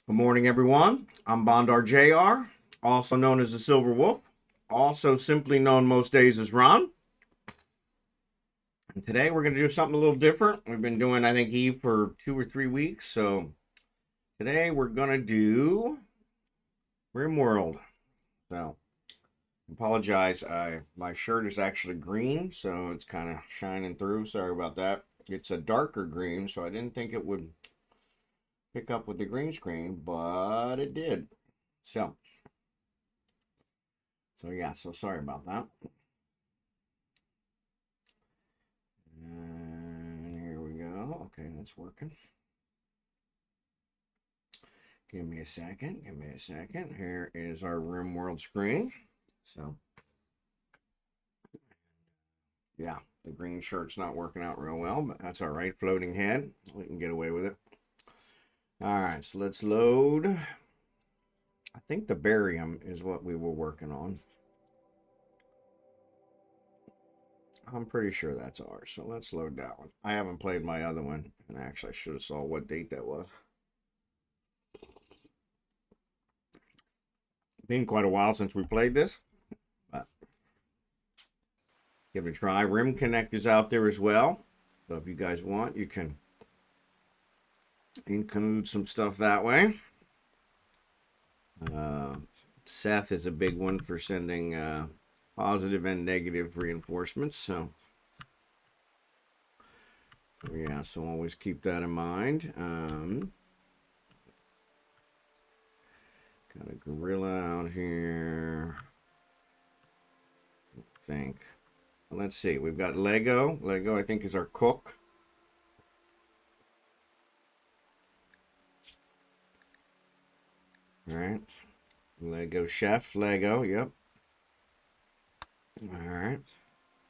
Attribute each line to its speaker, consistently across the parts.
Speaker 1: Good morning, everyone. I'm Bondar JR, also known as the Silver Wolf, also simply known most days as Ron. And today we're going to do something a little different. We've been doing, I think, Eve for 2 or 3 weeks. So today we're going to do Rimworld. So apologize. My shirt is actually green, so it's kind of shining through. Sorry about that. It's a darker green, so I didn't think it would pick up with the green screen, but it did. So yeah, so sorry about that. And here we go. Okay, that's working. Give me a second. Give me a second. Here is our Rimworld screen. So yeah, the green shirt's not working out real well, but that's all right. Floating head. We can get away with it. All right, so let's load. I think the barium is what we were working on. I'm pretty sure that's ours. So let's load that one. I haven't played my other one, and actually I should have saw what date that was. Been quite a while since we played this, but give it a try. Rim Connect is out there as well. So if you guys want, you can include some stuff that way. Seth is a big one for sending positive and negative reinforcements. So yeah, so always keep that in mind. Got a gorilla out here. I think. Let's see. We've got Lego. Lego, I think, is our cook. All right. Lego chef. Lego. Yep. All right.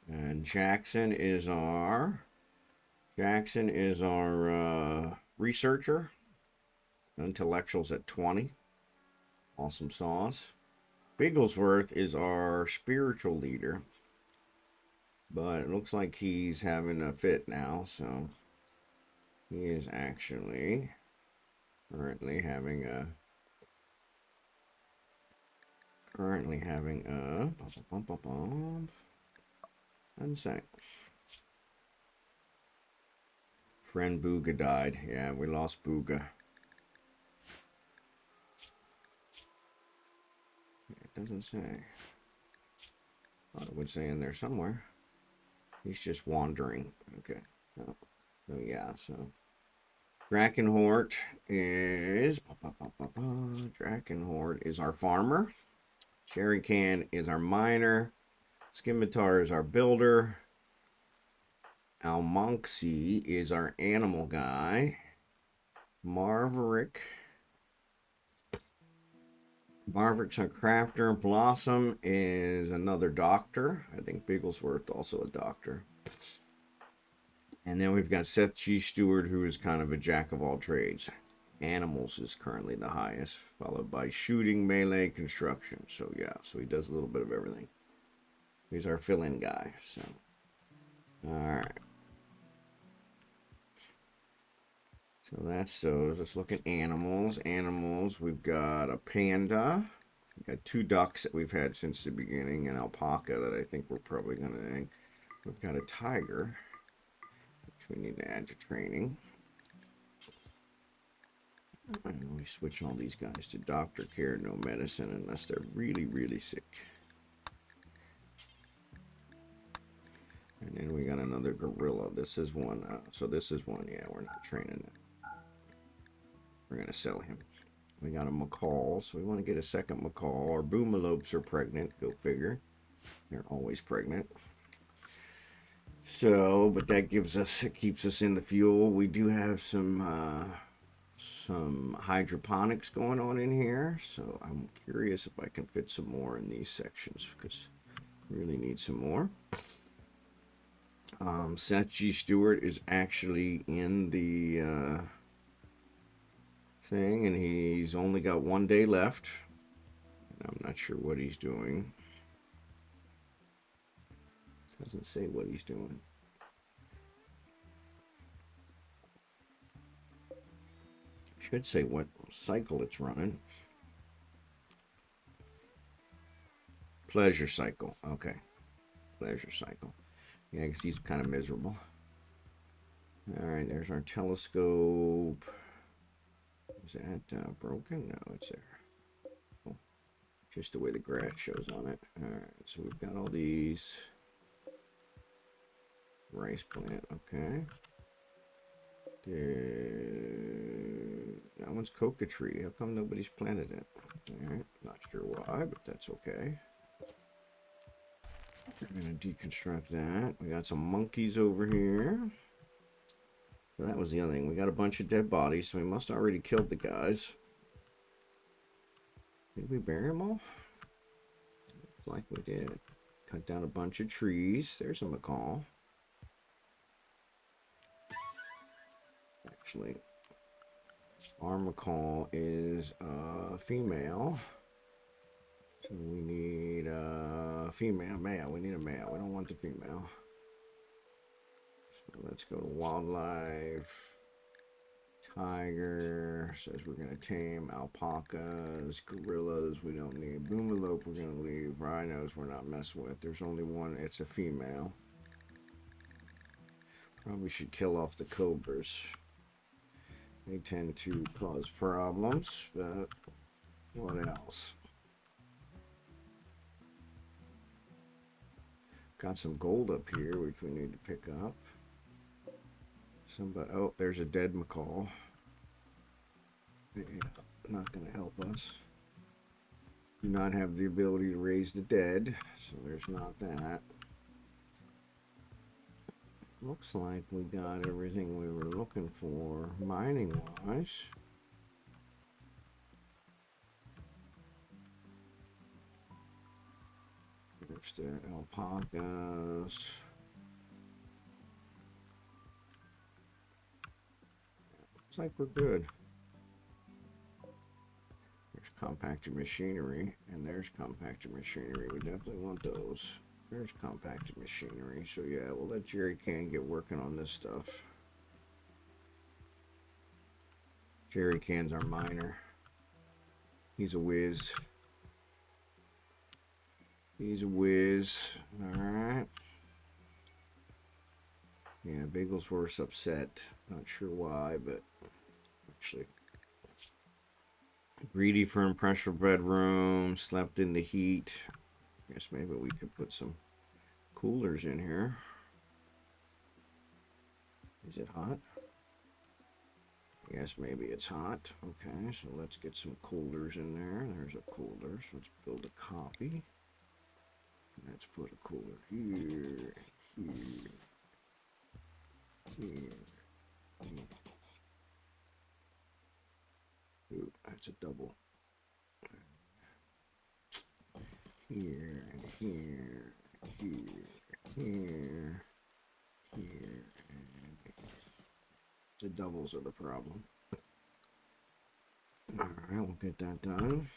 Speaker 1: And Jackson is our researcher. Intellectuals at 20. Awesome sauce. Bigglesworth is our spiritual leader. But it looks like he's having a fit now, so he is actually currently having a one sec. Friend Booga died. Yeah, we lost Booga. It doesn't say. Thought it would say in there somewhere. He's just wandering. Okay. So yeah, so Drachenhort is our farmer. Sherry Can is our miner. Scimitar is our builder. Almonxy is our animal guy. Marverick's our crafter. Blossom is another doctor. I think Bigglesworth also a doctor. And then we've got sethgstewart, who is kind of a jack of all trades. Animals is currently the highest, followed by shooting, melee, construction. So yeah, so he does a little bit of everything. He's our fill-in guy. So all right. So that's those. Let's look at animals. Animals, we've got a panda. We've got 2 ducks that we've had since the beginning, an alpaca that I think we're probably going to. We've got a tiger, which we need to add to training. And we switch all these guys to doctor care, no medicine, unless they're really, really sick. And then we got another gorilla. This is one. So this is one. Yeah, we're not training it. We're going to sell him. We got a macaw, so we want to get a second macaw. Our boomalopes are pregnant. Go figure. They're always pregnant. So, but that gives us, it keeps us in the fuel. We do have some hydroponics going on in here. So I'm curious if I can fit some more in these sections, because we really need some more. sethgstewart is actually in the thing, and he's only got 1 day left. And I'm not sure what he's doing. Doesn't say what he's doing. Should say what cycle it's running. Pleasure cycle. Okay. Pleasure cycle. Yeah, because he's kind of miserable. Alright, there's our telescope. Is that broken? No, it's there. Cool. Just the way the graph shows on it. Alright, so we've got all these. Rice plant, okay. That one's coca tree. How come nobody's planted it? Alright, not sure why, but that's okay. We're gonna deconstruct that. We got some monkeys over here. So that was the other thing. We got a bunch of dead bodies, so we must have already killed the guys. Did we bury them all? Looks like we did. Cut down a bunch of trees. There's a macaw. Actually, our macaw is a female. So we need a female, male. We need a male. We don't want the female. So let's go to wildlife. Tiger says we're going to tame alpacas, gorillas. We don't need boomalope. We're going to leave rhinos. We're not messing with. There's only one. It's a female. Probably should kill off the cobras. They tend to cause problems, but what else? Got some gold up here, which we need to pick up. Somebody, oh, there's a dead macaw. Yeah, not going to help us. Do not have the ability to raise the dead, so there's not that. Looks like we got everything we were looking for mining-wise. There's the alpacas. Looks like we're good. There's compacted machinery, and there's compacted machinery. We definitely want those. There's compacted machinery. So yeah, we'll let Jerry Can get working on this stuff. Jerry Can's our miner. He's a whiz. He's a whiz. Alright. Yeah, Bigglesworth's upset. Not sure why, but actually. Greedy for impressive bedroom. Slept in the heat. Guess maybe we could put some coolers in here. Is it hot? Yes, maybe it's hot. Okay, so let's get some coolers in there. There's a cooler. So let's build a copy. Let's put a cooler here, here, here. Ooh, that's a double. Here and here, here, here, here, and the doubles are the problem. Alright, we'll get that done.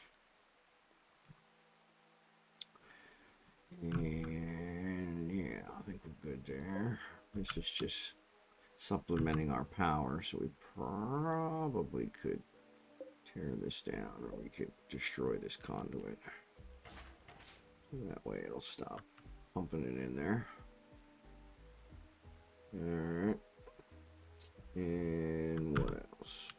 Speaker 1: And yeah, I think we're good there. This is just supplementing our power, so we probably could tear this down, or we could destroy this conduit. That way it'll stop pumping it in there. Alright. And what else?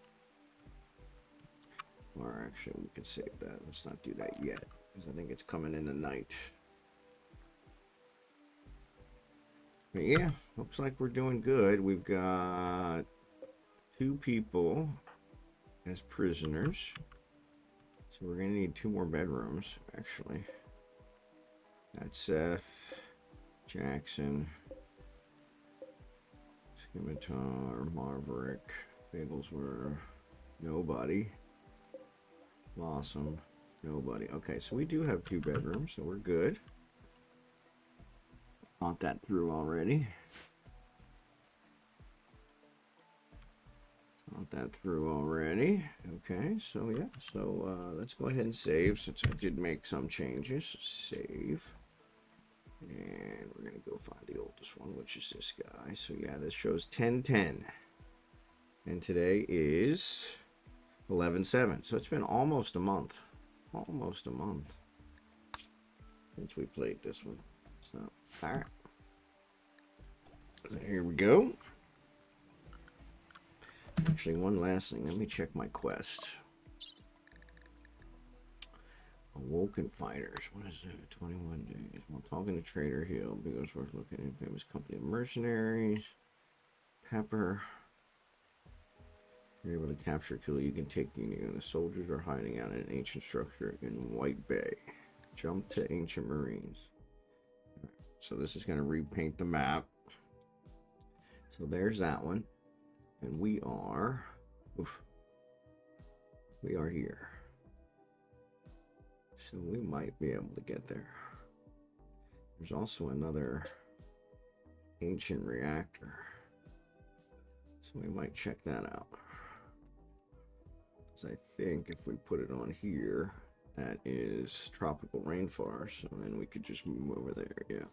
Speaker 1: Or actually, we can save that. Let's not do that yet, because I think it's coming in the night. But yeah, looks like we're doing good. We've got 2 people as prisoners. So we're going to need 2 more bedrooms, actually. That's Seth, Jackson, Scimitar, Marverick, Bigglesworth, nobody. Blossom, nobody. Okay, so we do have 2 bedrooms, so we're good. Thought that through already. Thought that through already. Okay, so yeah, so let's go ahead and save since I did make some changes. Save. And we're going to go find the oldest one, which is this guy. So yeah, this shows 10/10. And today is 11/7. So it's been almost a month. Almost a month since we played this one. So, alright. So here we go. Actually, one last thing. Let me check my quest. Awoken Fighters. What is it? 21 days. While talking to Trader Hill, because we're looking at famous company of mercenaries. Pepper. You're able to capture, kill. You can take you. The soldiers are hiding out in an ancient structure in White Bay. Jump to ancient marines. Right, so this is going to repaint the map. So there's that one. And we are... Oof, we are here. So we might be able to get there. There's also another ancient reactor. So we might check that out. Because I think if we put it on here, that is tropical rainforest. So then we could just move over there, yeah.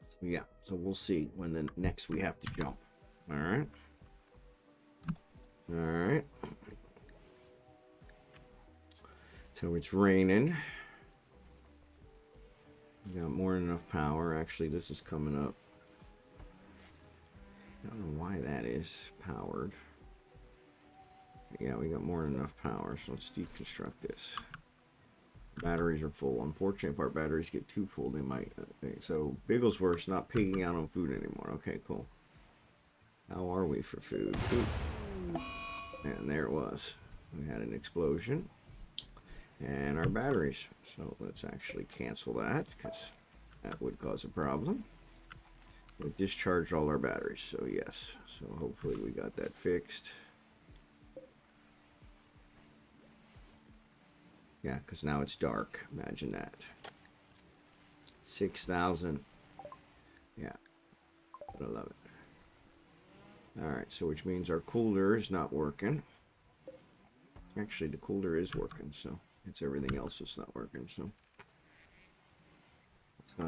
Speaker 1: So yeah, so we'll see when the next we have to jump. Alright. Alright. So it's raining. We got more than enough power. Actually, this is coming up. I don't know why that is powered. Yeah, we got more than enough power, so let's deconstruct this. Batteries are full. Unfortunately, if our batteries get too full, they might... Okay, so Bigglesworth's not pigging out on food anymore. Okay, cool. How are we for food? Food. And there it was. We had an explosion. And our batteries. So let's actually cancel that, because that would cause a problem. We discharged all our batteries, so yes. So hopefully we got that fixed. Yeah, because now it's dark. Imagine that. 6,000. Yeah. I love it. Alright, so which means our cooler is not working. Actually, the cooler is working, so it's everything else that's not working, so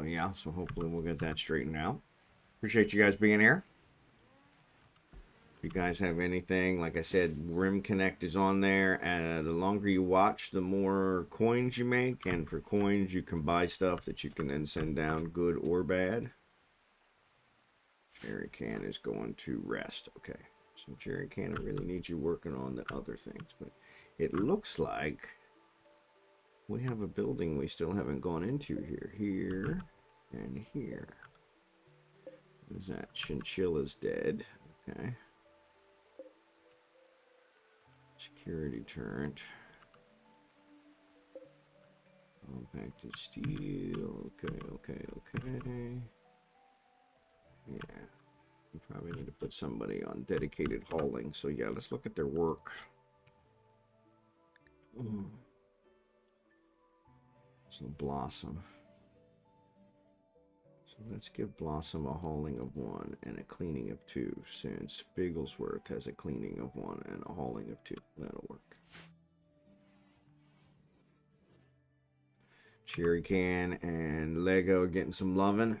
Speaker 1: yeah, so hopefully we'll get that straightened out. Appreciate you guys being here. If you guys have anything, like I said, Rim Connect is on there. The longer you watch, the more coins you make, and for coins you can buy stuff that you can then send down, good or bad. Jerry Can is going to rest. Okay, so Jerry Can, I really need you working on the other things, but it looks like we have a building we still haven't gone into here. Here and here. What is that? Chinchilla's dead. Okay. Security turret. Compacted steel. Okay. Yeah. We probably need to put somebody on dedicated hauling. So yeah, let's look at their work. So Blossom. So let's give Blossom a hauling of 1 and a cleaning of 2, since Bigglesworth has a cleaning of 1 and a hauling of 2. That'll work. Cherry Can and Lego getting some loving.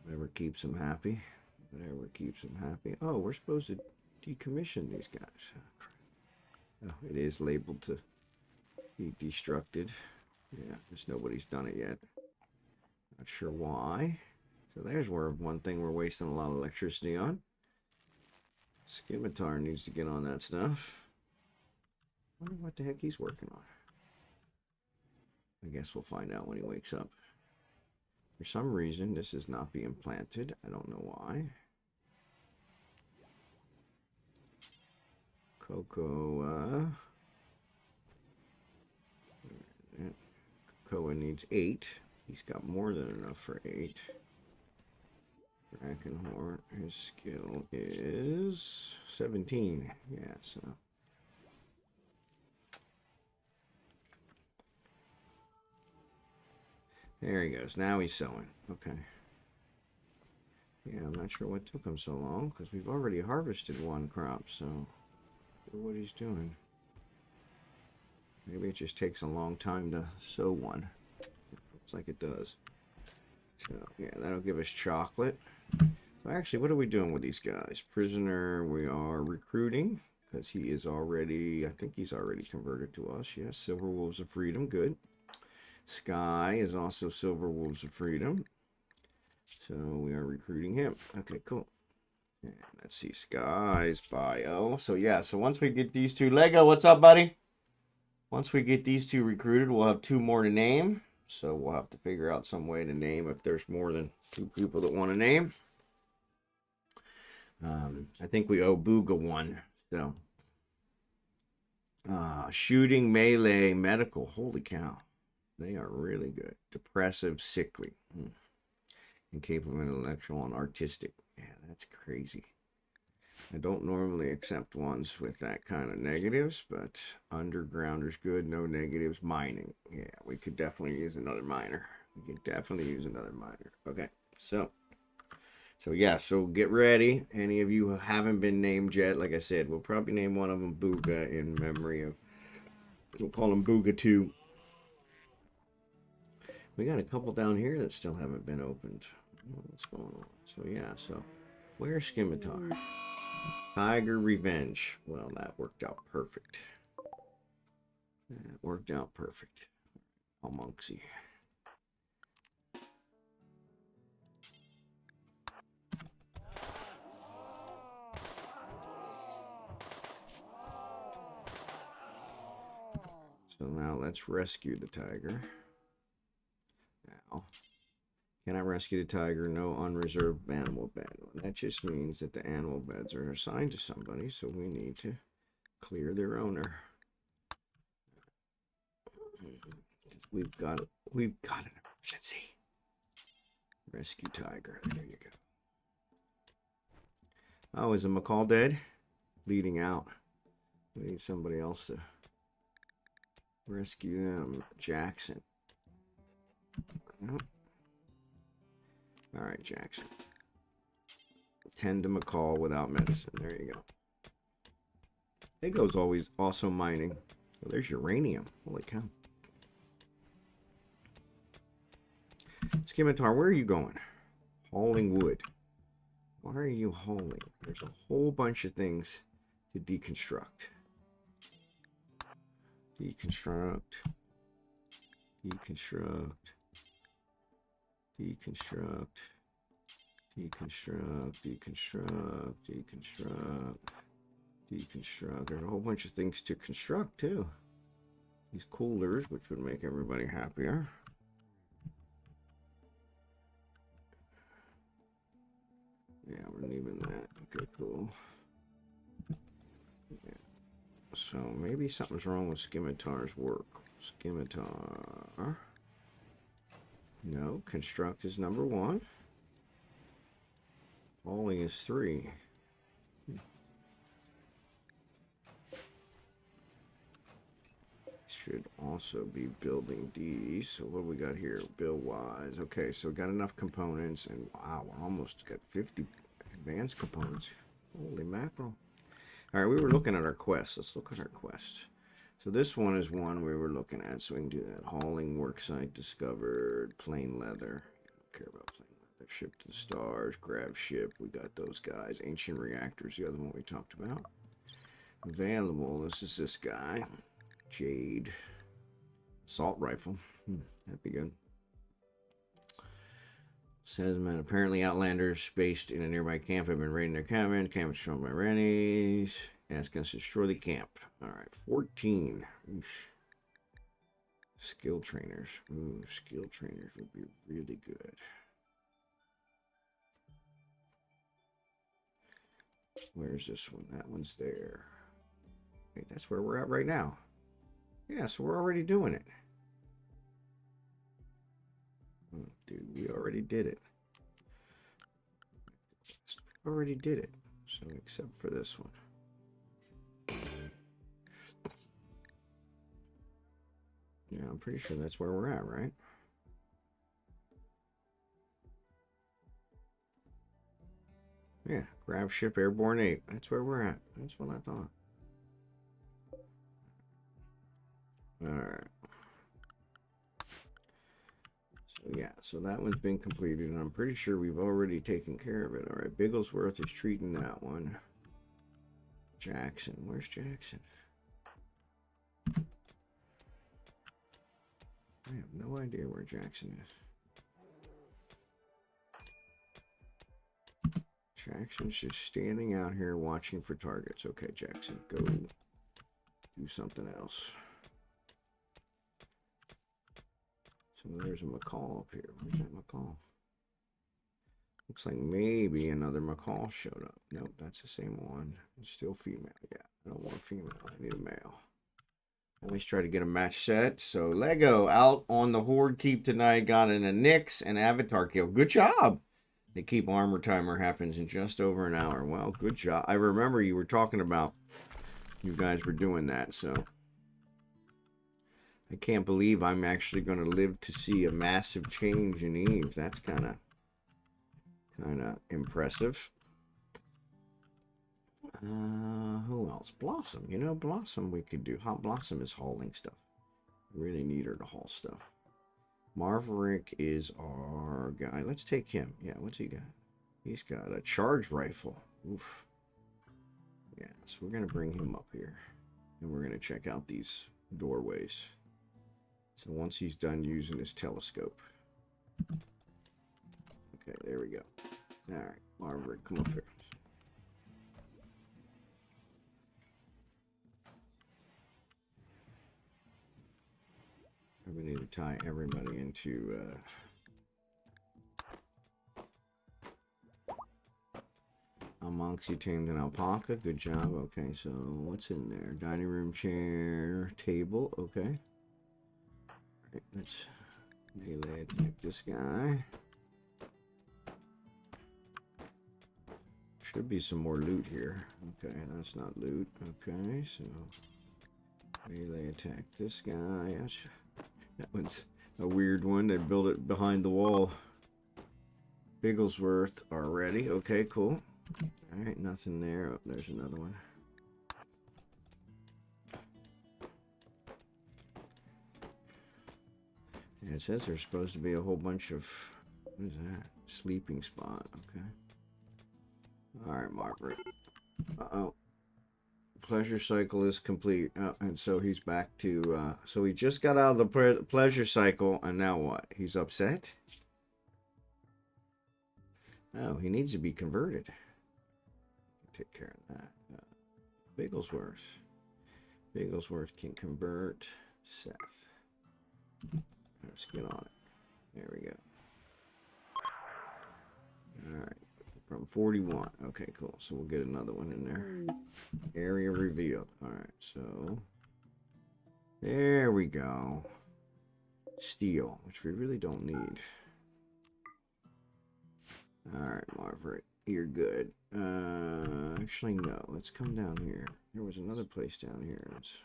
Speaker 1: Whatever keeps them happy. Whatever keeps them happy. Oh, we're supposed to decommission these guys. Oh, crap. Oh, it is labeled to be destructed. Yeah, just nobody's done it yet. Not sure why. So there's where one thing we're wasting a lot of electricity on. Scimitar needs to get on that stuff. Wonder what the heck he's working on. I guess we'll find out when he wakes up. For some reason, this is not being planted. I don't know why. Cocoa, Cocoa needs 8. He's got more than enough for 8. Drachenhort, his skill is 17. Yeah, so. There he goes. Now he's sowing. Okay. Yeah, I'm not sure what took him so long, because we've already harvested 1 crop, so I wonder what he's doing. Maybe it just takes a long time to sow one. Looks like it does. So, yeah, that'll give us chocolate. So actually, what are we doing with these guys? Prisoner, we are recruiting because he is already, I think he's already converted to us. Yes, Silver Wolves of Freedom, good. Sky is also Silver Wolves of Freedom. So we are recruiting him. Okay, cool. And let's see, Sky's bio. So yeah, so once we get these two, Lego, what's up, buddy? Once we get these two recruited, we'll have 2 more to name. So we'll have to figure out some way to name if there's more than 2 people that want to name. I think we owe Booga one. So shooting, melee, medical. Holy cow. They are really good. Depressive, sickly. Incapable, intellectual, and artistic. Yeah, that's crazy. I don't normally accept ones with that kind of negatives, but undergrounder's good, no negatives. Mining. Yeah, we could definitely use another miner. We could definitely use another miner. Okay, so yeah, so get ready. Any of you who haven't been named yet, like I said, we'll probably name one of them Booga in memory of, we'll call him Booga 2. We got a couple down here that still haven't been opened. What's going on? So yeah, so where's Scimitar? Tiger Revenge. Well, that worked out perfect. That worked out perfect. Almonxy. So now let's rescue the tiger. Now, can I rescue the tiger? No unreserved animal bed. Well, that just means that the animal beds are assigned to somebody, so we need to clear their owner. We've got an emergency. Rescue tiger. There you go. Oh, is a McCall dead? Bleeding out. We need somebody else to rescue them. Jackson. All right, Jackson. Tend to McCall without medicine. There you go. Ego's always also mining. Oh, there's uranium. Holy cow. Scimitar, where are you going? Hauling wood. Why are you hauling? There's a whole bunch of things to deconstruct. Deconstruct. Deconstruct. Deconstruct. Deconstruct. Deconstruct. Deconstruct. Deconstruct. There's a whole bunch of things to construct too. These coolers, which would make everybody happier. Yeah, we're leaving that. Okay, cool. Yeah. So maybe something's wrong with Scimitar's work. Scimitar. No, construct is number 1. Hauling is 3. Should also be building D. So what do we got here? Build wise. Okay, so we got enough components, and wow, we're almost got 50 advanced components. Holy mackerel. All right, we were looking at our quest. Let's look at our quest. So this one is one we were looking at, so we can do that. Hauling worksite discovered. Plain leather. Don't care about plain leather. Ship to the stars. Grav ship. We got those guys. Ancient reactors, the other one we talked about. Available. This is this guy. Jade. Assault rifle. That'd be good. Says, man, apparently Outlanders based in a nearby camp have been raiding their cabin. Camp is controlled by Rennies. Ask us to destroy the camp. Alright, 14. Oof. Skill trainers. Ooh, skill trainers would be really good. Where's this one? That one's there. Wait, that's where we're at right now. Yeah, so we're already doing it. Oh, dude, we already did it. We already did it. So, except for this one. Yeah, I'm pretty sure that's where we're at, right? Yeah, Grav ship airborne 8. That's where we're at. That's what I thought. Alright. So Yeah, so that one's been completed, and I'm pretty sure we've already taken care of it. All right, Bigglesworth is treating that one. Jackson, where's Jackson? I have no idea where Jackson is. Jackson's just standing out here watching for targets. Okay, Jackson, go do something else. So there's a macaw up here. Where's that macaw? Looks like maybe another macaw showed up. Nope, that's the same one. It's still female. Yeah, I don't want a female. I need a male. Always try to get a match set. So Lego out on the horde keep tonight. Got in a Nyx and avatar kill. Good job. The keep armor timer happens in just over an hour. Well, good job. I remember you were talking about you guys were doing that. So I can't believe I'm actually going to live to see a massive change in Eve. That's kind of impressive. Who else? Blossom. You know, Blossom we could do. Hot Blossom is hauling stuff. Really need her to haul stuff. Marverick is our guy. Let's take him. Yeah, what's he got? He's got a charge rifle. Oof. Yeah, so we're going to bring him up here. And we're going to check out these doorways. So once he's done using his telescope. Okay, there we go. Alright, Marverick, come up here. We need to tie everybody into almonxy tamed an alpaca. Good job. Okay, so what's in there? Dining room chair, table. Okay. All right, let's melee attack this guy. Should be some more loot here. Okay, that's not loot. Okay, so melee attack this guy. That one's a weird one. They built it behind the wall. Bigglesworth already. Okay, cool. Alright, nothing there. Oh, there's another one. Yeah, it says there's supposed to be a whole bunch of... What is that? Sleeping spot. Okay. Alright, Margaret. Uh-oh. Pleasure cycle is complete. And so he's back to... so he just got out of the pleasure cycle, and now what? He's upset? Oh, he needs to be converted. Take care of that. Bigglesworth. Bigglesworth can convert Seth. Let's get on it. There we go. Alright. From 41. Okay, cool. So we'll get another one in there. Area revealed. Alright, so... There we go. Steel, which we really don't need. Alright, Marverick. You're good. Actually, no. Let's come down here. There was another place down here. Let's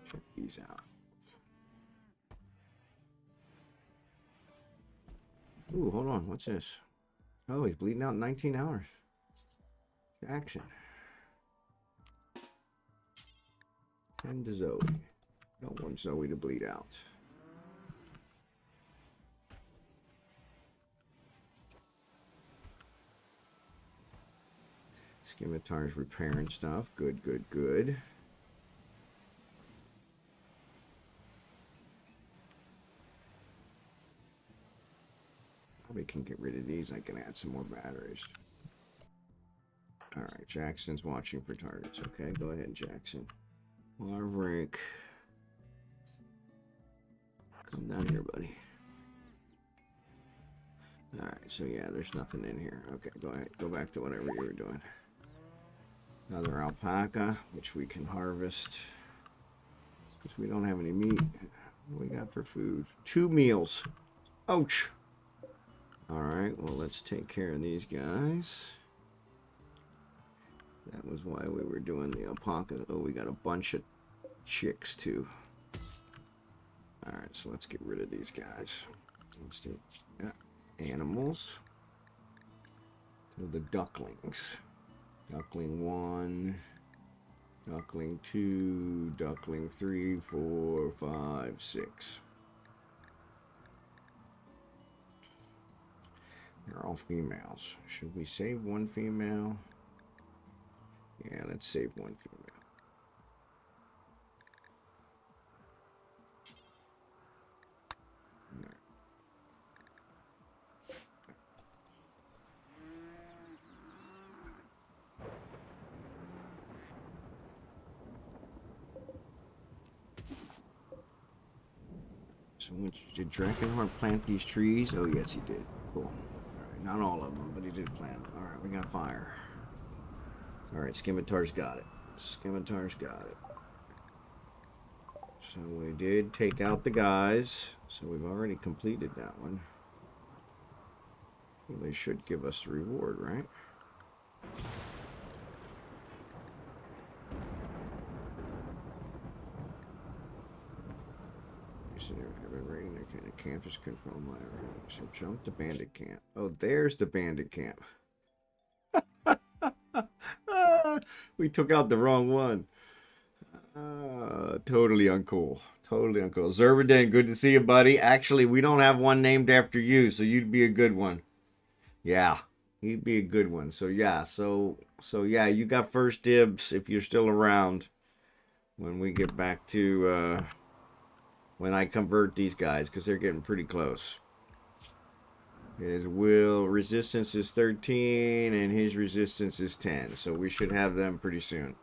Speaker 1: check these out. Ooh, hold on. What's this? Oh, he's bleeding out in 19 hours. Jackson. 10 to Zoe. Don't want Zoe to bleed out. Scimitar's repairing stuff. Good, good, good. Probably can get rid of these. I can add some more batteries. Alright, Jackson's watching for targets. Okay, go ahead, Jackson. Marverick. Come down here, buddy. Alright, so yeah, there's nothing in here. Okay, go ahead. Go back to whatever you were doing. Another alpaca, which we can harvest. Because we don't have any meat. What do we got for food? 2 meals. Ouch! Alright, well, let's take care of these guys. That was why we were doing the alpaca. Oh, we got a bunch of chicks, too. Alright, so let's get rid of these guys. Let's do animals. So the ducklings. Duckling 1, duckling 2, duckling 3, 4, 5, 6. They're all females. Should we save one female? Yeah, let's save one female. So did Drachenhort plant these trees? Oh yes, he did. Cool. Alright, not all of them, but he did plant them. Alright, we got fire. Alright, Scimitar's got it. Scimitar's got it. So we did take out the guys. So we've already completed that one. Well, they should give us the reward, right? I've been raiding their kind of camp is controlled by so jump the bandit camp. Oh, there's the bandit camp. We took out the wrong one. Totally uncool. Totally uncool. Xurdaben, good to see you, buddy. Actually, we don't have one named after you, so you'd be a good one. Yeah, he'd be a good one. So yeah, so yeah, you got first dibs if you're still around when we get back to when I convert these guys, because they're getting pretty close. His will resistance is 13 and his resistance is 10, so we should have them pretty soon.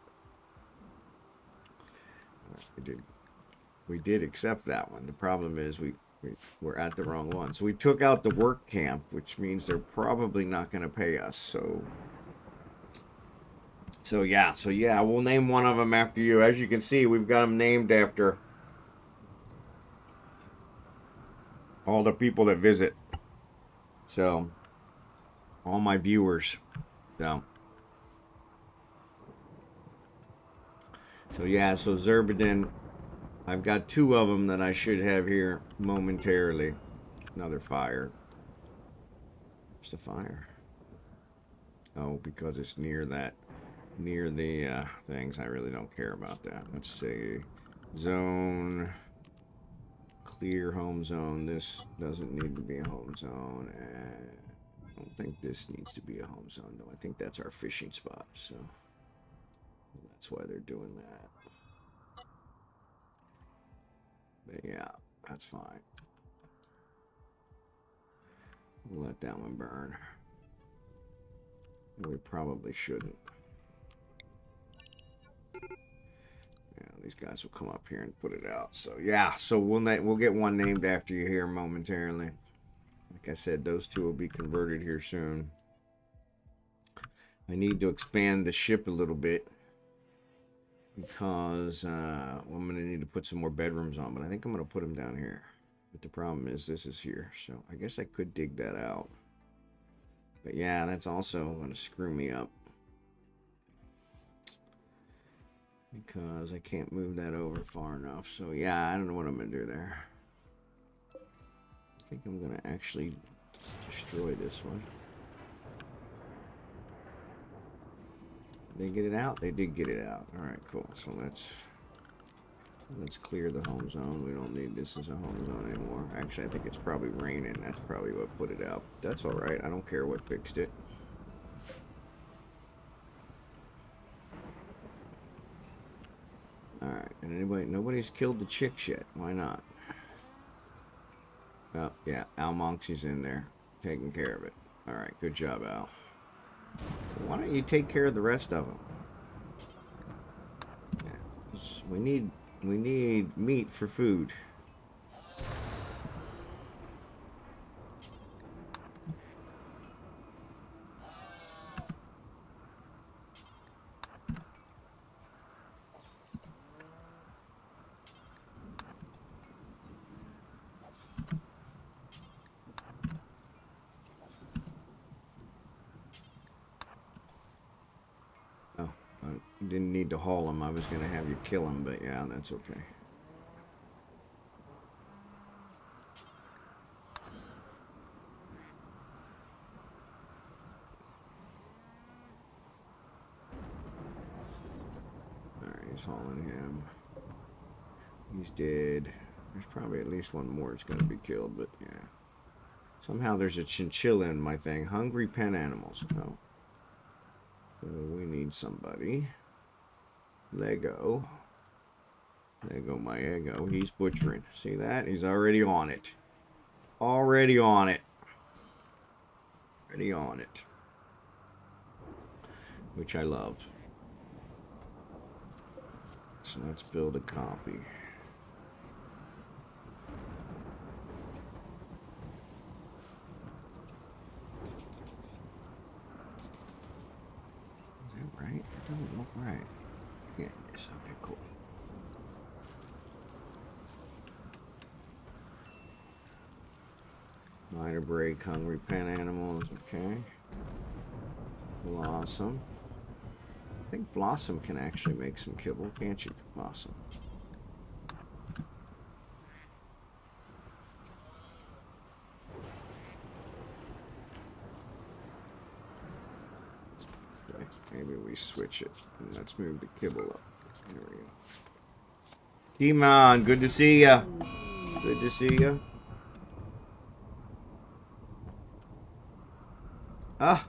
Speaker 1: We did accept that one. The problem is we're at the wrong one. So we took out the work camp, which means they're probably not going to pay us. So yeah, we'll name one of them after you. As you can see, we've got them named after all the people that visit. So all my viewers. So yeah, so Xurdaben, I've got 2 of them that I should have here momentarily. Another fire. Where's the fire? Oh, because it's near the things. I really don't care about that. Let's see. Zone. Clear home zone. This doesn't need to be a home zone. And I don't think this needs to be a home zone, though. I think that's our fishing spot. So that's why they're doing that. But yeah, that's fine. We'll let that one burn. We probably shouldn't. Yeah, these guys will come up here and put it out. So yeah, so we'll get one named after you here momentarily. Like I said, those 2 will be converted here soon. I need to expand the ship a little bit because I'm going to need to put some more bedrooms on, but I think I'm going to put them down here. But the problem is this is here, so I guess I could dig that out. But yeah, that's also going to screw me up because I can't move that over far enough. So yeah, I don't know what I'm going to do there. I think I'm going to actually destroy this one. Did they get it out? They did get it out. All right, cool. So let's clear the home zone. We don't need this as a home zone anymore. Actually, I think it's probably raining. That's probably what put it out. That's all right. I don't care what fixed it. All right. And nobody's killed the chicks yet. Why not? Oh, yeah. Almonxy's in there, taking care of it. All right. Good job, Al. Why don't you take care of the rest of them? Yeah, we need meat for food. Didn't need to haul them. I was going to have you kill them, but yeah, that's okay. Alright, he's hauling him. He's dead. There's probably at least one more that's going to be killed, but yeah. Somehow there's a chinchilla in my thing. Hungry pen animals. Oh. So we need somebody. Lego my ego. He's butchering. See that? He's already on it. Already on it. Already on it. Which I love. So let's build a copy. Is that right? It doesn't look right. Yeah, it is. Okay, cool. Minor break, hungry pen animals. Okay. Blossom. I think Blossom can actually make some kibble, can't you, Blossom? Okay, maybe we switch it. And let's move the kibble up. There we go. Kimon, good to see ya. Good to see ya. Ah,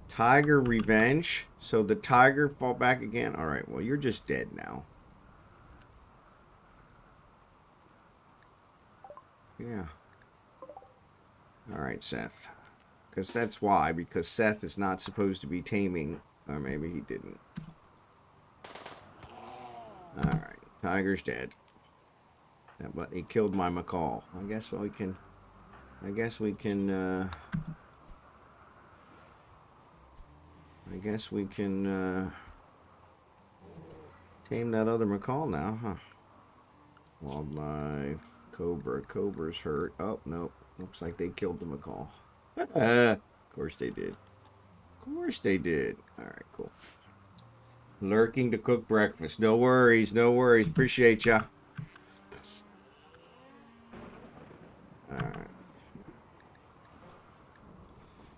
Speaker 1: tiger revenge. So the tiger fought back again. All right, well, you're just dead now. Yeah. All right, Seth. Because that's why. Because Seth is not supposed to be taming. Or maybe he didn't. All right, tiger's dead. Yeah, but he killed my macaw. I guess we can. I guess we can. Tame that other macaw now, huh? Wildlife. Cobra. Cobra's hurt. Oh, nope. Looks like they killed the macaw. Of course they did. Of course they did. Alright, cool. Lurking to cook breakfast. No worries, no worries. Appreciate ya. Alright.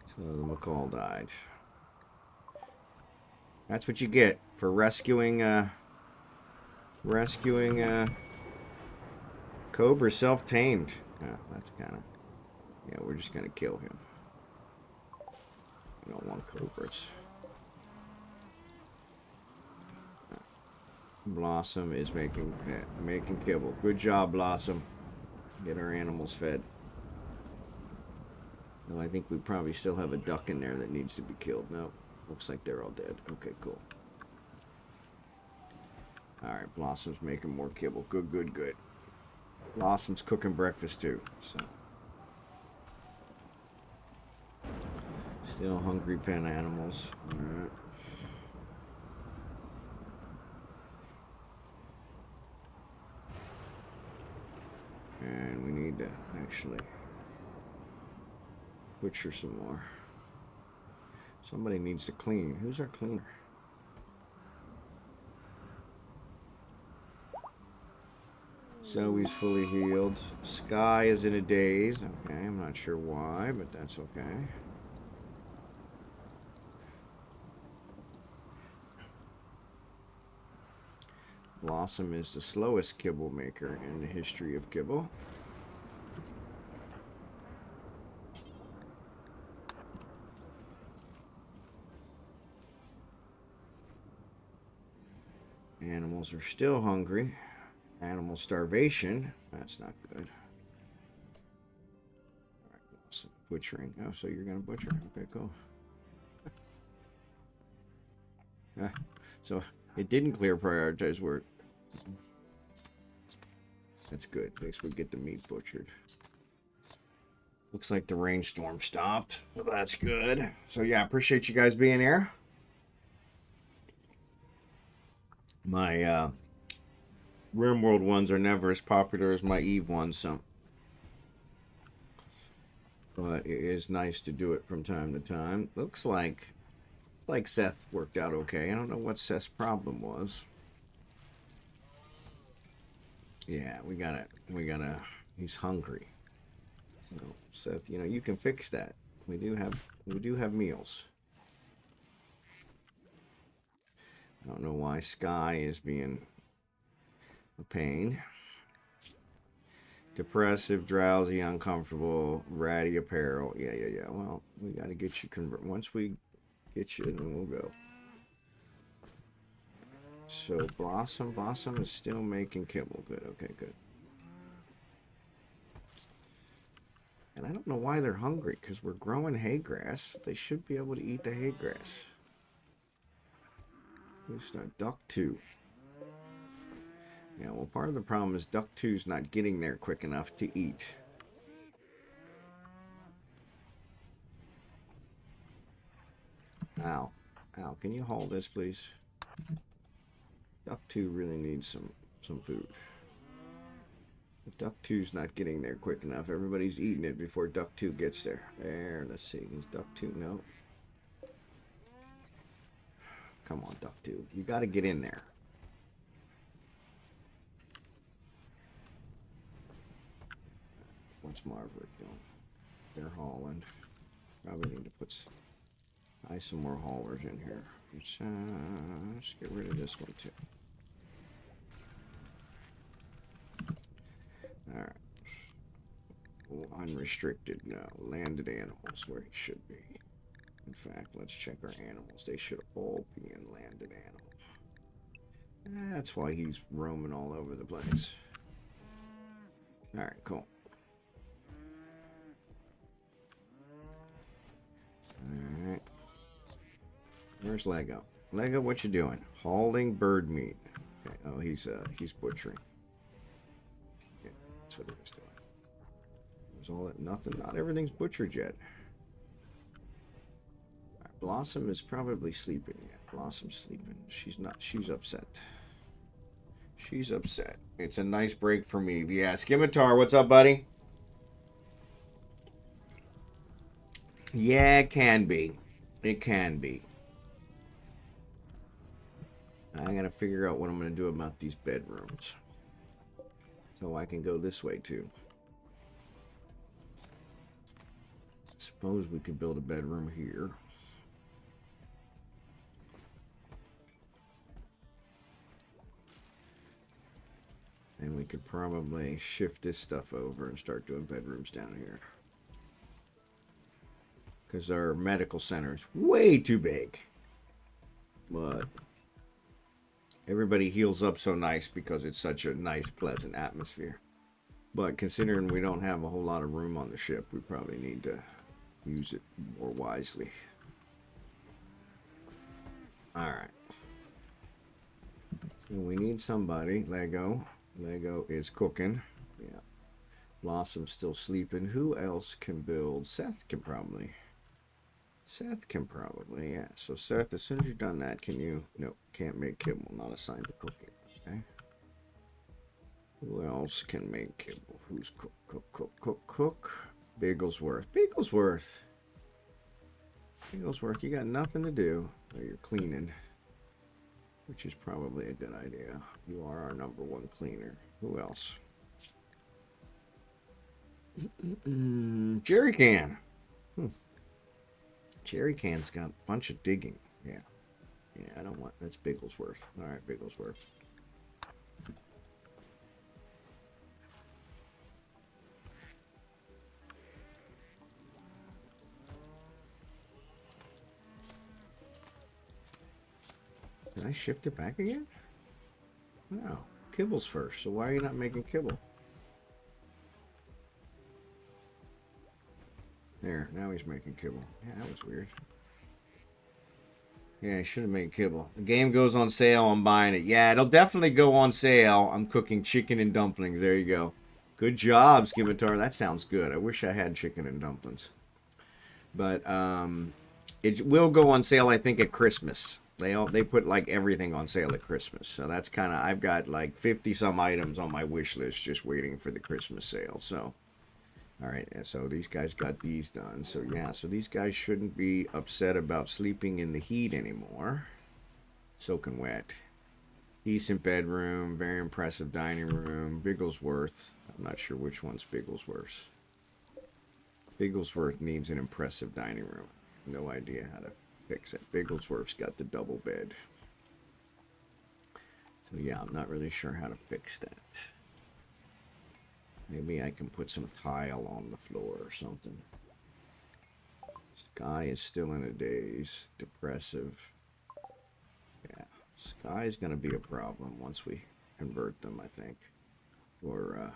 Speaker 1: So the macaw died. That's what you get for rescuing Cobra self-tamed. Yeah, that's kind of... Yeah, we're just going to kill him. We don't want cobras. Blossom is making kibble. Good job, Blossom. Get our animals fed. No, I think we probably still have a duck in there that needs to be killed. No, looks like they're all dead. Okay, cool. Alright, Blossom's making more kibble. Good, good, good. Blossom's cooking breakfast too, so. Still hungry pen animals. Alright. And we need to actually butcher some more. Somebody needs to clean. Who's our cleaner? Zoe's fully healed. Sky is in a daze. Okay, I'm not sure why, but that's okay. Blossom is the slowest kibble maker in the history of kibble. Animals are still hungry. Animal starvation. That's not good. Alright, Blossom. Butchering. Oh, so you're going to butcher. Okay, cool. So it didn't clear prioritize work. That's good. At least we get the meat butchered. Looks like the rainstorm stopped. So that's good. So yeah, appreciate you guys being here. My Rimworld ones are never as popular as my Eve ones, so. But it is nice to do it from time to time. Looks like Seth worked out okay. I don't know what Seth's problem was. Yeah, we gotta, he's hungry. So, Seth, you know, you can fix that. We do have meals. I don't know why Sky is being a pain. Depressive, drowsy, uncomfortable, ratty apparel. Yeah. Well, we got to get you convert. Once we get you, then we'll go. So Blossom is still making kibble. Good. Okay, good. And I don't know why they're hungry, because we're growing hay grass. They should be able to eat the hay grass. Who's not? Duck 2. Yeah, well, part of the problem is Duck 2's not getting there quick enough to eat. Ow. Ow, can you haul this, please? Duck 2 really needs some food. But Duck 2's not getting there quick enough. Everybody's eating it before Duck 2 gets there. There, let's see. Is Duck 2? No. Come on, Duck 2. You got to get in there. What's Margaret doing? They're hauling. Probably need to put some more haulers in here. Let's get rid of this one too. Alright. Unrestricted now. Landed animals where he should be. In fact, let's check our animals. They should all be in landed animals. That's why he's roaming all over the place. Alright, cool. Alright. Where's Lego? Lego, what you doing? Hauling bird meat. Okay. Oh, he's butchering. Yeah, that's what he was doing. There's all that nothing. Not everything's butchered yet. Right, Blossom is probably sleeping yet. Blossom's sleeping. She's not. She's upset. She's upset. It's a nice break for me. Yeah, Scimitar, what's up, buddy? Yeah, it can be. It can be. I gotta figure out what I'm gonna do about these bedrooms. So I can go this way too. Suppose we could build a bedroom here. And we could probably shift this stuff over and start doing bedrooms down here. Because our medical center is way too big. But everybody heals up so nice because it's such a nice, pleasant atmosphere. But considering we don't have a whole lot of room on the ship, we probably need to use it more wisely. Alright. So we need somebody. Lego. Lego is cooking. Yeah. Blossom's still sleeping. Who else can build? Seth can probably. Yeah. So Seth, as soon as you've done that, can you... No, can't make kibble. Not assigned to cooking. Okay. Who else can make kibble? Who's cook? Bigglesworth. Bigglesworth, you got nothing to do. Oh, you're cleaning. Which is probably a good idea. You are our #1 cleaner. Who else? Jerry Can. Jerry Can's got a bunch of digging. Yeah. Yeah, I don't want... That's Bigglesworth. Alright, Bigglesworth. Did I shift it back again? No. Kibble's first, so why are you not making kibble? There, now he's making kibble. Yeah, that was weird. Yeah, I should have made kibble. The game goes on sale, I'm buying it. Yeah, it'll definitely go on sale. I'm cooking chicken and dumplings. There you go. Good job, Scimitar. That sounds good. I wish I had chicken and dumplings. But it will go on sale, I think, at Christmas. They put like everything on sale at Christmas. So that's kind of... I've got like 50 some items on my wish list just waiting for the Christmas sale. So... Alright, so these guys got these done. So yeah, so these guys shouldn't be upset about sleeping in the heat anymore. Soaking wet. Decent bedroom, very impressive dining room. Bigglesworth. I'm not sure which one's Bigglesworth's. Bigglesworth needs an impressive dining room. No idea how to fix it. Bigglesworth's got the double bed. So yeah, I'm not really sure how to fix that. Maybe I can put some tile on the floor or something. Sky is still in a daze. Depressive. Yeah, sky is going to be a problem once we convert them, I think. Or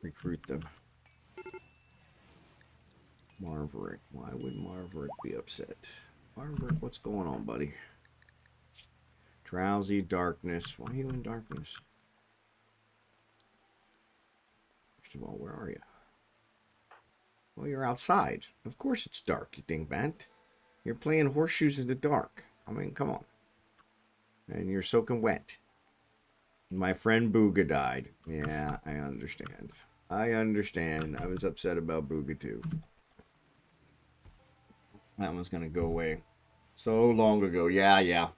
Speaker 1: recruit them. Marverick. Why would Marverick be upset? Marverick, what's going on, buddy? Drowsy, darkness. Why are you in darkness? First of all, where are you? Well, you're outside. Of course it's dark, you dingbat. You're playing horseshoes in the dark. I mean, come on. And you're soaking wet. My friend Booga died. Yeah, I understand. I understand. I was upset about Booga too. That one's going to go away so long ago. Yeah.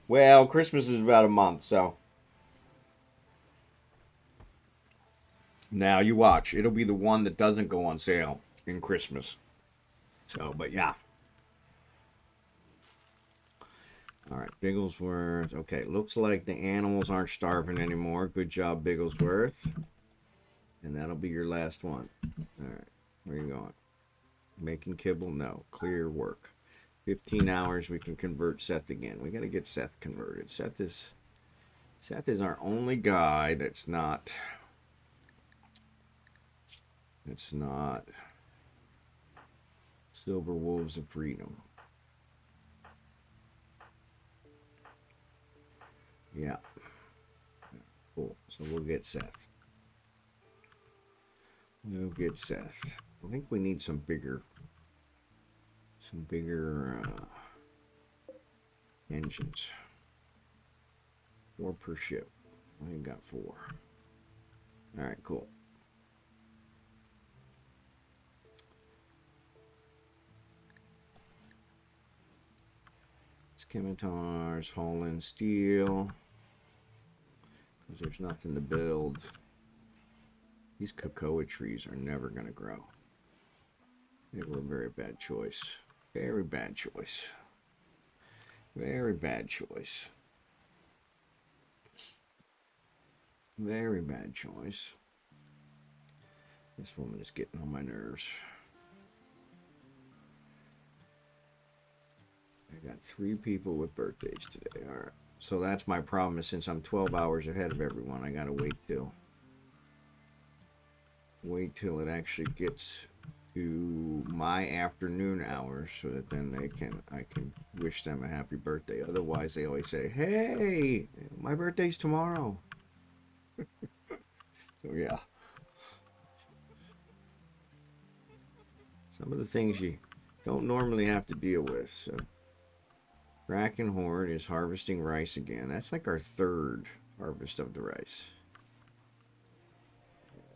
Speaker 1: Well, Christmas is about a month, so. Now, you watch. It'll be the one that doesn't go on sale in Christmas. So, but yeah. All right, Bigglesworth. Okay, looks like the animals aren't starving anymore. Good job, Bigglesworth. And that'll be your last one. All right, where are you going? Making kibble? No. Clear work. 15 hours, we can convert Seth again. We got to get Seth converted. Seth is our only guy that's not Silver Wolves of Freedom. Yeah. Cool. So we'll get Seth. We'll get Seth. I think we need some bigger engines. 4 per ship. I only got 4. All right, cool. Scimitars, hauling steel. Because there's nothing to build. These cocoa trees are never going to grow. They were a very bad choice. Very bad choice. Very bad choice. Very bad choice. This woman is getting on my nerves. I got 3 people with birthdays today. All right. So that's my problem. Is since I'm 12 hours ahead of everyone, I gotta wait till it actually gets to my afternoon hours, so that then I can wish them a happy birthday. Otherwise, they always say, "Hey, my birthday's tomorrow." So yeah. Some of the things you don't normally have to deal with. So drachenhort is harvesting rice again. That's like our 3rd harvest of the rice.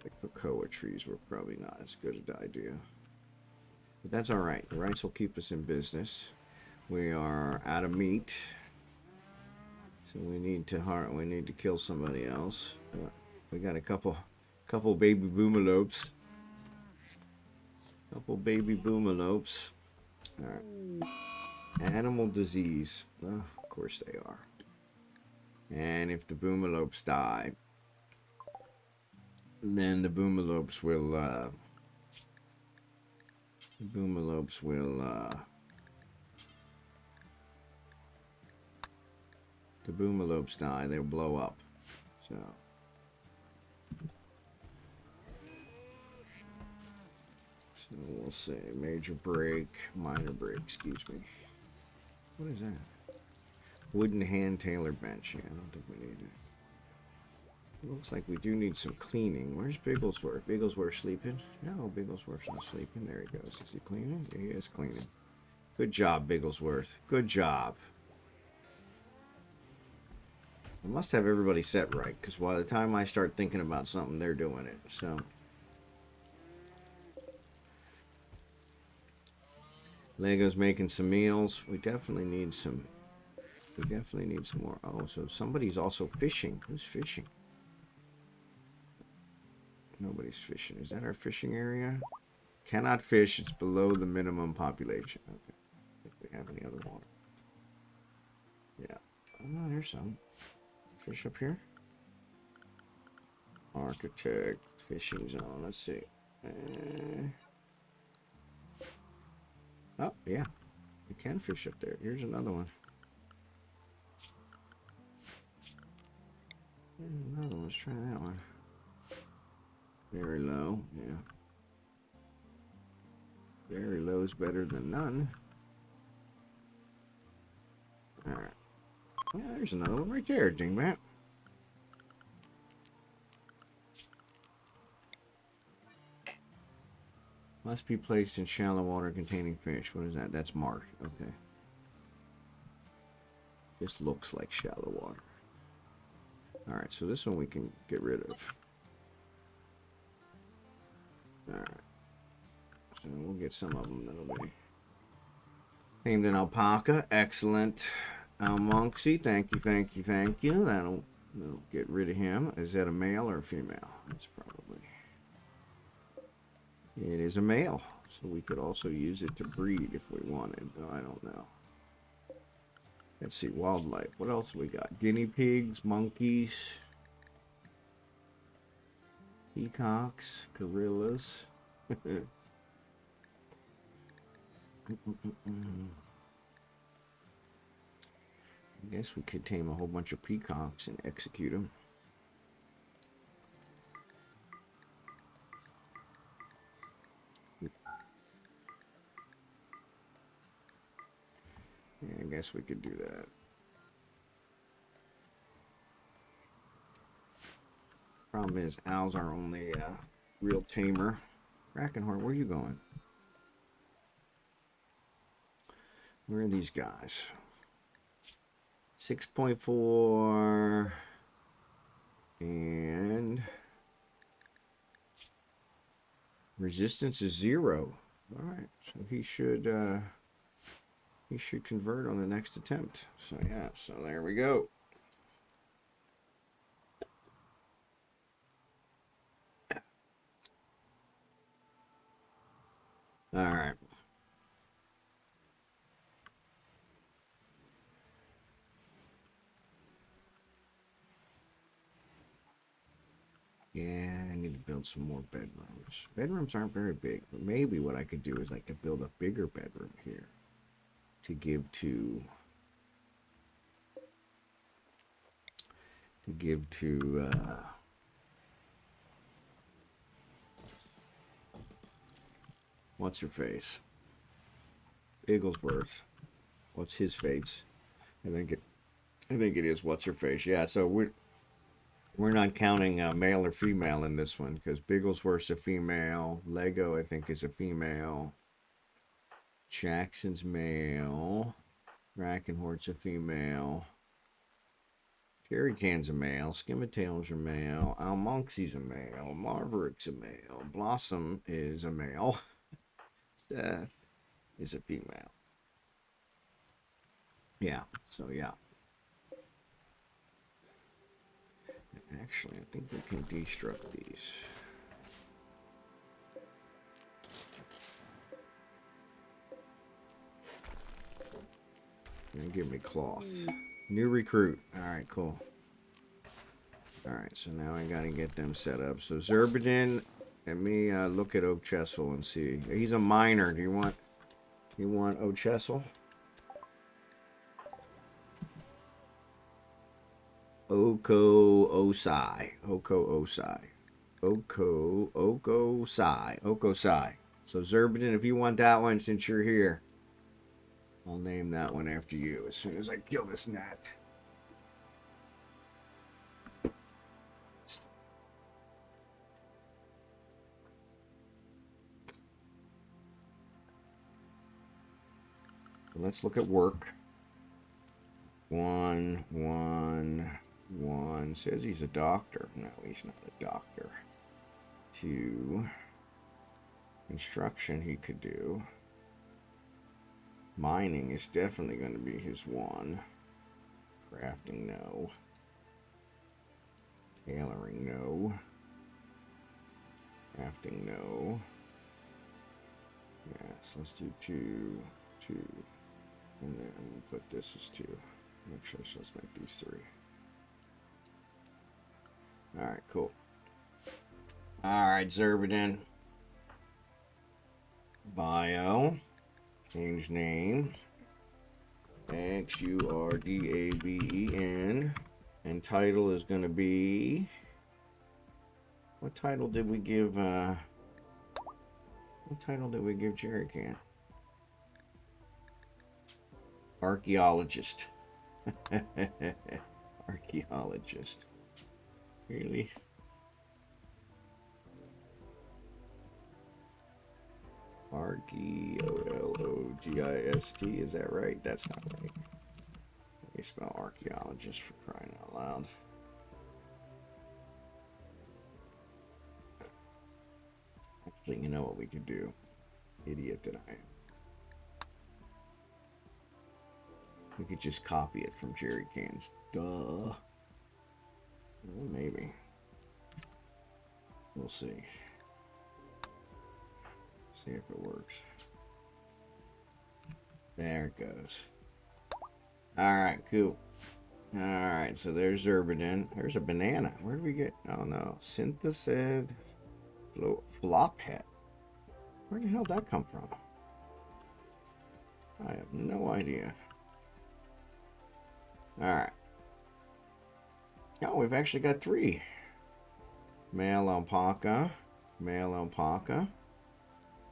Speaker 1: The cocoa trees were probably not as good an idea. But that's alright. The rice will keep us in business. We are out of meat. So we need to kill somebody else. We got a couple baby boomalopes. Alright. Animal disease. Oh, of course they are. And if the boomalopes die, then the boomalopes die, they'll blow up. So we'll say major break, minor break, excuse me. What is that? Wooden hand tailor bench. Yeah, I don't think we need it. Looks like we do need some cleaning. Where's Bigglesworth? Bigglesworth sleeping? No, Bigglesworth's not sleeping. There he goes. Is he cleaning? Yeah, he is cleaning. Good job, Bigglesworth. Good job. I must have everybody set right, because by the time I start thinking about something, they're doing it. So Lego's making some meals. We definitely need some more. Oh, so somebody's also fishing. Who's fishing? Nobody's fishing. Is that our fishing area? Cannot fish. It's below the minimum population. Okay. If we have any other water. Yeah. Oh, there's some fish up here. Architect. Fishing zone. Let's see. Oh, yeah. You can fish up there. Here's another one. Here's another one. Let's try that one. Very low. Yeah. Very low is better than none. Alright. Yeah, there's another one right there, dingbat. Must be placed in shallow water containing fish. What is that? That's marsh. Okay. This looks like shallow water. Alright, so this one we can get rid of. Alright. So we'll get some of them that'll be named an alpaca. Excellent. Almonxy. Thank you, thank you, thank you. That'll get rid of him. Is that a male or a female? It's probably... It is a male, so we could also use it to breed if we wanted. I don't know. Let's see, wildlife. What else we got? Guinea pigs, monkeys, peacocks, gorillas. I guess we could tame a whole bunch of peacocks and execute them. Yeah, I guess we could do that. Problem is, owls are only real tamer. Drachenhort, where are you going? Where are these guys? 6.4 and resistance is 0. All right, so he should convert on the next attempt. So yeah, so there we go. All right. Yeah, I need to build some more bedrooms. Bedrooms aren't very big, but maybe what I could do is I could build a bigger bedroom here to give to what's her face? Bigglesworth. What's his face? I think it is what's her face. Yeah, so we're not counting male or female in this one because Bigglesworth's a female. Lego, I think, is a female. Jackson's male. Drachenhort's a female. Jerry Can's a male. Skimatail's a male. Almonxy's a male. Marverick's a male. Blossom is a male. Seth is a female. Yeah, so yeah. Actually, I think we can destruct these. And give me cloth. New recruit. Alright, cool. Alright, so now I gotta get them set up. So Xurdaben, let me look at O'Chessel and see. He's a miner. Do you want O'Chessel? Oko-osai. Oko-osai. So Xurdaben, if you want that one, since you're here, I'll name that one after you as soon as I kill this gnat. Let's look at work. 1, 1, 1. Says he's a doctor. No, he's not a doctor. 2. Construction he could do. Mining is definitely going to be his 1. Crafting, no. Tailoring, no. Crafting, no. Yes, let's do 2, 2. And then we'll put this as 2. Actually, so let's make these 3. Alright, cool. Alright, Xurdaben. Bio. Change name. Xurdaben. And title is going to be... What title did we give, What title did we give Jerry Can? Archaeologist. Archaeologist. Really? Archaeologist. Is that right? That's not right. Let me spell archaeologist for crying out loud. Actually, you know what we could do? Idiot that I am. We could just copy it from Jerry Cans. Duh. Well, maybe. We'll see. See if it works. There it goes. Alright, cool. Alright, so there's Xurdaben. There's a banana. Where did we get? Oh no. Synthesized flophead. Where the hell did that come from? I have no idea. Alright. Oh, we've actually got 3. Male alpaca. Male alpaca.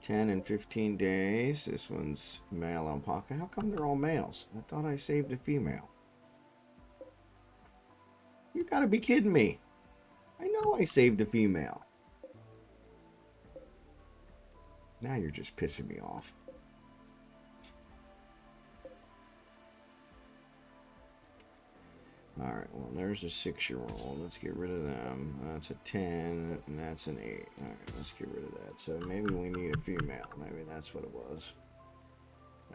Speaker 1: 10 and 15 days. This one's male alpaca. How come they're all males? I thought I saved a female. You gotta be kidding me. I know I saved a female. Now you're just pissing me off. Alright, well, there's a 6-year-old. Let's get rid of them. That's a 10, and that's an 8. Alright, let's get rid of that. So maybe we need a female. Maybe that's what it was.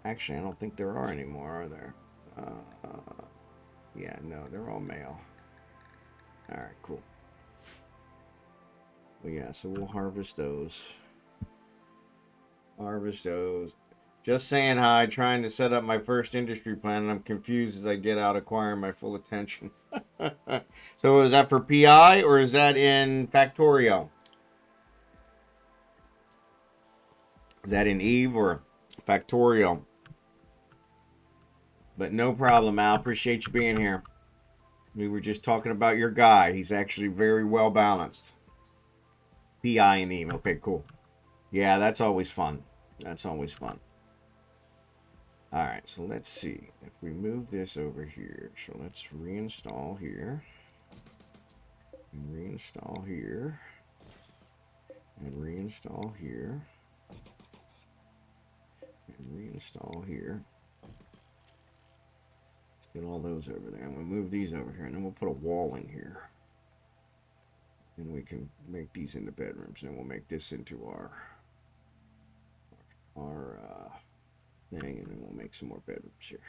Speaker 1: Actually, I don't think there are anymore, are there? Yeah, no, they're all male. Alright, cool. Well, yeah, so we'll harvest those. Harvest those. Just saying hi, trying to set up my first industry plan, and I'm confused as I get out acquiring my full attention. So is that for PI, or is that in Factorio? Is that in Eve or Factorio? But no problem, Al. Appreciate you being here. We were just talking about your guy. He's actually very well balanced. PI and Eve. Okay, cool. Yeah, that's always fun. That's always fun. Alright, so let's see. If we move this over here, so let's reinstall here. And reinstall here. And reinstall here. And reinstall here. Let's get all those over there. And we'll move these over here. And then we'll put a wall in here. And we can make these into bedrooms. And we'll make this into our thing, and then we'll make some more bedrooms here.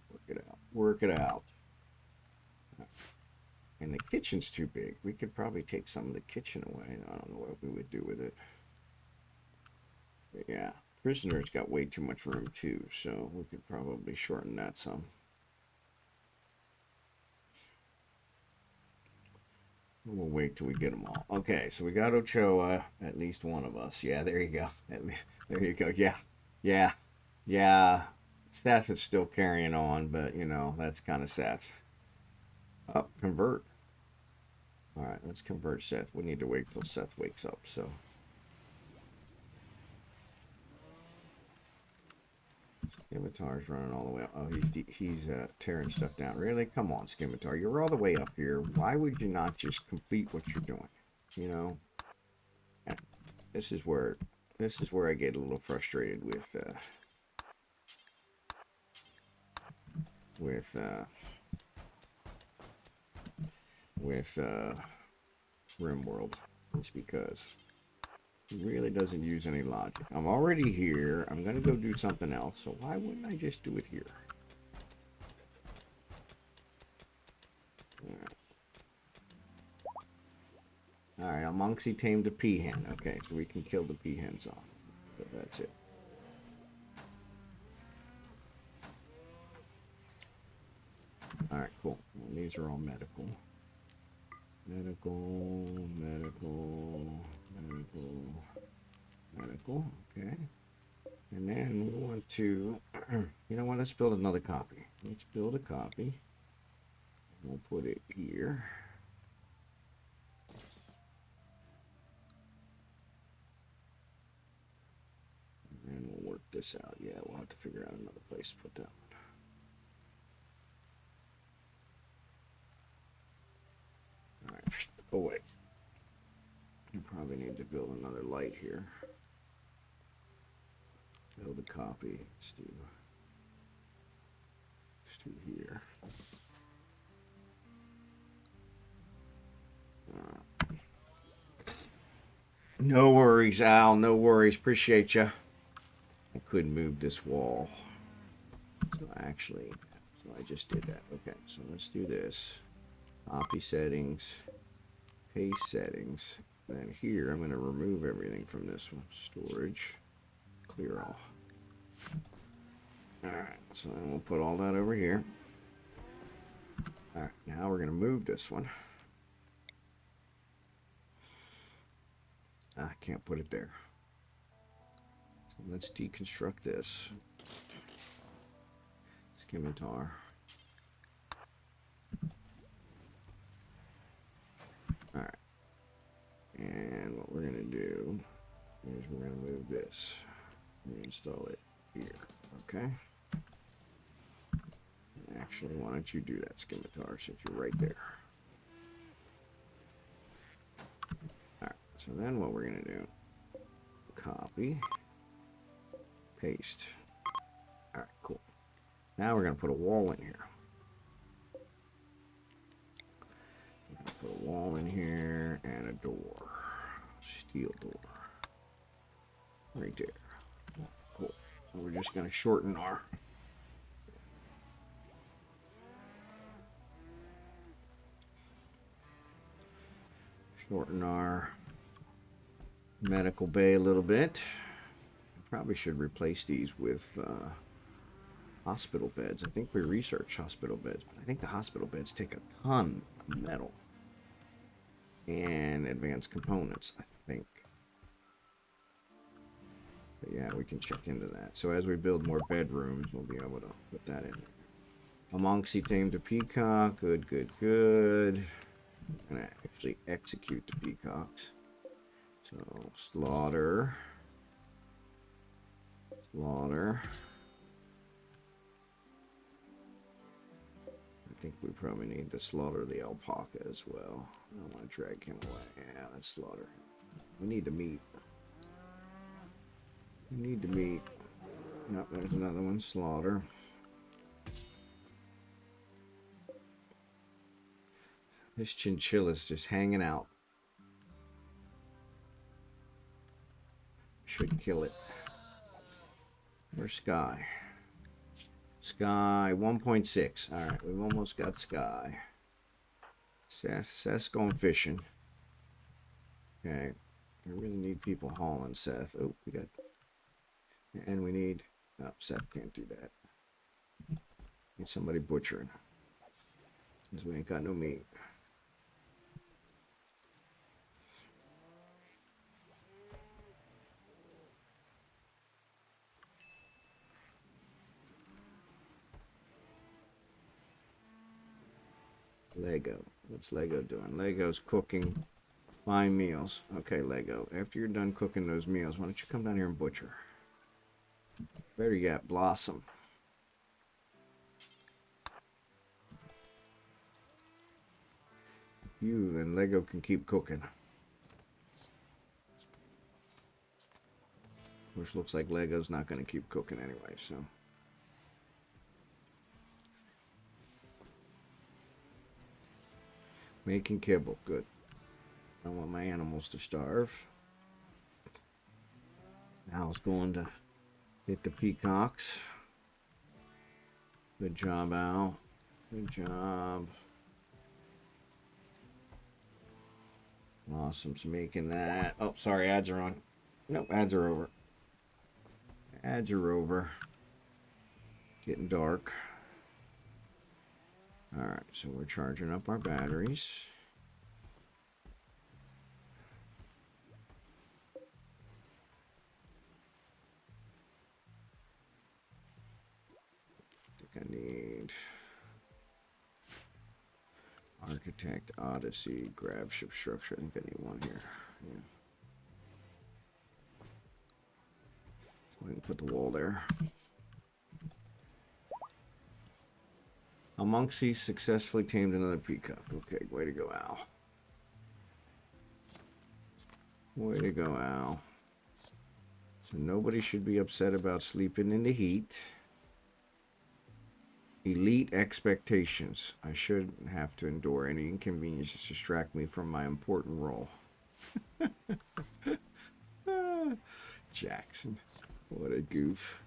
Speaker 1: Work it out. Work it out. And the kitchen's too big. We could probably take some of the kitchen away. I don't know what we would do with it. But yeah, prisoner's got way too much room too, so we could probably shorten that some. We'll wait till we get them all. Okay, so we got Ochoa, at least one of us. Yeah, there you go. There you go. Yeah, yeah, yeah. Seth is still carrying on, but, you know, that's kind of Seth. Oh, convert. All right, let's convert Seth. We need to wait till Seth wakes up, so. Scimitar's running all the way up. Oh, he's tearing stuff down. Really? Come on, Scimitar. You're all the way up here. Why would you not just complete what you're doing? You know? This is where I get a little frustrated with Rimworld. It's because it really doesn't use any logic. I'm already here. I'm going to go do something else. So why wouldn't I just do it here? Alright, almonxy tamed a peahen. Okay, so we can kill the peahens off. But that's it. Alright, cool. Well, these are all medical. Medical, medical, medical, medical. Okay. And then we want to, you know what, let's build another copy. Let's build a copy. We'll put it here. And we'll work this out. Yeah, we'll have to figure out another place to put that one. Alright. Oh, wait. You probably need to build another light here. Build a copy. Let's do here. No worries, Al. No worries. Appreciate you. I couldn't move this wall. So actually, I just did that. Okay, so let's do this. Copy settings. Paste settings. And here, I'm going to remove everything from this one. Storage. Clear all. Alright, so then we'll put all that over here. Alright, now we're going to move this one. I can't put it there. So let's deconstruct this. Scimitar. Alright. And what we're going to do is we're going to move this. Reinstall it here. Okay. Actually, why don't you do that, Scimitar, since you're right there. Alright, so then what we're going to do, copy, paste. Alright, cool. Now we're going to put a wall in here. We're going to put a wall in here and a door. Steel door. Right there. Cool. So we're just going to shorten our medical bay a little bit. Probably should replace these with hospital beds. I think we researched hospital beds, but I think the hospital beds take a ton of metal and advanced components, I think. But yeah, we can check into that. So as we build more bedrooms, we'll be able to put that in. Almonxy tamed a peacock. Good, good, good. I'm going to actually execute the peacocks. So slaughter. Slaughter. I think we probably need to slaughter the alpaca as well. I don't want to drag him away. Yeah, let's slaughter him. We need the meat. We need the meat. Yep, there's another one. Slaughter. This chinchilla's just hanging out. Should kill it. Where's Sky? Sky 1.6. Alright, we've almost got Sky. Seth's going fishing. Okay. We really need people hauling Seth. Oh, we got... And we need... Oh, Seth can't do that. Need somebody butchering. Because we ain't got no meat. Lego. What's Lego doing? Lego's cooking. Fine meals. Okay, Lego. After you're done cooking those meals, why don't you come down here and butcher? Better yet, Blossom. You and Lego can keep cooking. Of course, looks like Lego's not going to keep cooking anyway, so... Making kibble. Good. I don't want my animals to starve. Al's going to hit the peacocks. Good job, Al. Good job. Awesome's making that. Oh, sorry, ads are on. Nope, ads are over. Ads are over. Getting dark. Alright, so we're charging up our batteries. I need Architect, Odyssey, Grav, Ship Structure. I think I need one here. Yeah. So I can put the wall there. Almonxy successfully tamed another peacock. Okay, way to go, Al. Way to go, Al. So nobody should be upset about sleeping in the heat. Elite expectations. I shouldn't have to endure any inconvenience to distract me from my important role. Jackson. What a goof.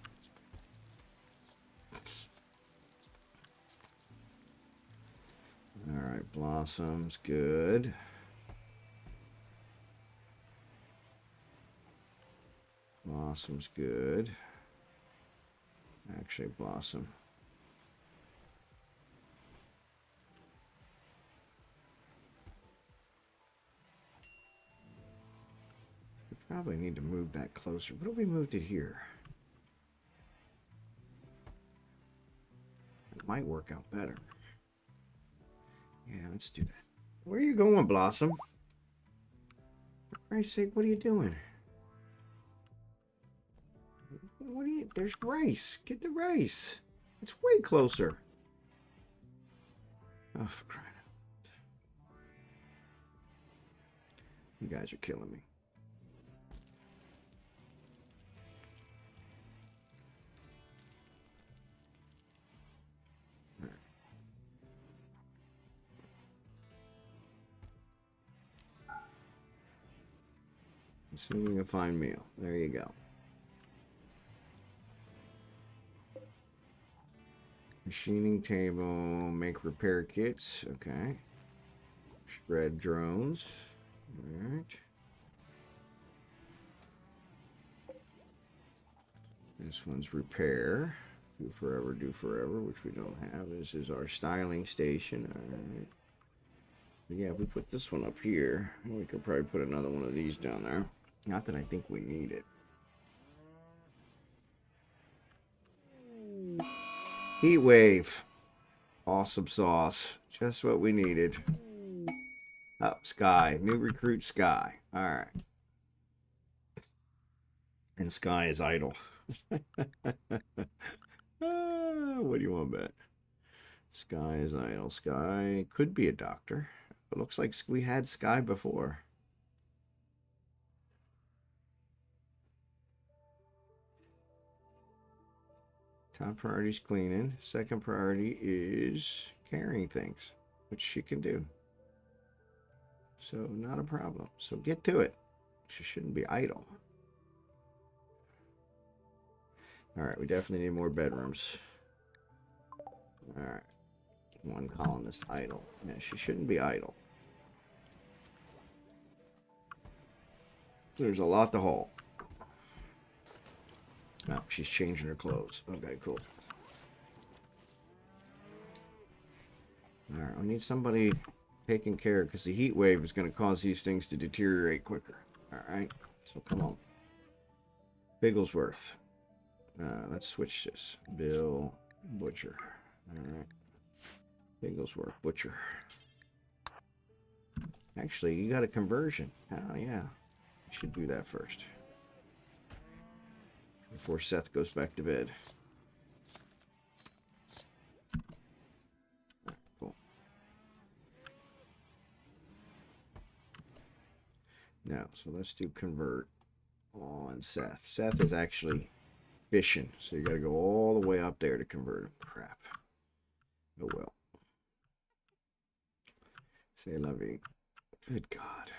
Speaker 1: Alright, Blossom's good. Blossom's good. Actually, Blossom. We probably need to move that closer. What if we moved it here? It might work out better. Yeah, let's do that. Where are you going, Blossom? For Christ's sake, what are you doing? What are you... There's rice. Get the rice. It's way closer. Oh, for crying out loud. You guys are killing me. Assuming a fine meal. There you go. Machining table. Make repair kits. Okay. Shred drones. Alright. This one's repair. Do forever, which we don't have. This is our styling station. Alright. Yeah, if we put this one up here, we could probably put another one of these down there. Not that I think we need it. Heat wave. Awesome sauce. Just what we needed. Oh, Sky. New recruit Sky. Alright. And Sky is idle. What do you want to bet? Sky is idle. Sky could be a doctor. It looks like we had Sky before. Top priority is cleaning. Second priority is carrying things, which she can do. So not a problem. So get to it. She shouldn't be idle. Alright, we definitely need more bedrooms. Alright. One colonist idle. Yeah, she shouldn't be idle. There's a lot to haul. Oh, she's changing her clothes. Okay, cool. Alright, we need somebody taking care, because the heat wave is going to cause these things to deteriorate quicker. Alright, so come on. Bigglesworth. Let's switch this. Bill Butcher. Alright. Bigglesworth Butcher. Actually, you got a conversion. Oh, yeah. You should do that first. Before Seth goes back to bed. Right, cool. Now, so let's do convert on Seth. Seth is actually fishing, so you got to go all the way up there to convert him. Crap. Oh well. Say la vie. Good God.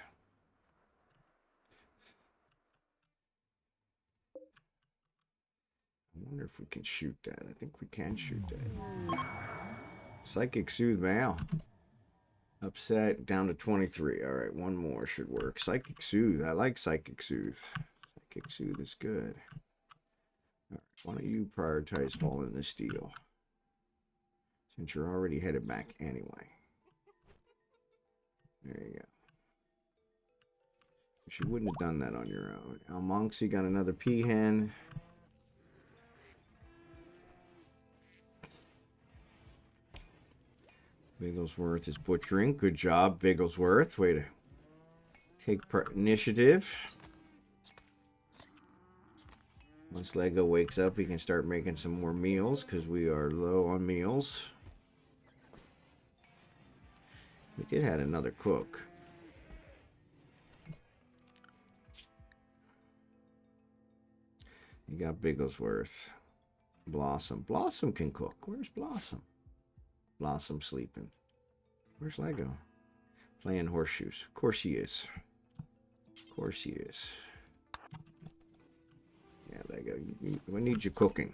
Speaker 1: I wonder if we can shoot that. I think we can shoot that. Psychic Soothe Mal. Upset down to 23. Alright, one more should work. Psychic Soothe. I like Psychic Soothe. Psychic Soothe is good. Alright, why don't you prioritize hauling the steel? Since you're already headed back anyway. There you go. You wouldn't have done that on your own. Almonxy got another peahen. Bigglesworth is butchering. Good job, Bigglesworth. Way to take initiative. Once Lego wakes up, he can start making some more meals because we are low on meals. We did have another cook. You got Bigglesworth. Blossom. Blossom can cook. Where's Blossom? Blossom sleeping. Where's Lego? Playing horseshoes. Of course he is. Of course he is. Yeah, Lego. We need you cooking.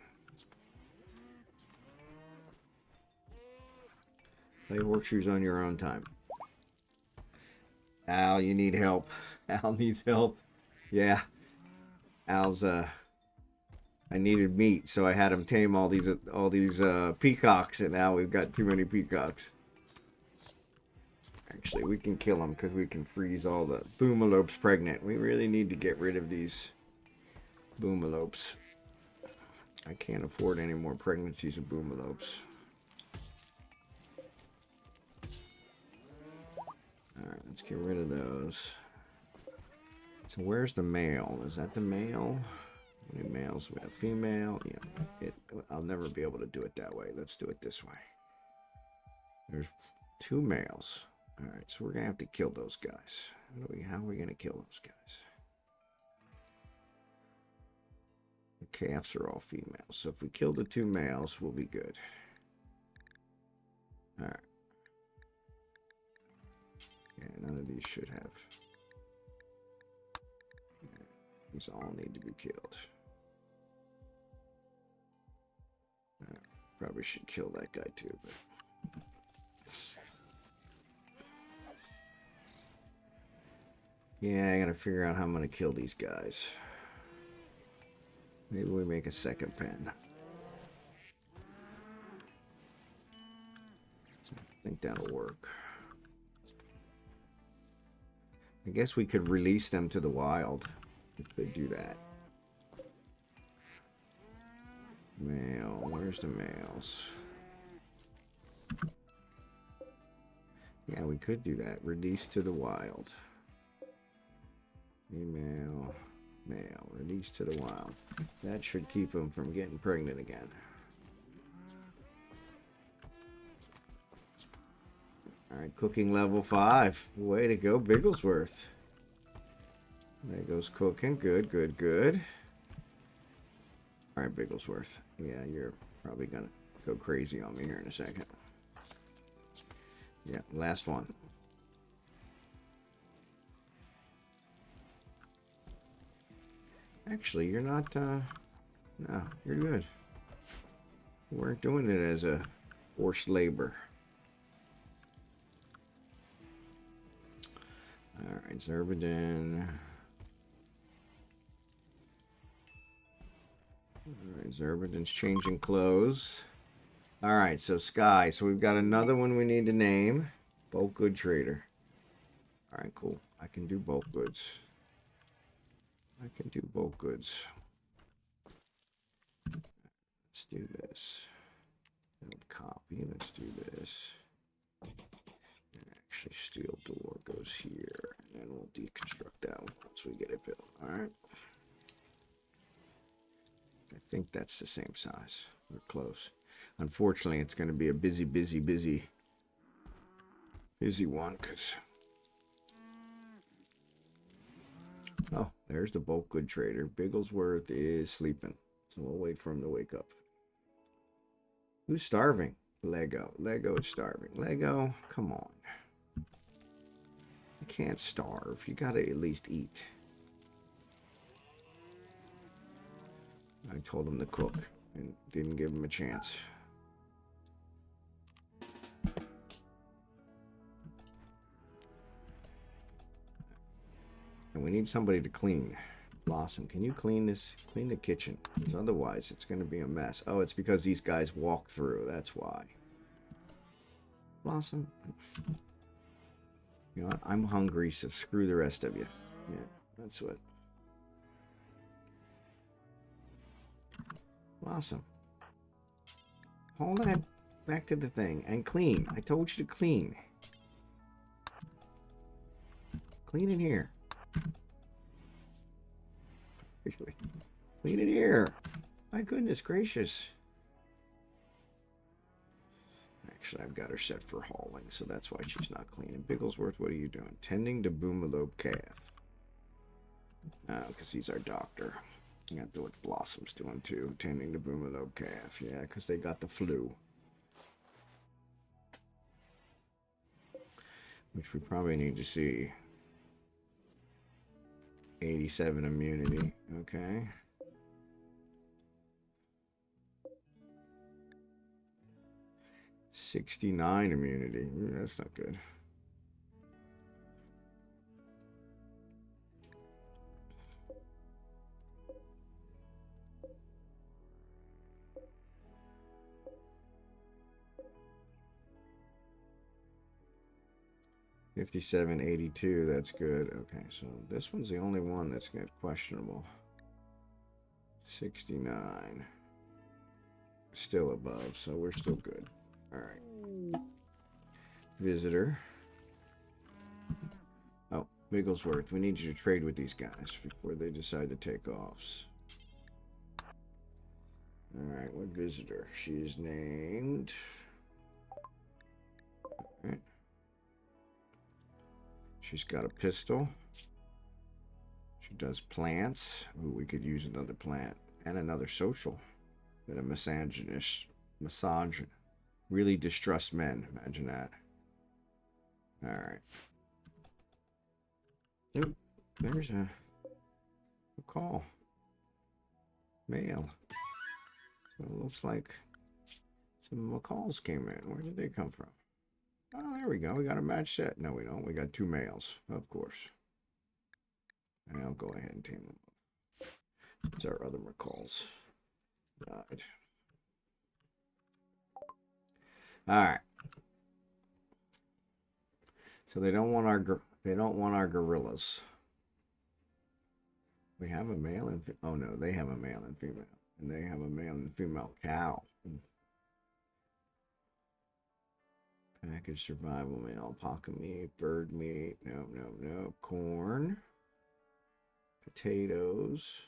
Speaker 1: Play horseshoes on your own time. Al, you need help. Al needs help. Yeah. Al's I needed meat, so I had him tame all these peacocks, and now we've got too many peacocks. Actually, we can kill them because we can freeze all the boomalopes pregnant. We really need to get rid of these boomalopes. I can't afford any more pregnancies of boomalopes. Alright, let's get rid of those. So where's the male? Is that the male? How many males? We have female. Yeah, I'll never be able to do it that way. Let's do it this way. There's 2 males. Alright, so we're going to have to kill those guys. How are we going to kill those guys? The calves are all females. So if we kill the 2 males, we'll be good. Alright. Yeah, none of these should have. Yeah, these all need to be killed. Probably should kill that guy too, but yeah, I gotta figure out how I'm gonna kill these guys. Maybe we make a second pen. I think that'll work. I guess we could release them to the wild if they do that. Male, where's the males? Yeah, we could do that. Release to the wild. Female, male, release to the wild. That should keep them from getting pregnant again. Alright, cooking level 5. Way to go, Bigglesworth. There goes cooking. Good, good, good. Alright, Bigglesworth. Yeah, you're probably gonna go crazy on me here in a second. Yeah, last one. Actually, you're not, no, you're good. We weren't doing it as a forced labor. Alright, Xurdaben. Alright, Xurdaben's changing clothes. Alright, so Sky. So we've got another one we need to name. Bulk good trader. Alright, cool. I can do bulk goods. I can do bulk goods. Let's do this. Copy. Let's do this. And actually, steel door goes here. And then we'll deconstruct that one once we get it built. Alright. I think that's the same size. We're close. Unfortunately, it's going to be a busy one because... Oh, there's the bulk good trader. Bigglesworth is sleeping, so we'll wait for him to wake up. Who's starving? Lego. Lego is starving. Lego, come on. You can't starve. You gotta at least eat. I told him to cook and didn't give him a chance. And we need somebody to clean. Blossom, can you clean this? Clean the kitchen. Because otherwise, it's going to be a mess. Oh, it's because these guys walk through. That's why. Blossom. You know what? I'm hungry, so screw the rest of you. Yeah, that's what. Blossom. Hold that back to the thing and clean. I told you to clean. Clean in here. Clean in here. My goodness gracious. Actually, I've got her set for hauling, so that's why she's not cleaning. Bigglesworth, what are you doing? Tending to Boomalobe calf. Oh, because he's our doctor. Yeah, that's what Blossom's doing too. Tending to Boomalobe calf. Yeah, because they got the flu. Which we probably need to see. 87 immunity. Okay. $69 immunity. Ooh, that's not good. $57.82. That's good. Okay, so this one's the only one that's got questionable. 69. Still above, so we're still good. All right. Visitor. Oh, Bigglesworth, we need you to trade with these guys before they decide to take off. All right, what visitor? She's named. All right. She's got a pistol. She does plants. Ooh, we could use another plant and another social. That a misogynist, really distrust men. Imagine that. All right. Oop, there's a call. Mail. So it looks like some calls came in. Where did they come from? Oh, there we go. We got a match set. No, we don't. We got 2 males, of course. And I'll go ahead and tame them up. It's our other McCalls. Right. All right. So they don't want our gorillas. We have a male and oh no, they have a male and female, and they have a male and female cow. Package survival meal, alpaca meat, bird meat. No. Corn, potatoes,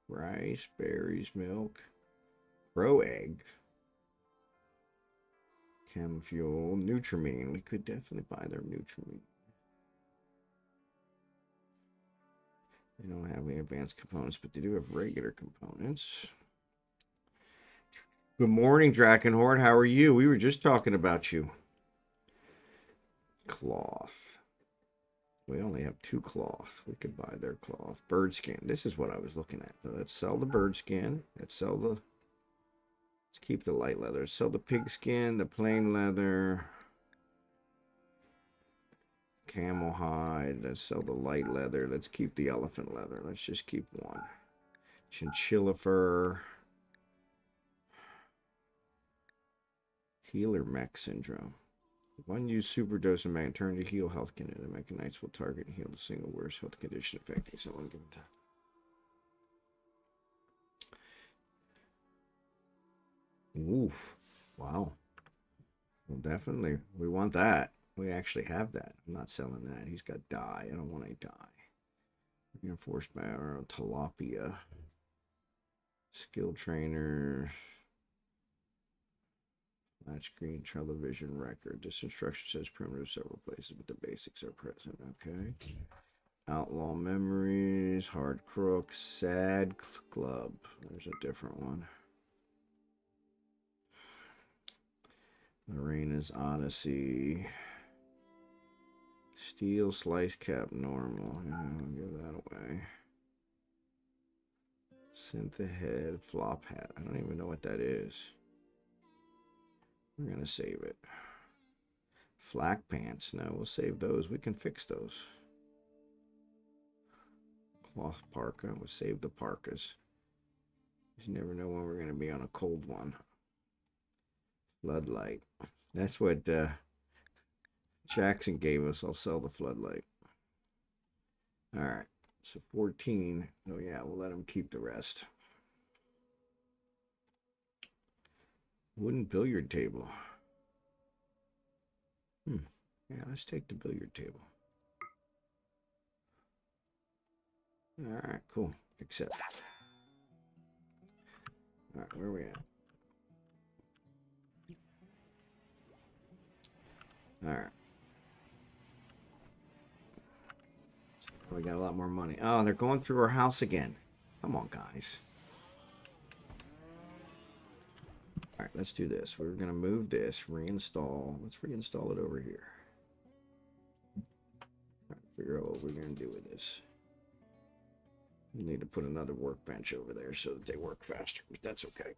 Speaker 1: rice, berries, milk, crow eggs, chem fuel, Nutrimine. We could definitely buy their Nutrimine. They don't have any advanced components, but they do have regular components. Good morning, Drachenhort. How are you? We were just talking about you. Cloth. We only have 2 cloth. We could buy their cloth. Bird skin. This is what I was looking at. So let's sell the bird skin. Let's keep the light leather. Let's sell the pig skin, the plain leather, camel hide. Let's sell the light leather. Let's keep the elephant leather. Let's just keep 1. Chinchilla fur. Healer mech syndrome. 1 use super dose of man turn to heal health condition. The mechanites will target and heal the single worst health condition affecting someone given time. Oof. Wow. Well, definitely. We want that. We actually have that. I'm not selling that. He's got dye. I don't want any dye. Reinforced by our tilapia. Skill trainer. Flat screen television record. This instruction says primitive several places, but the basics are present. Okay. Outlaw memories. Hard crook. Sad club. There's a different one. Lorena's Odyssey. Steel slice cap normal. Yeah, I'll give that away. Synth head flop hat. I don't even know what that is. We're gonna save it. Flak pants. No, we'll save those. We can fix those. Cloth parka. We'll save the parkas. You never know when we're gonna be on a cold one. Floodlight. That's what Jackson gave us. I'll sell the floodlight. All right. So 14. Oh yeah, we'll let him keep the rest. Wooden billiard table. Yeah, let's take the billiard table. Alright, cool. Accept. Alright, where are we at? Alright. We got a lot more money. Oh, they're going through our house again. Come on, guys. Alright, let's do this. We're going to move this, reinstall. Let's reinstall it over here. Trying to figure out what we're going to do with this. We need to put another workbench over there so that they work faster, but that's okay.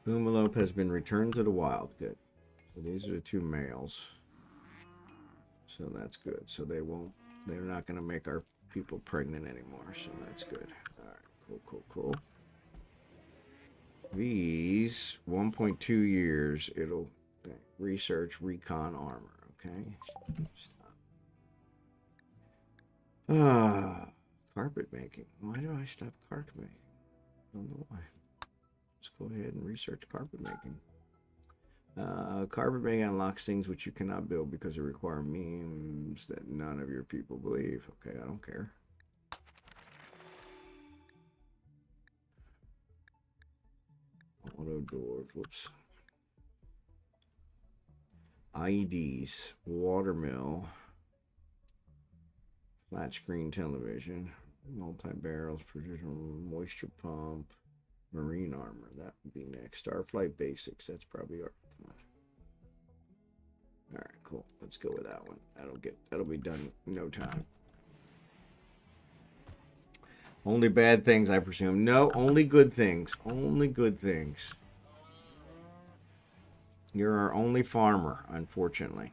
Speaker 1: Boomalope has been returned to the wild. Good. So these are the two males. So that's good. So they're not going to make our people pregnant anymore. So that's good. All right. Cool. These 1.2 years. It'll research recon armor. Okay. Stop. Carpet making. Why do I stop carpet making? I don't know why. Let's go ahead and research carpet making. Carpet making unlocks things which you cannot build because they require memes that none of your people believe. Okay, I don't care. Auto doors. Whoops. IEDs. Watermill. Flat screen television. Multi-barrels. Precision moisture pump. Marine armor, that would be next. Starflight basics, that's probably our one. Alright, cool. Let's go with that one. That'll be done in no time. Only bad things, I presume. No, only good things. Only good things. You're our only farmer, unfortunately.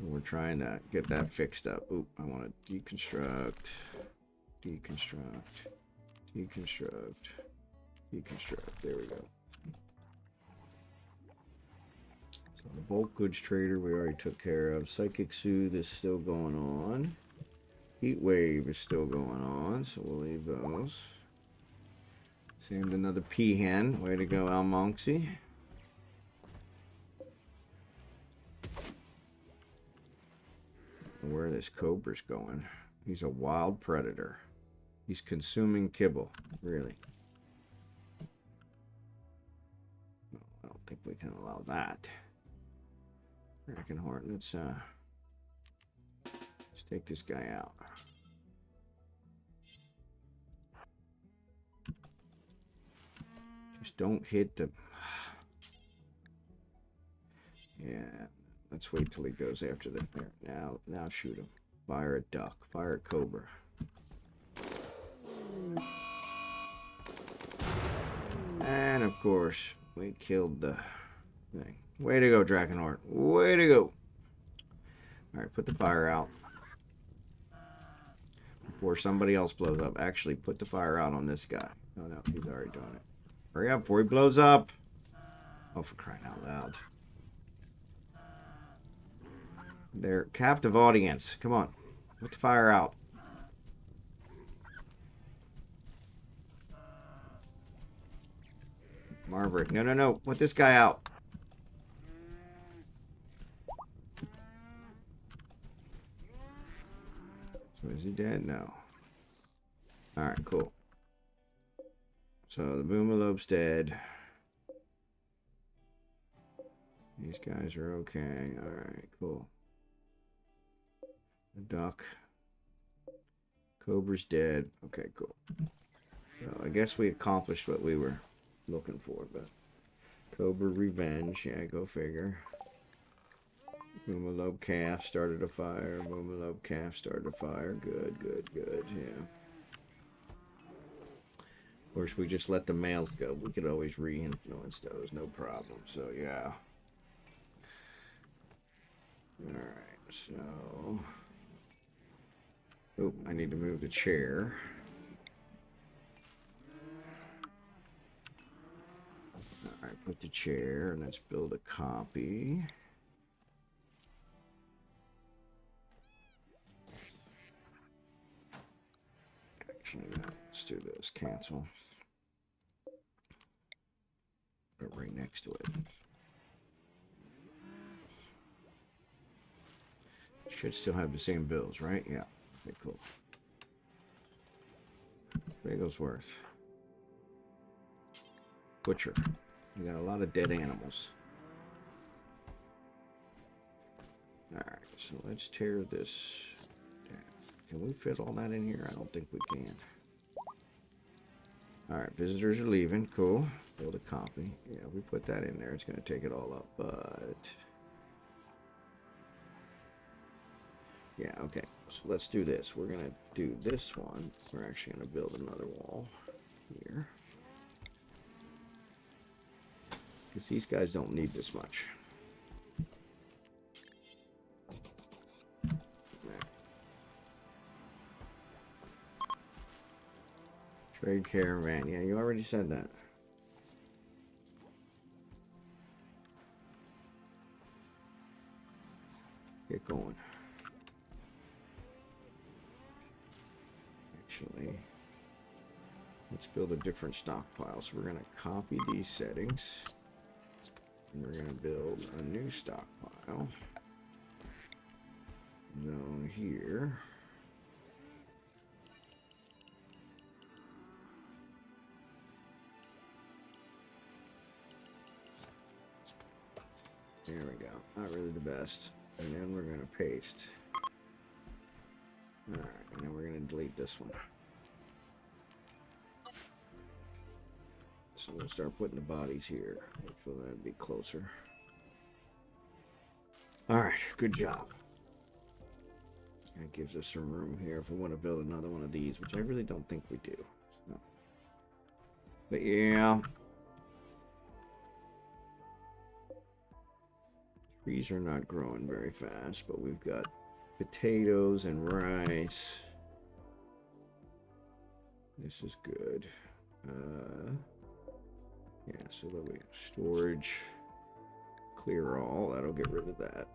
Speaker 1: We're trying to get that fixed up. Oop, I want to deconstruct. There we go. So the bulk goods trader we already took care of. Psychic soothe is still going on. Heat wave is still going on, so we'll leave those. Send another peahen. Way to go, almonxy. Where this cobra's going. He's a wild predator. He's consuming kibble. Really. No, I don't think we can allow that. Drachenhort, let's take this guy out. Just don't hit the... Yeah, let's wait till he goes after the... There, now shoot him. Fire a duck. Fire a cobra. And of course, we killed the thing. Way to go, Drachenhort. Way to go. Alright, put the fire out. Before somebody else blows up. Actually, put the fire out on this guy. Oh no, he's already doing it. Hurry up before he blows up. Oh, for crying out loud. They're captive audience. Come on. Put the fire out. Marbury. No. Put this guy out. So is he dead? No. Alright, cool. So the boomalope's dead. These guys are okay. Alright, cool. The duck. Cobra's dead. Okay, cool. So I guess we accomplished what we were looking for, but Cobra revenge, yeah, go figure. Boomalope calf started a fire. Boomalope calf started a fire. Good, yeah. Of course, we just let the males go. We could always re-influence those, no problem. So yeah. Alright, so... Oh, I need to move the chair. Alright, put the chair, and let's build a copy. Actually, no, let's do this. Cancel. Put it right next to it. Should still have the same bills, right? Yeah. Okay, cool. Bigglesworth. Butcher. We got a lot of dead animals. Alright, so let's tear this down. Can we fit all that in here? I don't think we can. Alright, visitors are leaving. Cool. Build a copy. Yeah, if we put that in there, it's going to take it all up, but... yeah, okay. So let's do this. We're going to do this one. We're actually going to build another wall here. Because these guys don't need this much. Trade caravan. Yeah, you already said that. Get going. Actually, let's build a different stockpile. So we're going to copy these settings. And we're going to build a new stockpile. Zone here. There we go. Not really the best. And then we're going to paste. Alright, and then we're going to delete this one. So we'll start putting the bodies here. Hopefully that'll be closer. Alright, good job. That gives us some room here if we want to build another one of these, which I really don't think we do. So. But yeah. Trees are not growing very fast, but we've got potatoes and rice. This is good. Yeah, so that we storage, clear all. That'll get rid of that.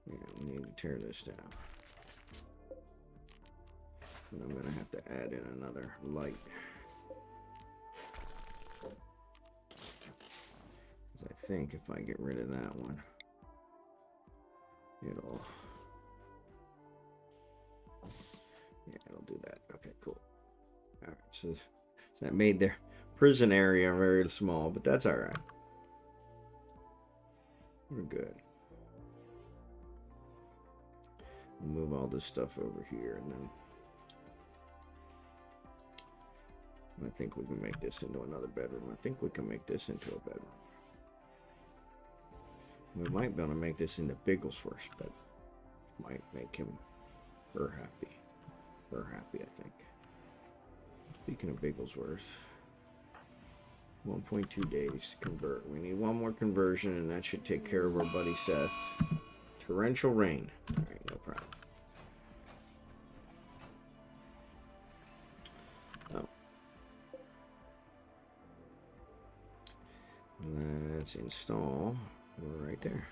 Speaker 1: Yeah, we need to tear this down. And I'm going to have to add in another light. Because I think if I get rid of that one, it'll do that. Okay, cool. Alright, so that made their prison area very small, but that's alright. We're good. Move all this stuff over here, and then I think we can make this into another bedroom. I think we can make this into a bedroom. We might be able to make this into Bigglesworth's bed. Might make him her happy. Her happy, I think. Speaking of Bigglesworth, 1.2 days to convert. We need one more conversion, and that should take care of our buddy Seth. Torrential rain. Alright, no problem. Oh. Let's install. We're right there.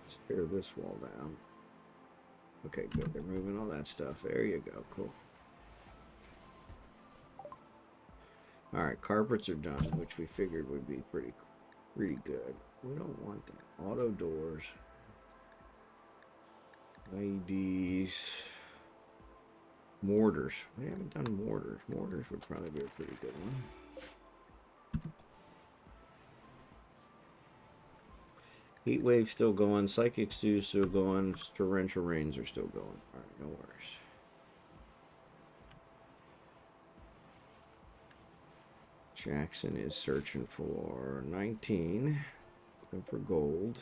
Speaker 1: Let's tear this wall down. Okay, good. They're moving all that stuff. There you go. Cool. Alright, carpets are done, which we figured would be pretty good. We don't want that. Auto doors. IEDs. Mortars. We haven't done mortars. Mortars would probably be a pretty good one. Heat wave still going. Psychic stew still going. Torrential rains are still going. Alright, no worries. Jackson is searching for 19. Looking for gold.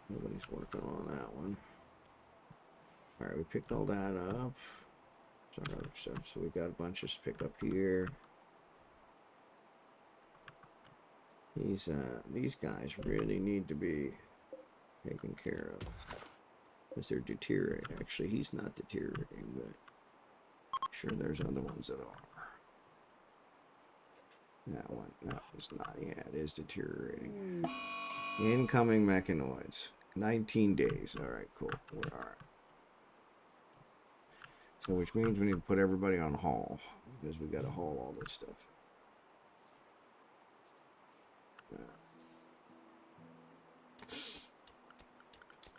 Speaker 1: Nobody's working on that one. Alright, we picked all that up. Some other stuff. So we got a bunch of pick up here. These guys really need to be taken care of. Because they're deteriorating. Actually, he's not deteriorating, but I'm sure there's other ones that are. That one, that was not. Yeah, it is deteriorating. Incoming mechanoids. 19 days. All right, cool. We're all right. So, which means we need to put everybody on haul because we got to haul all this stuff.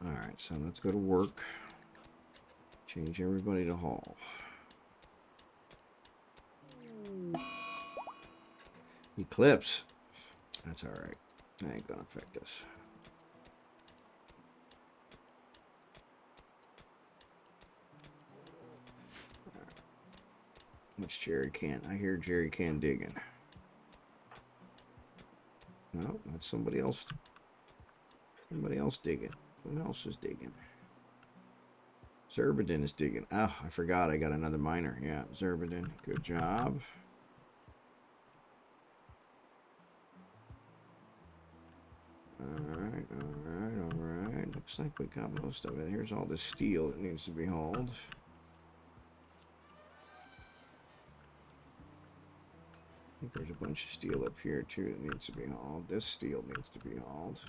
Speaker 1: All right, so let's go to work. Change everybody to haul. Eclipse. That's all right. That ain't gonna affect us. Right. What's Jerry Can? I hear Jerry Can digging. No, that's somebody else. Somebody else digging. Who else is digging? Xurdaben is digging. Oh, I forgot. I got another miner. Yeah, Xurdaben. Good job. Alright, alright, alright. Looks like we got most of it. Here's all the steel that needs to be hauled. I think there's a bunch of steel up here too that needs to be hauled. This steel needs to be hauled.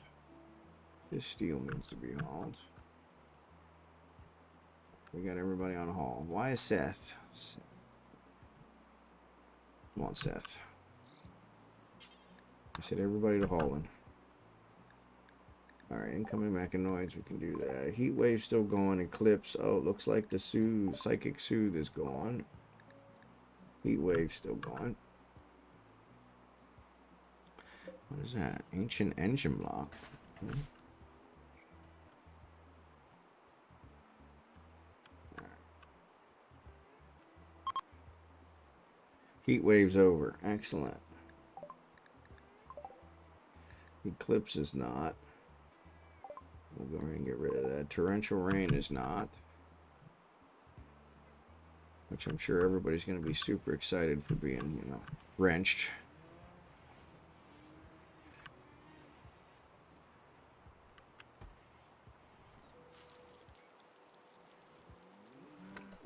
Speaker 1: This steel needs to be hauled. We got everybody on haul. Why is Seth? Come on, Seth. I said everybody to hauling. Alright, incoming mechanoids, we can do that. Heat wave still going. Eclipse. Oh, it looks like the psychic soothe is gone. Heat wave still going. What is that? Ancient engine block. Okay. Heat wave's over. Excellent. Eclipse is not. We'll go ahead and get rid of that. Torrential rain is not. Which I'm sure everybody's going to be super excited for being, you know, drenched.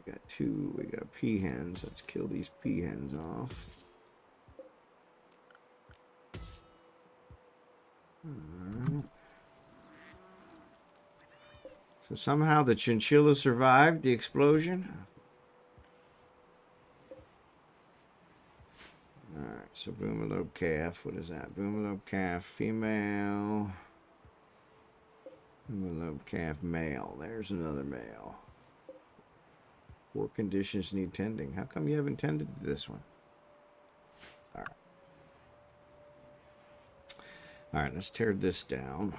Speaker 1: We got two. We got peahens. Let's kill these peahens off. Alright. So somehow the chinchilla survived the explosion. Alright, so boomalope calf. What is that? Boomalope calf female. Boomalope calf male. There's another male. Poor conditions need tending. How come you haven't tended to this one? Alright. Alright, let's tear this down.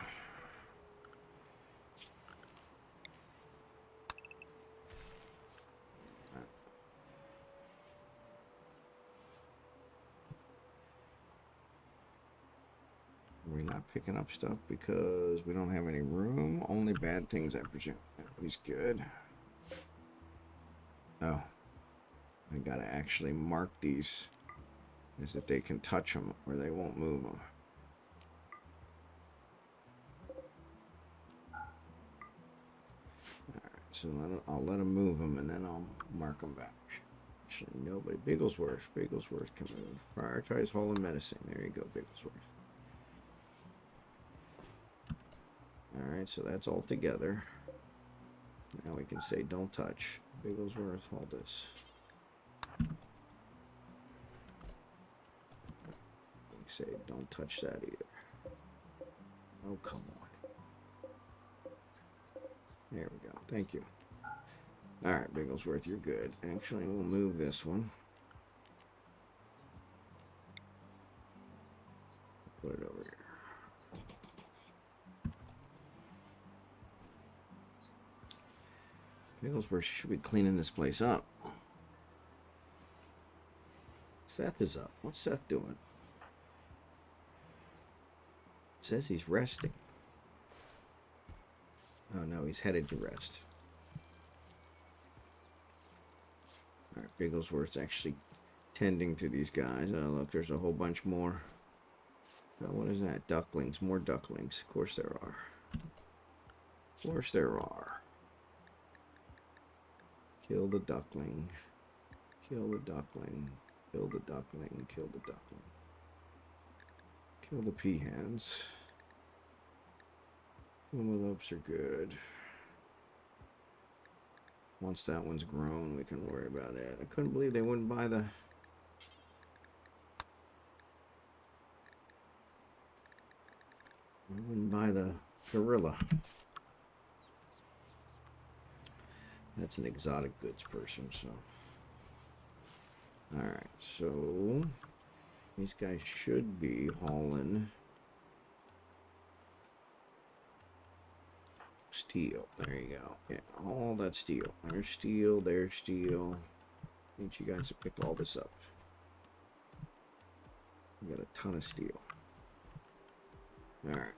Speaker 1: We're not picking up stuff because we don't have any room. Only bad things, I presume. He's good. Oh. I gotta actually mark these. Is that they can touch them or they won't move them. Alright, so I'll let them move them and then I'll mark them back. Actually, nobody. Bigglesworth. Bigglesworth can move. Prioritize haul and medicine. There you go, Bigglesworth. Alright, so that's all together. Now we can say don't touch. Bigglesworth, hold this. We say don't touch that either. Oh, come on. There we go. Thank you. Alright, Bigglesworth, you're good. Actually, we'll move this one. Put it over here. Bigglesworth should be cleaning this place up. Seth is up. What's Seth doing? It says he's resting. Oh no, he's headed to rest. Alright, Bigglesworth's actually tending to these guys. Oh look, there's a whole bunch more. Oh, what is that? Ducklings. More ducklings. Of course there are. Of course there are. Kill the duckling. Kill the duckling. Kill the duckling. Kill the duckling. Kill the peahens. Envelopes are good. Once that one's grown, we can worry about it. I couldn't believe they wouldn't buy the... They wouldn't buy the gorilla. That's an exotic goods person, so... Alright, so... These guys should be hauling... steel. There you go. Yeah, all that steel. There's steel, there's steel. I need you guys to pick all this up. We got a ton of steel. Alright.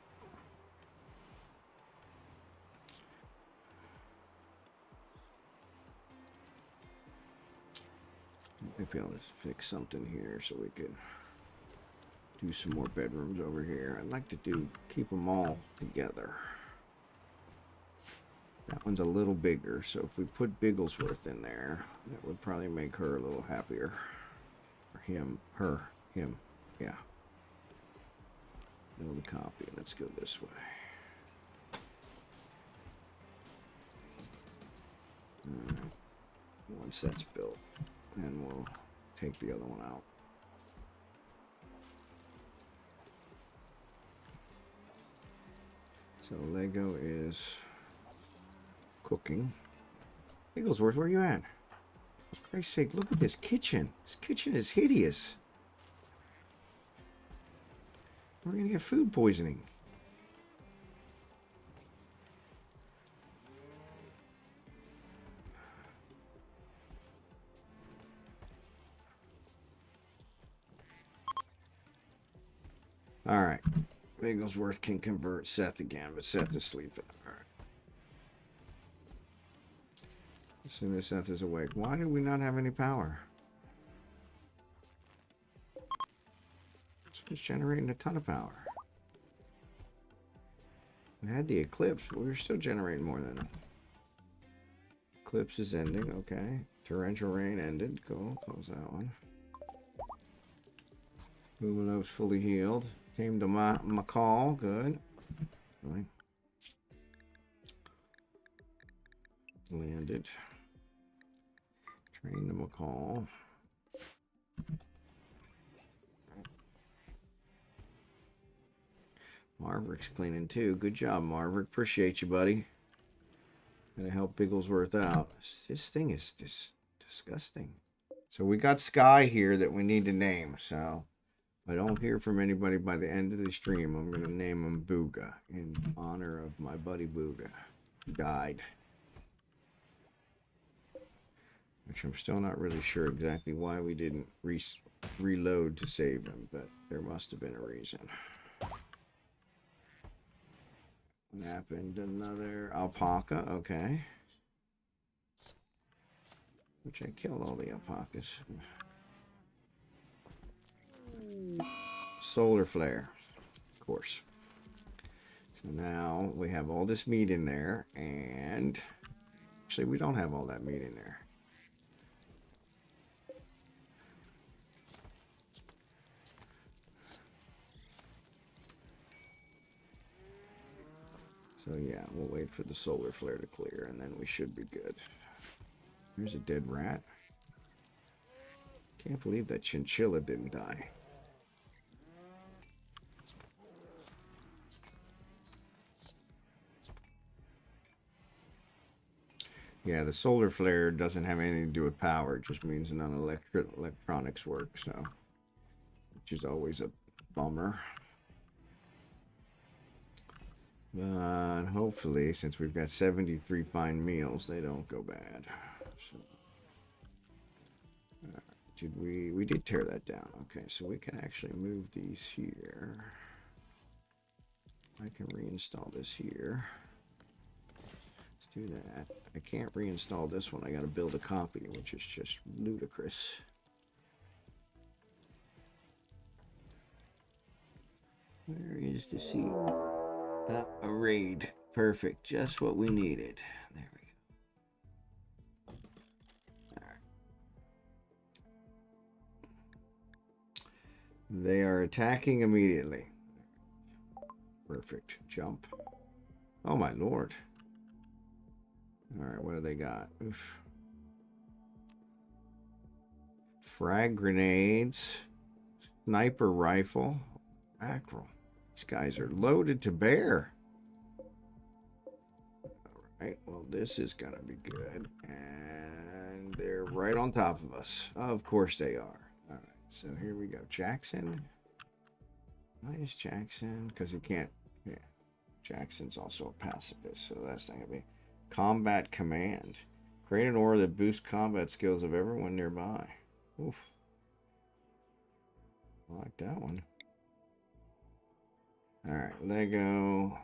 Speaker 1: Maybe I'll just fix something here so we can do some more bedrooms over here. I'd like to keep them all together. That one's a little bigger, so if we put Bigglesworth in there, that would probably make her a little happier. Or him, her, him, yeah. Build a copy. Let's go this way. Alright. Once that's built, then we'll take the other one out. So Lego is cooking. Bigglesworth, where are you at? For Christ's sake, look at this kitchen. This kitchen is hideous. We're gonna get food poisoning. Alright. Bigglesworth can convert Seth again, but Seth is sleeping. Alright. As soon as Seth is awake. Why do we not have any power? It's generating a ton of power. We had the eclipse, but we were still generating more than enough. Eclipse is ending, okay. Torrential rain ended. Cool. Close that one. Luminos fully healed. Tamed the macaw. Good. Really. Landed. Train the macaw. Marverick's cleaning too. Good job, Marverick. Appreciate you, buddy. Gonna help Bigglesworth out. This thing is just disgusting. So we got Sky here that we need to name. So if I don't hear from anybody by the end of the stream, I'm gonna name him Booga in honor of my buddy Booga, who died. Which I'm still not really sure exactly why we didn't reload to save him, but there must have been a reason. What happened? Another alpaca, okay. Which I killed all the alpacas. Solar flare, of course. So now we have all this meat in there, and actually we don't have all that meat in there. So yeah, we'll wait for the solar flare to clear, and then we should be good. There's a dead rat. Can't believe that chinchilla didn't die. Yeah, the solar flare doesn't have anything to do with power. It just means none of electronics work, so which is always a bummer. But hopefully, since we've got 73 fine meals, they don't go bad. So, we did tear that down. Okay, so we can actually move these here. I can reinstall this here. Let's do that. I can't reinstall this one. I got to build a copy, which is just ludicrous. Where is the sea? A raid. Perfect. Just what we needed. There we go. All right. They are attacking immediately. Perfect. Jump. Oh, my lord. All right, what do they got? Oof. Frag grenades. Sniper rifle. Mackerel. These guys are loaded to bear. All right, well, this is going to be good. And they're right on top of us. Of course they are. All right, so here we go. Jackson. Why is Jackson? Because he can't. Yeah. Jackson's also a pacifist, so that's not going to be. Combat command. Create an aura that boosts combat skills of everyone nearby. Oof. I like that one. Alright, Lego.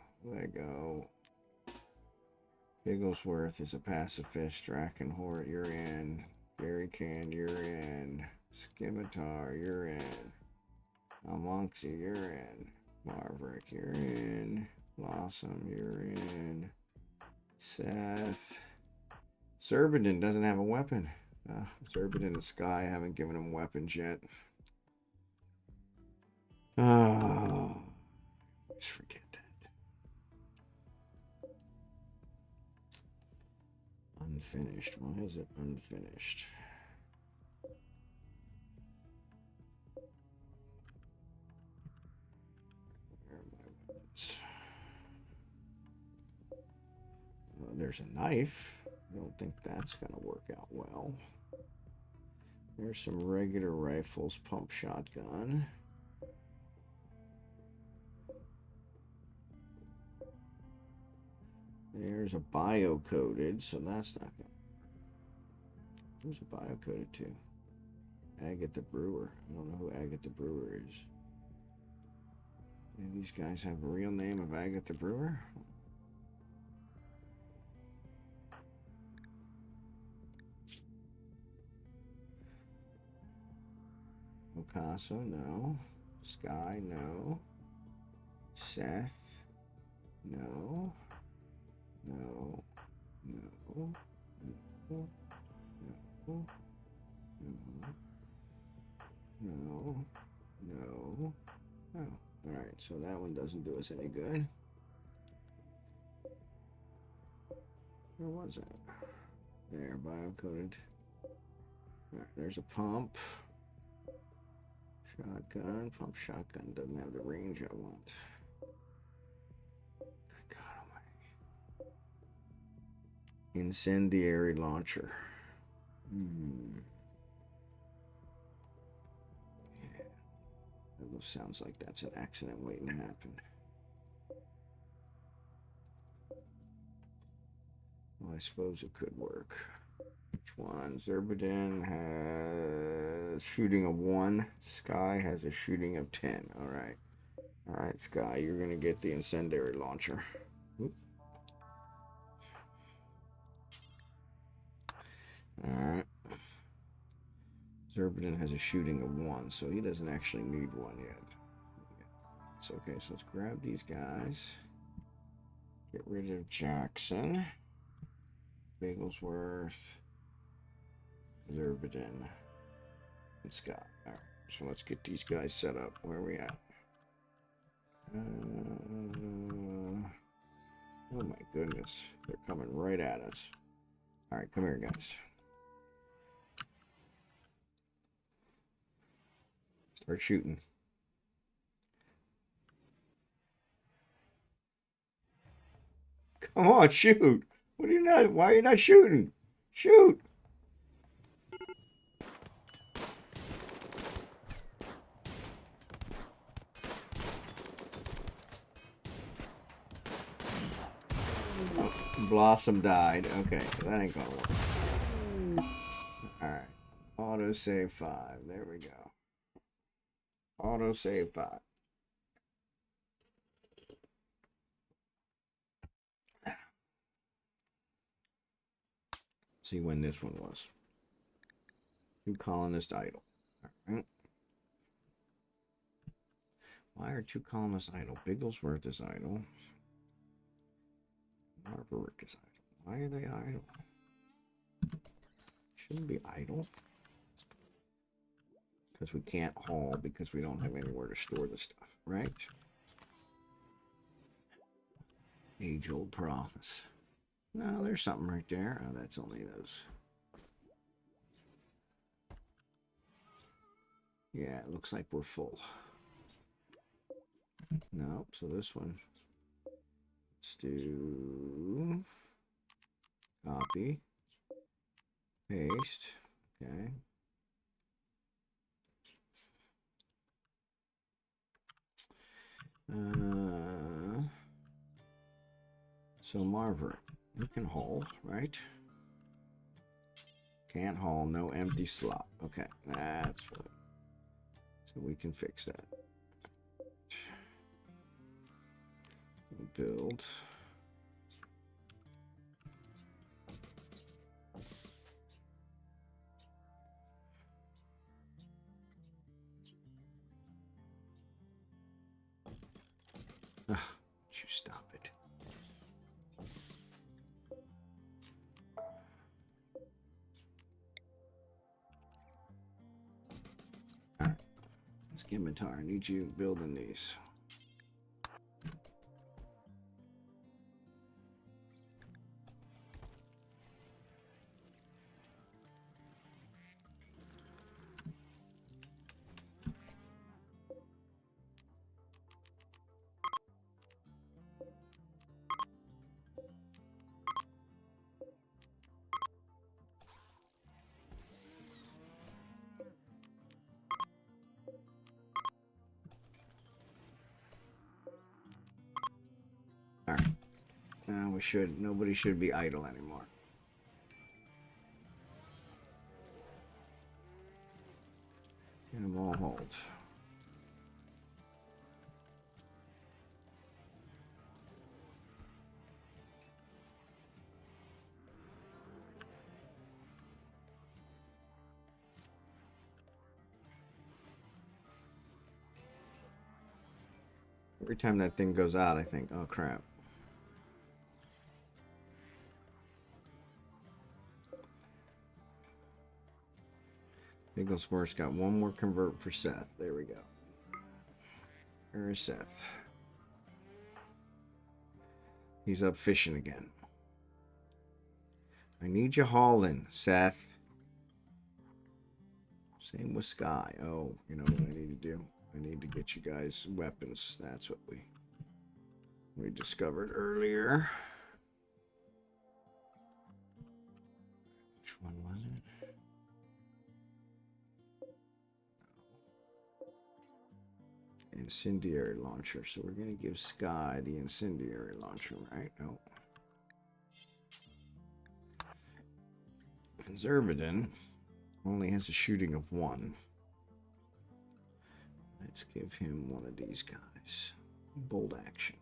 Speaker 1: Bigglesworth is a pacifist. Drachenhort, you're in. Fairycan, you're in. Scimitar, you're in. Almonxy, you're in. Marverick, you're in. Blossom, you're in. Seth. Xurdaben doesn't have a weapon. Xurdaben and Sky haven't given him weapons yet. Oh, just forget that. Unfinished. Why is it unfinished? Where are my weapons? Well, there's a knife. I don't think that's going to work out well. There's some regular rifles, pump shotgun. There's a bio-coded, so that's not going to. Who's a bio-coded to? Agatha Brewer. I don't know who Agatha Brewer is. Do these guys have a real name of Agatha Brewer? Picasso, no. Sky, no. Seth, no. No. No. No. No. No. No. Oh. Alright, so that one doesn't do us any good. Where was it? There, bio-coded. Alright, there's a pump. Shotgun. Pump shotgun doesn't have the range I want. Good God almighty. Incendiary launcher. Yeah. That sounds like that's an accident waiting to happen. Well, I suppose it could work. Which one? Xurdaben has shooting of 1. Sky has a shooting of 10. Alright. Alright, Sky, you're going to get the incendiary launcher. Alright. Xurdaben has a shooting of 1, so he doesn't actually need 1 yet. It's okay, so let's grab these guys. Get rid of Jackson. Bigglesworth. Xurdaben. And Scott. Alright, so let's get these guys set up. Where are we at? Oh my goodness. They're coming right at us. Alright, come here, guys. Start shooting. Come on, shoot. What are you not? Why are you not shooting? Shoot. Blossom died. Okay, that ain't gonna work. Alright. Auto save 5. There we go. Auto save 5. See when this one was. 2 colonists idle. Alright. Why are 2 colonists idle? Bigglesworth is idle. Marverick is idle. Why are they idle? Shouldn't be idle. Because we can't haul because we don't have anywhere to store the stuff, right? Age-old promise. No, there's something right there. Oh, that's only those. Yeah, it looks like we're full. No, so this one. Let's do copy, paste. Okay. So Marver, you can haul, right? Can't haul, no empty slot. Okay, that's what. So we can fix that. Build. Ah, you stop it. All right, Scimitar, I need you building these. All right. Now nobody should be idle anymore. Get them all hauled. Every time that thing goes out, I think, oh crap. Bigglesworth's got one more convert for Seth. There we go. There's Seth. He's up fishing again. I need you hauling, Seth. Same with Sky. Oh, you know what I need to do? I need to get you guys weapons. That's what we discovered earlier. Which one was it? Incendiary launcher. So we're going to give Sky the incendiary launcher, right? No. Xurdaben only has a shooting of 1. Let's give him one of these guys. Bold action.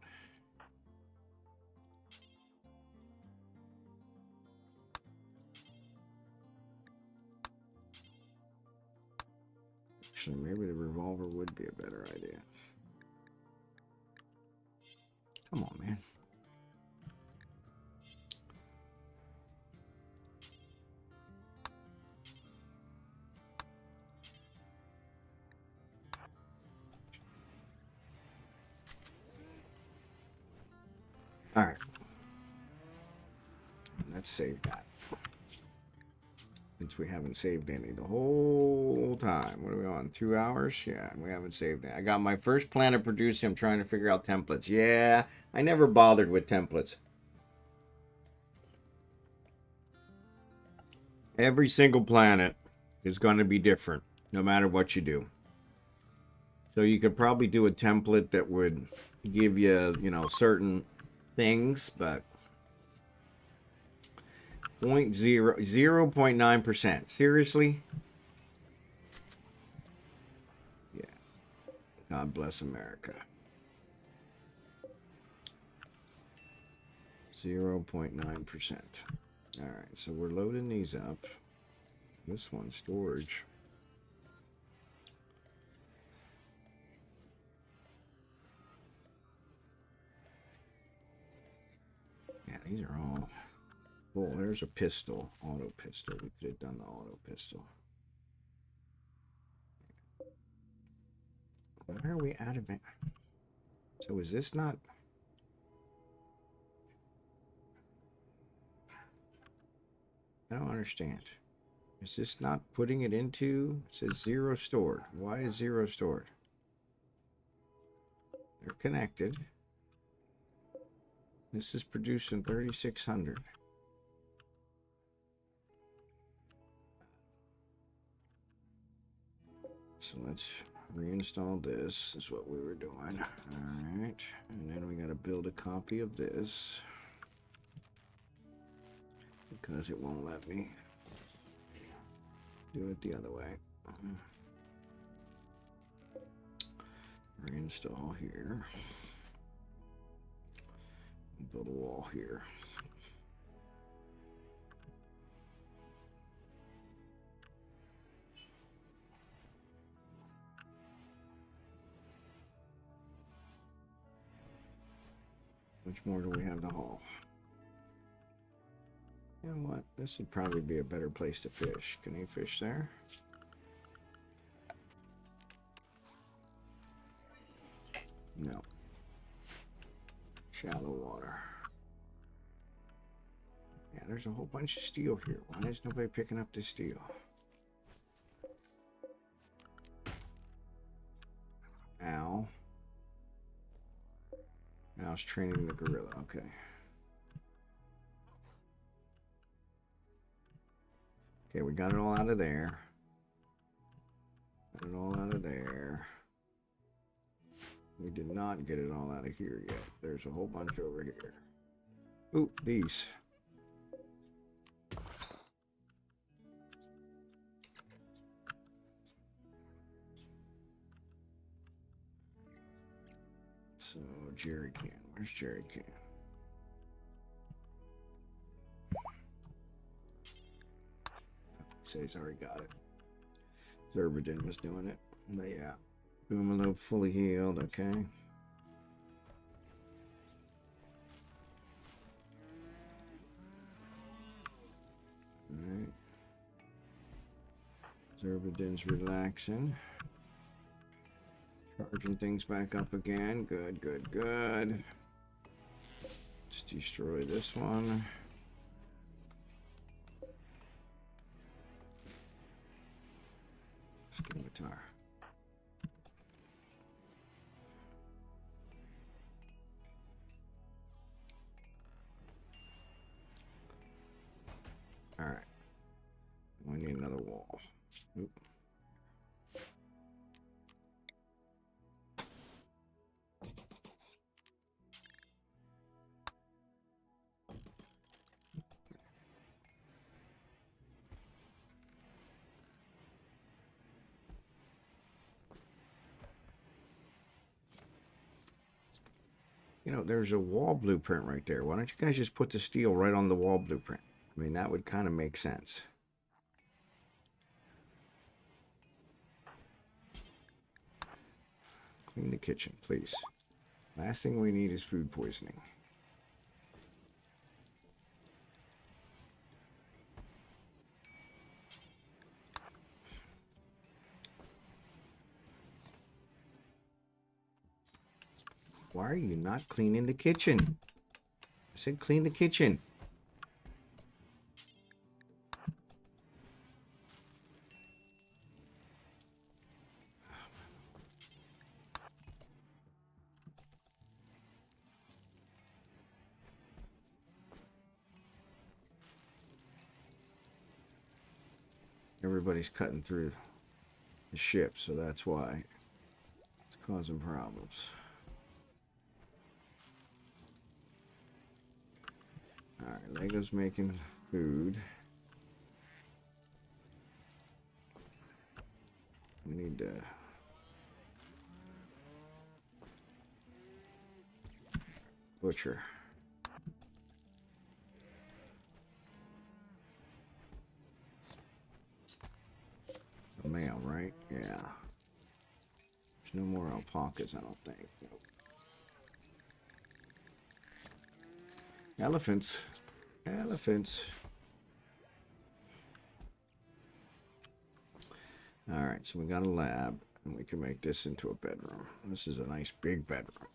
Speaker 1: Actually, maybe the revolver would be a better idea. Come on, man. All right. Let's save that. Since we haven't saved any the whole time. What are we on? 2 hours? Yeah, we haven't saved any. I got my first planet produced. I'm trying to figure out templates. Yeah, I never bothered with templates. Every single planet is going to be different, no matter what you do. So you could probably do a template that would give you, you know, certain things, but 0.9%. Seriously? Yeah. God bless America. 0.9%. All right, so we're loading these up. This one, storage. Yeah, These are all... Oh, there's a pistol. Auto pistol. We could have done the auto pistol. Why are we out of it? So is this not... I don't understand. Is this not putting it into... It says 0 stored. Why is 0 stored? They're connected. This is producing 3,600. So let's reinstall this. This is what we were doing. All right. And then we got to build a copy of this. Because it won't let me do it the other way. Reinstall here. Build a wall here. How much more do we have to haul? You know what? This would probably be a better place to fish. Can you fish there? No. Shallow water. Yeah, there's a whole bunch of steel here. Why is nobody picking up this steel? Ow. Al's training the gorilla. Okay. Okay, we got it all out of there. Got it all out of there. We did not get it all out of here yet. There's a whole bunch over here. Ooh, these. So, jerry can. Where's jerry can? Says already got it. Xurdaben was doing it. But yeah. Boomalope fully healed, okay. Alright. Xurdaben's relaxing. Charging things back up again. Good, good, good. Let's destroy this one. Scimitar. All right. We need another wall. Oop. You know, there's a wall blueprint right there. Why don't you guys just put the steel right on the wall blueprint? I mean, that would kind of make sense. Clean the kitchen, please. Last thing we need is food poisoning. Why are you not cleaning the kitchen? I said clean the kitchen. Everybody's cutting through the ship, so that's why it's causing problems. Alright, Lego's making food. We need to butcher. A male, right? Yeah. There's no more alpacas, I don't think. Nope. Elephants. Elephants. All right, so we got a lab, and we can make this into a bedroom. This is a nice big bedroom.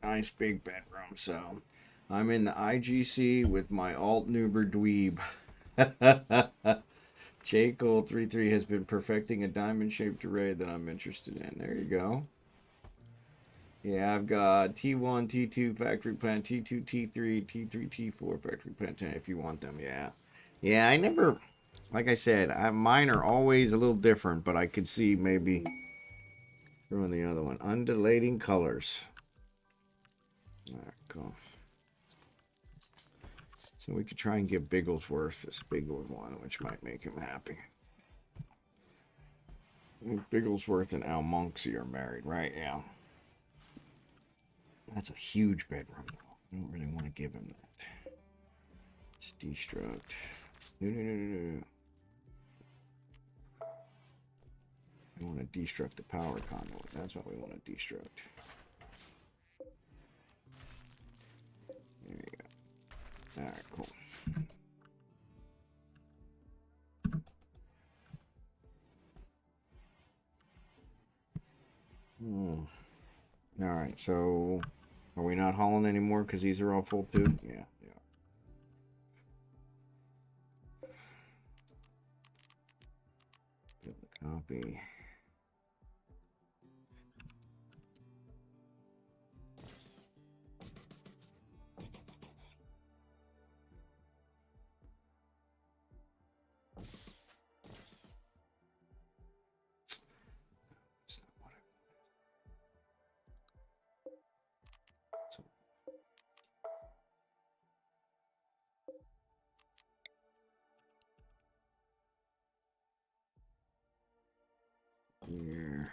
Speaker 1: Nice big bedroom. So I'm in the IGC with my alt noober dweeb. J. Cole 33 has been perfecting a diamond-shaped array that I'm interested in. There you go. Yeah, I've got T1, T2 factory plant, T2, T3, T3, T4 factory plant 10 if you want them. Yeah. Yeah, I never, like I said, mine are always a little different, but I could see maybe throwing the other one. Undulating colors. All right, cool. So we could try and give Bigglesworth this big one, which might make him happy. Bigglesworth and almonxy are married, right? Yeah. That's a huge bedroom, though. I don't really want to give him that. Let's destruct. No. We want to destruct the power conduit. That's what we want to destruct. There you go. Alright, cool. Alright, so are we not hauling anymore because these are all full too? Yeah. Copy. Here.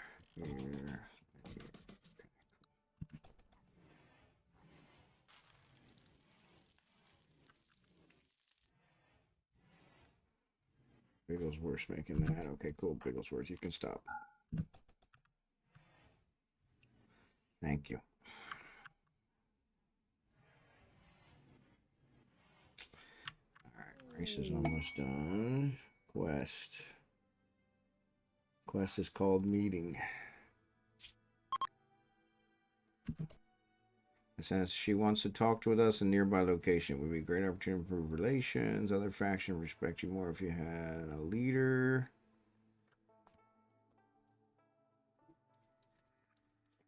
Speaker 1: Bigglesworth's making that. Okay, cool. Bigglesworth, you can stop. Thank you. Alright, race is almost done. Quest. Quest is called Meeting. It says she wants to talk with us in nearby location. It would be a great opportunity to improve relations. Other faction respect you more if you had a leader.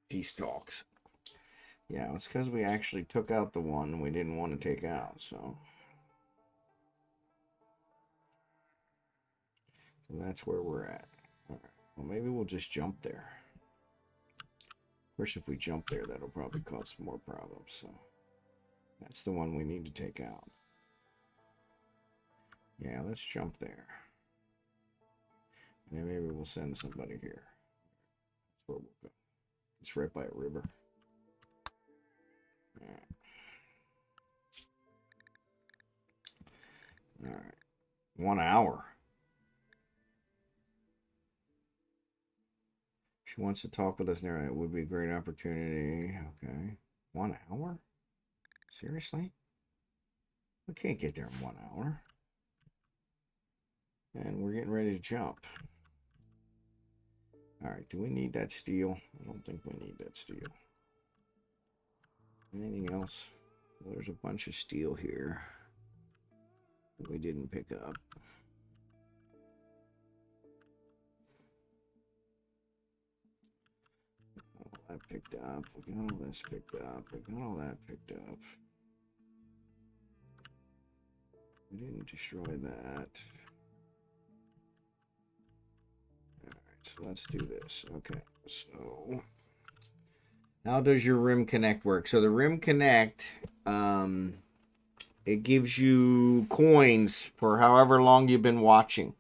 Speaker 1: Peace talks. Yeah, it's because we actually took out the one we didn't want to take out, so that's where we're at. All right. Well, maybe we'll just jump there. Of course, if we jump there, that'll probably cause more problems, so that's the one we need to take out. Yeah, let's jump there. And maybe we'll send somebody here. That's where we'll go. It's right by a river. All right. 1 hour. She wants to talk with us now. It would be a great opportunity. Okay. 1 hour? Seriously? We can't get there in 1 hour. And we're getting ready to jump. Alright, do we need that steel? I don't think we need that steel. Anything else? Well, there's a bunch of steel here that we didn't pick up. All that picked up. We got all this picked up. We got all that picked up. We didn't destroy that. Alright, so let's do this. Okay, so how does your Rim Connect work? So the Rim Connect, it gives you coins for however long you've been watching.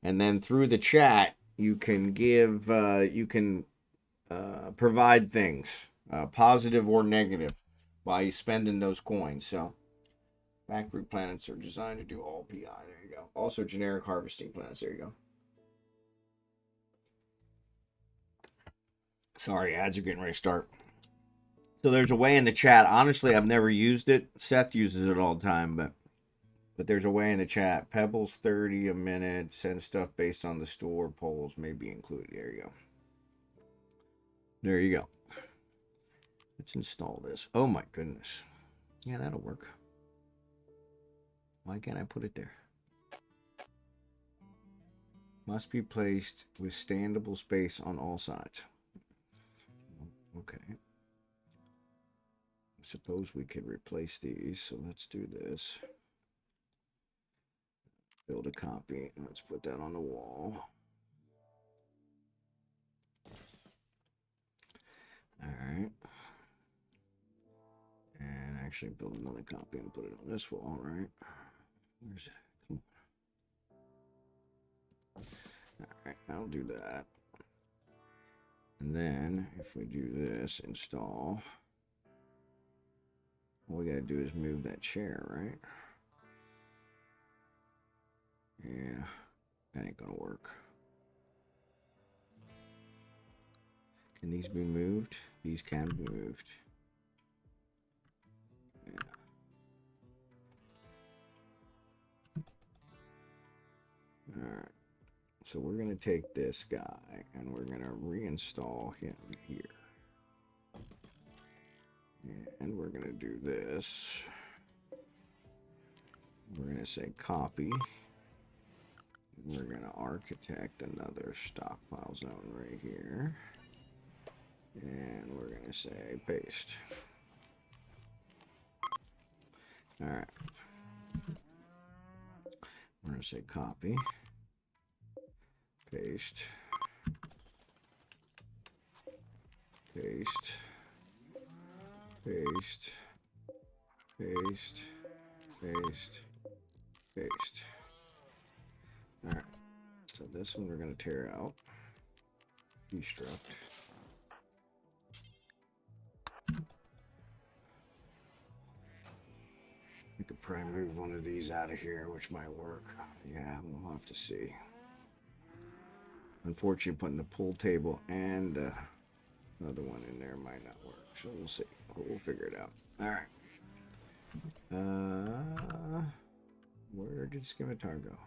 Speaker 1: And then through the chat, you can give, provide things, positive or negative, while you spending those coins. So factory planets are designed to do all PI. There you go. Also generic harvesting planets. There you go. Sorry, ads are getting ready to start. So there's a way in the chat. Honestly, I've never used it. Seth uses it all the time, but there's a way in the chat. Pebbles 30 a minute. Send stuff based on the store. Polls may be included. There you go. There you go. Let's install this. Oh my goodness. Yeah, that'll work. Why can't I put it there? Must be placed with standable space on all sides. Okay. I suppose we could replace these, so let's do this. Build a copy, and let's put that on the wall. Alright. And actually build another copy and put it on this wall, right? Where's it? Come on. Alright, I'll do that. And then, if we do this, install, all we gotta do is move that chair, right? Yeah, that ain't gonna work. Can these be moved? These can be moved. Yeah. Alright. So we're going to take this guy and we're going to reinstall him here. And we're going to do this. We're going to say copy. We're going to architect another stockpile zone right here. And we're going to say paste. All right. We're going to say copy. Paste. Paste. Paste. Paste. Paste. Paste. All right. So this one we're going to tear out. Destruct. We could probably move one of these out of here, which might work. Yeah, we'll have to see. Unfortunately, putting the pool table and the other one in there might not work. So we'll see. We'll figure it out. All right. Where did Scimitar go?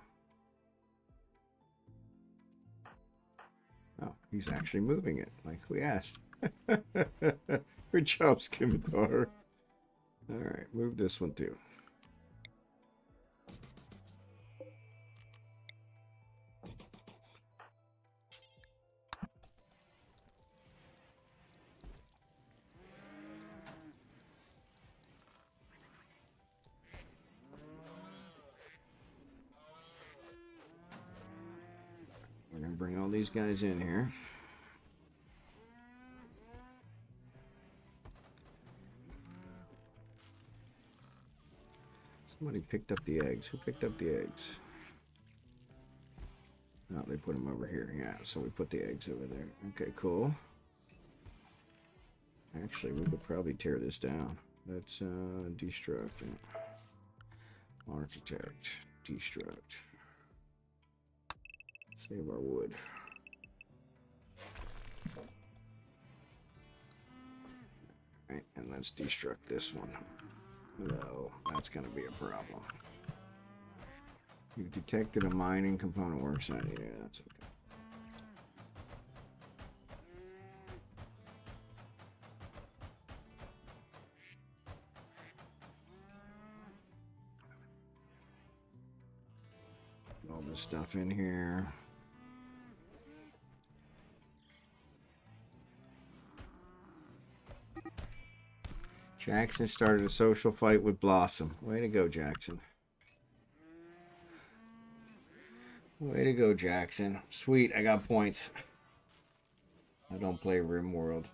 Speaker 1: Oh, he's actually moving it, like we asked. Good job, Scimitar. All right, move this one too. We're gonna bring all these guys in here. Somebody picked up the eggs. Who picked up the eggs? Oh, they put them over here. Yeah, so we put the eggs over there. Okay, cool. Actually, we could probably tear this down. Let's destruct it. Architect. Destruct. Save our wood. Alright, and let's destruct this one. No, that's going to be a problem. You've detected a mining component worksite. Yeah, that's okay. Put all this stuff in here. Jackson started a social fight with Blossom. Way to go, Jackson. Way to go, Jackson. Sweet, I got points. I don't play Rimworld.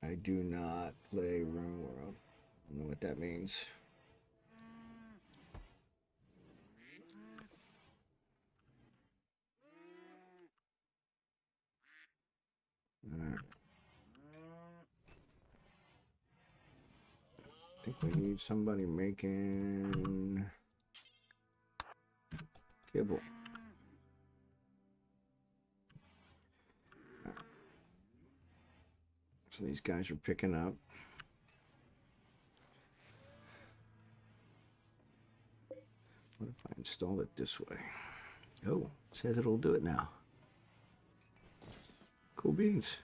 Speaker 1: I do not play Rimworld. I don't know what that means. Alright. I think we need somebody making kibble. So these guys are picking up. What if I install it this way? Oh, it says it'll do it now. Cool beans.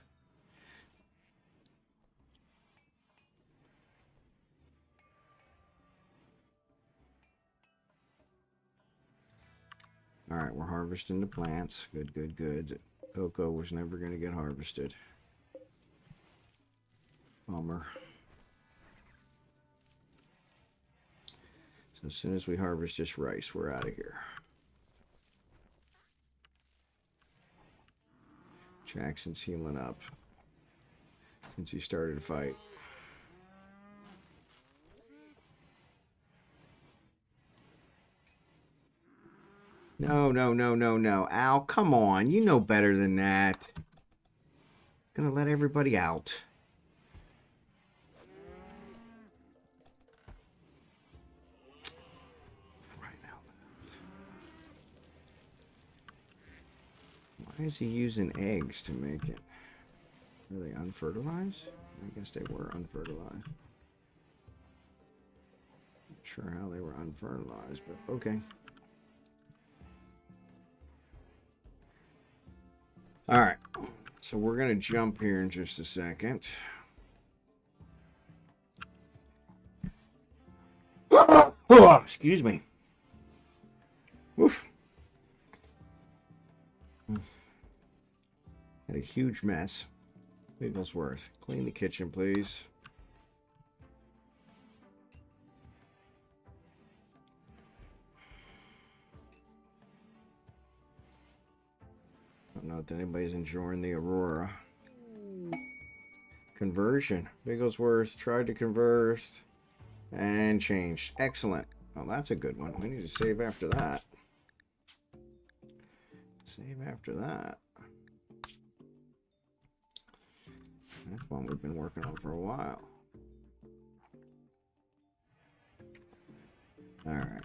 Speaker 1: All right, we're harvesting the plants. Good, good, good. Cocoa was never going to get harvested. Bummer. So as soon as we harvest this rice, we're out of here. Jackson's healing up since he started a fight. No, no, no, no, no. Al, come on. You know better than that. Gonna let everybody out. Right now. Why is he using eggs to make it? Are they unfertilized? I guess they were unfertilized. Not sure how they were unfertilized, but okay. All right, so we're going to jump here in just a second. Oh, excuse me. Oof. Had a huge mess. Wigglesworth, clean the kitchen, please. I don't know if anybody's enjoying the Aurora. Conversion. Bigglesworth tried to convert and changed. Excellent. Well, that's a good one. We need to save after that. Save after that. That's one we've been working on for a while. All right.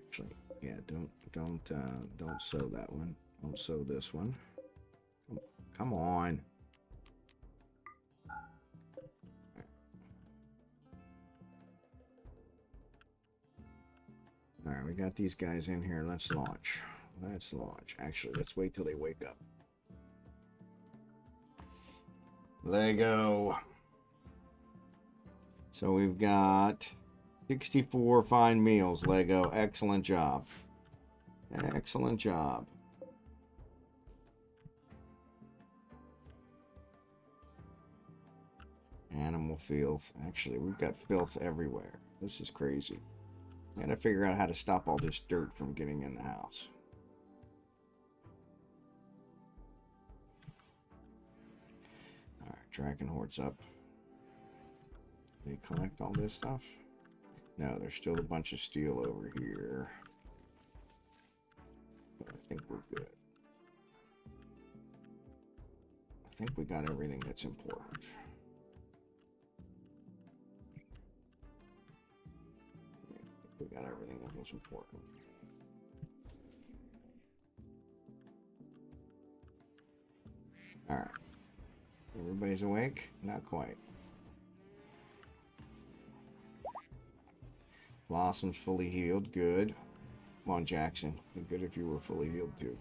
Speaker 1: Actually, yeah, don't sew that one. Don't sew this one. Come on. All right, we got these guys in here. Let's launch. Let's launch. Actually, let's wait till they wake up. Lego. So we've got 64 fine meals, Lego. Excellent job. Excellent job. Animal filth. Actually, we've got filth everywhere. This is crazy. I gotta figure out how to stop all this dirt from getting in the house. Alright, drachenhort's up. They collect all this stuff? No, there's still a bunch of steel over here. But I think we're good. I think we got everything that's important. We got everything that was important. All right. Everybody's awake? Not quite. Blossom's fully healed. Good. Come on, Jackson. Be good if you were fully healed, too.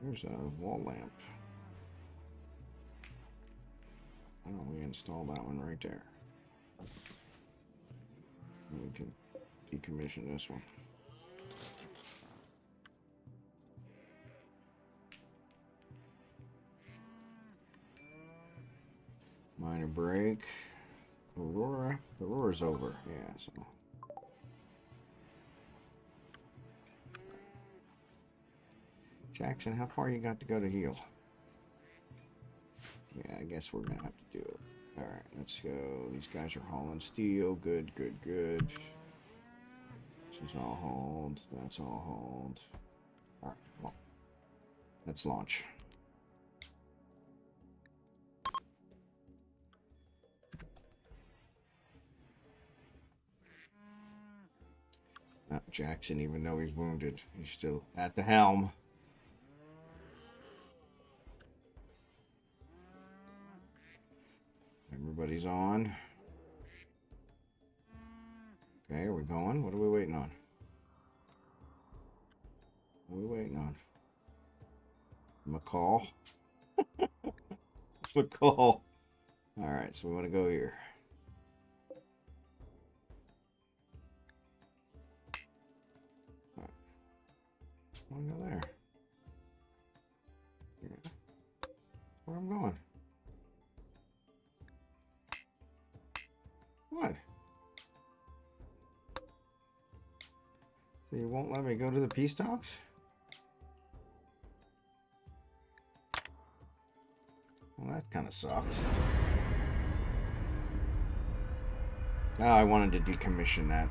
Speaker 1: Here's a wall lamp. Why don't we install that one right there? And we can decommission this one. Minor break. Aurora. Aurora's over. Yeah, so. Jackson, how far you got to go to heal? Yeah, I guess we're gonna have to do it. Alright, let's go. These guys are hauling steel. Good, good, good. This is all hauled. That's all hauled. Alright, well, let's launch. Not Jackson, even though he's wounded. He's still at the helm. Everybody's on. Okay, are we going? What are we waiting on? What are we waiting on? McCall? McCall. Alright, so we want to go here. Right. I want to go there. Yeah. That's where I'm going. What? So you won't let me go to the peace talks? Well, that kind of sucks. Oh, I wanted to decommission that.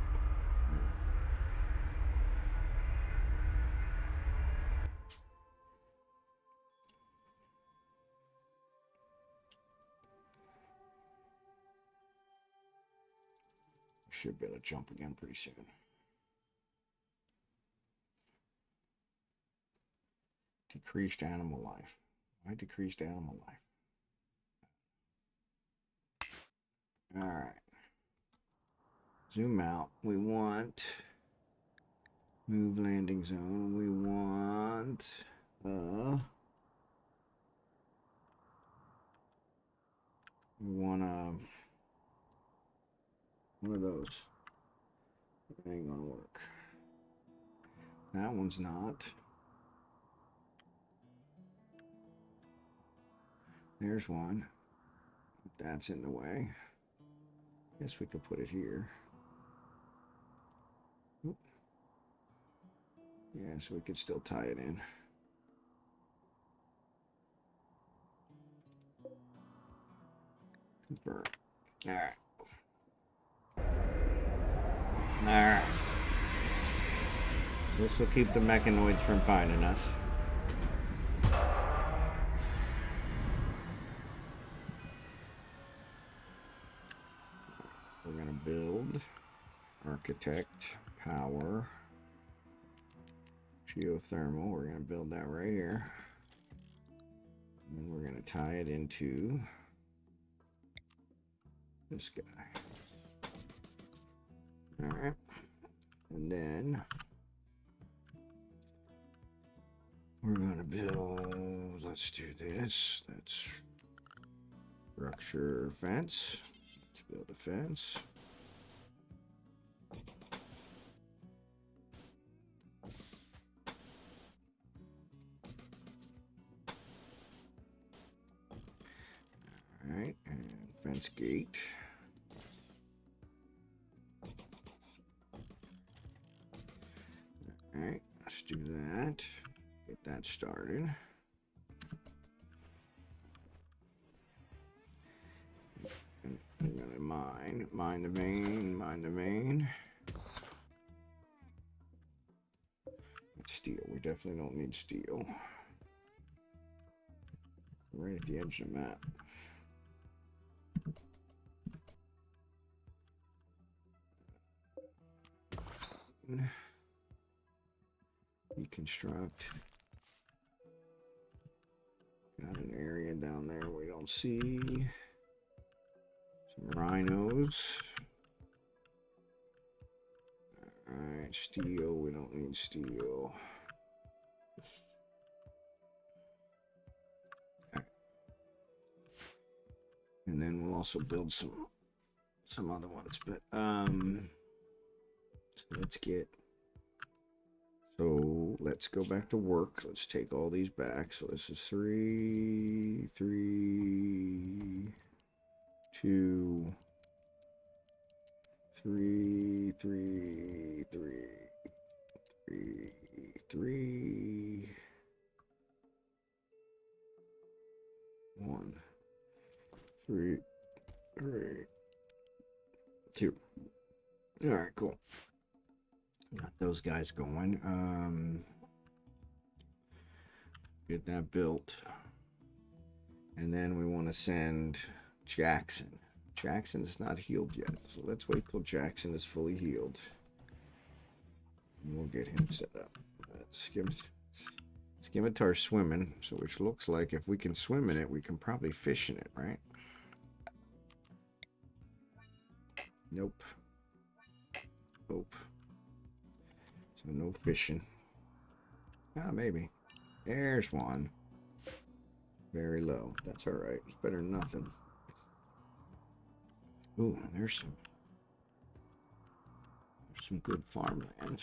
Speaker 1: Should be able to jump again pretty soon. Decreased animal life. Why decreased animal life? Alright. Zoom out. We want move landing zone. We want one of those. That ain't gonna work. That one's not. There's one. That's in the way. Guess we could put it here. Oop. Yeah, so we could still tie it in. Confirm. Alright. Alright. So this will keep the mechanoids from finding us. We're going to build architect, power, geothermal. We're going to build that right here. And then we're going to tie it into this guy. Alright. And then we're going to build, let's do this. That's structure fence. Let's build a fence. Alright, and fence gate. Alright, let's do that. Get that started. And I'm gonna mine the vein. Steel, we definitely don't need steel. Right at the edge of the map. Deconstruct. Got an area down there we don't see. Some rhinos. Alright, steel, we don't need steel. Okay. And then we'll also build some other ones, but so let's go back to work. Let's take all these back. So this is 3, 3, 2, 3, 3, 3, 3, 3, 1, 3, 3, 2. All right, cool. Got those guys going. Get that built. And then we want to send Jackson. Jackson's not healed yet, so let's wait till Jackson is fully healed. We'll get him set up. Scimitar's swimming, so which looks like if we can swim in it, we can probably fish in it, right? Nope. Nope. So no fishing. Ah, maybe. There's one. Very low. That's all right. It's better than nothing. Ooh, there's some good farmland.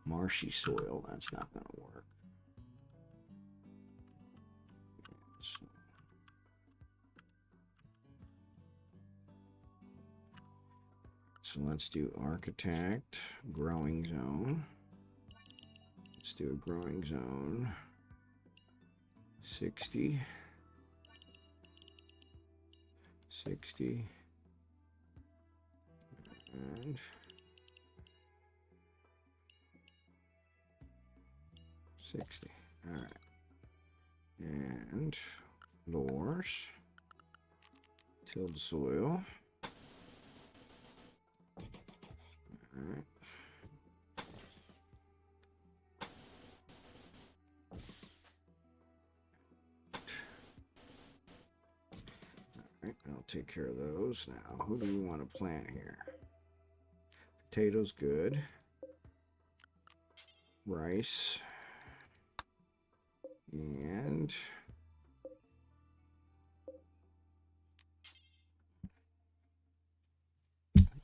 Speaker 1: Marshy soil. That's not going to work. So let's do architect, growing zone. Let's do a growing zone. 60. 60. And 60. All right. And floors. Tilled soil. All right. Alright, I'll take care of those now. Who do we want to plant here? Potatoes, good. Rice. And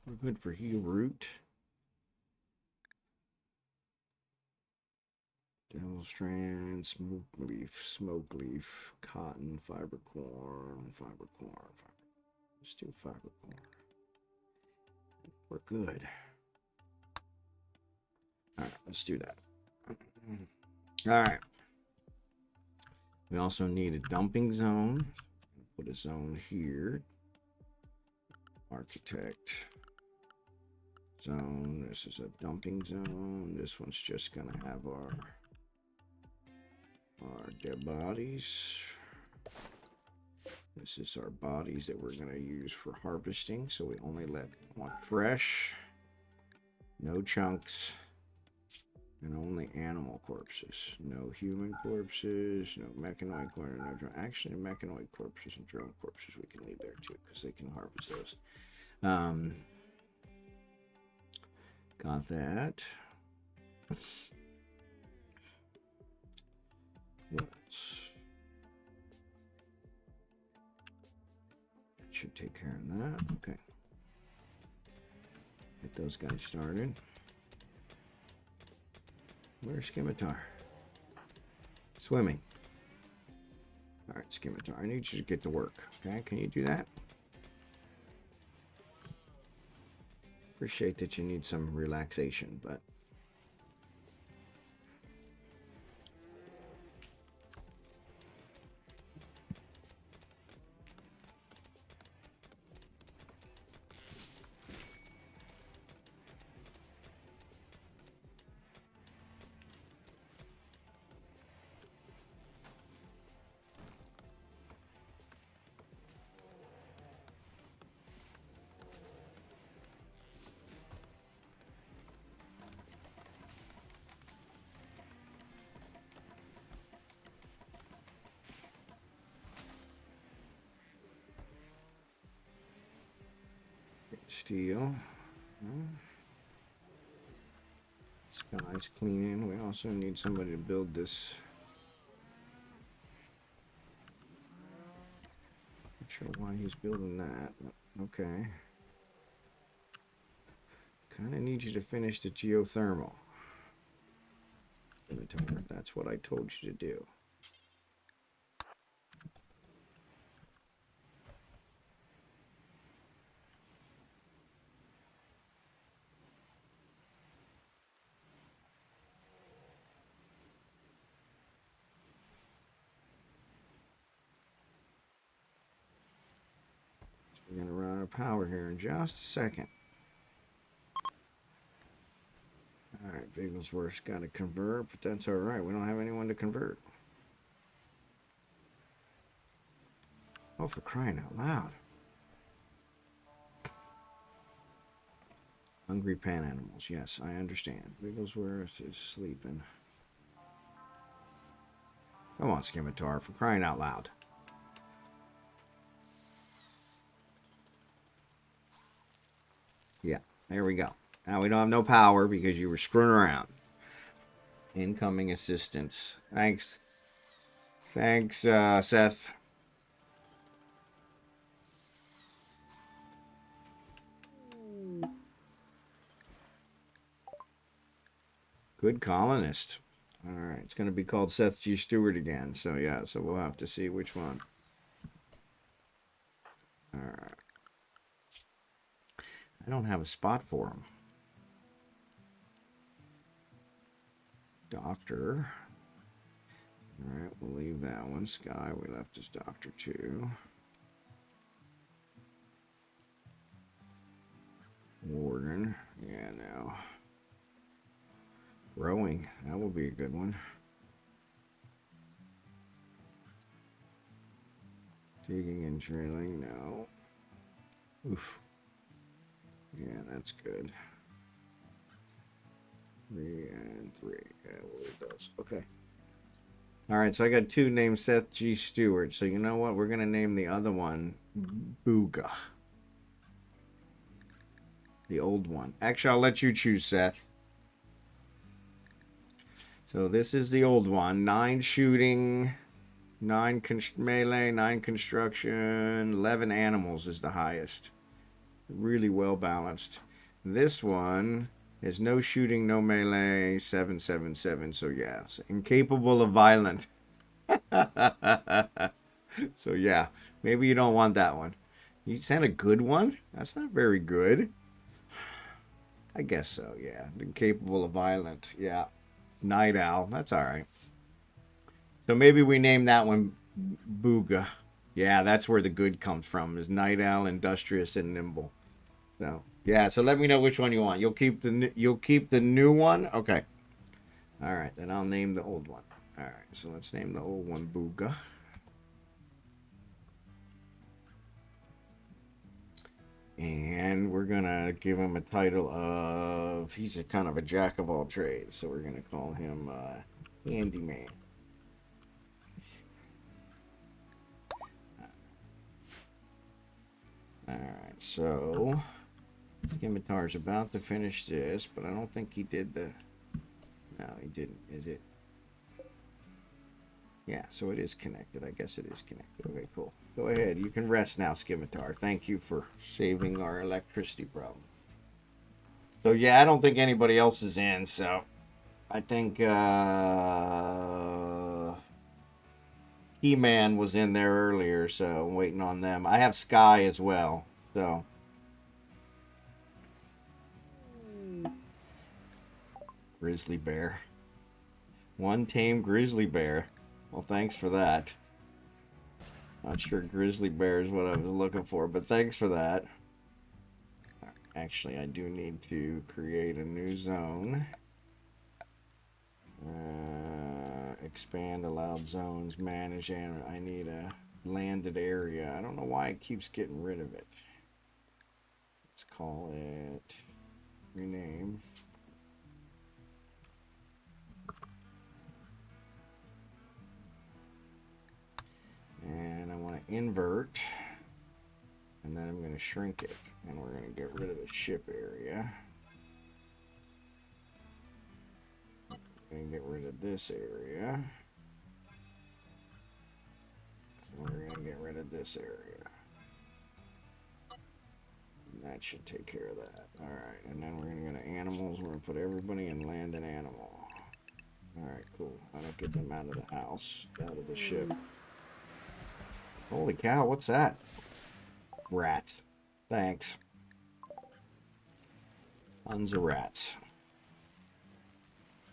Speaker 1: we're good for heel root. Devil strand, smoke leaf, cotton, fiber corn. Let's do fiber corn. We're good. All right, let's do that. All right. We also need a dumping zone. Put a zone here. Architect zone. This is a dumping zone. This one's just gonna have our dead bodies. This is our bodies that we're going to use for harvesting, so we only want fresh, no chunks, and only animal corpses. No human corpses, no mechanoid corpses, no drone. Actually, mechanoid corpses and drone corpses we can leave there too, because they can harvest those. Got that. What else? That should take care of that. Okay. Get those guys started. Where's Scimitar? Swimming. All right, Scimitar, I need you to get to work. Okay, can you do that? Appreciate that you need some relaxation, but steel. Sky's cleaning. We also need somebody to build this. Not sure why he's building that. Okay. Kind of need you to finish the geothermal. That's what I told you to do. We're going to run out of power here in just a second. Alright, Bigglesworth's got to convert, but that's alright. We don't have anyone to convert. Oh, for crying out loud. Hungry pan animals. Yes, I understand. Wigglesworth is sleeping. Come on, Scimitar, for crying out loud. Yeah, there we go. Now we don't have no power because you were screwing around. Incoming assistance. Thanks. Thanks, Seth. Good colonist. All right, it's going to be called sethgstewart again. So yeah, so we'll have to see which one. All right. I don't have a spot for him. Doctor. All right, we'll leave that one. Sky, we left as Doctor 2. Warden. Yeah, no. Rowing. That will be a good one. Digging and drilling. No. Oof. Yeah, that's good. 3 and 3. Yeah, we'll leave those. Okay. All right, so I got 2 named sethgstewart. So you know what? We're going to name the other one Booga. The old one. Actually, I'll let you choose, Seth. So this is the old one. 9 shooting, 9 melee, 9 construction, 11 animals is the highest. Really well balanced. This one is no shooting, no melee, 777. So yeah, incapable of violent. So yeah, maybe you don't want that one. You sent a good one? That's not very good. I guess so, yeah. Incapable of violent, yeah. Night owl, that's all right. So maybe we name that one Booga. Yeah, that's where the good comes from. Is night owl, industrious, and nimble. So yeah. So let me know which one you want. You'll keep the new one. Okay. All right. Then I'll name the old one. All right. So let's name the old one Booga. And we're gonna give him a title of he's a kind of a jack of all trades. So we're gonna call him Handyman. Alright, so Scimitar's about to finish this, but I don't think he did the... No, he didn't. Is it? Yeah, so it is connected. I guess it is connected. Okay, cool. Go ahead. You can rest now, Scimitar. Thank you for saving our electricity problem. So yeah, I don't think anybody else is in, so I think He-Man was in there earlier, so I'm waiting on them. I have Sky as well, so... Grizzly bear. 1 tame grizzly bear. Well, thanks for that. Not sure grizzly bear is what I was looking for, but thanks for that. Actually, I do need to create a new zone. Expand allowed zones, manage, and I need a landed area. I don't know why it keeps getting rid of it. Let's call it rename. And I want to invert. And then I'm going to shrink it. And we're going to get rid of the ship area. We're going to get rid of this area. And we're going to get rid of this area. And that should take care of that. Alright, and then we're going to go to animals. We're going to put everybody in land and animal. Alright, cool. I don't get them out of the house, out of the ship. Holy cow, what's that? Rats. Thanks. Tons of rats.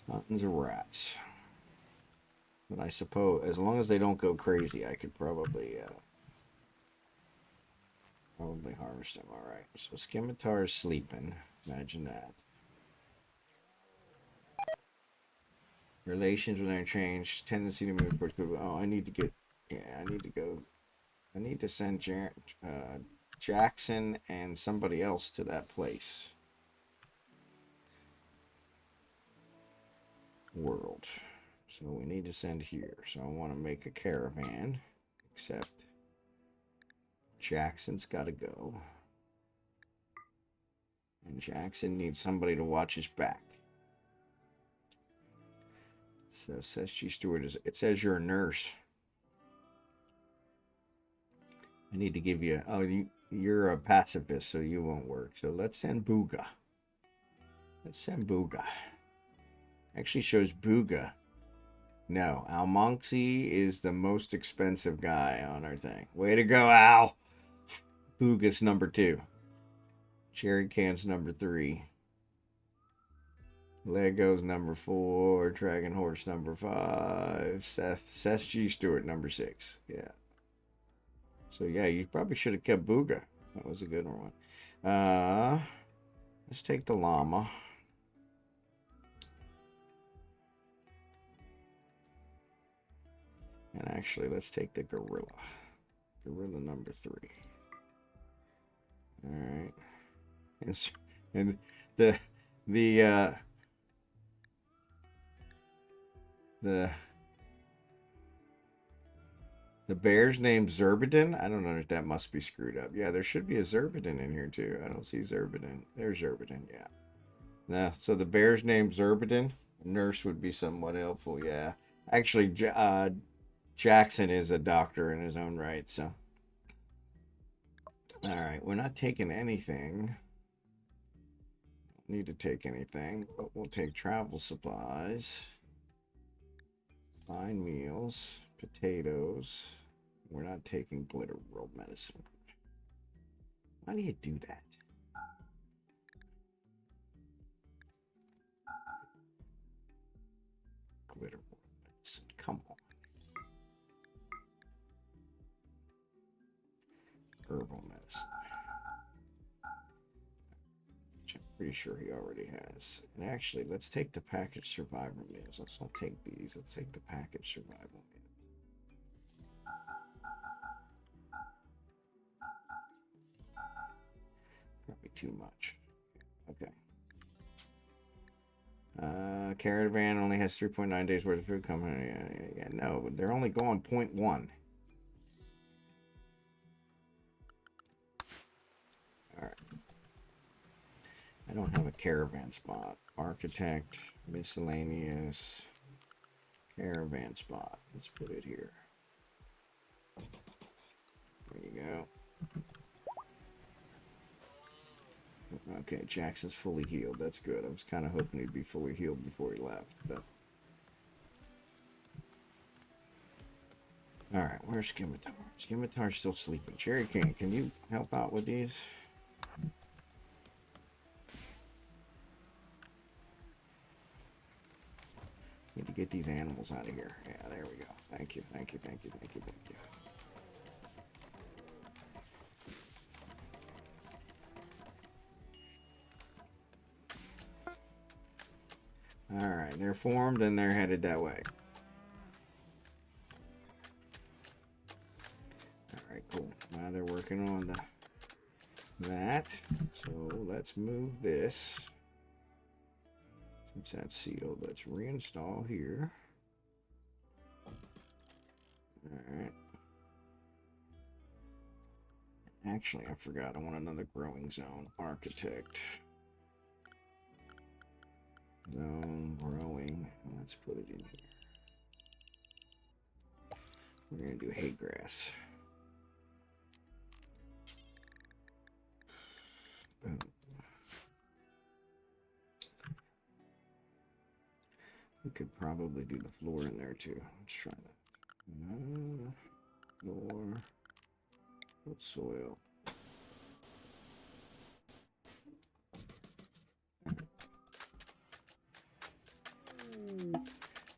Speaker 1: Tons of rats. But I suppose, as long as they don't go crazy, I could probably harvest them. Alright, so Scimitar is sleeping. Imagine that. Relations with their change. Tendency to move towards good. Oh, I need to get... Yeah, I need to go... I need to send Jackson and somebody else to that place. world. So we need to send here. So I want to make a caravan, except Jackson's got to go. And Jackson needs somebody to watch his back. So sethgstewart is, it says you're a nurse. I need to give you, oh, you're a pacifist, so you won't work. So let's send Booga. Let's send Booga. Actually shows Booga. No, almonxy is the most expensive guy on our thing. Way to go, Al. Booga's number 2. Cherry Can's number 3. Lego's number 4. Drachenhort's number 5. sethgstewart number 6. Yeah. So yeah, you probably should have kept Booga. That was a good one. Let's take the llama. And actually, let's take the gorilla. Gorilla number 3. All right. And the bear's named Xurdaben. I don't know if that must be screwed up. Yeah, there should be a Xurdaben in here too. I don't see Xurdaben. There's Xurdaben. Yeah. Now, so the bear's named Xurdaben. Nurse would be somewhat helpful. Yeah. Actually, Jackson is a doctor in his own right. So. All right, we're not taking anything. Don't need to take anything, but we'll take travel supplies, fine meals, potatoes. We're not taking glitter world medicine. Why do you do that? Glitter world medicine. Come on. Herbal medicine. Which I'm pretty sure he already has. And actually, let's take the packaged survivor meals. Let's not take these. Let's take the packaged survival meals. Probably too much. Okay. Caravan only has 3.9 days worth of food coming. Yeah, no, they're only going 0.1. All right. I don't have a caravan spot. Architect, miscellaneous, caravan spot. Let's put it here. There you go. Okay, Jackson's fully healed. That's good. I was kind of hoping he'd be fully healed before he left, but. All right, where's Scimitar? Scimitar's still sleeping. Cherry King, can you help out with these? Need to get these animals out of here. Yeah, there we go. Thank you, thank you, thank you, thank you, thank you. All right, they're formed and they're headed that way. All right, cool. Now they're working on that. So let's move this. Since that's sealed, let's reinstall here. All right. Actually, I forgot. I want another growing zone. Architect. Zone growing. Let's put it in here. We're going to do hay grass. Boom. We could probably do the floor in there too. Let's try that. Floor. Put soil.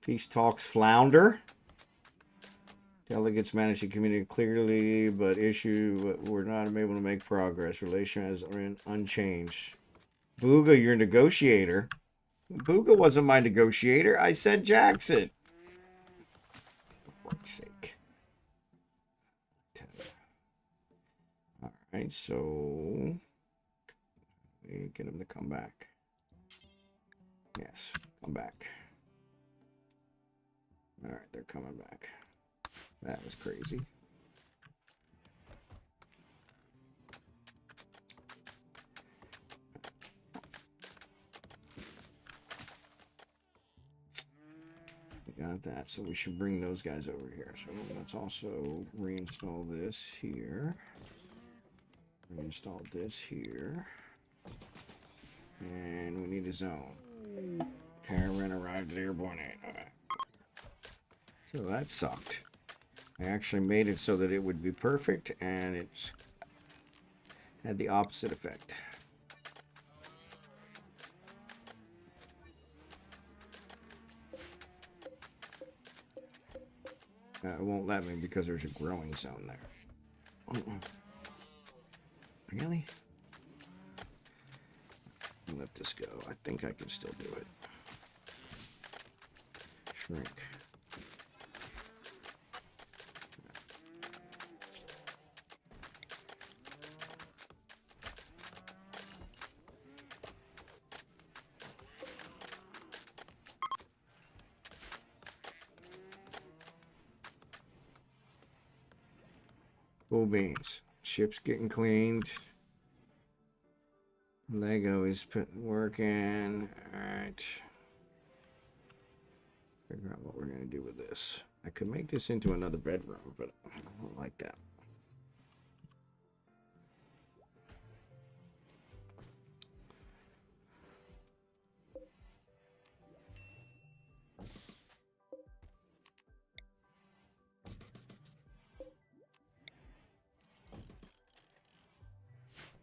Speaker 1: Peace talks flounder. Delegates manage to communicate clearly, but we're not able to make progress. Relations are unchanged. Booga, your negotiator. Booga wasn't my negotiator. I said Jackson. For fuck's sake. All right, so we get him to come back. Yes, come back. All right, they're coming back. That was crazy. We got that, so we should bring those guys over here. So let's also reinstall this here. Reinstall this here. And we need a zone. Caravan arrived at Airborne 8. Okay. So that sucked. I actually made it so that it would be perfect, and it's had the opposite effect. It won't let me because there's a growing zone there. Really? Let this go. I think I can still do it. Shrink. Full beans. Ship's getting cleaned. Lego is working. Alright. Figure out what we're going to do with this. I could make this into another bedroom, but I don't like that.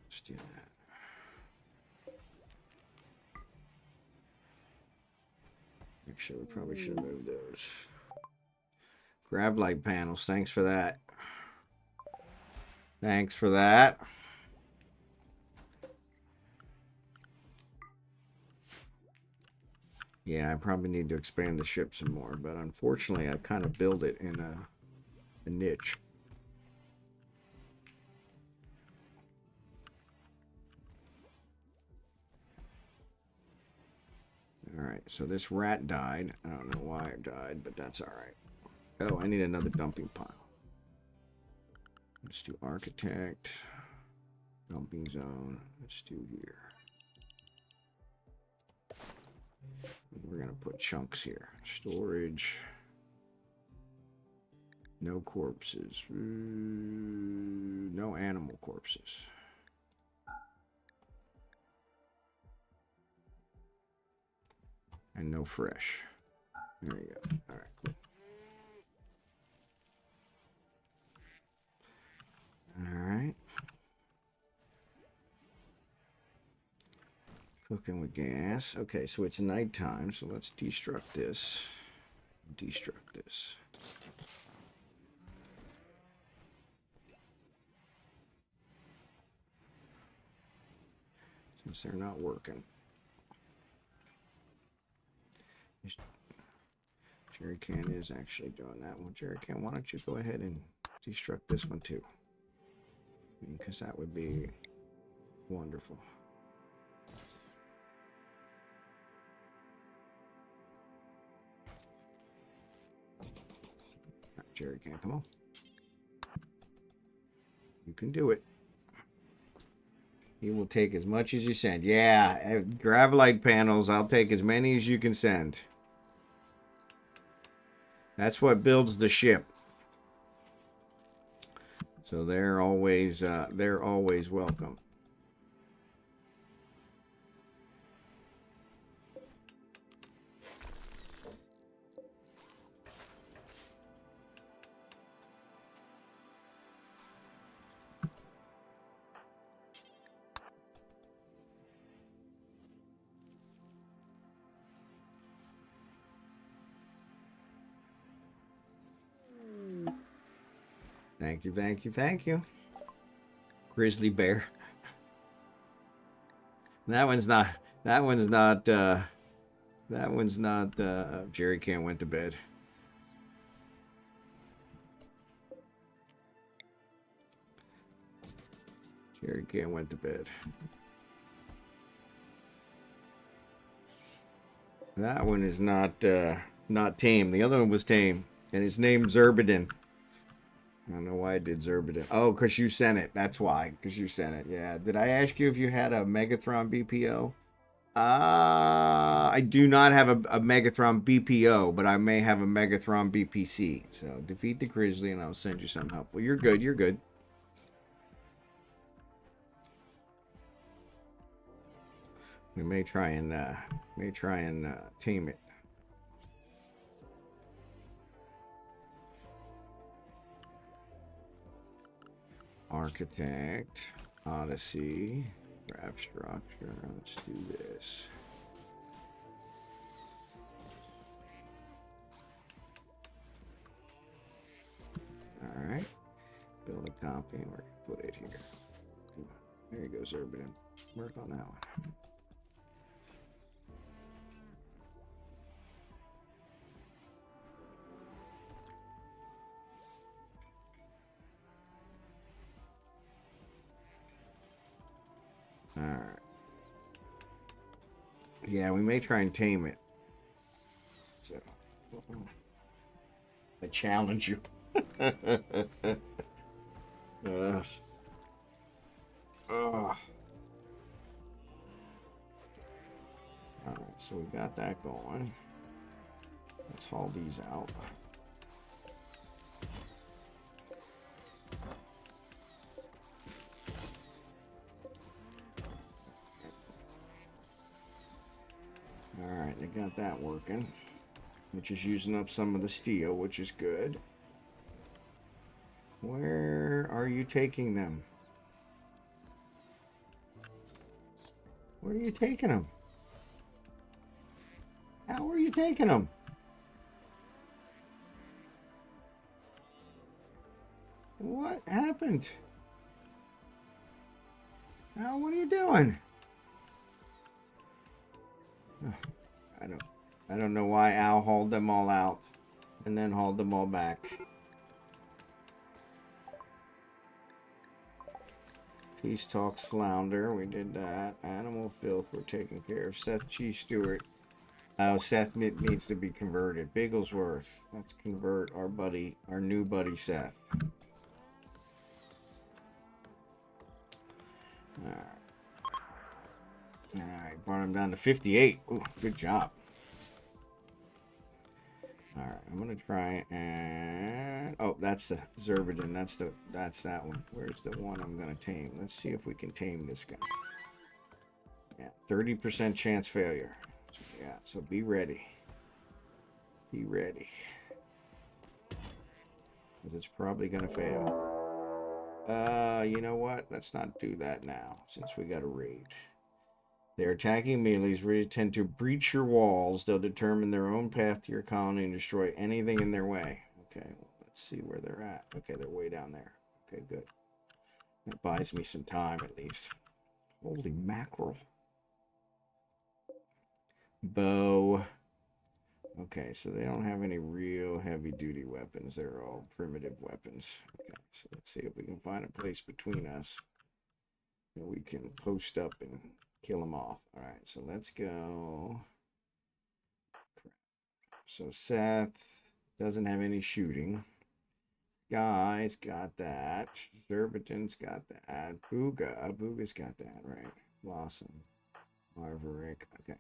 Speaker 1: Let's do that. Actually, we probably should move those. Grav light panels. Thanks for that. Thanks for that. Yeah, I probably need to expand the ship some more, but unfortunately, I kind of build it in a niche. Alright, so this rat died. I don't know why it died, but that's alright. Oh, I need another dumping pile. Let's do architect. Dumping zone. Let's do here. We're going to put chunks here. Storage. No corpses. No animal corpses. And no fresh. There you go. All right, cool. All right. Cooking with gas. Okay, so it's nighttime, so let's destruct this. Destruct this. Since they're not working. Jerry Can is actually doing that one. Jerry Can, why don't you go ahead and destruct this one too? Because that would be wonderful. Right, Jerry Can, come on. You can do it. He will take as much as you send. Yeah, Gravelite panels, I'll take as many as you can send. That's what builds the ship. So they're always welcome. Thank you, thank you, thank you. Grizzly bear. That one's not Jerry Can went to bed. Jerry Can went to bed. That one is not not tame. The other one was tame. And his name's Xurdaben. I don't know why I did Xurdaben. Oh, because you sent it. That's why. Because you sent it. Yeah. Did I ask you if you had a Megathron BPO? I do not have a Megathron BPO, but I may have a Megathron BPC. So defeat the Grizzly and I'll send you something helpful. You're good. You're good. We may try and tame it. Architect, Odyssey, Grav structure. Let's do this. All right. Build a copy and we're gonna put it here. There you go, Xurdaben. Work on that one. All right. Yeah, we may try and tame it. So, I challenge you. All right, so we got that going. Let's haul these out. All right, they got that working, which is using up some of the steel, which is good. Where are you taking them? Where are you taking them? How are you taking them? What happened? Al, what are you doing? I don't know why Al hauled them all out and then hauled them all back. Peace talks flounder. We did that. Animal filth. We're taking care of. Sethgstewart. Oh, Seth needs to be converted. Bigglesworth. Let's convert our buddy, our new buddy Seth. Alright, brought him down to 58. Ooh, good job. Alright, I'm gonna try and that's the Xurdaben. That's that one. Where's the one I'm gonna tame? Let's see if we can tame this guy. Yeah, 30% chance failure. So, yeah, so be ready. Be ready. Because it's probably gonna fail. You know what? Let's not do that now, since we got a raid. They're attacking melees, really tend to breach your walls. They'll determine their own path to your colony and destroy anything in their way. Okay, well, let's see where they're at. Okay, they're way down there. Okay, good. That buys me some time at least. Holy mackerel. Bow. Okay, so they don't have any real heavy-duty weapons. They're all primitive weapons. Okay, so let's see if we can find a place between us that we can post up and kill them off. All right, so let's go. So Seth doesn't have any shooting. Guy's got that. Xurdaben's got that. Booga's got that, right? Blossom. Marverick. Okay.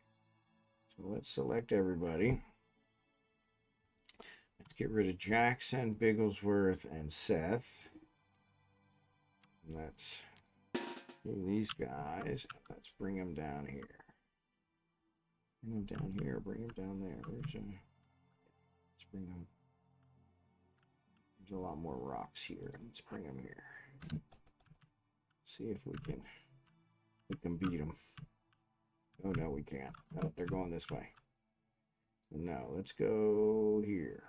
Speaker 1: So let's select everybody. Let's get rid of Jackson, Bigglesworth, and Seth. Let's do these guys. Let's bring them down here. Bring them down here. Bring them down there. Where's let's bring them. There's a lot more rocks here. Let's bring them here. See if we can beat them. Oh no, we can't. Oh, they're going this way. No, let's go here.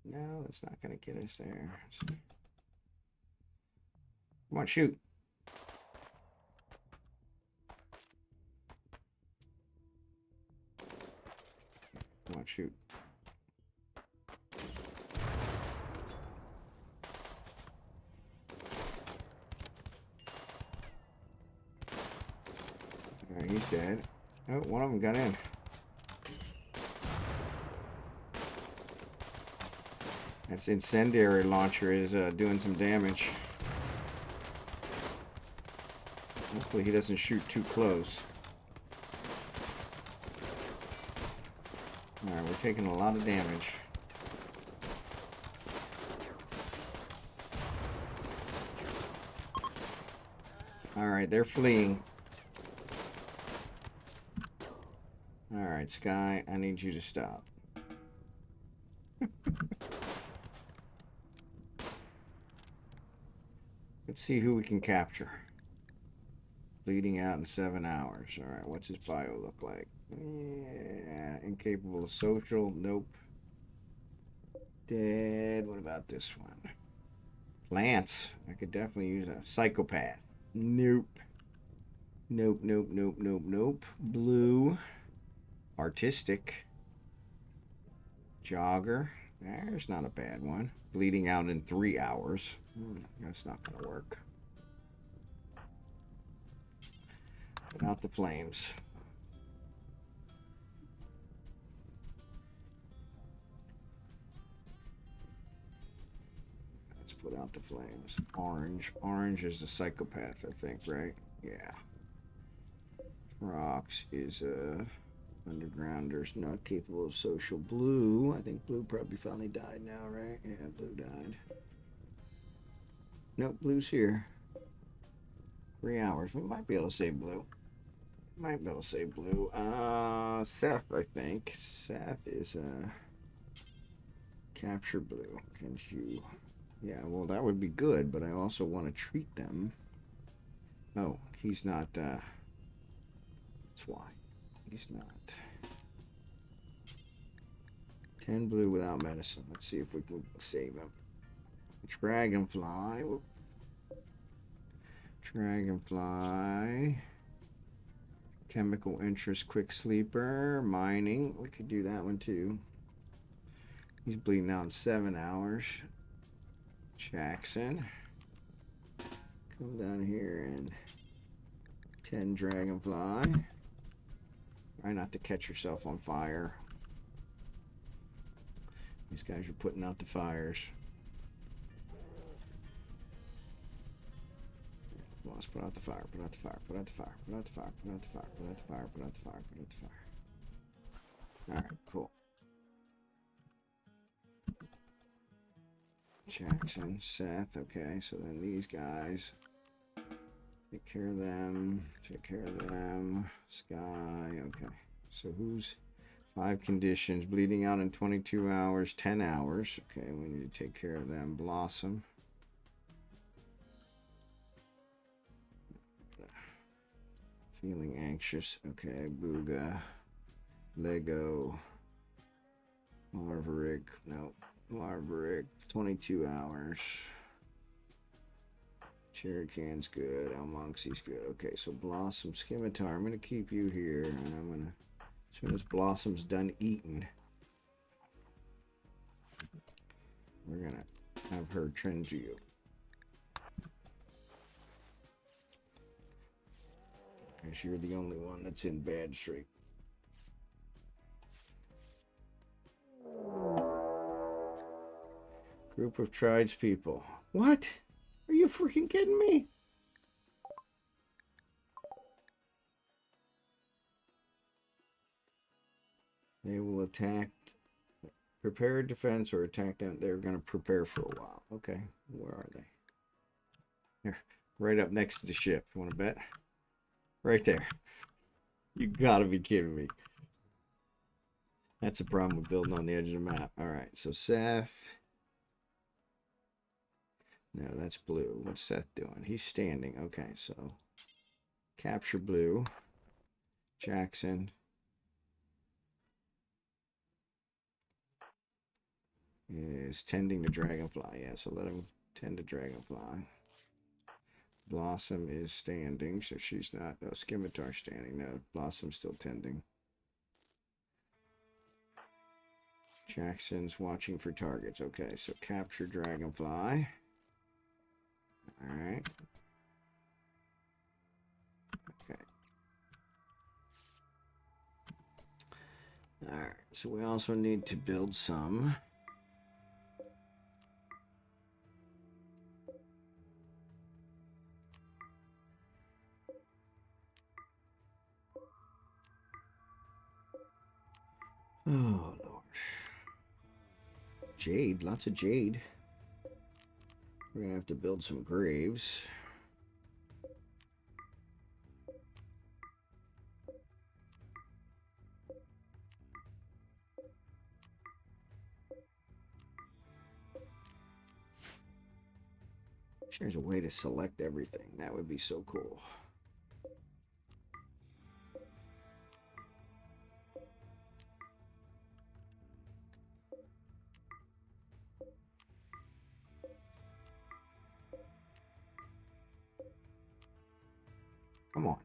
Speaker 1: No, that's not going to get us there. Come on, shoot. Come on, shoot. he's dead. Oh, one of them got in. That's incendiary launcher is doing some damage. Hopefully he doesn't shoot too close. Alright, we're taking a lot of damage. Alright, they're fleeing. Alright, Sky, I need you to stop. Let's see who we can capture. Bleeding out in 7 hours. Alright, what's his bio look like? Yeah, incapable of social. Nope. Dead. What about this one? Lance. I could definitely use a psychopath. Nope. Nope, nope, nope, nope, nope. Blue. Artistic. Jogger. There's not a bad one. Bleeding out in 3 hours. That's not going to work. Put out the flames. Let's put out the flames. Orange. Orange is a psychopath, I think, right? Yeah. Rocks is a undergrounders, not capable of social. Blue. I think blue probably finally died now, right? Yeah, blue died. Nope, blue's here. 3 hours. We might be able to save blue. Might be able to save blue. Seth, I think. Seth is capture blue. Can you? Yeah, well, that would be good, but I also want to treat them. Oh, he's not. That's why. He's not. 10 blue without medicine. Let's see if we can save him. Dragonfly. Dragonfly. Chemical interest, quick sleeper. Mining. We could do that one too. He's bleeding out in 7 hours. Jackson. Come down here and 10 dragonfly. Try not to catch yourself on fire. These guys are putting out the fires. Come on, let's put out the fire, put out the fire, put out the fire, put out the fire, put out the fire, put out the fire, put out the fire, put out the fire. Alright, cool. Jackson, Seth, okay, so then these guys. Take care of them, take care of them. Sky, okay. So who's 5 conditions, bleeding out in 22 hours, 10 hours. Okay, we need to take care of them. Blossom. Feeling anxious. Okay, Booga. Lego. Marverick. Nope. Marverick. 22 hours. Cherrycan's good. Almonxy's good. Okay, so Blossom. Scimitar. I'm going to keep you here. And I'm going to, as soon as Blossom's done eating, we're going to have her trend to you. Because you're the only one that's in bad shape. Group of tradespeople. What? Are you freaking kidding me? They will attack, prepare a defense or attack them. They're going to prepare for a while. Okay, where are they? Here, right up next to the ship. You want to bet? Right there. You gotta be kidding me. That's a problem with building on the edge of the map. Alright, so Seth. No, that's blue. What's Seth doing? He's standing. Okay, so capture blue. Jackson. Is tending to dragonfly. Yeah, so let him tend to dragonfly. Blossom is standing, so she's not. No, Scimitar standing. No, Blossom's still tending. Jackson's watching for targets. Okay, so capture dragonfly. Alright. Okay. Alright, so we also need to build some. Oh, Lord. Jade, lots of jade. We're going to have to build some graves. Wish there's a way to select everything. That would be so cool. Come on.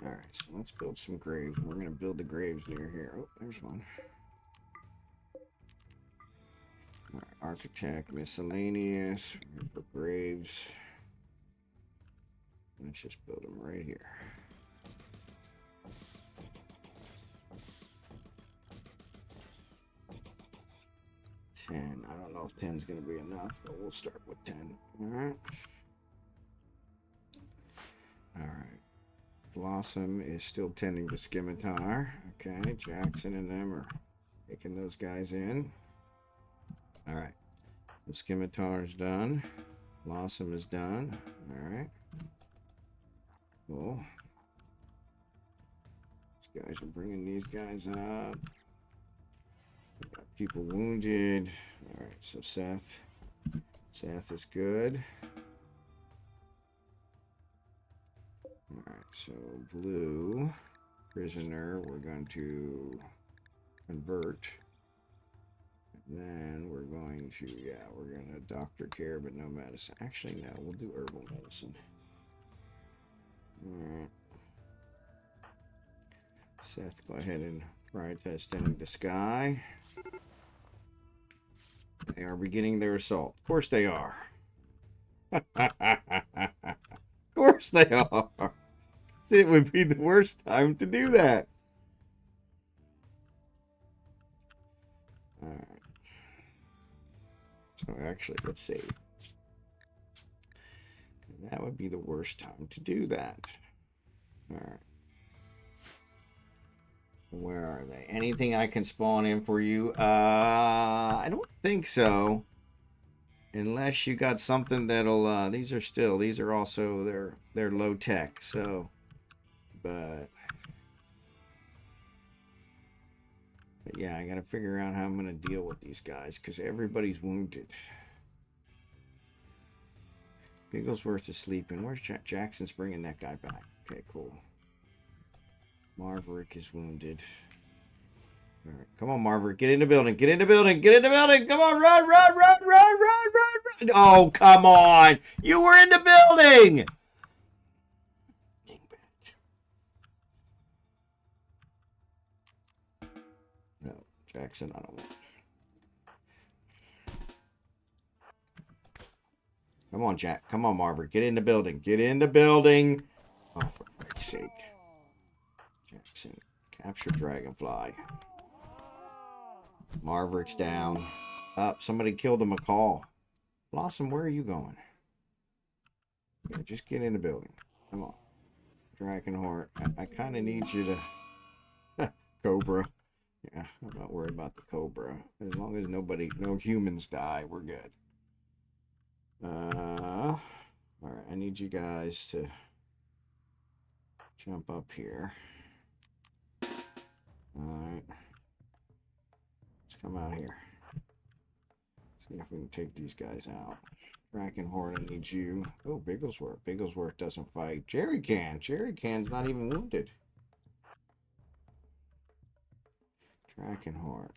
Speaker 1: Alright, so let's build some graves. We're going to build the graves near here. Oh, there's one. Alright, architect, miscellaneous, graves. Let's just build them right here. I don't know if 10's going to be enough, but we'll start with 10. Alright. Alright. Blossom is still tending to scimitar. Okay, Jackson and them are taking those guys in. Alright. The scimitar is done. Blossom is done. Alright. Cool. These guys are bringing these guys up. Got people wounded. Alright, so Seth. Seth is good. Alright, so blue. Prisoner, we're going to convert. And then we're going to, we're going to doctor care, but no medicine. Actually, no, we'll do herbal medicine. Alright. Seth, go ahead and prioritize tending the sky. They are beginning their assault. Of course they are. Of course they are. It would be the worst time to do that. Alright. So actually, let's save. That would be the worst time to do that. Alright. Where are they? Anything I can spawn in for you? I don't think so. Unless you got something that'll, these are also, they're low tech, so, but yeah, I gotta figure out how I'm gonna deal with these guys, because everybody's wounded. Bigglesworth is sleeping. Where's Jackson's bringing that guy back? Okay, cool. Marverick is wounded. All right, come on, Marverick, get in the building, get in the building, get in the building. Come on, run, run, run, run, run, run, run. Oh, come on. You were in the building. No, Jackson, I don't want. Come on, Jack. Come on, Marverick, get in the building. Get in the building. Oh, for Christ's sake. Jackson, capture Dragonfly. Marverick's down. Up. Somebody killed a macaw. Blossom, where are you going? Yeah, just get in the building. Come on. Drachenhort. I kind of need you to... Cobra. Yeah, I'm not worried about the Cobra. As long as no humans die, we're good. Alright, I need you guys to jump up here. Alright. Let's come out here. See if we can take these guys out. Drachenhort, I need you. Oh, Bigglesworth. Bigglesworth doesn't fight. Jerry can. Jerry can's not even wounded. Drachenhort.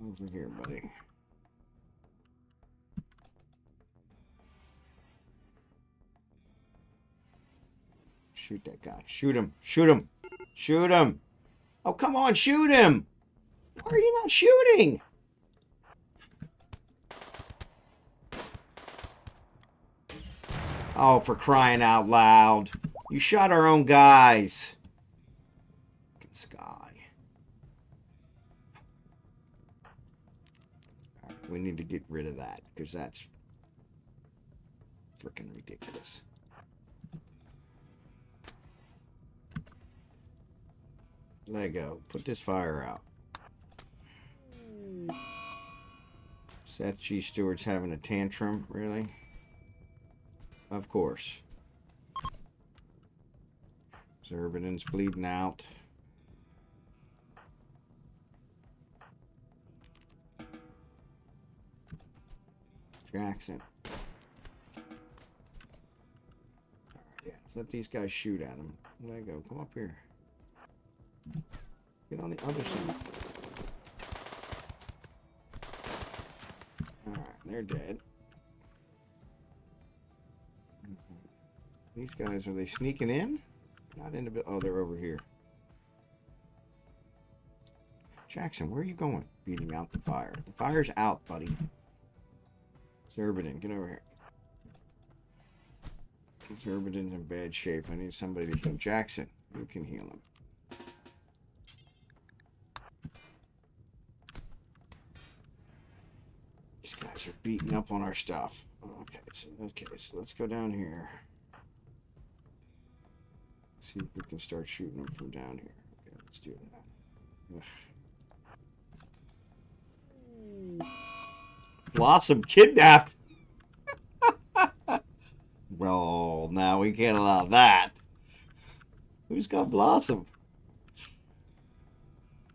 Speaker 1: Over here, buddy. Shoot that guy. Shoot him. Shoot him. Shoot him. Oh, come on. Shoot him. Why are you not shooting? Oh, for crying out loud. You shot our own guys. Sky. Right, we need to get rid of that because that's freaking ridiculous. Lego, put this fire out. Sethgstewart's having a tantrum, really? Of course. Xurdaben's bleeding out. Jackson. Alright, yeah, let's let these guys shoot at him. Lego, come up here. Get on the other side. Alright, they're dead. These guys, are they sneaking in? Not in the... Oh, they're over here. Jackson, where are you going? Beating out the fire. The fire's out, buddy. Xurdaben, get over here. Xurdaben's in bad shape. I need somebody to heal. Jackson, you can heal him. These guys are beating up on our stuff. Okay, so let's go down here. See if we can start shooting them from down here. Okay, let's do that. Ugh. Blossom kidnapped. Well, now we can't allow that. Who's got Blossom?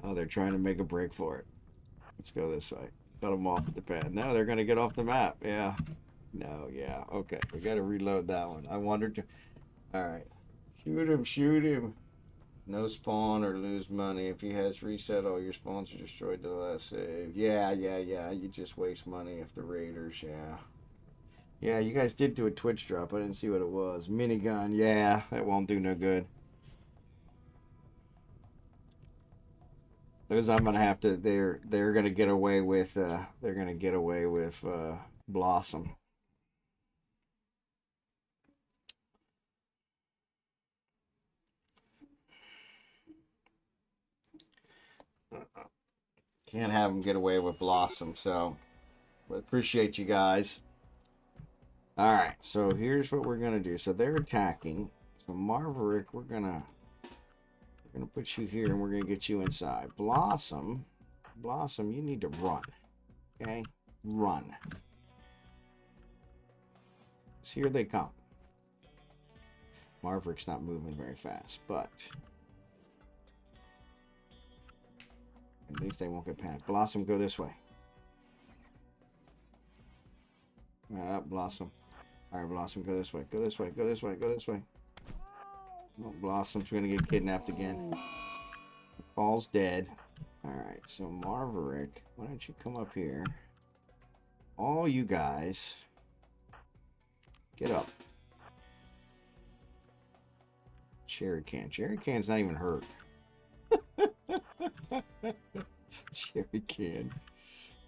Speaker 1: Oh, they're trying to make a break for it. Let's go this way. Cut them off at the pad. No, they're going to get off the map. Yeah. No, yeah. Okay, we got to reload that one. I wondered to... All right. Shoot him, shoot him. No spawn or lose money. If he has reset, all your spawns are destroyed the last save. Yeah. You just waste money if the raiders, yeah. Yeah, you guys did do a Twitch drop. I didn't see what it was. Minigun, yeah. That won't do no good. Because I'm gonna have to. They're gonna get away with. They're gonna get away with Blossom. Can't have them get away with Blossom. So, we appreciate you guys. All right. So here's what we're gonna do. So they're attacking. So Maverick, we're gonna put you here and we're gonna get you inside. Blossom, you need to run. Okay, run. So here they come. Maverick's not moving very fast, but at least they won't get panicked. Blossom, go this way. Blossom. All right, Blossom, go this way. Go this way. Go this way. Go this way. Oh, Blossom's gonna get kidnapped again. Paul's dead. Alright, so Maverick, why don't you come up here? All you guys, get up. Cherry Can's not even hurt. Cherry Can.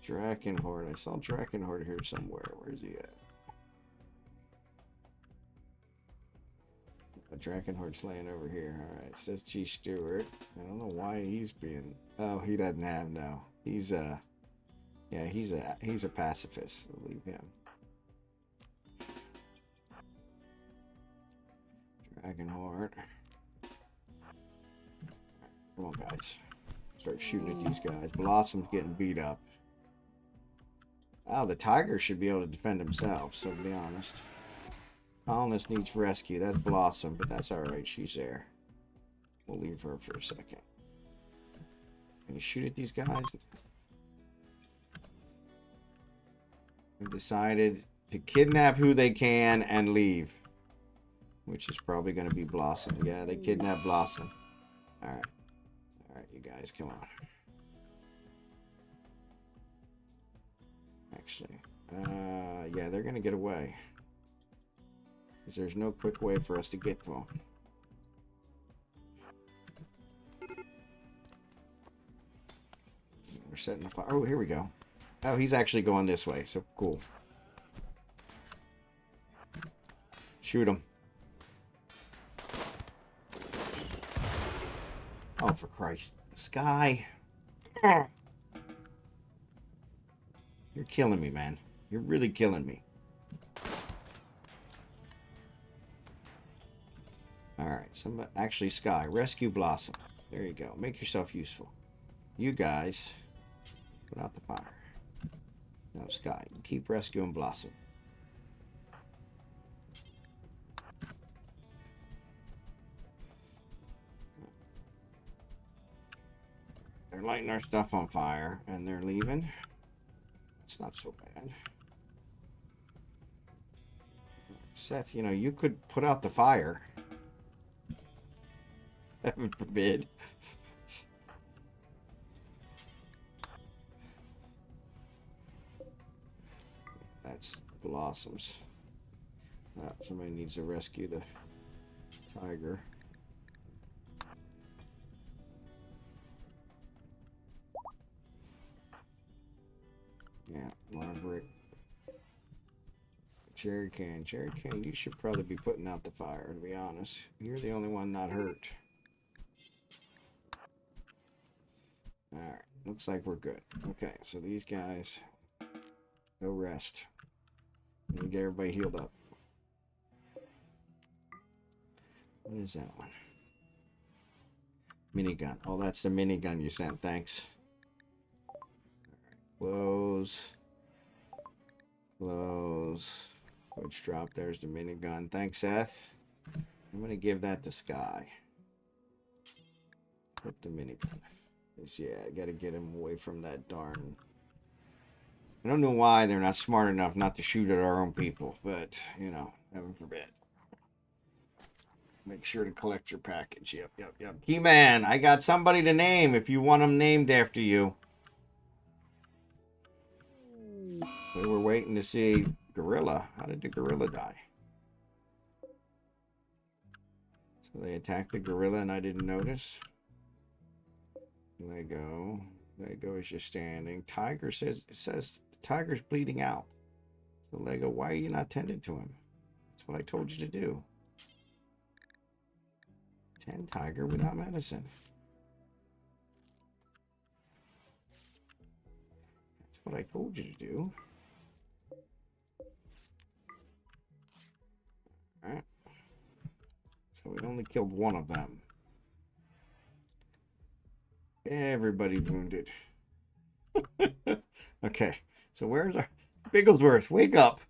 Speaker 1: Drachenhort. I saw Drachenhort here somewhere. Where's he at? Drachenhort's laying over here. Alright, sethgstewart. I don't know why he's being... Oh, he doesn't have no. He's yeah, he's a pacifist. I'll leave him. Drachenhort. Come on, guys. Start shooting at these guys. Blossom's getting beat up. Oh, the tiger should be able to defend himself, so to be honest. Colonist needs rescue. That's Blossom, but that's alright. She's there. We'll leave her for a second. Can you shoot at these guys? We've decided to kidnap who they can and leave. Which is probably going to be Blossom. Yeah, they kidnapped Blossom. Alright. Alright, you guys, come on. Actually, yeah, they're going to get away. Because there's no quick way for us to get to them. We're setting the fire. Oh, here we go. Oh, he's actually going this way, so cool. Oh, for Christ. Sky. You're killing me, man. You're really killing me. Alright, somebody, actually, Sky, rescue Blossom. There you go. Make yourself useful. You guys, put out the fire. No, Sky, keep rescuing Blossom. They're lighting our stuff on fire, and they're leaving. It's not so bad. Seth, you know, you could put out the fire. Heaven forbid. That's Blossoms. Somebody needs to rescue the tiger. Yeah, Margaret. Cherry Can, you should probably be putting out the fire, to be honest. You're the only one not hurt. Alright, looks like we're good. Okay, so these guys, go rest. Let me get everybody healed up. What is that one? Minigun. Oh, that's the minigun you sent. Thanks. Close. Close. Which drop? There's the minigun. Thanks, Seth. I'm going to give that to Sky. Put the minigun. Yeah, I got to get him away from that darn... I don't know why they're not smart enough not to shoot at our own people, but, you know, heaven forbid. Make sure to collect your package. Yep. Keyman, I got somebody to name if you want them named after you. We were waiting to see Gorilla. How did the gorilla die? So they attacked the gorilla and I didn't notice. Lego is just standing. Tiger says, it says the tiger's bleeding out. So Lego, why are you not tending to him? That's what I told you to do. Tend tiger without medicine. That's what I told you to do. Alright. So we only killed one of them. Everybody wounded. Okay, so where's our Bigglesworth? Wake up.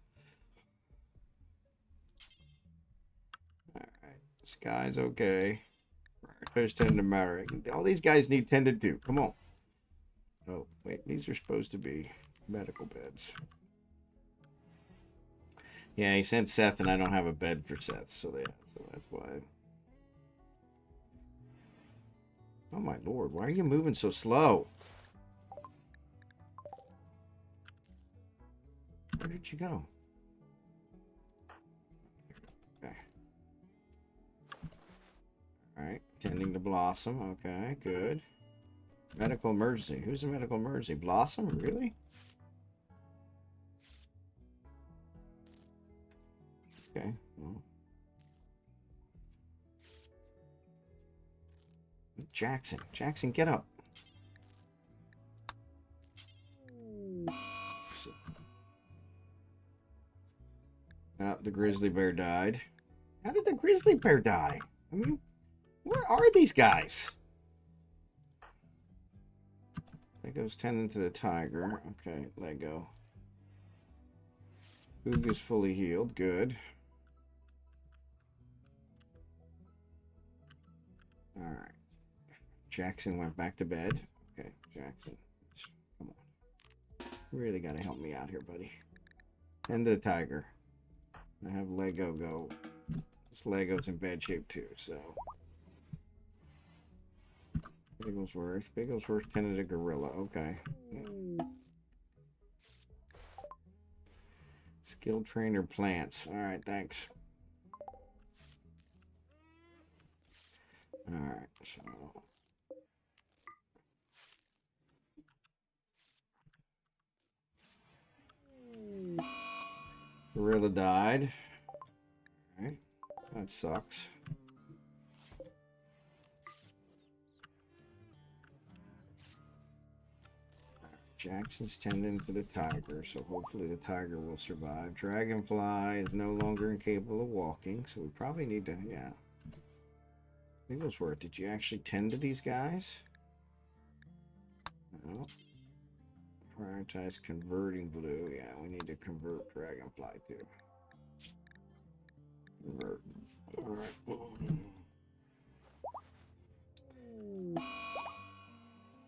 Speaker 1: Alright, Sky's okay. First tend to marry. All these guys need tended to. Come on. Oh, wait, these are supposed to be medical beds. Yeah, he sent Seth, and I don't have a bed for Seth, so that's why. Oh my lord, why are you moving so slow? Where did you go? Okay. Alright, tending to Blossom. Okay, good. Medical emergency. Who's a medical emergency? Blossom? Really? Okay. Well. Jackson, get up. The grizzly bear died. How did the grizzly bear die? I mean, where are these guys? Lego's tending to the tiger. Okay, Lego. Boog is fully healed. Good. Alright. Jackson went back to bed. Okay, Jackson. Come on. You really gotta help me out here, buddy. Tend to the tiger. I have Lego go. This Lego's in bad shape too, so. Bigglesworth tended to gorilla. Okay. Yeah. Skill trainer plants. Alright, thanks. Alright, so. Gorilla died. Alright, that sucks. Jackson's tending to the tiger, so hopefully the tiger will survive. Dragonfly is no longer incapable of walking, so we probably need to, yeah. Bigglesworth, did you actually tend to these guys? No. Prioritize converting blue. Yeah, we need to convert Dragonfly too. Convert. Alright.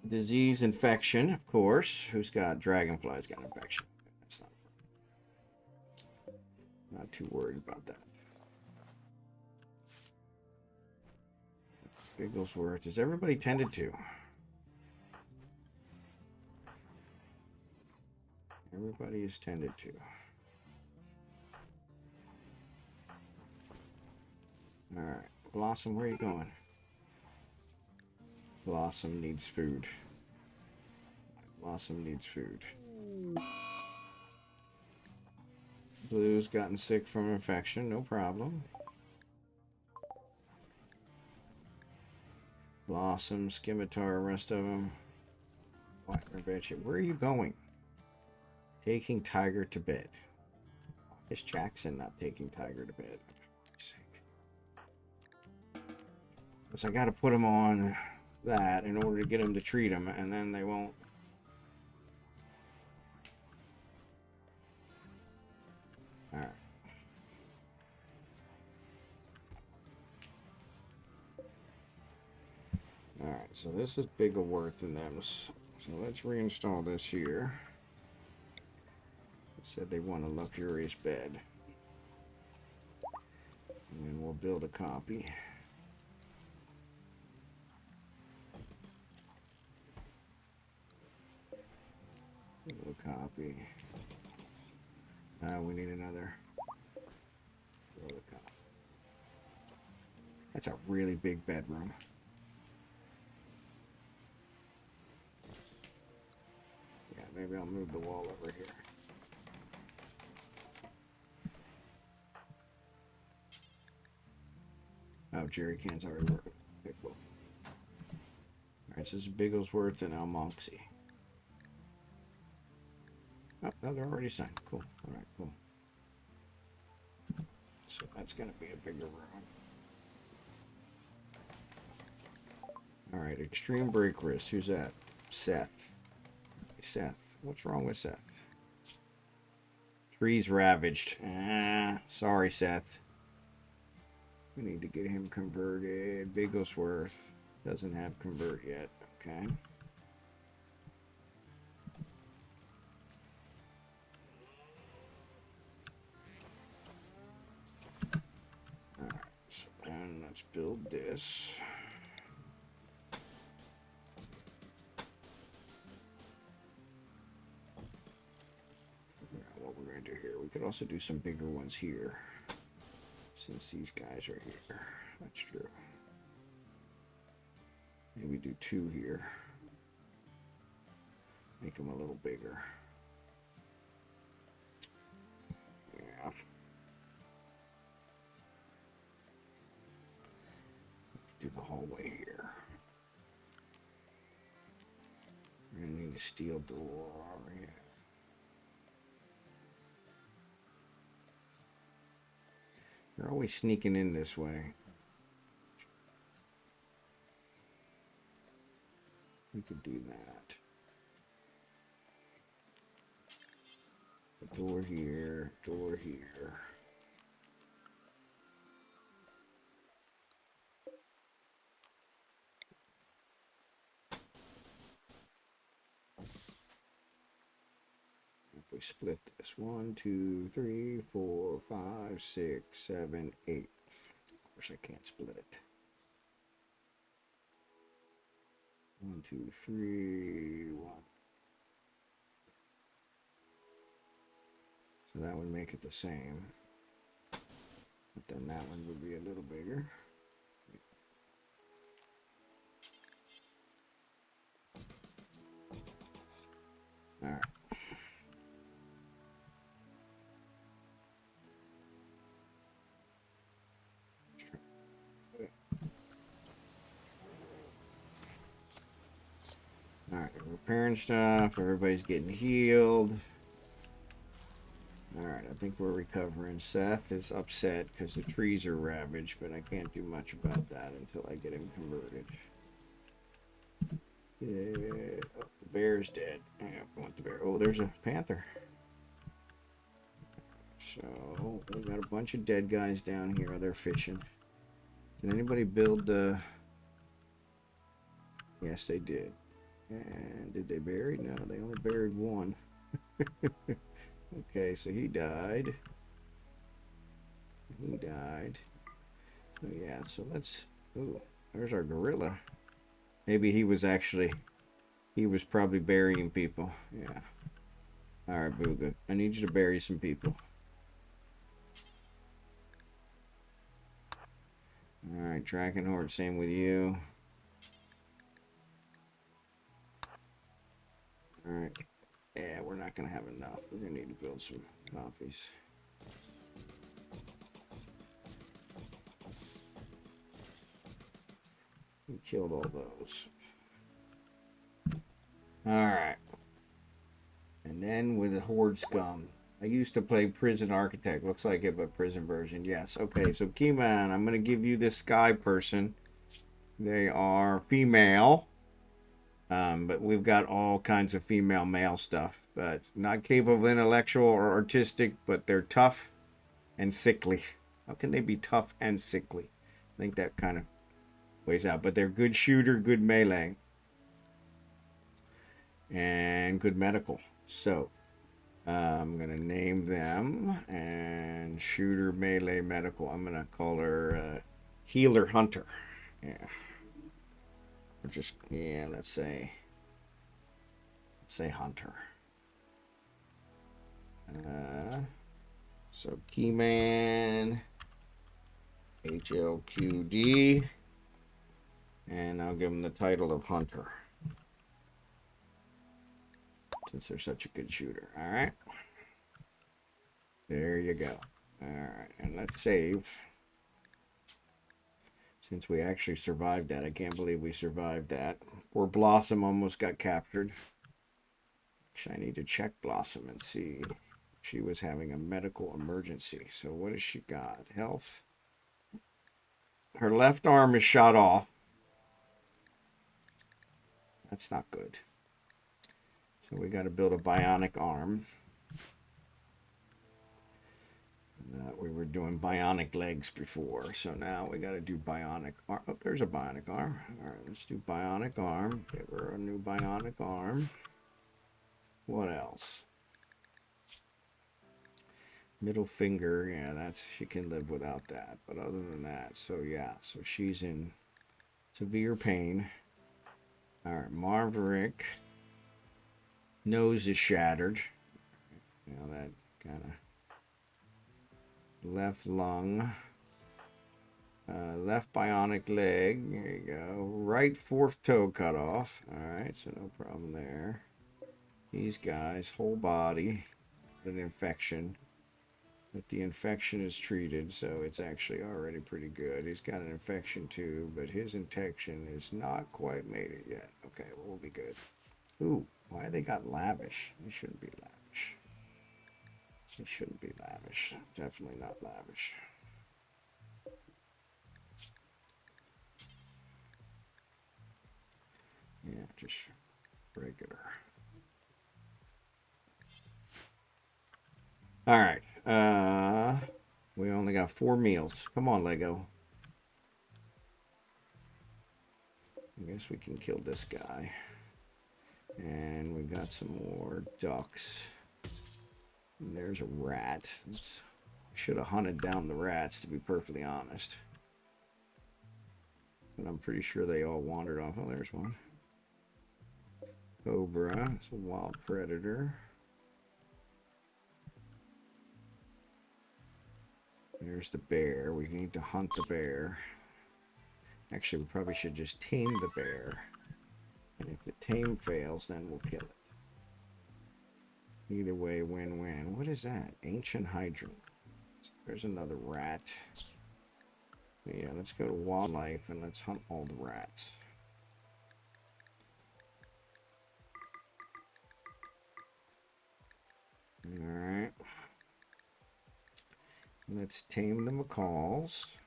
Speaker 1: Disease infection, of course. Who's got Dragonfly's got infection? That's not too worried about that. Bigglesworth. Is everybody tended to? Everybody is tended to. Alright. Blossom, where are you going? Blossom needs food. Blossom needs food. Blue's gotten sick from infection, no problem. Blossom, Scimitar, rest of them. Where are you going? Taking Tiger to bed. Why is Jackson not taking Tiger to bed? For fuck's sake. Because I got to put him on that in order to get him to treat him, and then they won't. Alright. Alright, so this is Bigglesworth and them. So let's reinstall this here. It said they want a luxurious bed. And then we'll build a copy. Build a copy. We need another. Build a copy. That's a really big bedroom. Yeah, maybe I'll move the wall over here. Oh, jerry cans already working. Okay, cool. Alright, so this is Bigglesworth and almonxy. Oh, no, they're already signed. Cool. Alright, cool. So that's going to be a bigger room. Alright, extreme break risk. Who's that? Seth. Hey, Seth. What's wrong with Seth? Trees ravaged. Sorry, Seth. We need to get him converted. Bigglesworth doesn't have convert yet. Okay. Alright, so then let's build this. Figure out what we're going to do here. We could also do some bigger ones here. Since these guys are here. That's true. Maybe do 2 here. Make them a little bigger. Yeah. Do the hallway here. We're gonna need a steel door over here. They're always sneaking in this way. We could do that. A door here, door here. If we split this, 1, 2, 3, 4, 5, 6, 7, 8. Of course, I can't split it. 1, 2, 3, 1. So that would make it the same. But then that one would be a little bigger. All right. All right, we'll repairing stuff. Everybody's getting healed. Alright, I think we're recovering. Seth is upset because the trees are ravaged, but I can't do much about that until I get him converted. Yeah. Oh, the bear's dead. Yeah, I want the bear. Oh, there's a panther. So, we got a bunch of dead guys down here. They're fishing. Did anybody build the... Yes, they did. And did they bury? No, they only buried one. Okay, so he died. He died. So yeah, so let's... Ooh, there's our gorilla. Maybe he was actually... He was probably burying people. Yeah. Alright, Booga. I need you to bury some people. Alright, drachenhort, same with you. Alright. Yeah, we're not going to have enough. We're going to need to build some copies. We killed all those. Alright. And then with the horde scum. I used to play Prison Architect. Looks like it, but prison version. Yes. Okay, so Keyman, I'm going to give you this sky person. They are female. But we've got all kinds of female male stuff. But not capable of intellectual or artistic, but they're tough and sickly. How can they be tough and sickly? I think that kind of weighs out. But they're good shooter, good melee. And good medical. So, I'm going to name them. And shooter, melee, medical. I'm going to call her Healer Hunter. Yeah. Or just, yeah, let's say Hunter. So Keyman, HLQD, and I'll give him the title of Hunter, since they're such a good shooter. All right, there you go. All right, and let's save. Since we actually survived that, I can't believe we survived that. Poor Blossom almost got captured. Actually, I need to check Blossom and see if she was having a medical emergency. So what has she got? Health. Her left arm is shot off. That's not good. So we got to build a bionic arm. We were doing bionic legs before, so now we got to do bionic arm. Oh, there's a bionic arm. All right, let's do bionic arm. Give her a new bionic arm. What else? Middle finger, yeah, that's, she can live without that. But other than that, so yeah, so she's in severe pain. All right, Marverick. Nose is shattered. You know, that kind of. Left lung. Left bionic leg. There you go. Right fourth toe cut off. Alright, so no problem there. These guys, whole body. An infection. But the infection is treated, so it's actually already pretty good. He's got an infection too, but his infection is not quite made it yet. Okay, well, we'll be good. Ooh, why they got lavish? They shouldn't be lavish. It shouldn't be lavish. Definitely not lavish. Yeah, just regular. All right. We only got 4 meals. Come on, Lego. I guess we can kill this guy. And we got some more ducks. And there's a rat. Should have hunted down the rats, to be perfectly honest. But I'm pretty sure they all wandered off. Oh, there's one. Cobra. It's a wild predator. There's the bear. We need to hunt the bear. Actually, we probably should just tame the bear. And if the tame fails, then we'll kill it. Either way, win-win. What is that? Ancient hydrant. There's another rat. Yeah, let's go to wildlife and let's hunt all the rats. Alright. Let's tame the macaws.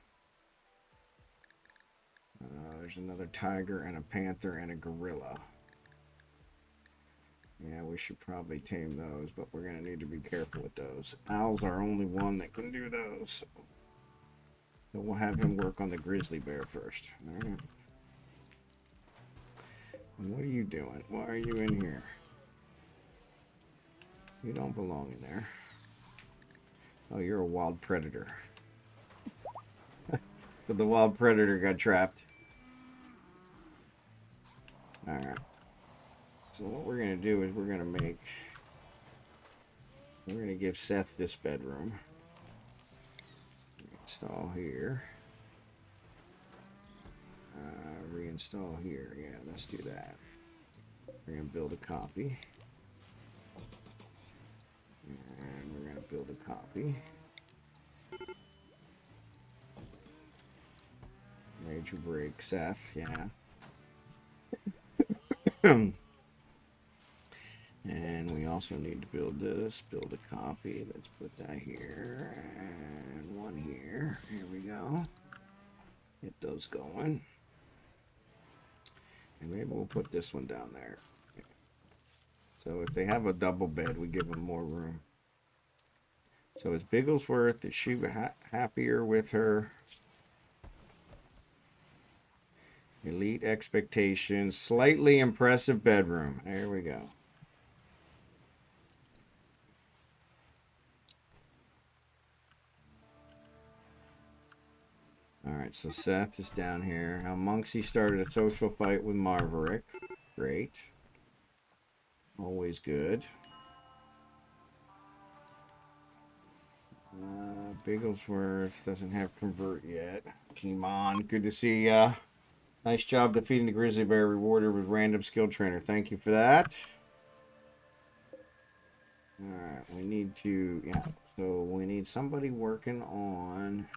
Speaker 1: There's another tiger and a panther and a gorilla. Yeah, we should probably tame those, but we're going to need to be careful with those. Owl's our only one that can do those. So we'll have him work on the grizzly bear first. All right. And what are you doing? Why are you in here? You don't belong in there. Oh, you're a wild predator. So the wild predator got trapped. Alright. So what we're going to do is we're going to give Seth this bedroom. Install here. Reinstall here. Yeah, let's do that. We're going to build a copy. And we're going to build a copy. Major break, Seth, yeah. And we also need to build this, build a copy. Let's put that here, and one here. Here we go. Get those going. And maybe we'll put this one down there. So if they have a double bed, we give them more room. So is Bigglesworth, is she happier with her elite expectations? Slightly impressive bedroom. There we go. Alright, so Seth is down here. Almonxy started a social fight with Marverick. Great. Always good. Bigglesworth doesn't have convert yet. Kimon, good to see ya. Nice job defeating the grizzly bear, rewarded with random skill trainer. Thank you for that. Alright, we need to, yeah, so we need somebody working on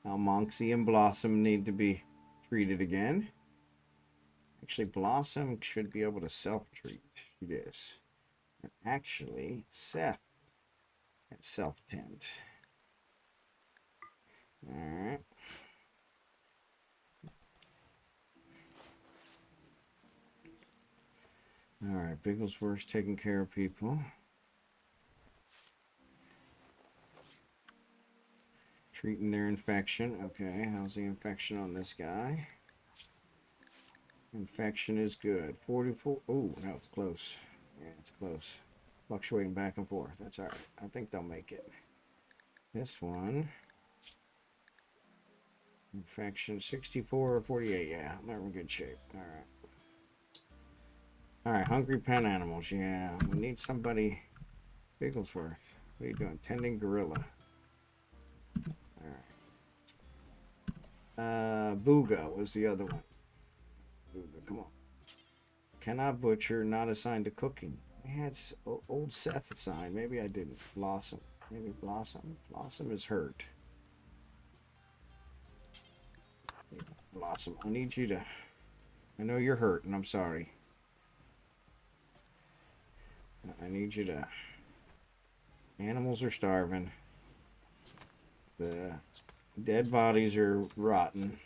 Speaker 1: Almonxy and Blossom need to be treated again. Actually, Blossom should be able to self-treat. It is. And actually, Seth can self-tend. Alright. Alright, Bigglesworth's taking care of people. Treating their infection. Okay, how's the infection on this guy? Infection is good. 44. Oh, no, it's close. Yeah, it's close. Fluctuating back and forth. That's alright. I think they'll make it. This one. Infection 64 or 48. Yeah, they're in good shape. Alright. Alright, hungry pen animals. Yeah, we need somebody. Bigglesworth. What are you doing? Tending gorilla. Alright. Booga was the other one. Booga, come on. Cannot butcher, not assigned to cooking. I had old Seth assigned. Maybe I didn't. Blossom. Maybe Blossom. Blossom is hurt. Blossom, I need you to... I know you're hurt, and I'm sorry. I need you to... Animals are starving. The dead bodies are rotten.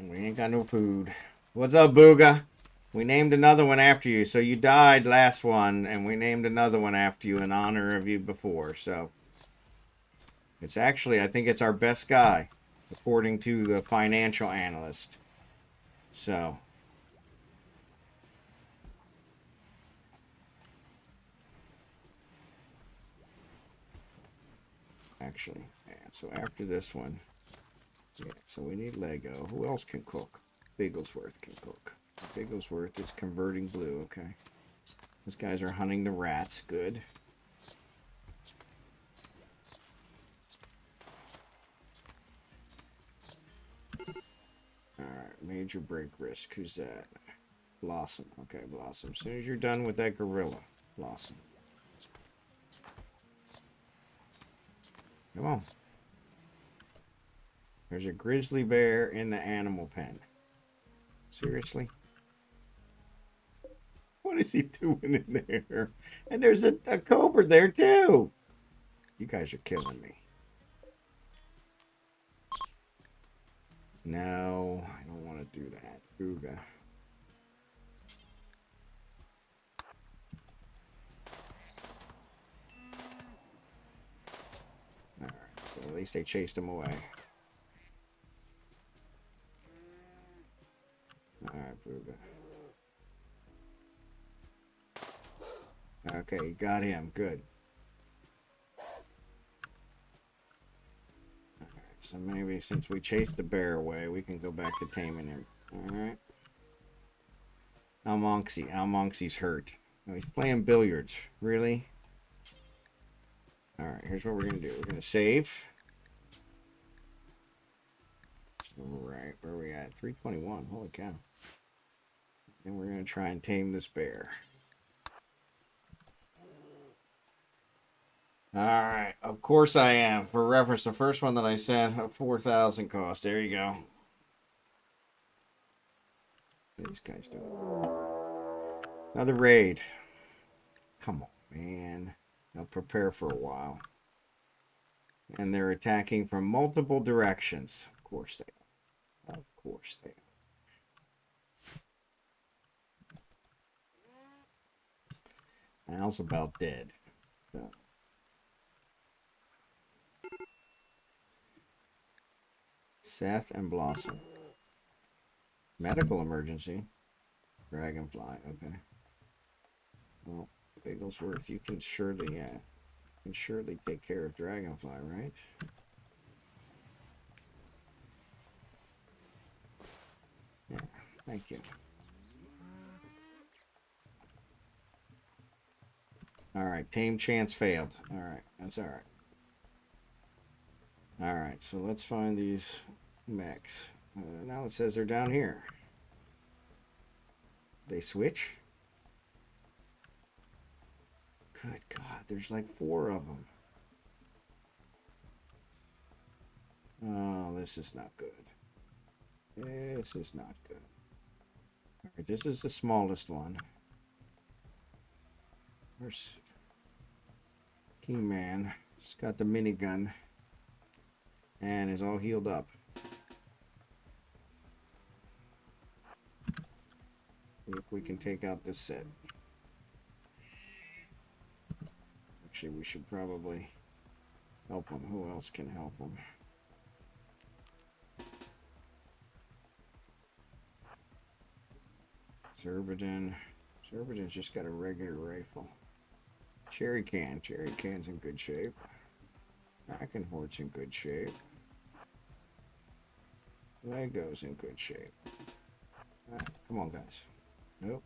Speaker 1: We ain't got no food. What's up, Booga? We named another one after you. So you died last one, and we named another one after you in honor of you before. So it's actually, I think it's our best guy, according to the financial analyst. So actually, yeah, so after this one, yeah, so we need Lego. Who else can cook? Bigglesworth can cook. Bigglesworth is converting blue, okay. These guys are hunting the rats, good. Alright, major break risk. Who's that? Blossom. Okay, Blossom. As soon as you're done with that gorilla, Blossom. Come on. There's a grizzly bear in the animal pen. Seriously? What is he doing in there? And there's a cobra there too. You guys are killing me. No, I don't want to do that. Ooga. Alright, so at least they chased him away. Alright, Ooga. Okay, you got him. Good. Alright, so maybe since we chased the bear away, we can go back to taming him. Alright. Almonxy. Almonxy's hurt. Oh, he's playing billiards. Really? Alright, here's what we're going to do. We're going to save. Alright, where are we at? 321. Holy cow. And we're going to try and tame this bear. Alright, of course I am. For reference, the first one that I sent, 4,000 cost. There you go. What are these guys doing? Another raid. Come on, man. They'll prepare for a while. And they're attacking from multiple directions. Of course they are. Of course they are. Al's about dead. So. Seth and Blossom. Medical emergency. Dragonfly. Okay. Well, Bigglesworth, you can surely, take care of Dragonfly, right? Yeah. Thank you. All right. Tame chance failed. All right. That's all right. All right. So let's find these mechs. Now it says they're down here. They switch? Good God, there's like 4 of them. Oh, this is not good. This is not good. All right, this is the smallest one. Where's Keyman? He's got the minigun and is all healed up. See if we can take out this set. Actually, we should probably help him. Who else can help him? Xurdaben. Xurdaben's just got a regular rifle. Cherry Can. Cherry Can's in good shape. Drachenhort's in good shape. Lego's in good shape. Alright, come on, guys. Nope.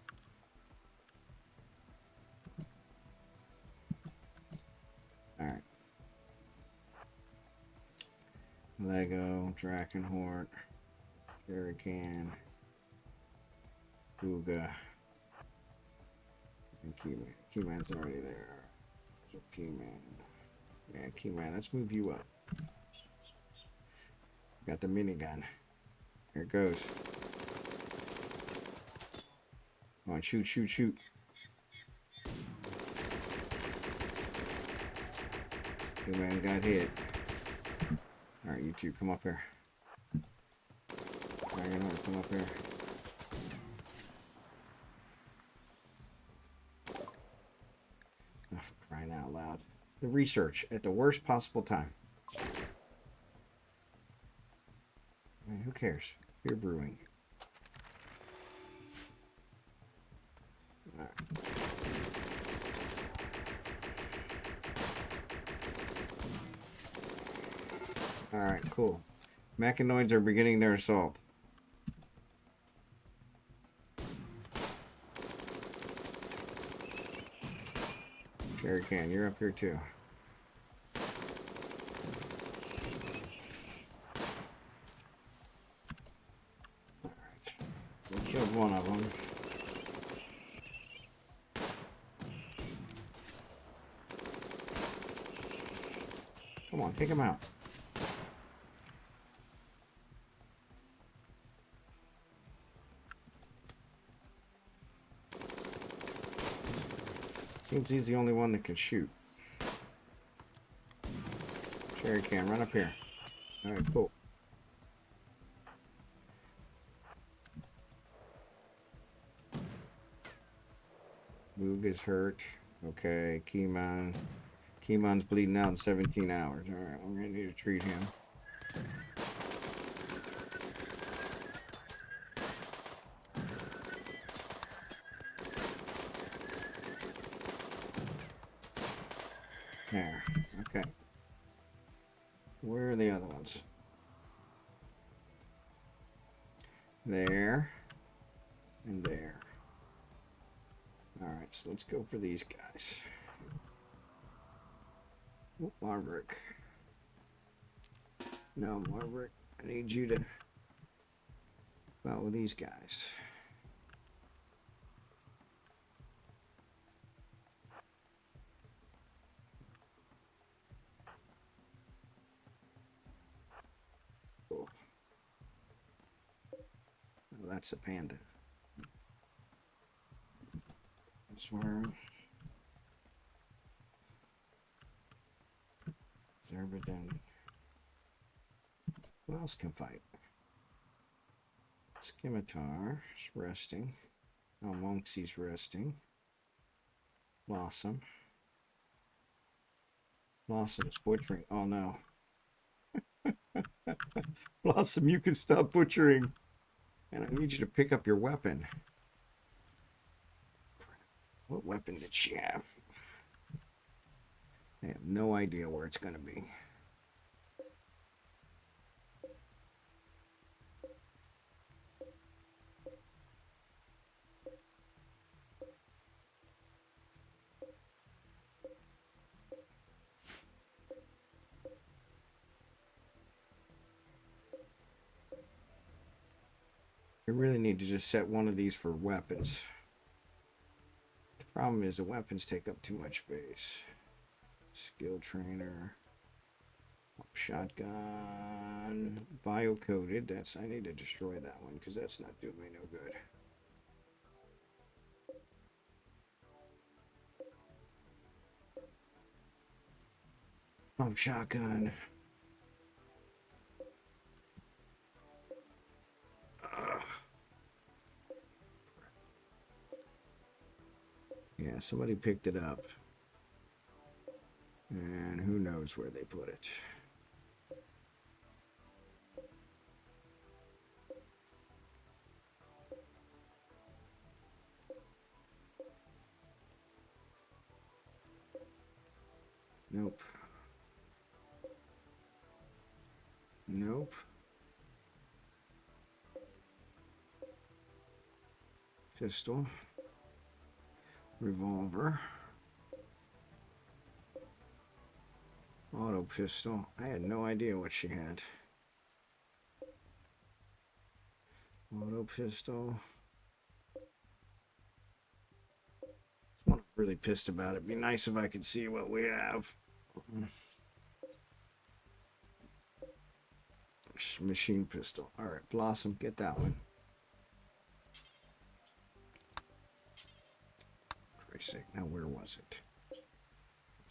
Speaker 1: Alright. Lego, Drachenhort, Cherry Can, Ooga, and Keyman. Keyman's already there. So Keyman. Yeah, Keyman, let's move you up. Got the minigun. Here it goes. Come on, shoot, shoot, shoot. Keyman got hit. Alright, you two, come up here. Dragonhort, come up here. Oh, for crying out loud. The research at the worst possible time. I mean, who cares? Beer brewing. Alright. Alright, cool. Mechanoids are beginning their assault. Cherry Can, you're up here too. Alright. We killed one of them. Come on, take him out. Seems he's the only one that can shoot. Cherry can, run up here. Alright, cool. Boog is hurt. Okay, Kiman's bleeding out in 17 hours. Alright, we're gonna need to treat him. There. Okay. Where are the other ones? There. And there. Alright, so let's go for these guys. Oh, Marverick. No, Marverick. I need you to go out with these guys. Oh, that's a panda. Swarm. Xurdaben. Who else can fight? Scimitar is resting. Almonxy's resting. Blossom. Blossom is butchering. Oh no. Blossom, you can stop butchering. And I need you to pick up your weapon. What weapon did she have? I have no idea where it's going to be. I really need to just set one of these for weapons. The problem is the weapons take up too much space. Skill trainer. Shotgun. Bio-coded. That's, I need to destroy that one because that's not doing me no good. Shotgun. Yeah, somebody picked it up. And who knows where they put it. Nope. Nope. Pistol. Revolver. Auto pistol. I had no idea what she had. Auto pistol. That's what I'm really pissed about. It'd be nice if I could see what we have. Machine pistol. Alright, Blossom, get that one. Christ's sake, now where was it?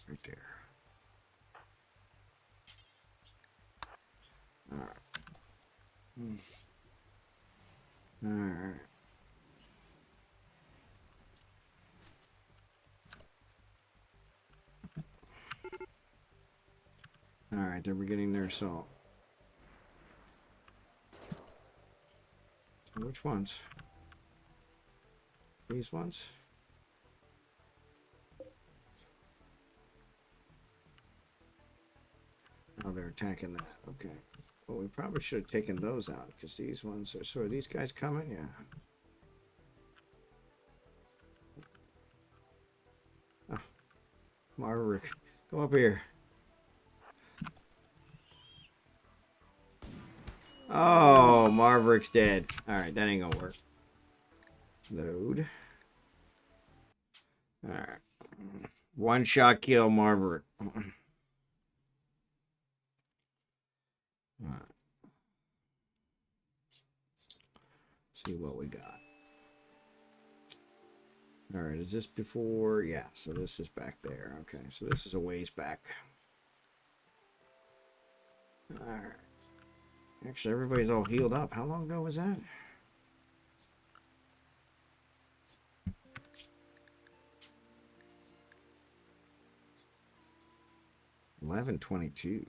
Speaker 1: Right there. Alright. Alright. Alright, they're getting their assault. Which ones? These ones? Oh, they're attacking that. Okay. Well, we probably should have taken those out because these ones are. So are these guys coming? Yeah. Oh, Marverick, go up here. Oh, Marverick's dead. All right, that ain't gonna work. Load. All right. One shot kill, Marverick. All right. See what we got. All right, is this before? Yeah, so this is back there. Okay, so this is a ways back. All right. Actually, everybody's all healed up. How long ago was that? $11:22.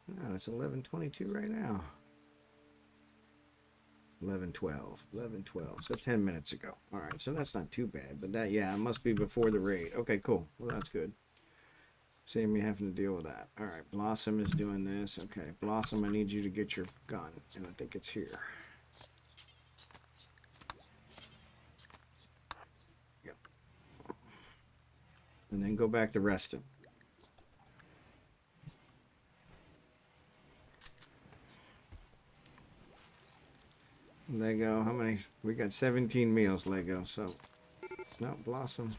Speaker 1: No, it's 11:22 right now. 11:12. 11:12. So 10 minutes ago. All right, so that's not too bad. But that, yeah, it must be before the raid. Okay, cool. Well, that's good. Save me having to deal with that. All right, Blossom is doing this. Okay, Blossom, I need you to get your gun, and I think it's here. Yep. And then go back to resting. Lego, how many? We got 17 meals, Lego, so. No, Blossom.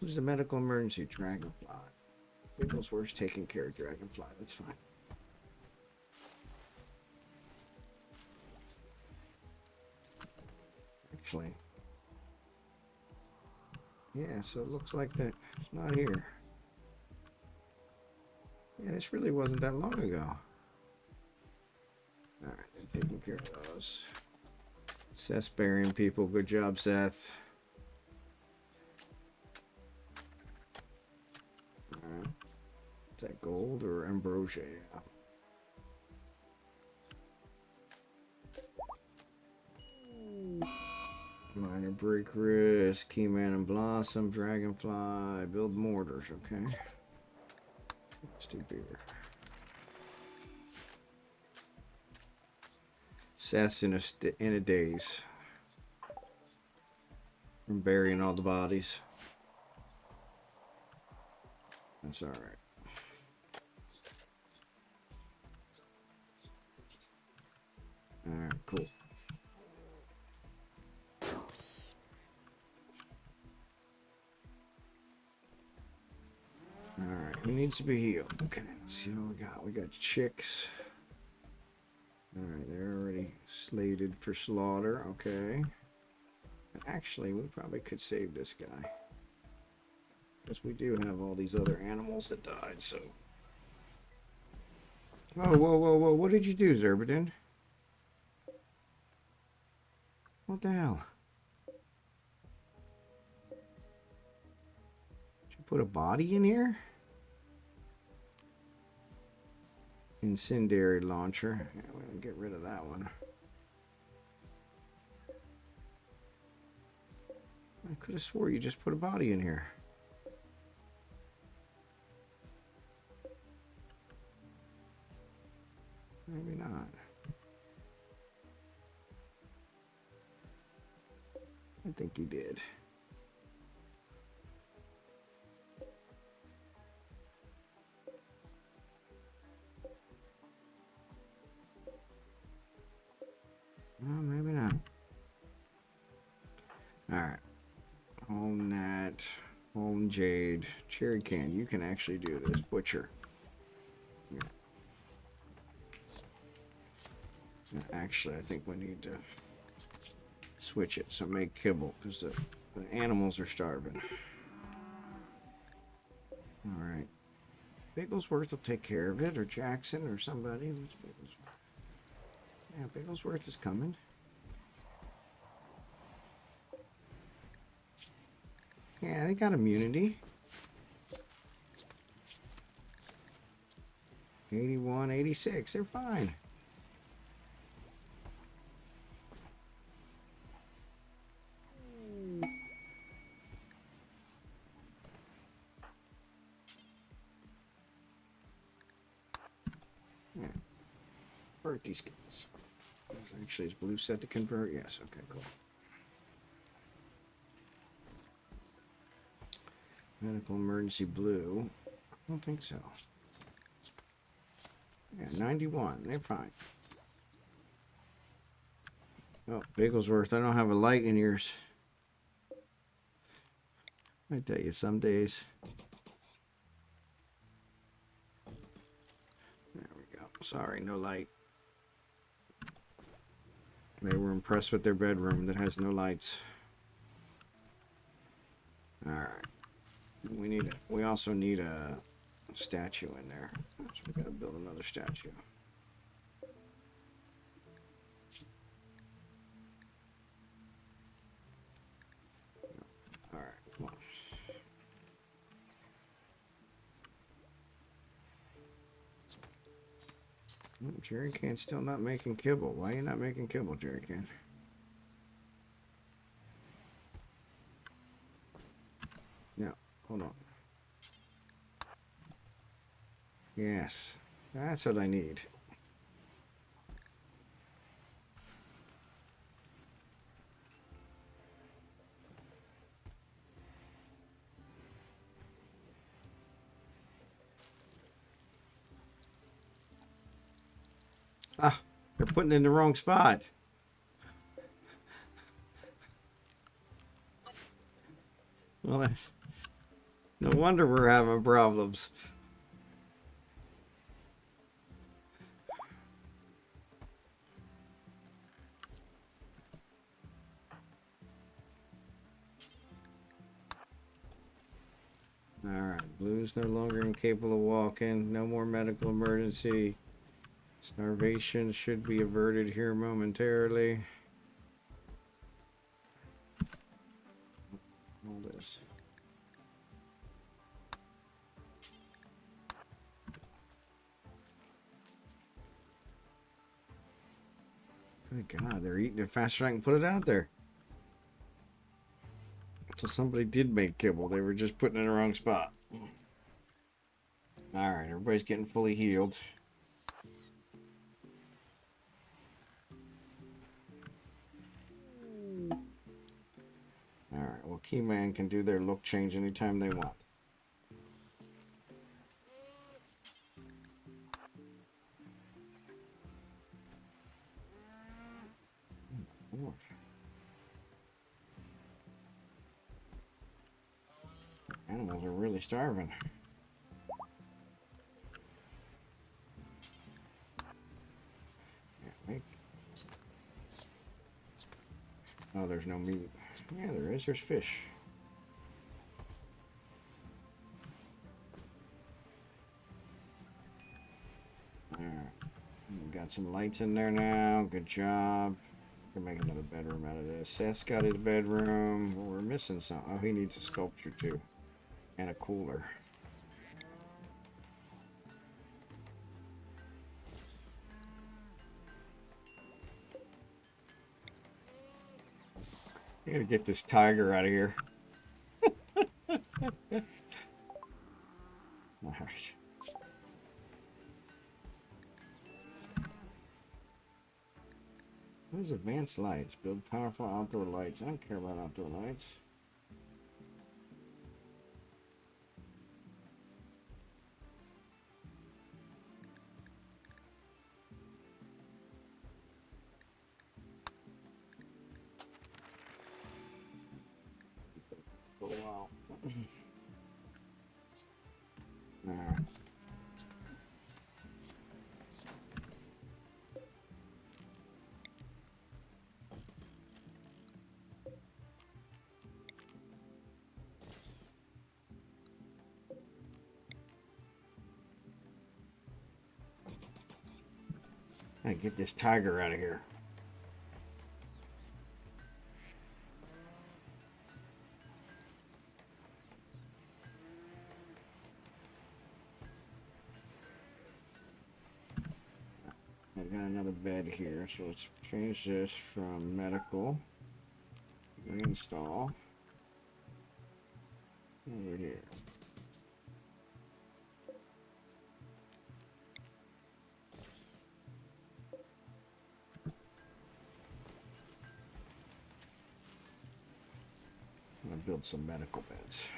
Speaker 1: Who's the medical emergency? Dragonfly. Wigglesworth's taking care of Dragonfly. That's fine. Actually. Yeah, so it looks like that. It's not here. Yeah, this really wasn't that long ago. Alright, they're taking care of those. Seth's burying people. Good job, Seth. Alright. Is that gold or ambrosia? Yeah. Minor break risk, Keyman and Blossom, Dragonfly, build mortars, okay. Let's do beer. Seth's in a daze from burying all the bodies. That's all right. All right, cool. All right, who needs to be healed? Okay, let's see what we got. We got chicks. All right, they're already slated for slaughter. Okay. Actually, we probably could save this guy. Because we do have all these other animals that died, so. Oh, whoa, whoa, whoa. What did you do, Xurdaben? What the hell? Did you put a body in here? Incendiary launcher. Yeah, we're gonna get rid of that one. I could have swore you just put a body in here. Maybe not. I think you did. Well, maybe not. Alright. Home Nat. Home Jade. Cherry Can. You can actually do this. Butcher. Yeah. Actually, I think we need to switch it. So make kibble. Because the animals are starving. Alright. Bigglesworth will take care of it. Or Jackson or somebody. What's Bigglesworth? Yeah, Bigglesworth is coming. Yeah, they got immunity. 81, 86. They're fine. Yeah. Convert these guys. Actually, is blue set to convert? Yes. Okay, cool. Medical emergency blue. I don't think so. Yeah, 91. They're fine. Oh, Bigglesworth, I don't have a light in yours. I tell you, some days. There we go. Sorry, no light. They were impressed with their bedroom that has no lights. All right. We also need a statue in there. So we gotta build another statue. All right. Come on. Jerry Can's still not making kibble. Why are you not making kibble, Jerry Can? No, hold on. Yes, that's what I need. Ah, they're putting it in the wrong spot. Well, that's no wonder we're having problems. Alright, Blue's no longer incapable of walking. No more medical emergency. Starvation should be averted here momentarily. All this. Good God, they're eating it faster than I can put it out there. So somebody did make kibble. They were just putting it in the wrong spot. Alright, everybody's getting fully healed. Alright, well, Keyman can do their look change anytime they want. Oh, animals are really starving. Yeah, oh, there's no meat. Yeah, there is. There's fish. Alright. Got some lights in there now. Good job. We can make another bedroom out of this. Seth's got his bedroom. Well, we're missing something. Oh, he needs a sculpture too. And a cooler. I gotta get this tiger out of here. Alright. What is advanced lights? Build powerful outdoor lights. I don't care about outdoor lights. For a while. Alright. I get this tiger out of here. I've got another bed here, so let's change this from medical. Reinstall. Over here. I'm gonna build some medical beds.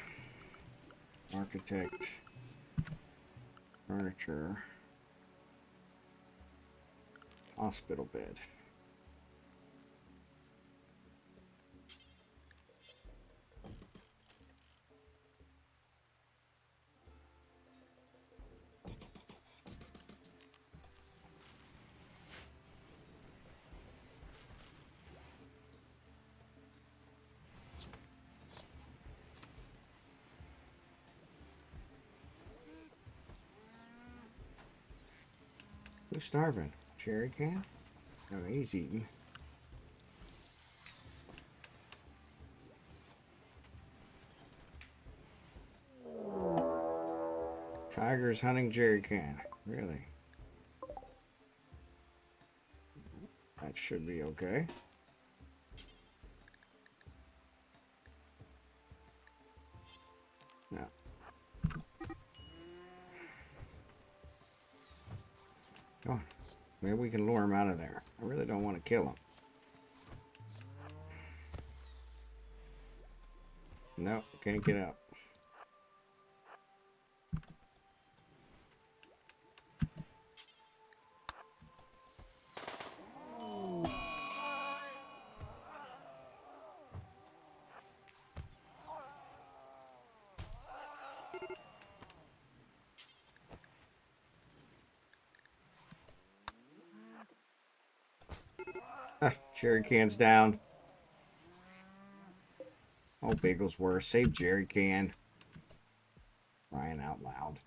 Speaker 1: Architect. Furniture. Hospital bed. Who's starving? Jerry can? Oh, he's eating. Tiger's hunting jerry can. Really? That should be okay. No. Come on. Maybe we can lure him out of there. I really don't want to kill him. No, can't get up. Jerry can's down. Oh, Bigglesworth, save Jerry can. Crying out loud.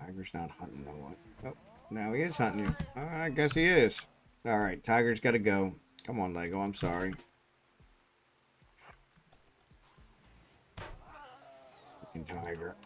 Speaker 1: Tiger's not hunting no one. Oh, now he is hunting you. I guess he is. All right, Tiger's got to go. Come on, Lego. I'm sorry. Fucking Tiger.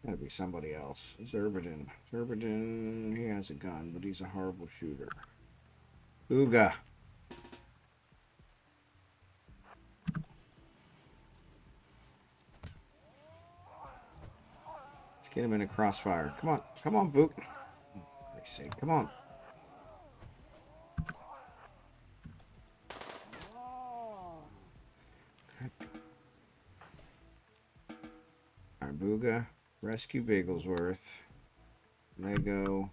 Speaker 1: Gotta be somebody else. Xurdaben. Xurdaben, he has a gun, but he's a horrible shooter. Ooga. Let's get him in a crossfire. Come on. Come on, Boot. For Christ's sake, come on. Alright, Booga. Rescue Bigglesworth. Lego.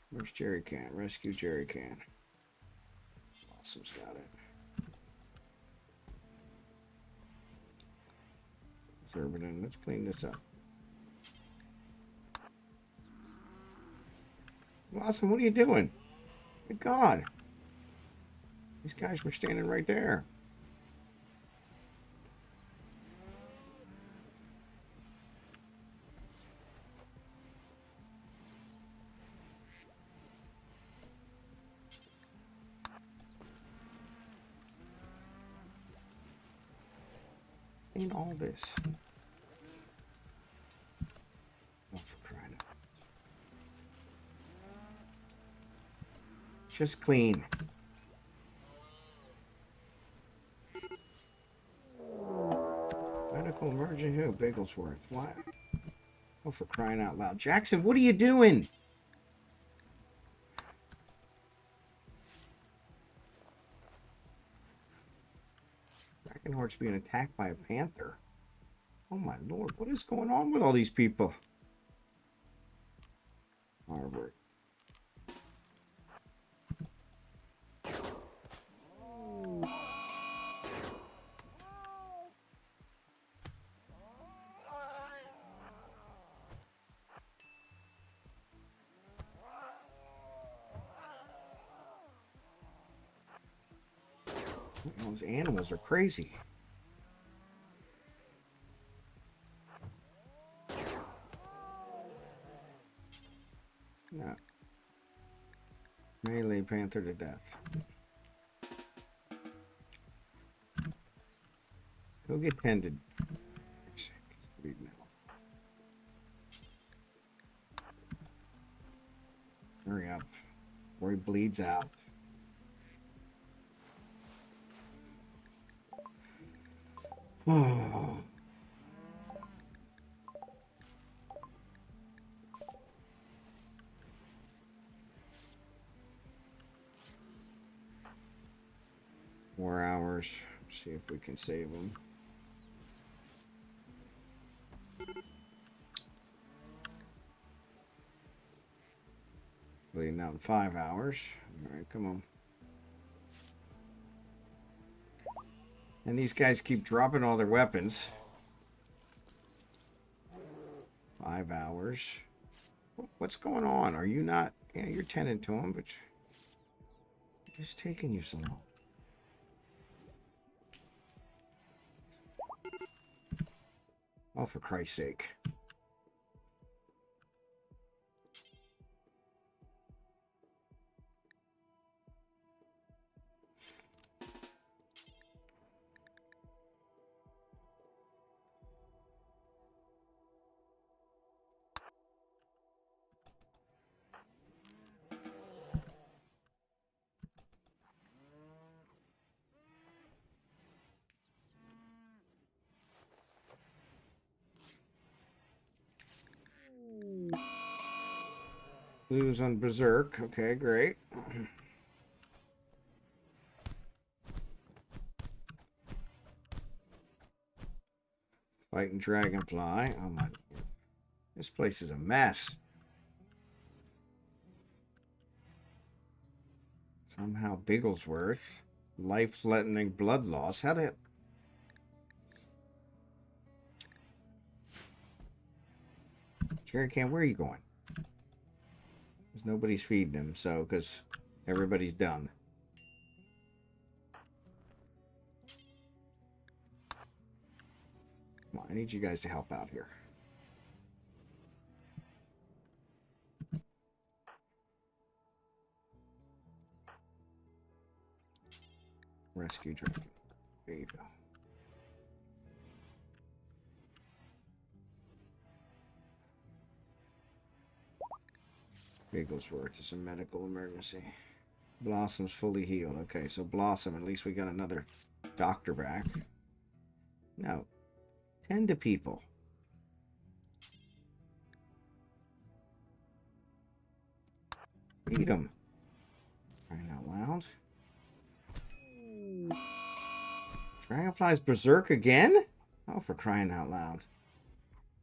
Speaker 1: Where's Jerry can? Rescue Jerry can. Awesome's got it. Xurdaben, let's clean this up. Awesome, what are you doing? Good God. These guys were standing right there. Clean all this. Oh, for crying out. Just clean. Medical emergency. Who? Bigglesworth. What? Oh, for crying out loud. Jackson, what are you doing? Drachenhort's being attacked by a panther. Oh my lord, what is going on with all these people? Harvard. Those animals are crazy. No. Melee panther to death. Go get tended. He's bleeding out. Hurry up. Before he bleeds out. Oh. More hours. See if we can save him. Bleeding out in 5 hours. Alright, come on. And these guys keep dropping all their weapons. 5 hours. What's going on? Are you not... Yeah, you're tending to them, but... It's taking you so long. Oh, for Christ's sake. Lose on Berserk. Okay, great. Fighting Dragonfly. Oh my. This place is a mess. Somehow Bigglesworth. Life-threatening blood loss. How did... Jerrycan, where are you going? Because nobody's feeding him, so, because everybody's done. Come on, I need you guys to help out here. Rescue dragon. There you go. Bigglesworth is a medical emergency. Blossom's fully healed. Okay, so Blossom, at least we got another doctor back. No. Tend to people. Feed them. Crying out loud. Dragonfly's berserk again? Oh, for crying out loud.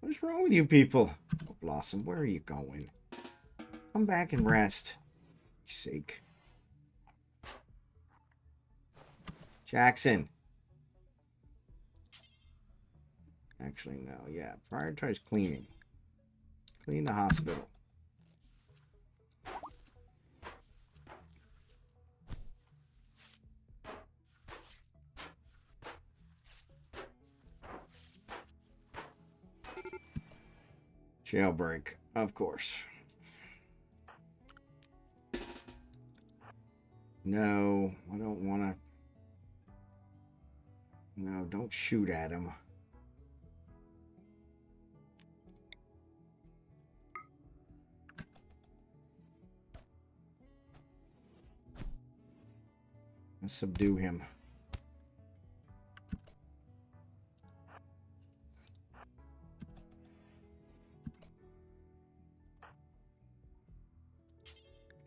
Speaker 1: What is wrong with you people? Oh, Blossom, where are you going? Come back and rest. For sake. Jackson. Actually, no. Yeah, prioritize cleaning. Clean the hospital. Jailbreak, of course. No, I don't want to. No, don't shoot at him. Let's subdue him.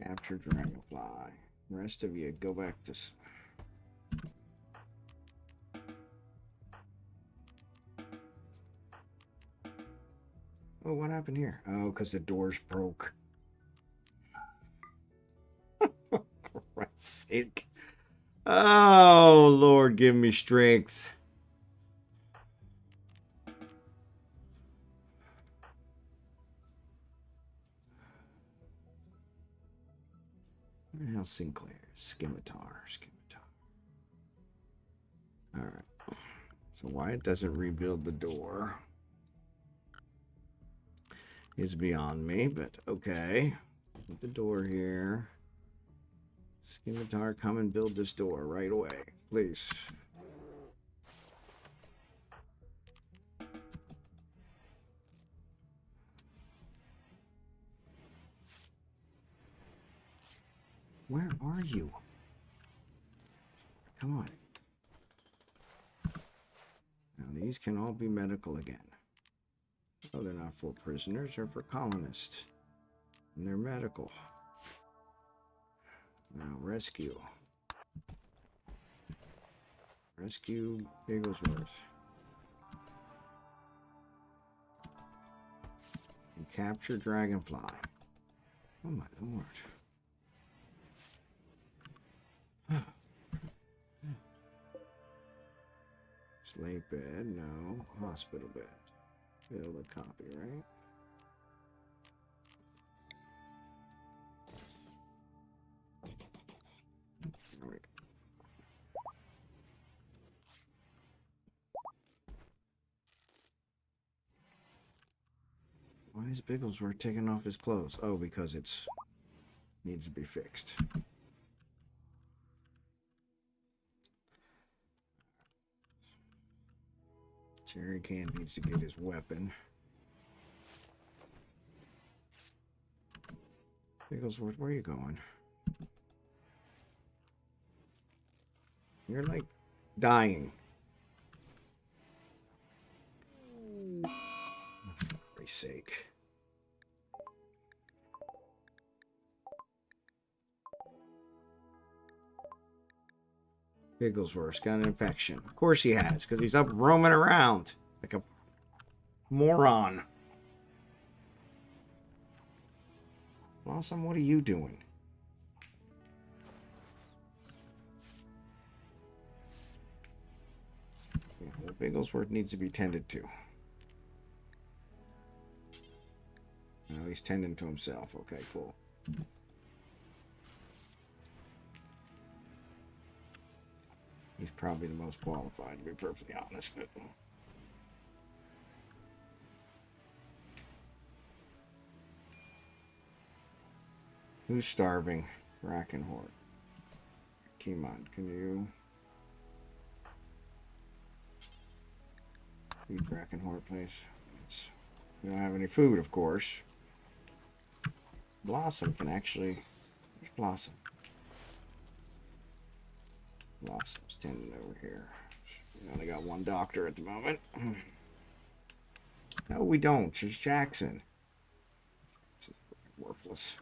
Speaker 1: Capture Dragonfly. The rest of you, go back to... Oh, what happened here? Oh, because the doors broke. For Christ's sake. Oh, Lord, give me strength. Where the hell Sinclair? Scimitar. Alright. So why it doesn't rebuild the door is beyond me, but okay. Put the door here. Scimitar, come and build this door right away, please. Where are you? Come on. Now these can all be medical again. Oh, they're not for prisoners, they're for colonists. And they're medical. Now rescue. Rescue Bigglesworth. And capture Dragonfly. Oh my lord. Lay bed, no. Hospital bed. Build a copy, right? There we go. Why is Bigglesworth taking off his clothes? Oh, because it's needs to be fixed. Jerry Can needs to get his weapon. Bigglesworth, where are you going? You're like dying. For Christ's sake. Bigglesworth's got an infection. Of course he has, because he's up roaming around like a moron. Blossom, what are you doing? Yeah, well, Bigglesworth needs to be tended to. No, he's tending to himself. Okay, cool. He's probably the most qualified, to be perfectly honest. Who's starving? Drachenhort. Kimon, can you... Feed Drachenhort, please. Yes. We don't have any food, of course. Blossom can actually... Where's Blossom? Blossom's tending over here. We only got one doctor at the moment. No, we don't. She's Jackson. This is worthless.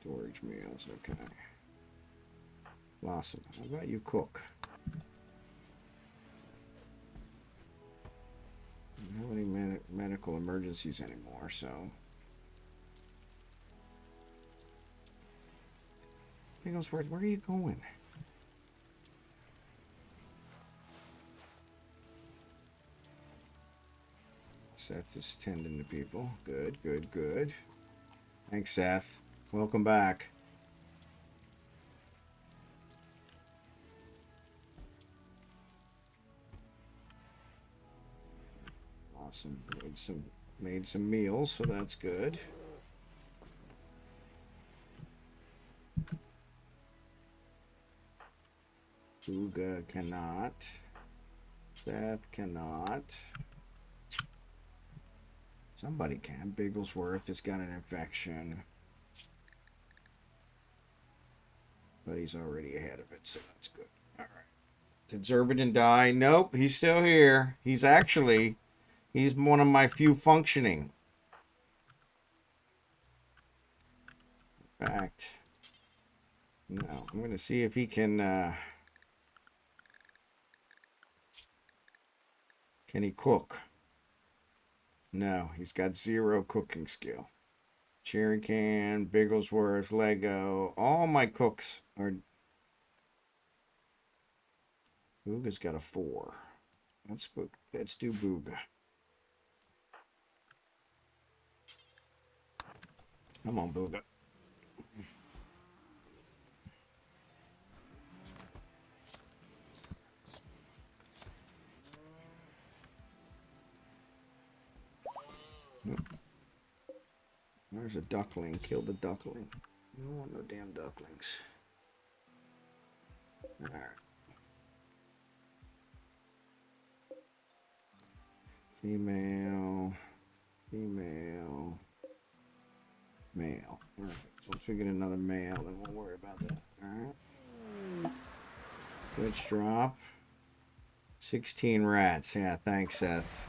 Speaker 1: Storage meals, okay. Blossom, how about you cook? I don't have any medical emergencies anymore, so... Bigglesworth, where are you going? Seth is tending to people. Good, good, good. Thanks, Seth. Welcome back. Awesome. Made some meals, so that's good. Uga cannot. Seth cannot. Somebody can. Bigglesworth has got an infection. But he's already ahead of it, so that's good. All right. Did Xurdaben die? Nope, he's still here. He's one of my few functioning. In fact, no, I'm going to see if he can he cook? No, he's got 0 cooking skill. Cherry Can, Bigglesworth, Lego, all my cooks are... Booga's got a 4. Let's do Booga. Come on, Booga. There's a duckling. Kill the duckling. I don't want no damn ducklings. Alright. Female. Female. Male. Alright. So once we get another male, then we'll worry about that. Alright. Switch drop. 16 rats. Yeah, thanks, Seth.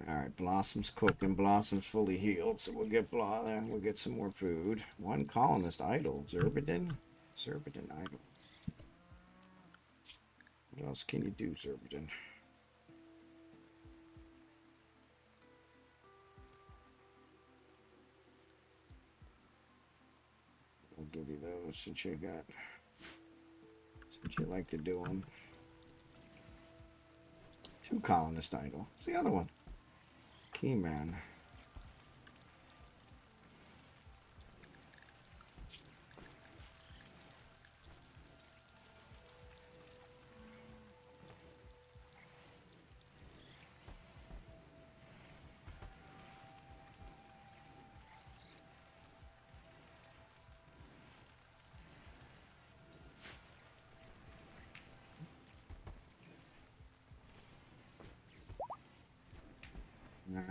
Speaker 1: Alright, Alright, Blossom's cooking. Blossom's fully healed, so we'll get some more food. One colonist idle. Xurdaben? Xurdaben idle. What else can you do, Xurdaben? I'll give you those since you like to do them. 2 colonist idle. What's the other one? Keyman.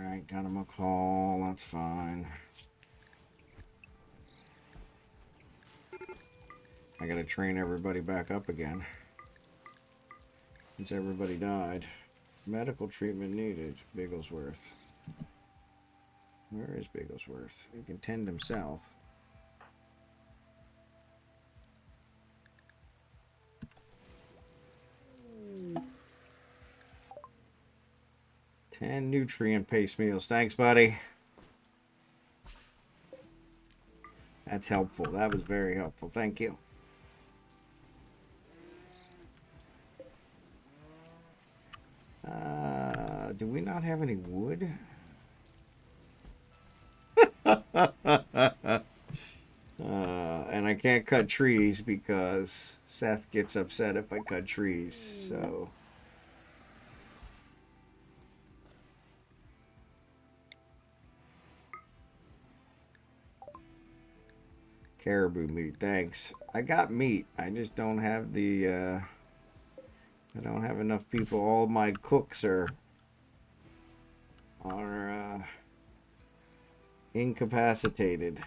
Speaker 1: Alright, got him a call. That's fine. I gotta train everybody back up again. Since everybody died. Medical treatment needed. Bigglesworth. Where is Bigglesworth? He can tend himself. And nutrient paste meals. Thanks, buddy. That's helpful. That was very helpful. Thank you. Do we not have any wood? And I can't cut trees because Seth gets upset if I cut trees. So... caribou meat, thanks. I got meat. I just don't have the, I don't have enough people. All my cooks are incapacitated.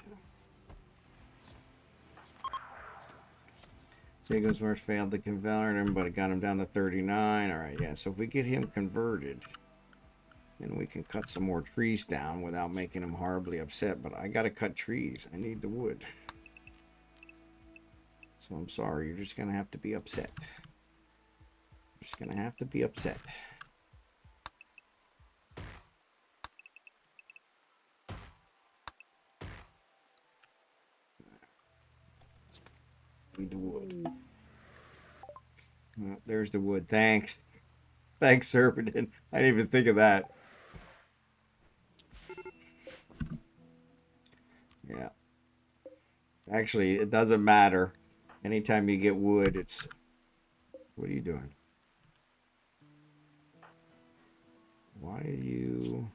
Speaker 1: Bigglesworth failed to convert him, but it got him down to 39. Alright, yeah, so if we get him converted, then we can cut some more trees down without making him horribly upset. But I gotta cut trees. I need the wood. So I'm sorry, you're just gonna have to be upset. You're just gonna have to be upset. Need the wood. Oh, there's the wood. Thanks. Thanks, Xurdaben. I didn't even think of that. Yeah. Actually, it doesn't matter. Anytime you get wood, it's... What are you doing? Why are you...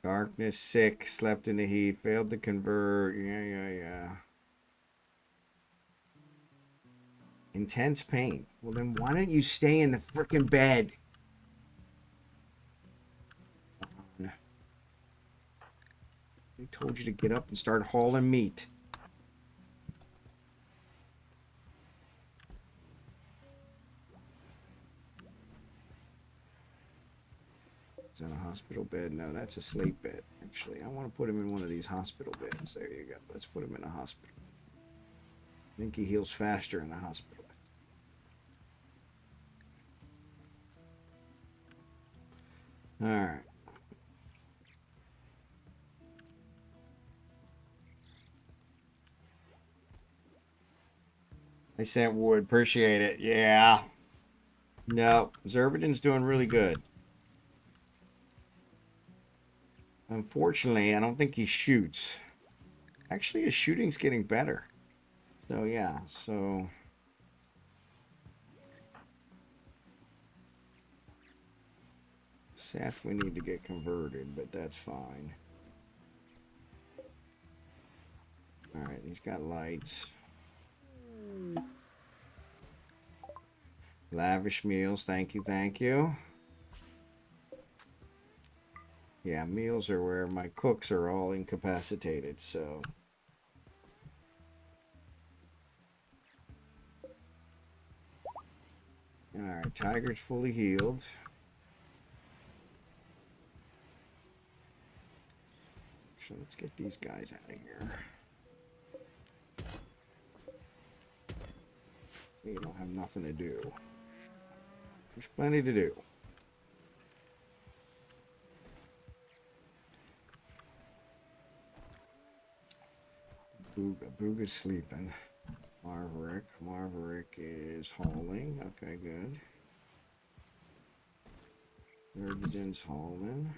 Speaker 1: Darkness, sick, slept in the heat, failed to convert. Yeah. Intense pain. Well, then why don't you stay in the frickin' bed? I told you to get up and start hauling meat. Is that a hospital bed? No, that's a sleep bed. Actually, I want to put him in one of these hospital beds. There you go. Let's put him in a hospital. I think he heals faster in the hospital. All right. I sent wood. Appreciate it. Yeah. No, Xurdaben's doing really good. Unfortunately, I don't think he shoots. Actually, his shooting's getting better. So, yeah. So... Seth, we need to get converted, but that's fine. Alright, he's got lights. Lavish meals, thank you, thank you. Yeah, meals are where my cooks are all incapacitated, so... Alright, Tiger's fully healed. So let's get these guys out of here. You don't have nothing to do. There's plenty to do. Booga's sleeping. Marverick is hauling. Okay, good. Xurdaben's hauling.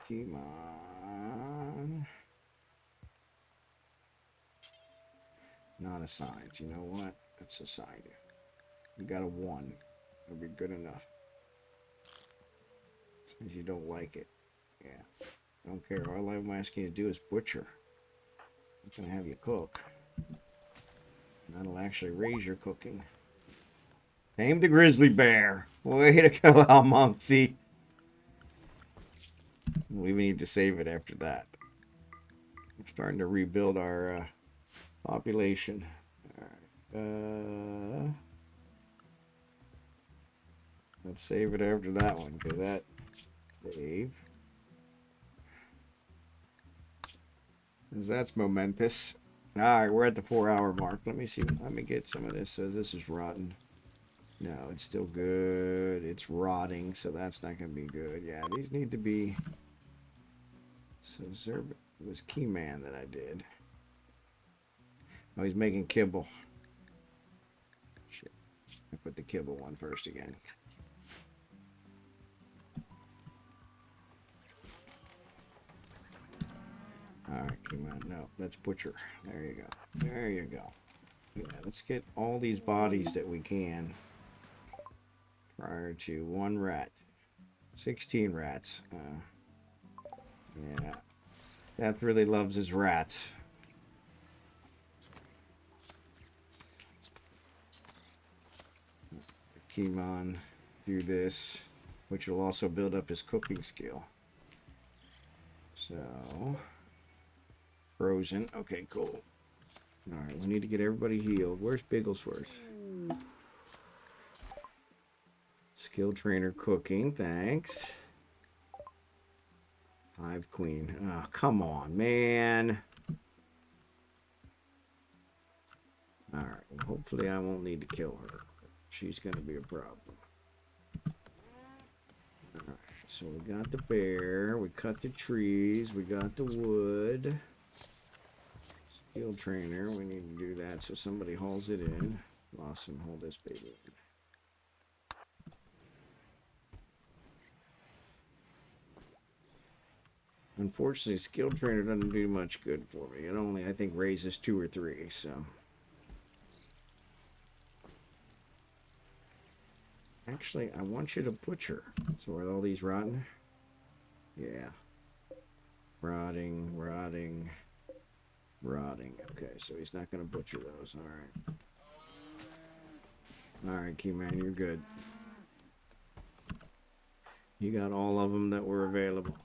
Speaker 1: Kimon. Not assigned. You know what? Let's assign it. You got a 1. It'll be good enough. Since you don't like it. Yeah. Don't care. All I'm asking you to do is butcher. I'm not gonna have you cook. That'll actually raise your cooking. Tame the grizzly bear. Way to go, almonxy. We need to save it after that. We're starting to rebuild our population. Alright. Let's save it after that one, because that save. Because that's momentous. Alright, we're at the 4-hour mark. Let me see. Let me get some of this. So this is rotten. No, it's still good. It's rotting, so that's not going to be good. Yeah, these need to be... So Xurdaben, it was Keyman that I did. Oh, he's making kibble. Shit. I put the kibble one first again. Alright, Keyman. No, that's butcher. There you go. There you go. Yeah, let's get all these bodies that we can prior to 1 rat. 16 rats. Yeah. Death really loves his rats. Kimon, do this, which will also build up his cooking skill. So, frozen. Okay, cool. Alright, we need to get everybody healed. Where's Bigglesworth? Skill trainer cooking, thanks. Hive queen. Oh, come on, man. Alright, well, hopefully I won't need to kill her. She's going to be a problem. Alright, so we got the bear. We cut the trees. We got the wood. Skill trainer. We need to do that so somebody hauls it in. Awesome. Hold this baby in. Unfortunately, skill trainer doesn't do much good for me. It only, I think, raises 2 or 3, so. Actually, I want you to butcher. So are all these rotten? Yeah. Rotting, rotting, rotting. Okay, so he's not going to butcher those. All right. All right, Keyman, you're good. You got all of them that were available.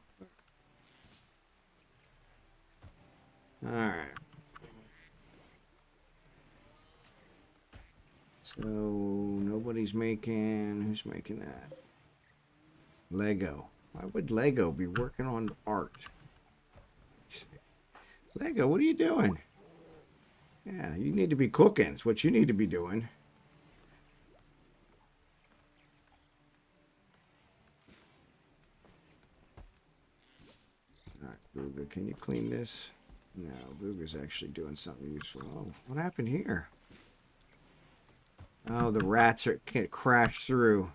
Speaker 1: All right. So nobody's making. Who's making that? Lego. Why would Lego be working on art? Lego, what are you doing? Yeah, you need to be cooking. It's what you need to be doing. All right, Booga, can you clean this? No, Booga's actually doing something useful. Oh, what happened here? Oh, the rats can't crash through.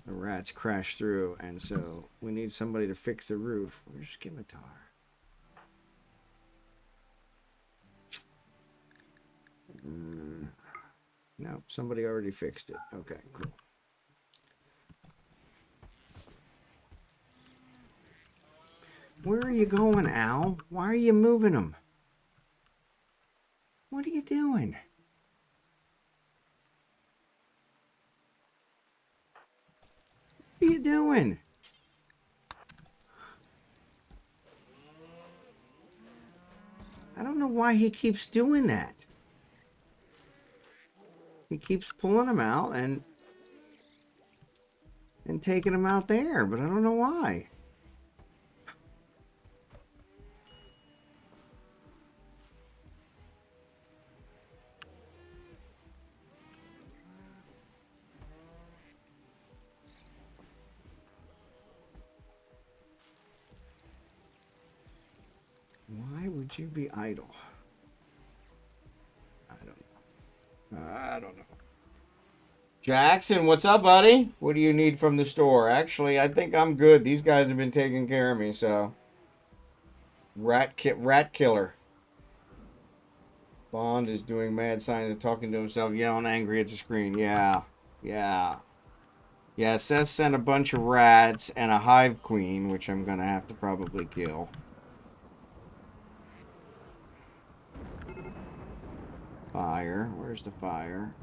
Speaker 1: The rats crash through, and so we need somebody to fix the roof. Where's Scimitar? No, somebody already fixed it. Okay, cool. Where are you going, Al? Why are you moving them? What are you doing? What are you doing? I don't know why he keeps doing that. He keeps pulling them out and taking them out there, but I don't know why. Why would you be idle? I don't know. I don't know. Jackson, what's up, buddy? What do you need from the store? Actually, I think I'm good. These guys have been taking care of me, so. Rat killer. Bond is doing mad signs and talking to himself, yelling angry at the screen. Yeah. Yeah, Seth sent a bunch of rats and a hive queen, which I'm going to have to probably kill. Fire. Where's the fire?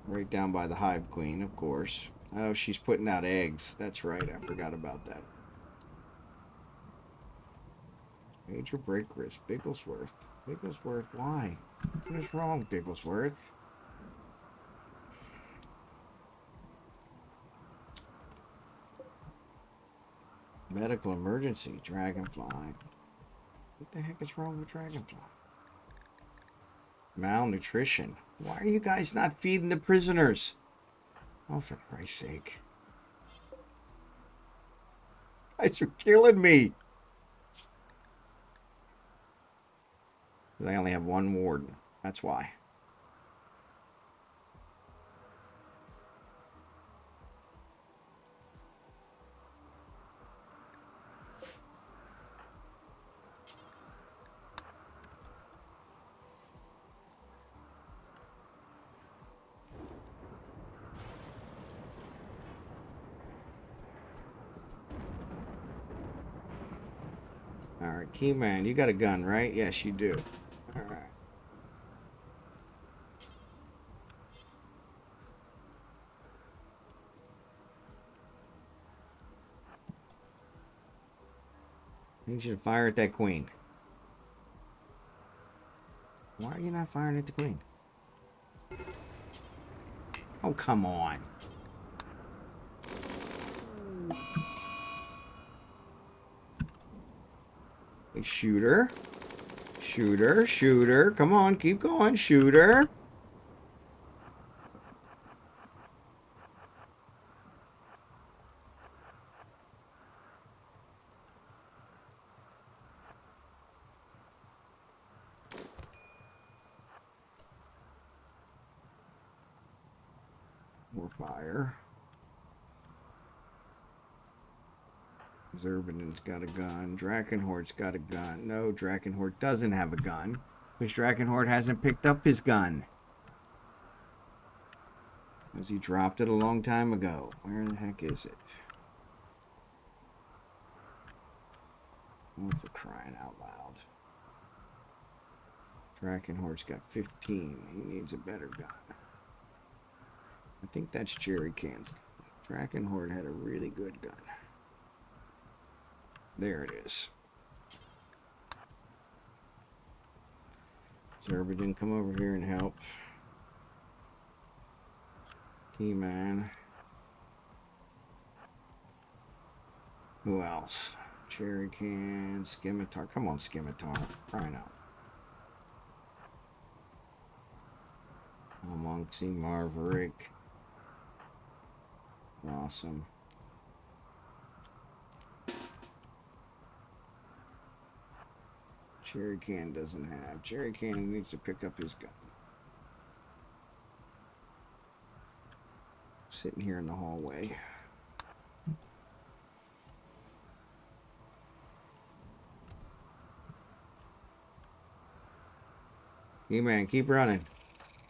Speaker 1: Right down by the hive queen, of course. Oh, she's putting out eggs. That's right. I forgot about that. Major break risk. Bigglesworth. Bigglesworth, why? What is wrong, Bigglesworth? Medical emergency. Dragonfly. What the heck is wrong with Dragonfly? Malnutrition. Why are you guys not feeding the prisoners? Oh, for Christ's sake. Guys are killing me. I only have one warden. That's why. Alright, Keyman, you got a gun, right? Yes, you do. Alright. I need you to fire at that queen. Why are you not firing at the queen? Oh, come on. Hey, shooter. Shooter, shooter. Come on, keep going, shooter. More fire. Xurdaben's got a gun. Drachenhort's got a gun. No, Drachenhort doesn't have a gun. Because Drachenhort hasn't picked up his gun. Because he dropped it a long time ago. Where the heck is it? Oh, for crying out loud. Drachenhort's got 15. He needs a better gun. I think that's Jerry Can's gun. Drachenhort had a really good gun. There it is. Xurdaben, come over here and help. Keyman. Who else? Cherry Can, Scimitar. Come on, Scimitar. Crying out. Almonxy, Marverick. Awesome. Cherry Can doesn't have. Cherry Can needs to pick up his gun. Sitting here in the hallway. Keyman, keep running.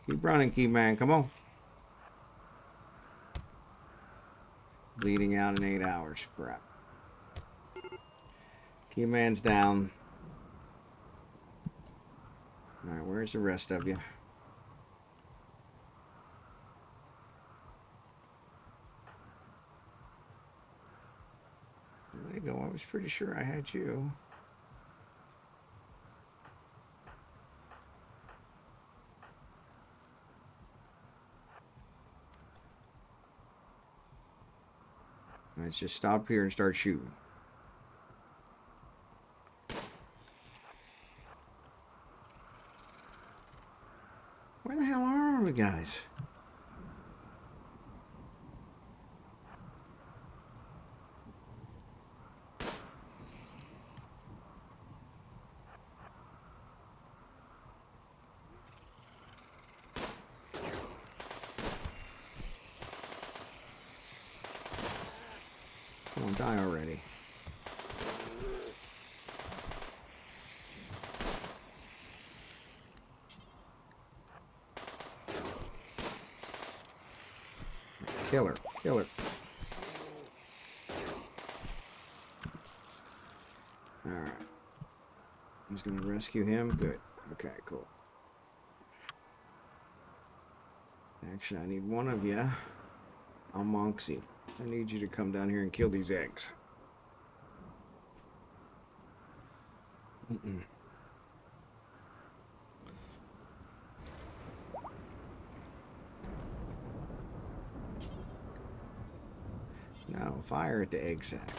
Speaker 1: Keep running, Keyman. Come on. Bleeding out in 8 hours. Crap. Keyman's down. Alright, where's the rest of you? There you go. I was pretty sure I had you. Let's just stop here and start shooting. Where the hell are all the guys? Come on, die already. Kill her. Kill her. Alright. He's gonna rescue him. Good. Okay, cool. Actually, I need one of you. Almonxy. I need you to come down here and kill these eggs. Now, fire at the egg sack.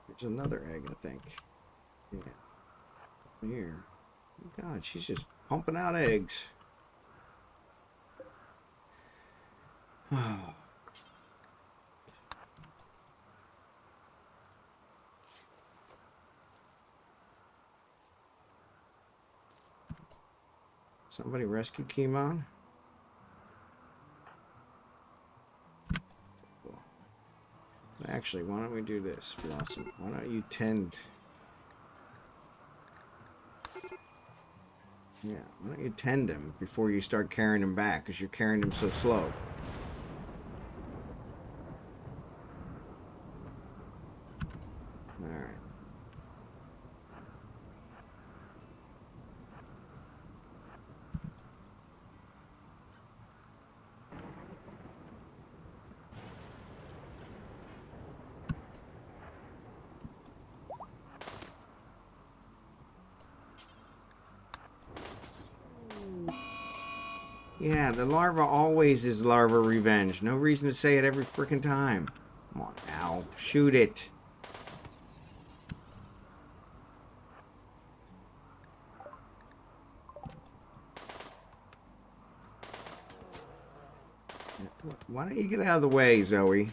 Speaker 1: There's another egg, I think. Yeah. Here. God, she's just pumping out eggs. Somebody rescue Kimon? Cool. Actually, why don't we do this, Blossom? Why don't you tend... Yeah, why don't you tend them before you start carrying them back, because you're carrying them so slow. Alright. Yeah, the larva always is larva revenge. No reason to say it every freaking time. Come on, ow. Shoot it. Why don't you get out of the way, Zoe?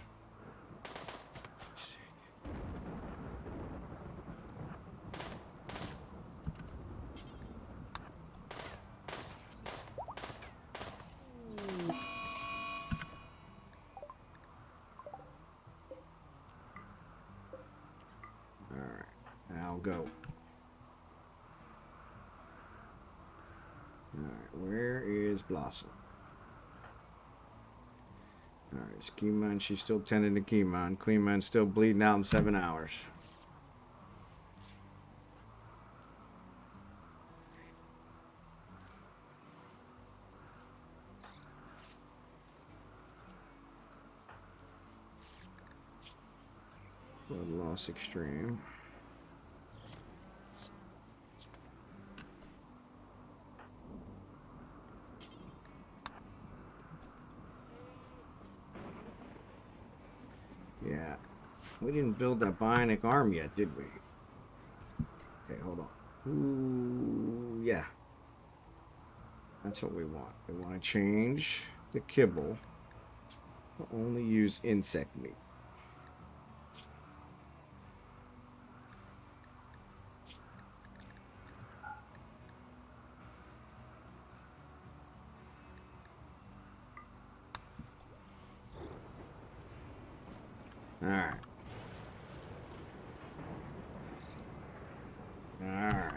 Speaker 1: Go. Alright, where is Blossom? Alright, Kimon, she's still tending to Kimon. Kimon's still bleeding out in 7 hours. Blood loss extreme. Yeah, we didn't build that bionic arm yet, did we? Okay, hold on. Ooh, yeah. That's what we want. We want to change the kibble to only use insect meat. Alright. Alright.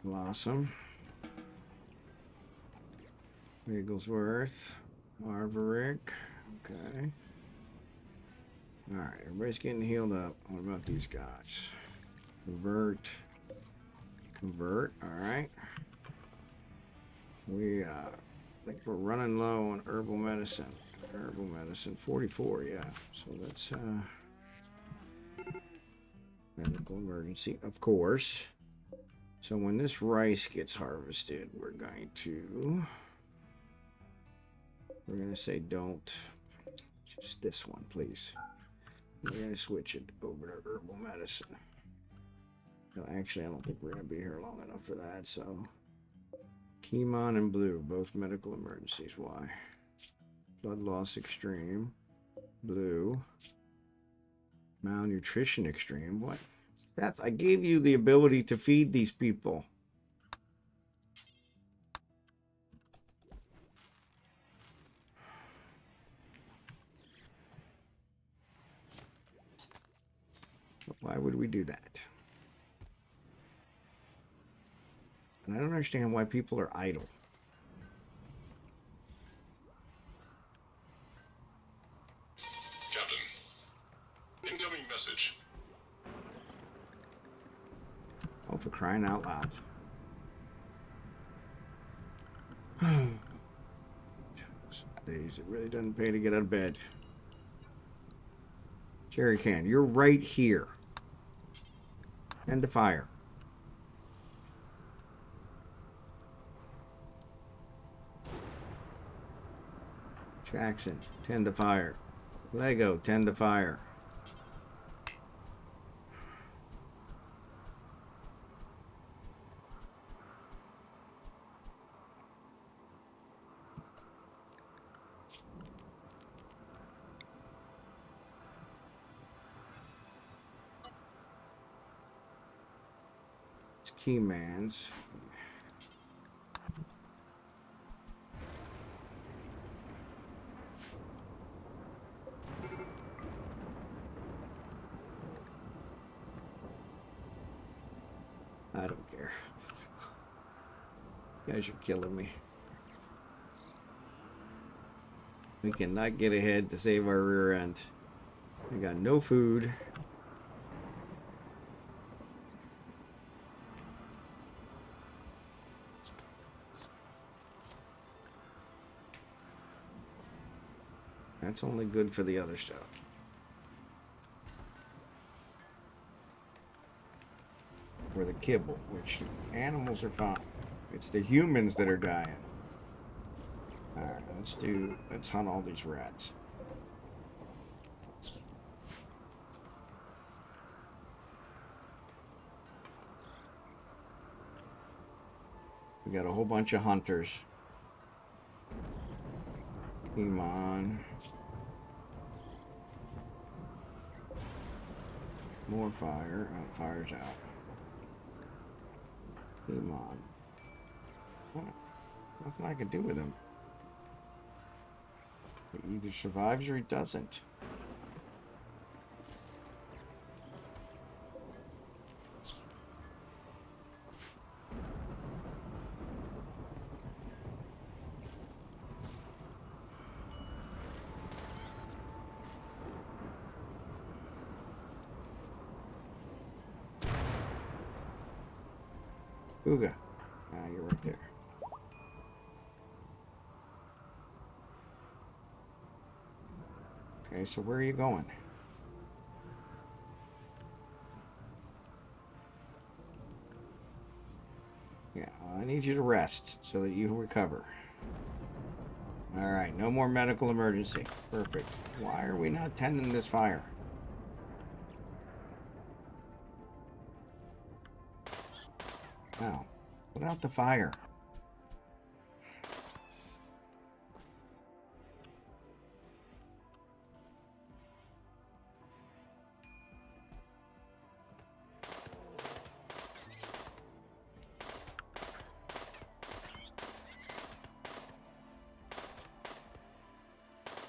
Speaker 1: Blossom. Wigglesworth. Marverick. Okay. Alright, everybody's getting healed up. What about these guys? Convert. Convert, alright. We think we're running low on herbal medicine. Herbal medicine, 44, yeah. So that's medical emergency, of course. So when this rice gets harvested, we're going to say don't, just this one, please. We're going to switch it over to herbal medicine. No, actually, I don't think we're going to be here long enough for that, so. Kimon and blue, both medical emergencies. Why? Blood loss extreme. Blue. Malnutrition extreme. What? Beth, I gave you the ability to feed these people. Why would we do that? And I don't understand why people are idle.
Speaker 2: Captain, incoming message.
Speaker 1: Oh, for crying out loud. Some days it really doesn't pay to get out of bed. Jerry can, you're right here. End the fire. Jackson, tend the fire. Lego, tend the fire. It's key mans. I don't care. You guys are killing me. We cannot get ahead to save our rear end. We got no food. That's only good for the other stuff. For the kibble, which animals are fine. It's the humans that are dying. Alright, let's hunt all these rats. We got a whole bunch of hunters. Come on. More fire. Oh, fire's out. Come on. What? Nothing I can do with him. He either survives or he doesn't. Ooga. Ah, you're right there. Okay, so where are you going? Yeah, well, I need you to rest so that you recover. Alright, no more medical emergency. Perfect. Why are we not tending this fire? Now, put out the fire.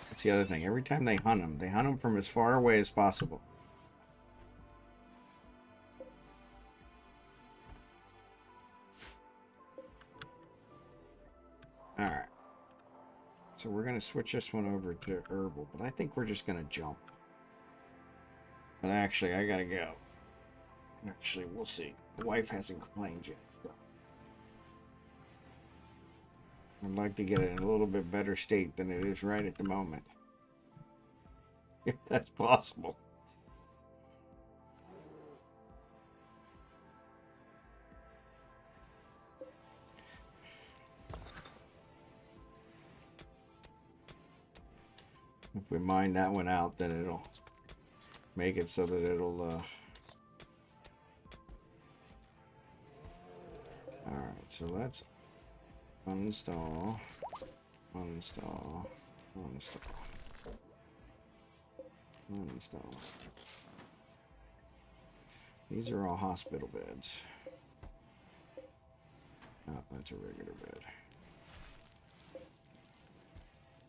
Speaker 1: That's the other thing. Every time they hunt them from as far away as possible. Alright. So we're going to switch this one over to herbal, but I think we're just going to jump. But actually, I gotta go. Actually, we'll see. The wife hasn't complained yet, so I'd like to get it in a little bit better state than it is right at the moment. If that's possible. If we mine that one out, then it'll make it so that it'll alright, so let's uninstall, uninstall, uninstall, uninstall. These are all hospital beds. Oh, that's a regular bed.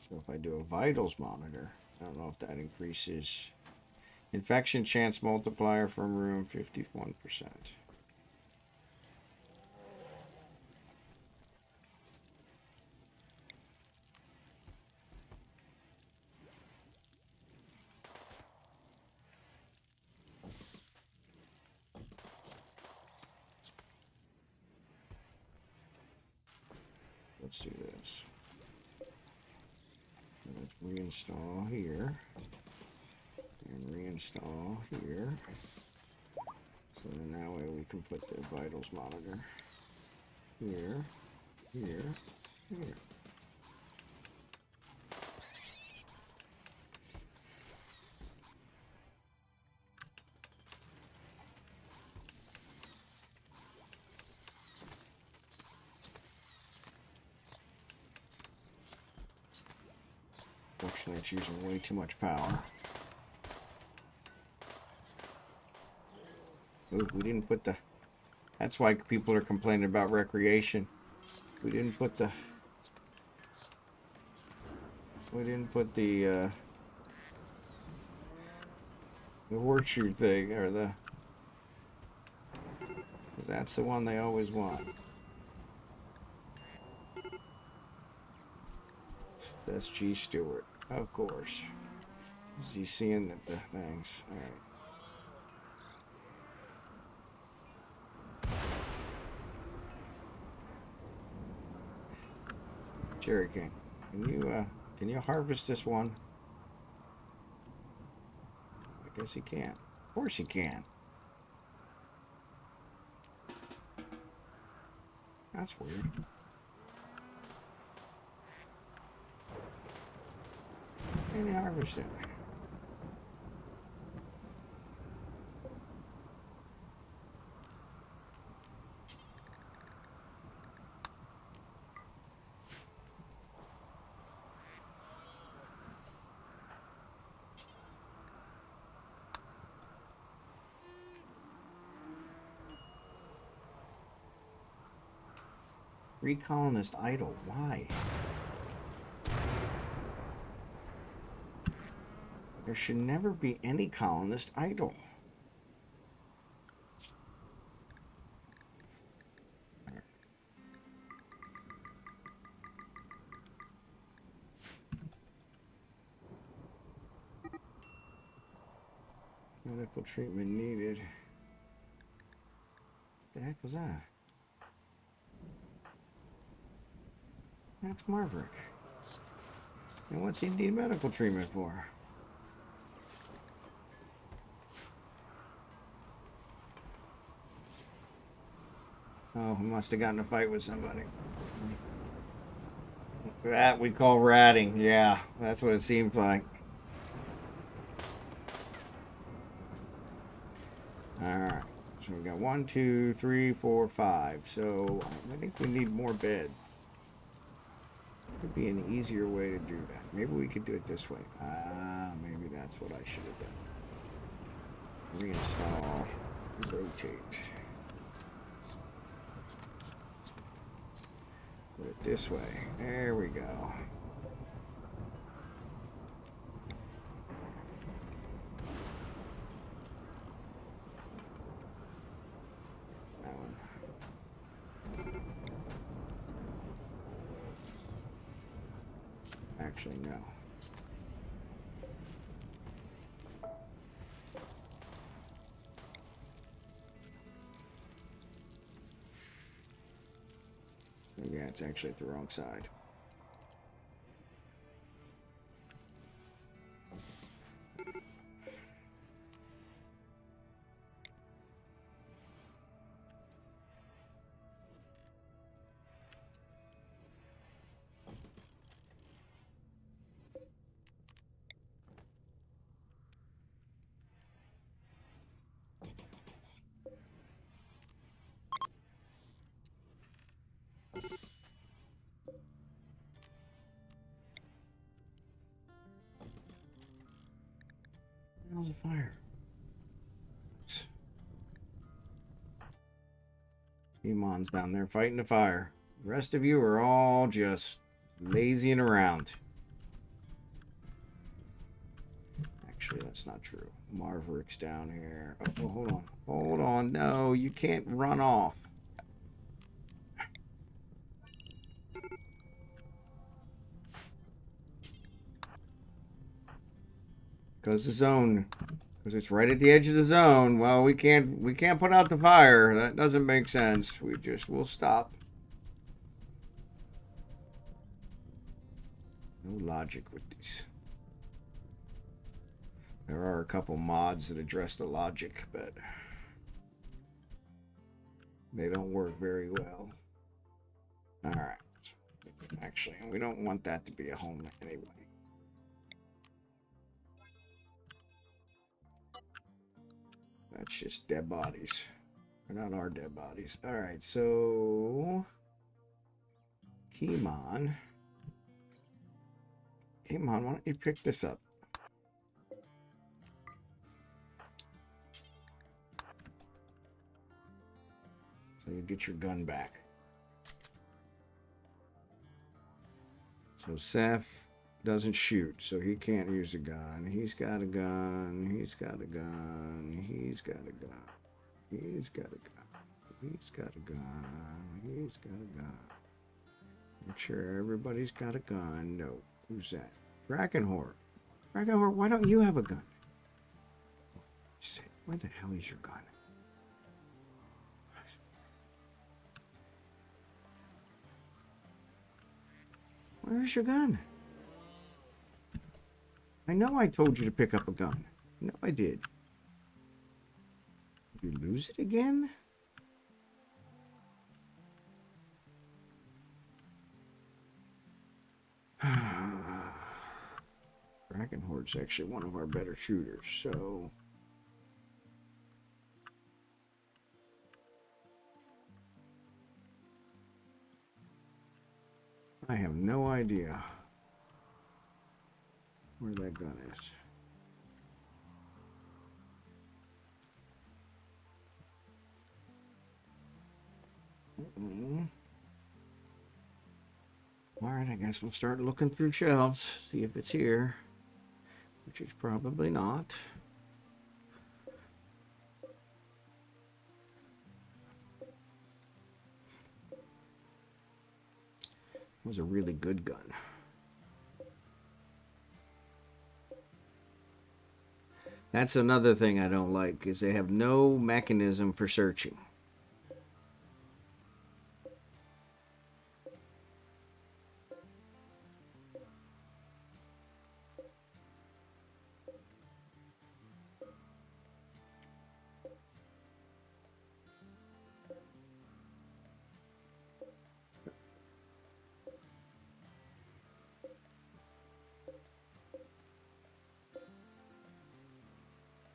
Speaker 1: So if I do a vitals monitor, I don't know if that increases infection chance multiplier from room 51%. Let's do this. Let's reinstall here. And reinstall here. So then that way we can put the vitals monitor here, here, here. Fortunately, it's using way too much power. Ooh, we didn't put the... That's why people are complaining about recreation. We didn't put the... We didn't put the horseshoe thing, or the... 'Cause that's the one they always want. Sethgstewart, of course. Is he seeing the things? Alright. Cherry King, can you harvest this one? I guess he can. Of course he can. That's weird. Can you harvest it? Colonist idle. Why? There should never be any colonist idle. Medical treatment needed. What the heck was that? That's Marverick. And what's he need medical treatment for? Oh, he must have gotten in a fight with somebody. That we call ratting. Yeah, that's what it seems like. Alright. So we got 1, 2, 3, 4, 5. So I think we need more beds. Could be an easier way to do that. Maybe we could do it this way. Maybe that's what I should have done. Reinstall. Rotate. Put it this way. There we go. That one. Actually, no. That's actually at the wrong side. How's the fire? Demon's down there fighting the fire. The rest of you are all just lazying around. Actually, that's not true. Marverick's down here. Oh, hold on. Hold on. No, you can't run off. Because the zone, because it's right at the edge of the zone. Well, we can't put out the fire. That doesn't make sense. We'll stop. No logic with these. There are a couple mods that address the logic, but they don't work very well. All right. Actually, we don't want that to be a home anyway. That's just dead bodies. They're not our dead bodies. All right, so Kimon, why don't you pick this up? So you get your gun back. So Seth doesn't shoot, so he can't use a gun. He's got a gun. He's got a gun. He's got a gun. He's got a gun. He's got a gun. He's got a gun. Make sure everybody's got a gun. No. Who's that? Drachenhort. Drachenhort, why don't you have a gun? Where the hell is your gun? Where's your gun? I know I told you to pick up a gun. No, I did. Did you lose it again? Drachenhort's actually one of our better shooters, so... I have no idea where that gun is. Alright, I guess we'll start looking through shelves, see if it's here, which is probably not. It was a really good gun. That's another thing I don't like, is they have no mechanism for searching.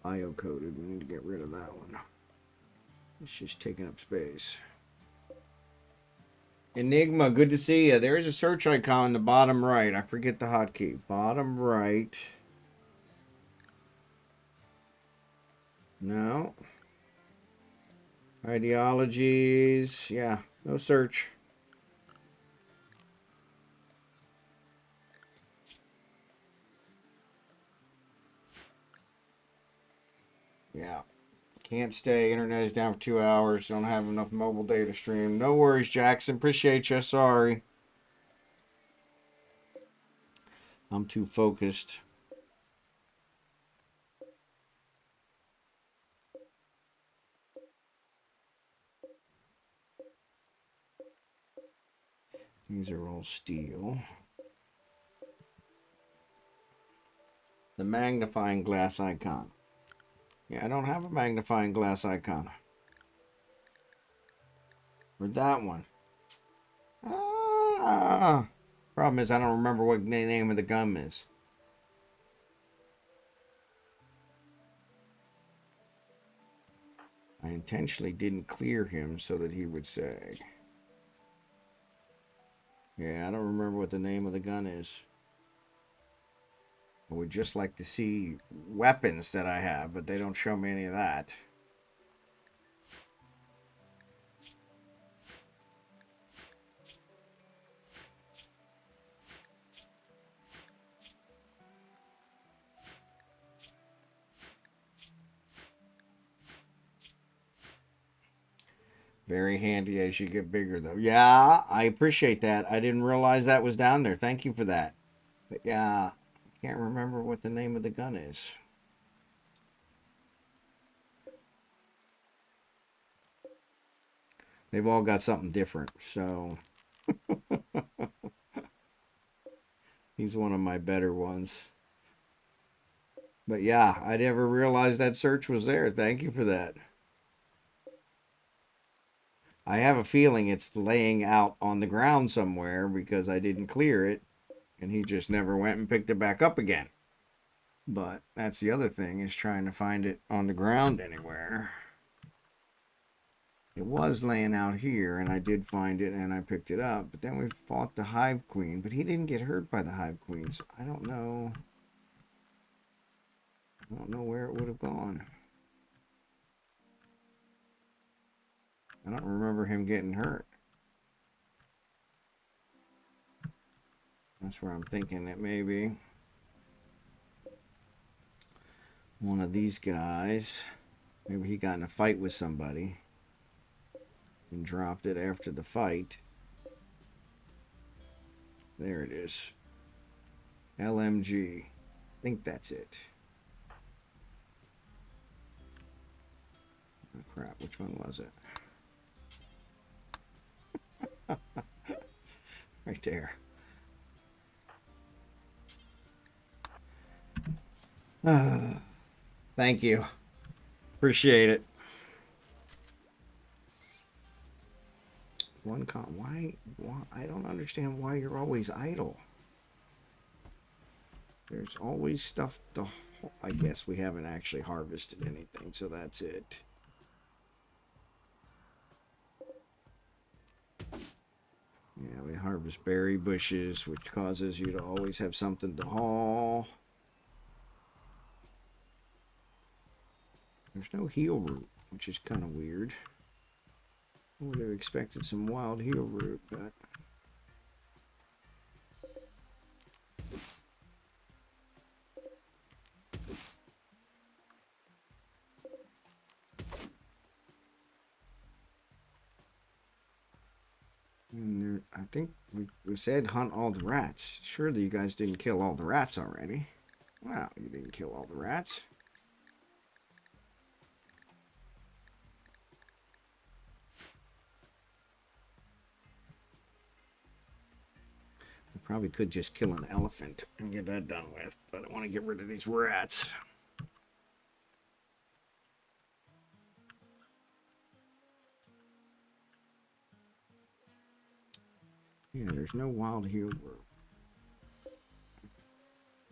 Speaker 1: Bio-coded. We need to get rid of that one. It's just taking up space. Enigma, good to see you. There's a search icon in the bottom right. I forget the hotkey. Bottom right. No. Ideologies. Yeah, no search. Yeah. Can't stay. Internet is down for 2 hours. Don't have enough mobile data stream. No worries, Jackson. Appreciate you. Sorry. I'm too focused. These are all steel. The magnifying glass icon. Yeah, I don't have a magnifying glass icon. Or that one. Ah! Problem is, I don't remember what the name of the gum is. I intentionally didn't clear him so that he would say. Yeah, I don't remember what the name of the gun is. I would just like to see weapons that I have, but they don't show me any of that. Very handy as you get bigger, though. Yeah, I appreciate that. I didn't realize that was down there. Thank you for that. But yeah, I can't remember what the name of the gun is. They've all got something different, so he's one of my better ones. But yeah, I never realized that search was there. Thank you for that. I have a feeling it's laying out on the ground somewhere because I didn't clear it, and he just never went and picked it back up again. But that's the other thing, is trying to find it on the ground anywhere. It was laying out here, and I did find it, and I picked it up. But then we fought the hive queen, but he didn't get hurt by the hive queen, so I don't know. I don't know where it would have gone. I don't remember him getting hurt. That's where I'm thinking it may be. One of these guys. Maybe he got in a fight with somebody and dropped it after the fight. There it is. LMG. I think that's it. Oh crap, which one was it? Right there. Thank you. Appreciate it. Why? I don't understand why you're always idle. There's always stuff to... I guess we haven't actually harvested anything, so that's it. Yeah, we harvest berry bushes, which causes you to always have something to haul. There's no heal root, which is kind of weird. I would have expected some wild heal root, but... I think we said hunt all the rats. Surely you guys didn't kill all the rats already. Wow, you didn't kill all the rats. I probably could just kill an elephant and get that done with, but I want to get rid of these rats. Yeah, there's no wild heal root.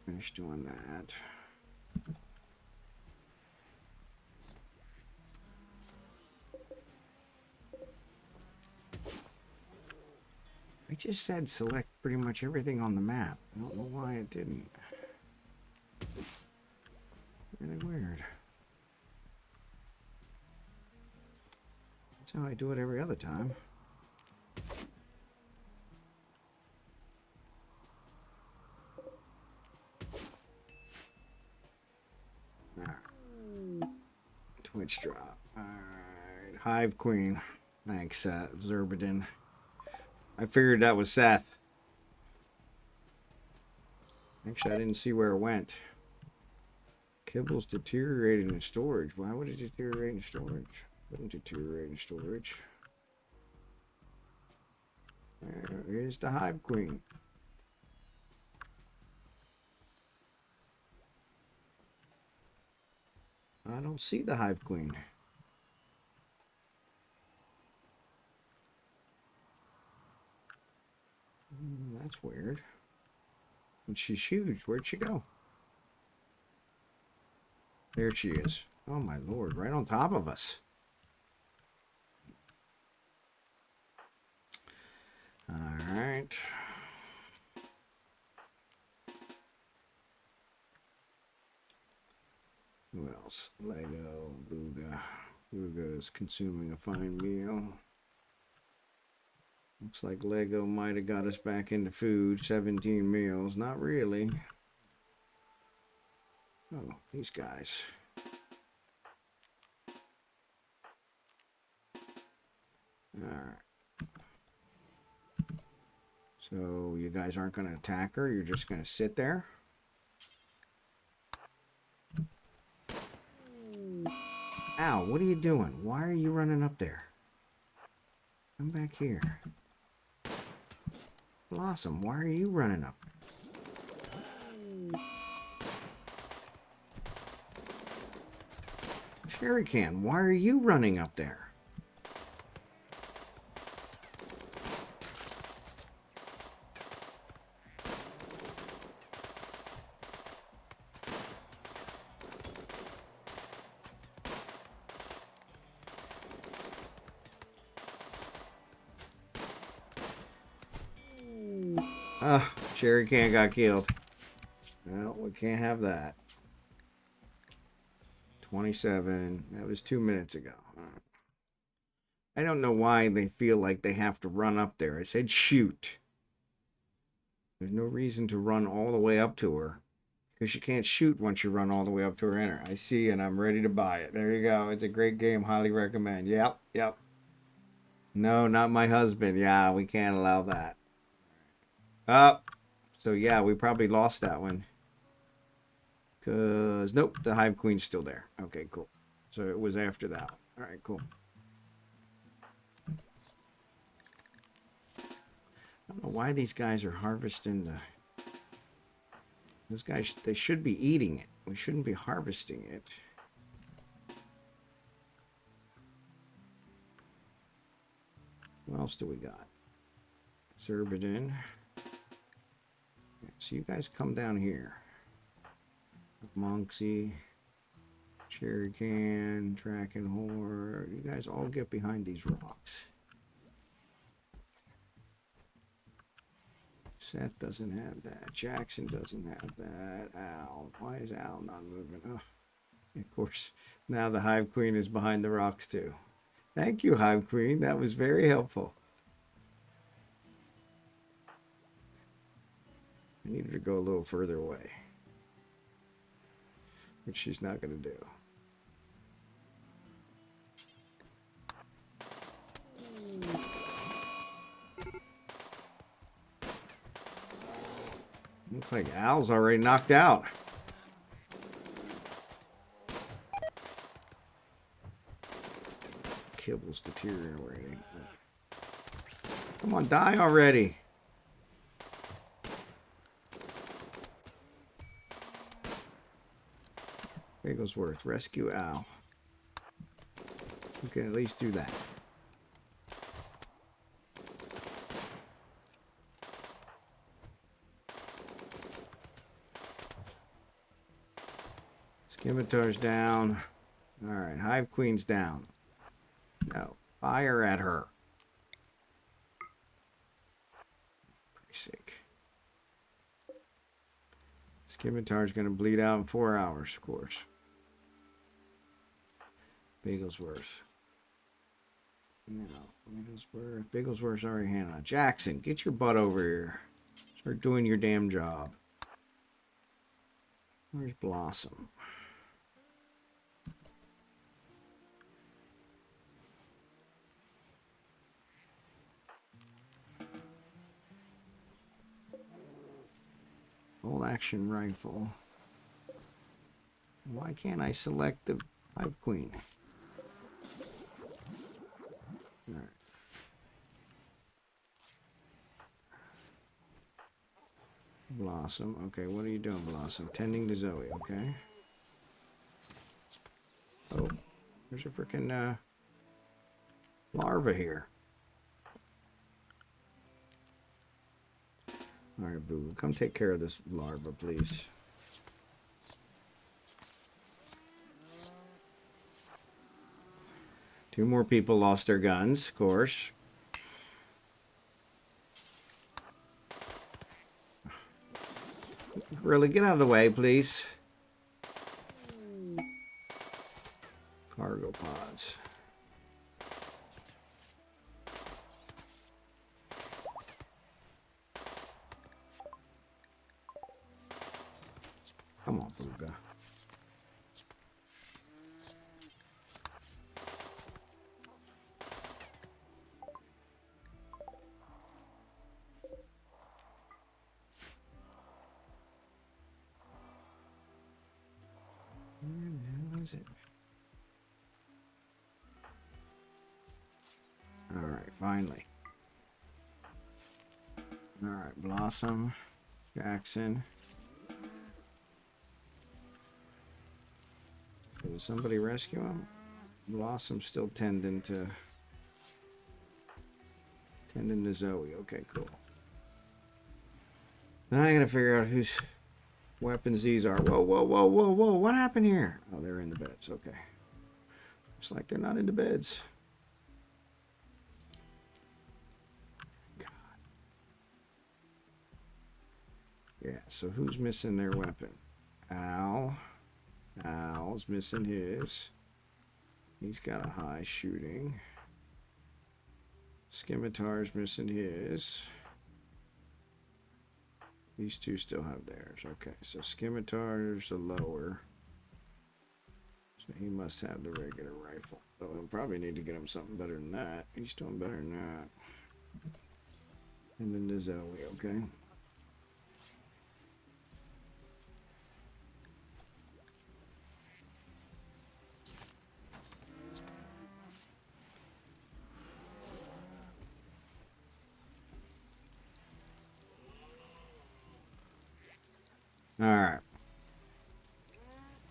Speaker 1: Finish doing that. I just said select pretty much everything on the map. I don't know why it didn't. Really weird. That's how I do it every other time. Alright. Twitch drop. Alright. Hive Queen. Thanks, Xurdaben. I figured that was Seth. Actually, I didn't see where it went. Kibble's deteriorating in storage. Why would it deteriorate in storage? Wouldn't deteriorate in storage. There is the hive queen. I don't see the hive queen. That's weird. And she's huge. Where'd she go? There she is. Oh my lord, right on top of us. All right. Who else? Lego, Booga. Booga is consuming a fine meal. Looks like Lego might have got us back into food. 17 meals. Not really. Oh, these guys. Alright. So you guys aren't going to attack her? You're just going to sit there? Ow, what are you doing? Why are you running up there? Come back here. Blossom, why are you running up? Sherry Can, why are you running up there? Ah, Sherry Can got killed. Well, we can't have that. 27. That was 2 minutes ago. I don't know why they feel like they have to run up there. I said shoot. There's no reason to run all the way up to her. Because you can't shoot once you run all the way up to her enter. I see, and I'm ready to buy it. There you go. It's a great game. Highly recommend. Yep, yep. No, not my husband. Yeah, we can't allow that. Up. So yeah, we probably lost that one. Because, nope, the hive queen's still there. Okay, cool. So it was after that one. All right, cool. I don't know why these guys are harvesting the... Those guys, they should be eating it. We shouldn't be harvesting it. What else do we got? Xurdaben. So you guys come down here. Almonxy, Cherry Can, Drachenhort. You guys all get behind these rocks. Seth doesn't have that. Jackson doesn't have that. Al. Why is Al not moving? Oh, of course, now the Hive Queen is behind the rocks too. Thank you, Hive Queen. That was very helpful. I needed to go a little further away, which she's not going to do. Looks like Al's already knocked out. Kibble's deteriorating. Come on, die already. Bigglesworth, rescue Al. You can at least do that. Scimitar's down. Alright, Hive Queen's down. No, fire at her. Pretty sick. Scimitar's going to bleed out in 4 hours, of course. Bigglesworth. No, Bigglesworth's already handed out. Jackson, get your butt over here. Start doing your damn job. Where's Blossom? Bolt action rifle. Why can't I select the Hive Queen? All right. Blossom. Okay, what are you doing, Blossom? Tending to Zoe, okay. Oh, there's a freaking larva here. Alright, Boo. Come take care of this larva, please. Two more people lost their guns, of course. Gorilla, get out of the way, please. Cargo pods. Come on, Booga. Where the hell is it? Alright, finally. Alright, Blossom, Jackson. Did somebody rescue him? Blossom's still tending to Zoe. Okay, cool. Now I gotta figure out whose weapons these are. Whoa, whoa, whoa, whoa, whoa. What happened here? Oh, they're in the beds. Okay. Looks like they're not in the beds. God. Yeah, so who's missing their weapon? Al. Al's missing his. He's got a high shooting. Scimitar's missing his. These two still have theirs. Okay, so Scimitar's a lower. So he must have the regular rifle. So we'll probably need to get him something better than that. He's doing better than that. And then the Zoe, okay? Alright.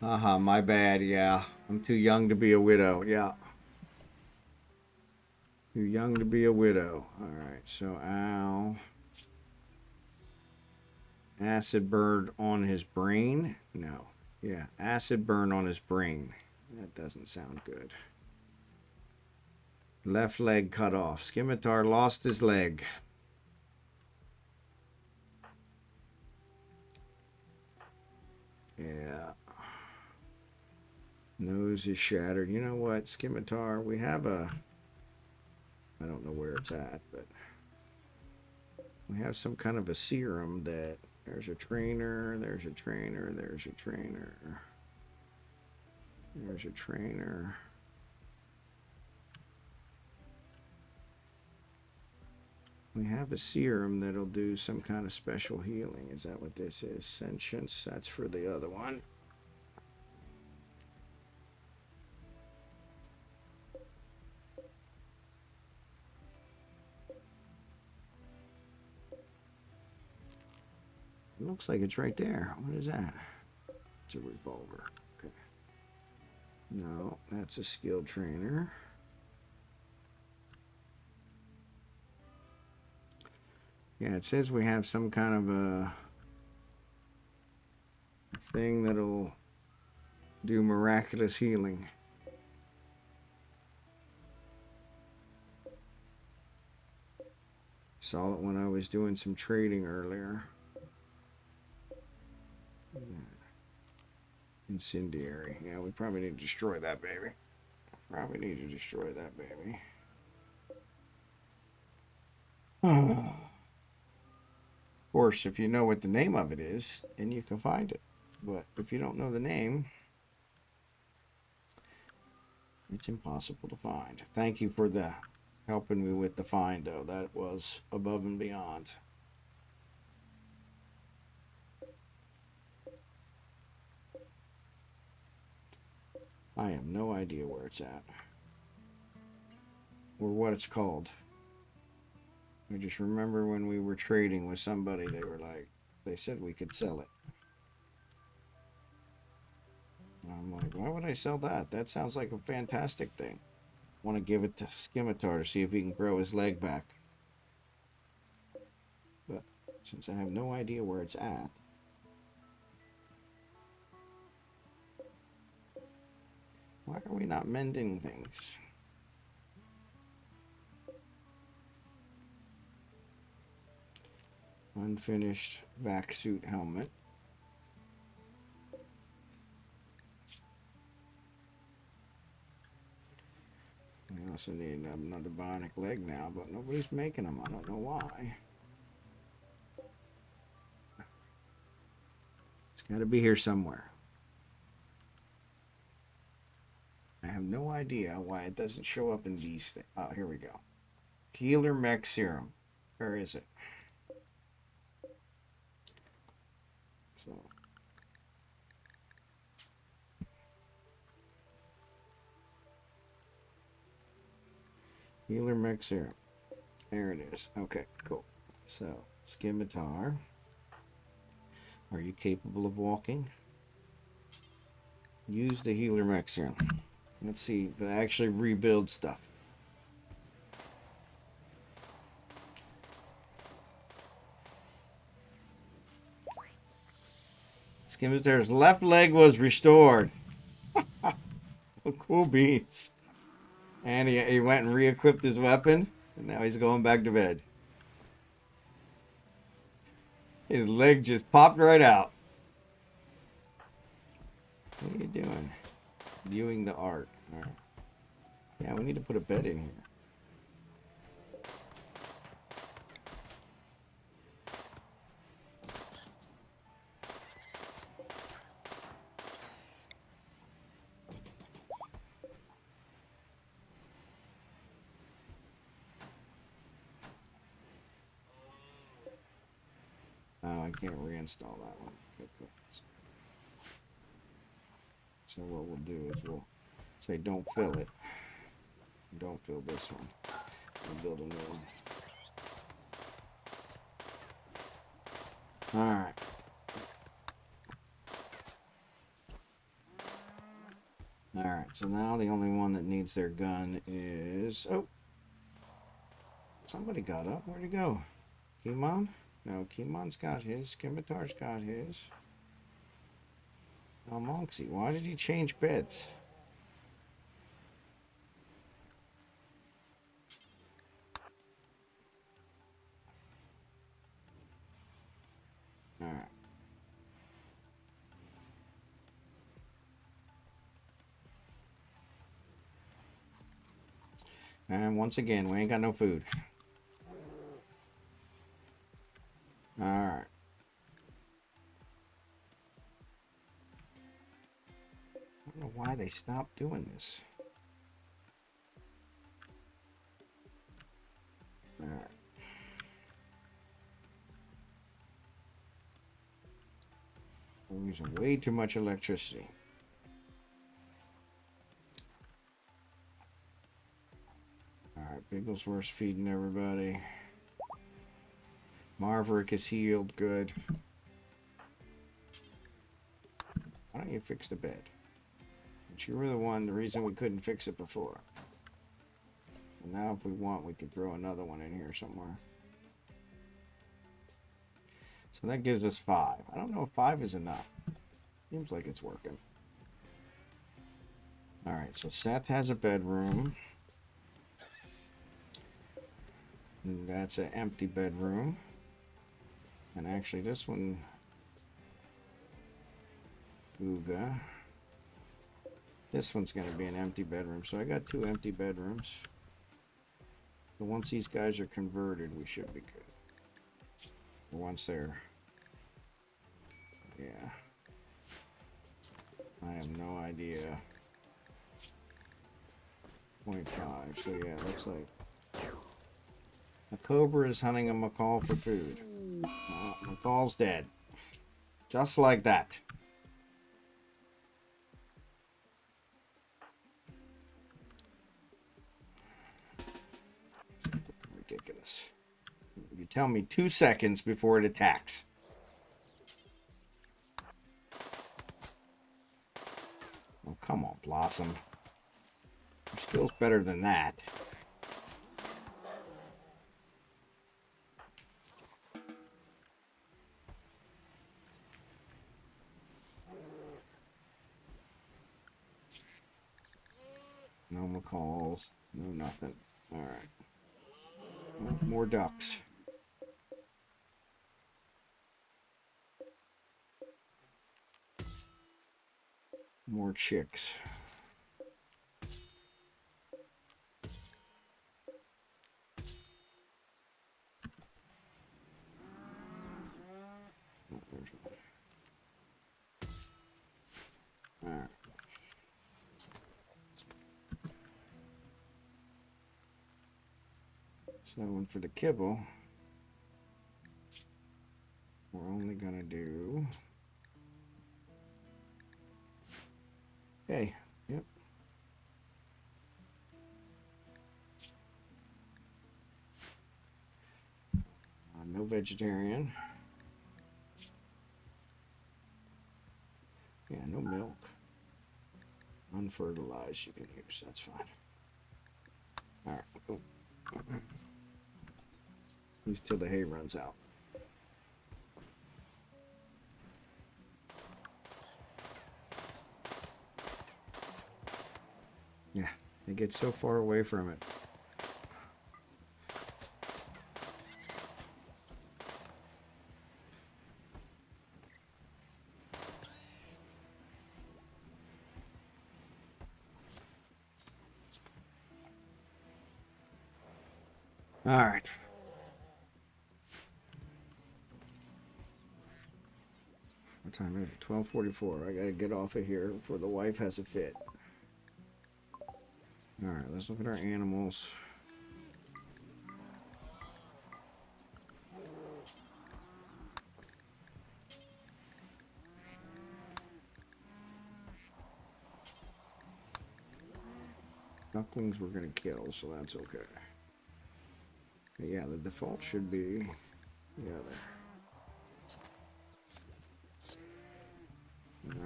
Speaker 1: Haha, my bad, yeah. I'm too young to be a widow, yeah. Too young to be a widow. Alright, so Al. Acid burn on his brain? No. Yeah, acid burn on his brain. That doesn't sound good. Left leg cut off. Scimitar lost his leg. Yeah. Nose is shattered. You know what, Scimitar? We have a... I don't know where it's at, but... we have some kind of a serum that... There's a trainer, there's a trainer, there's a trainer. There's a trainer. We have a serum that'll do some kind of special healing. Is that what this is? Sentience, that's for the other one. It looks like it's right there. What is that? It's a revolver. Okay. No, that's a skilled trainer. Yeah, it says we have some kind of a thing that'll do miraculous healing. Saw it when I was doing some trading earlier. Incendiary. Yeah, we probably need to destroy that baby. Probably need to destroy that baby. Of course, if you know what the name of it is, then you can find it. But if you don't know the name, it's impossible to find. Thank you for the helping me with the find, though. That was above and beyond. I have no idea where it's at. Or what it's called. I just remember when we were trading with somebody, they were like, They said we could sell it. I'm like, why would I sell that? That sounds like a fantastic thing. Want to give it to Scimitar to see if he can grow his leg back. But since I have no idea where it's at, why are we not mending things? Unfinished vac suit helmet. I also need another bionic leg now, but nobody's making them. I don't know why. It's got to be here somewhere. I have no idea why it doesn't show up in these things. Oh, here we go. Healer mech serum. Where is it? So. Healer mech serum. There it is. Okay, cool. So, Scimitar. Are you capable of walking? Use the healer mech serum. Let's see if it actually rebuilds stuff. Scimitar's left leg was restored. Oh, cool beans. And he went and re-equipped his weapon, and now he's going back to bed. His leg just popped right out. What are you doing? Viewing the art. All right. Yeah, we need to put a bed in here. Oh, I can't reinstall that one. Okay, cool. So what we'll do is we'll say don't fill it. Don't fill this one. We'll build a new one. Alright. Alright, so now the only one that needs their gun is... Oh! Somebody got up. Where'd he go? Kimon? No, Kimon's got his. Scimitar's got his. Almonxy. Why did he change beds? Alright. And once again, we ain't got no food. Alright. I don't know why they stopped doing this. Alright. We're using way too much electricity. Alright, Bigglesworth's feeding everybody. Marverick is healed, good. Why don't you fix the bed? But you were the reason we couldn't fix it before. And now if we want, we could throw another one in here somewhere. So that gives us 5. I don't know if 5 is enough. Seems like it's working. Alright, so Seth has a bedroom. And that's an empty bedroom. And actually this one... Ooga. This one's going to be an empty bedroom. So I got 2 empty bedrooms. So once these guys are converted, we should be good. Once they're... Yeah. I have no idea. 0.5. So yeah, it looks like... A cobra is hunting a macaw for food. Macaw's dead. Just like that. Ridiculous. You tell me 2 seconds before it attacks. awesome. Your skill's better than that. No macaws, no nothing. All right. Well, more ducks. More chicks. Oh, there's one. All right. So one for the kibble. We're only gonna do. Okay. Yep. No vegetarian. Yeah, no milk. Unfertilized you can use. That's fine. All right. Cool. At least till the hay runs out. Yeah, they get so far away from it. All right. What time is it? 12:44. I gotta get off of here before the wife has a fit. All right, let's look at our animals. Ducklings we're gonna kill, so that's okay. Yeah, the default should be there.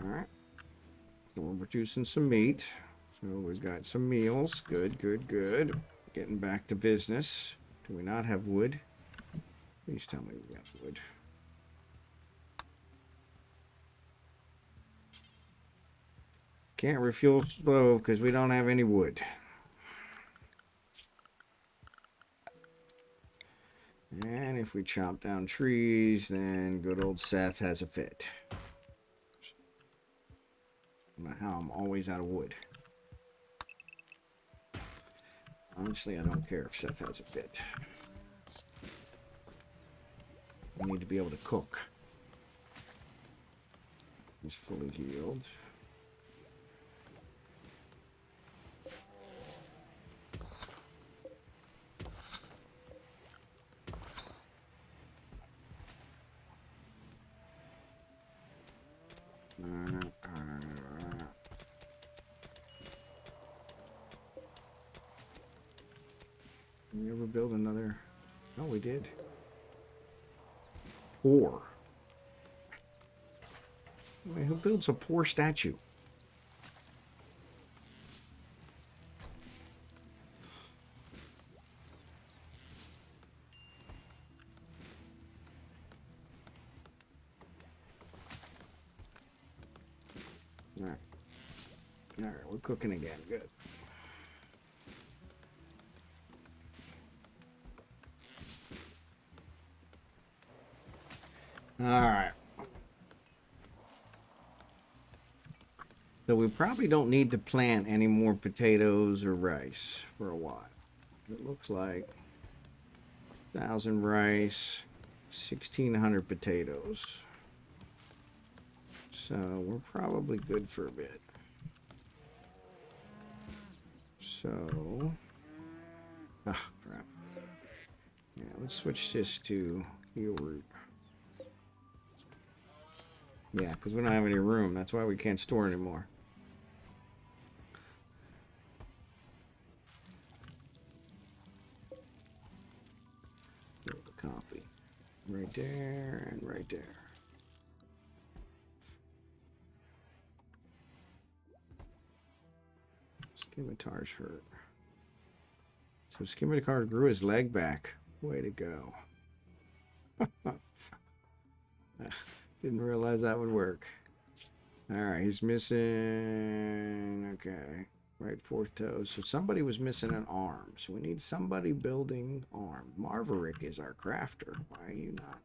Speaker 1: Alright. So we're producing some meat. So we've got some meals. Good, good, good. Getting back to business. Do we not have wood? Please tell me we got wood. Can't refuel stove because we don't have any wood. And if we chop down trees, then good old Seth has a fit. I don't know how I'm always out of wood. Honestly, I don't care if Seth has a fit. I need to be able to cook. He's fully healed. Can we ever build another? Oh, we did. Poor. I mean, who builds a poor statue? All right. All right, we're cooking again. Good. All right. So we probably don't need to plant any more potatoes or rice for a while. It looks like 1,000 rice, 1,600 potatoes. So we're probably good for a bit. So, ah, crap. Yeah, let's switch this to heel root. Yeah, because we don't have any room. That's why we can't store anymore. Copy. Right there and right there. Scimitar's hurt. So Scimitar grew his leg back. Way to go. Didn't realize that would work. Alright, he's missing... Okay. Right fourth toe. So somebody was missing an arm. So we need somebody building arm. Marverick is our crafter. Why are you not?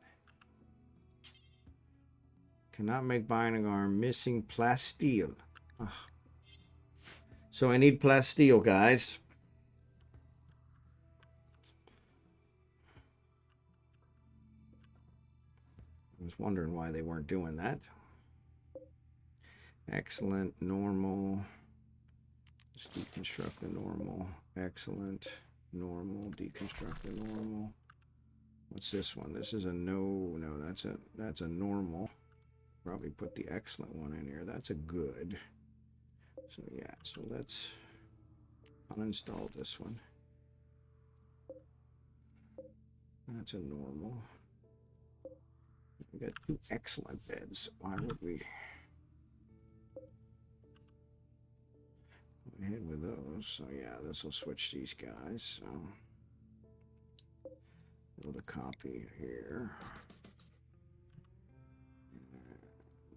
Speaker 1: Cannot make binding arm. Missing plasteel. Ugh. So I need plasteel, guys. I was wondering why they weren't doing that. Excellent. Normal. Let's deconstruct the normal. Excellent. Normal. Deconstruct the normal. What's this one? This is a no. That's a normal. Probably put the excellent one in here. That's a good. So yeah, so let's uninstall this one. That's a normal. We got 2 excellent beds. Why would we go ahead with those? So yeah, this will switch these guys. So build a copy here.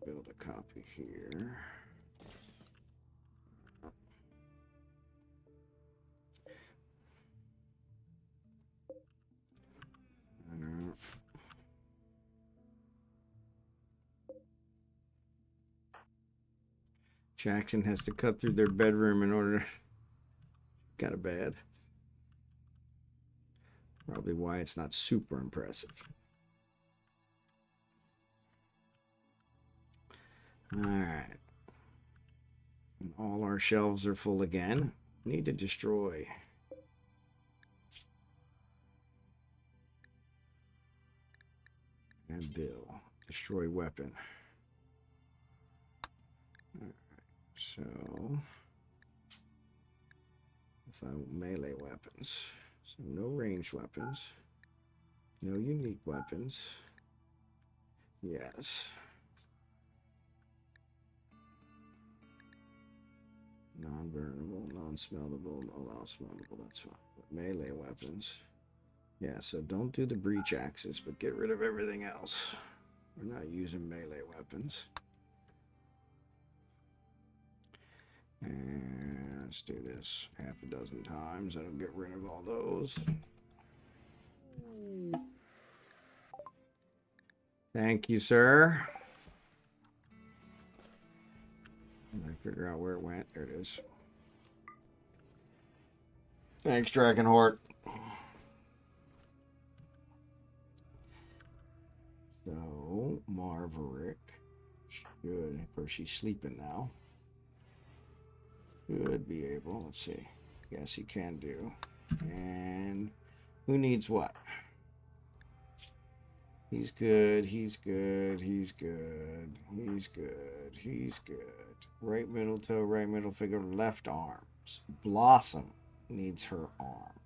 Speaker 1: Build a copy here. Jackson has to cut through their bedroom in order to... Kind of bad. Probably why it's not super impressive. Alright. And all our shelves are full again. Need to destroy. And Bill. Destroy weapon. Alright. So... if I melee weapons. So no ranged weapons. No unique weapons. Yes. Non-burnable, non-smellable, no-smellable, that's fine. But melee weapons. Yeah, so don't do the breach axes, but get rid of everything else. We're not using melee weapons. And let's do this half a dozen times. That'll get rid of all those. Thank you, sir. I figure out where it went. There it is. Thanks, Drachenhort. So, Marverick should, of course, she's sleeping now. Should be able, let's see. Yes, he can do. And who needs what? He's good, he's good, he's good, he's good, he's good. Right middle toe, right middle finger, left arms. Blossom needs her arm.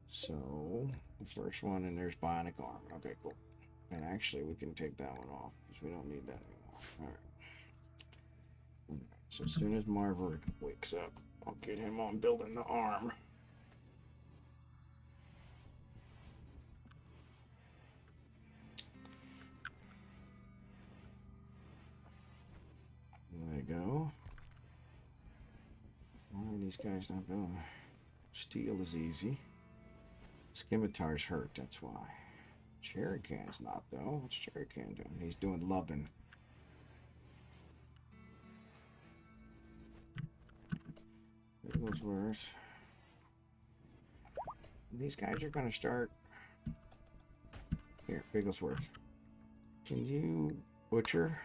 Speaker 1: So, the first one, and there's bionic arm. Okay, cool. And actually, we can take that one off, because we don't need that anymore. Alright. So as soon as Marverick wakes up, I'll get him on building the arm. There you go. Why are these guys not building? Steel is easy. Scimitar's hurt, that's why. Cherry Can's not, though. What's Cherry Can doing? He's doing loving. Bigglesworth. These guys are going to start... Here, Bigglesworth. Can you butcher?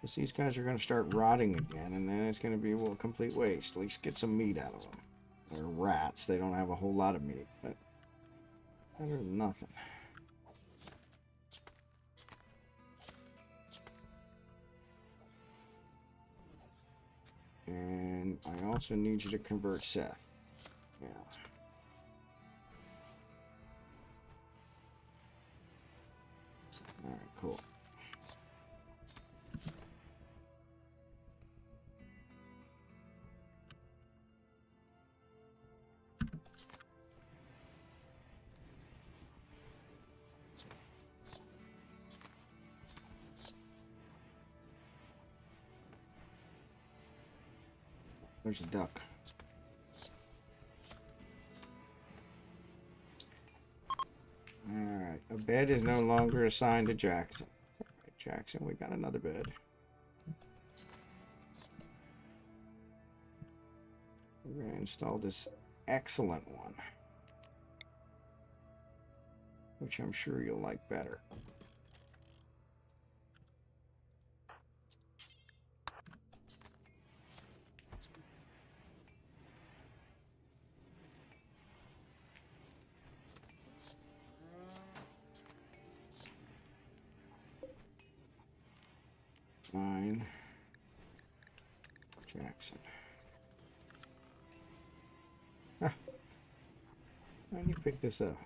Speaker 1: Because these guys are going to start rotting again, and then it's going to be, well, a complete waste. At least get some meat out of them. They're rats. They don't have a whole lot of meat, but better than nothing. And I also need you to convert Seth. Yeah. Alright, cool. There's a duck. Alright, a bed is no longer assigned to Jackson. Alright, Jackson, we got another bed. We're going to install this excellent one, which I'm sure you'll like better. Fine. Jackson. Ah. Why did you pick this up?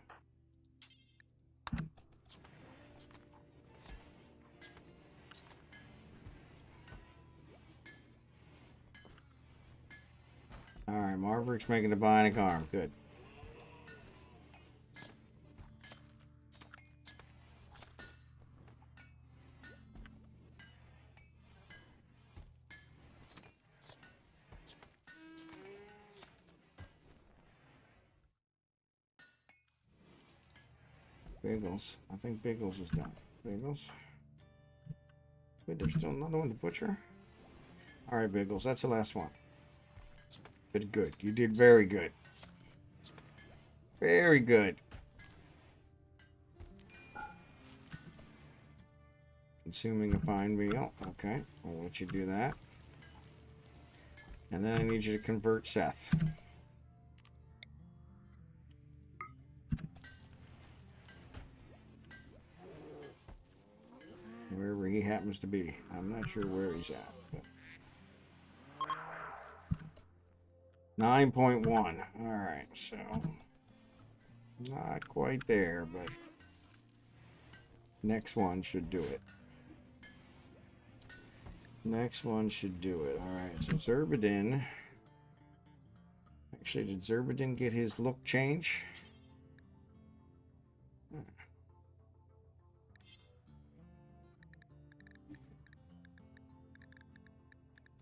Speaker 1: Alright, Marverick's making a bionic arm. Good. Biggles. I think Biggles is done. Biggles. Wait, there's still another one to butcher? Alright, Biggles. That's the last one. Did good. You did very good. Very good. Consuming a fine meal. Okay, I'll let you do that. And then I need you to convert Seth. Wherever he happens to be. I'm not sure where he's at. But 9.1. Alright, so not quite there, but next one should do it. Next one should do it. Alright, so Xurdaben. Actually, did Xurdaben get his look change?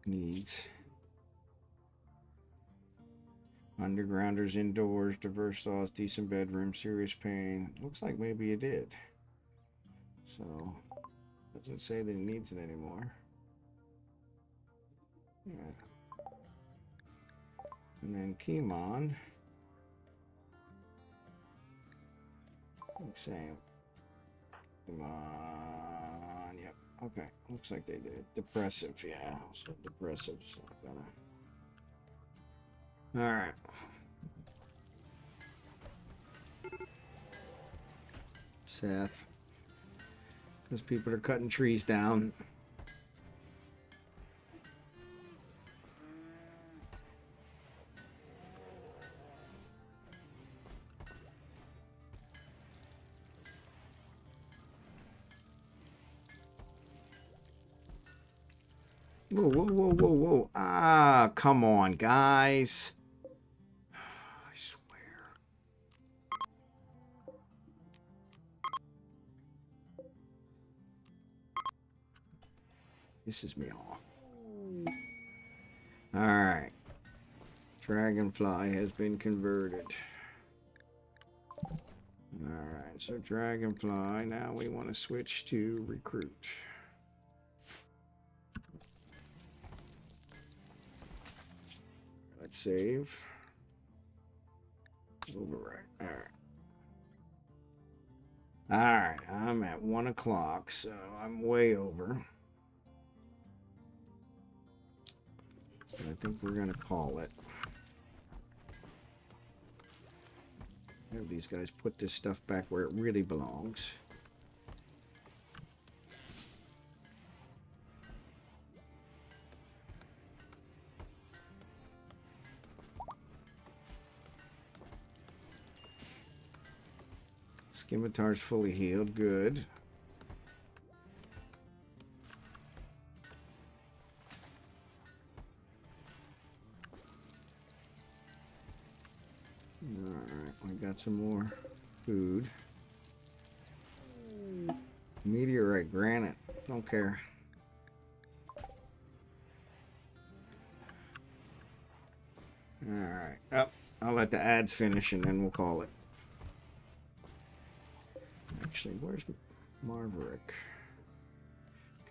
Speaker 1: Needs. Undergrounders indoors, diverse saws, decent bedroom, serious pain. Looks like maybe it did. So, doesn't say that he needs it anymore. Yeah. And then Kimon. Same. Come on. Yep. Okay. Looks like they did. Depressive. Yeah. So depressive's not gonna. Alright. Seth. Because people are cutting trees down. Whoa, whoa, whoa, whoa, whoa. Ah, come on, guys. I swear. Pisses me off. Alright. Dragonfly has been converted. Alright, so Dragonfly. Now we want to switch to recruit. Let's save. Overwrite. Alright. Alright, I'm at 1 o'clock, so I'm way over. So I think we're going to call it. Have these guys put this stuff back where it really belongs. Scimitar's fully healed. Good. Alright, we got some more food. Meteorite, granite. Don't care. Alright. Oh, I'll let the ads finish and then we'll call it. Actually, where's Marverick?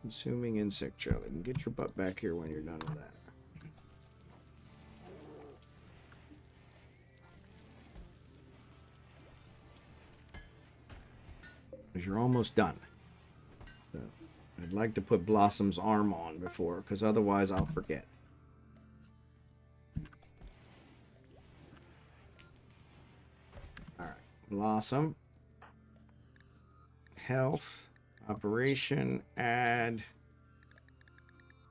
Speaker 1: Consuming insect jelly. You can get your butt back here when you're done with that. Because you're almost done. So, I'd like to put Blossom's arm on before, because otherwise I'll forget. Alright, Blossom. Health. Operation. Add.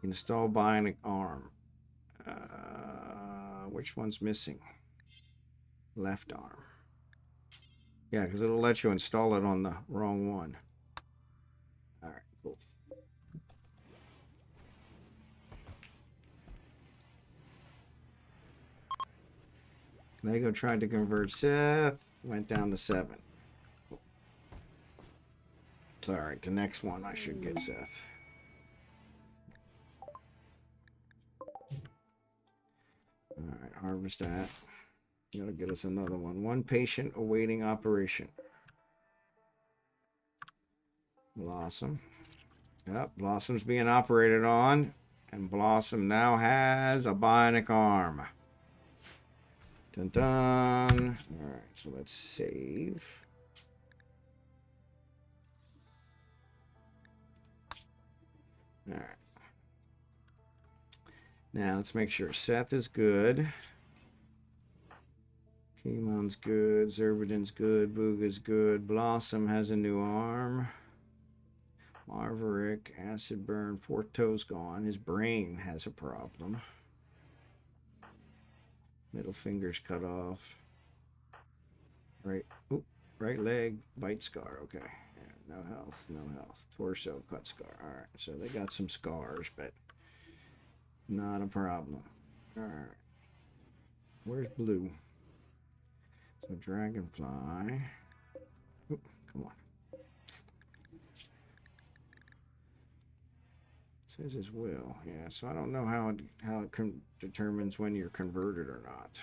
Speaker 1: Install bionic arm. Which one's missing? Left arm. Yeah, because it'll let you install it on the wrong one. Alright, cool. Lego tried to convert Seth. Went down to 7. Cool. It's alright, the next one I should get Seth. Alright, harvest that. Gotta get us another one. One patient awaiting operation. Blossom. Yep, Blossom's being operated on. And Blossom now has a bionic arm. Dun dun. Alright, so let's save. Alright. Now let's make sure Seth is good. Kimon's good, Xurdaben's good, Booga's good, Blossom has a new arm. Marverick, acid burn, 4 toes gone. His brain has a problem. Middle finger's cut off. Right, right leg, bite scar, okay. Yeah, no health, no health. Torso, cut scar. Alright, so they got some scars, but not a problem. Alright. Where's Blue? So Dragonfly. Oop, come on. Says his will. Yeah, so I don't know how it determines when you're converted or not.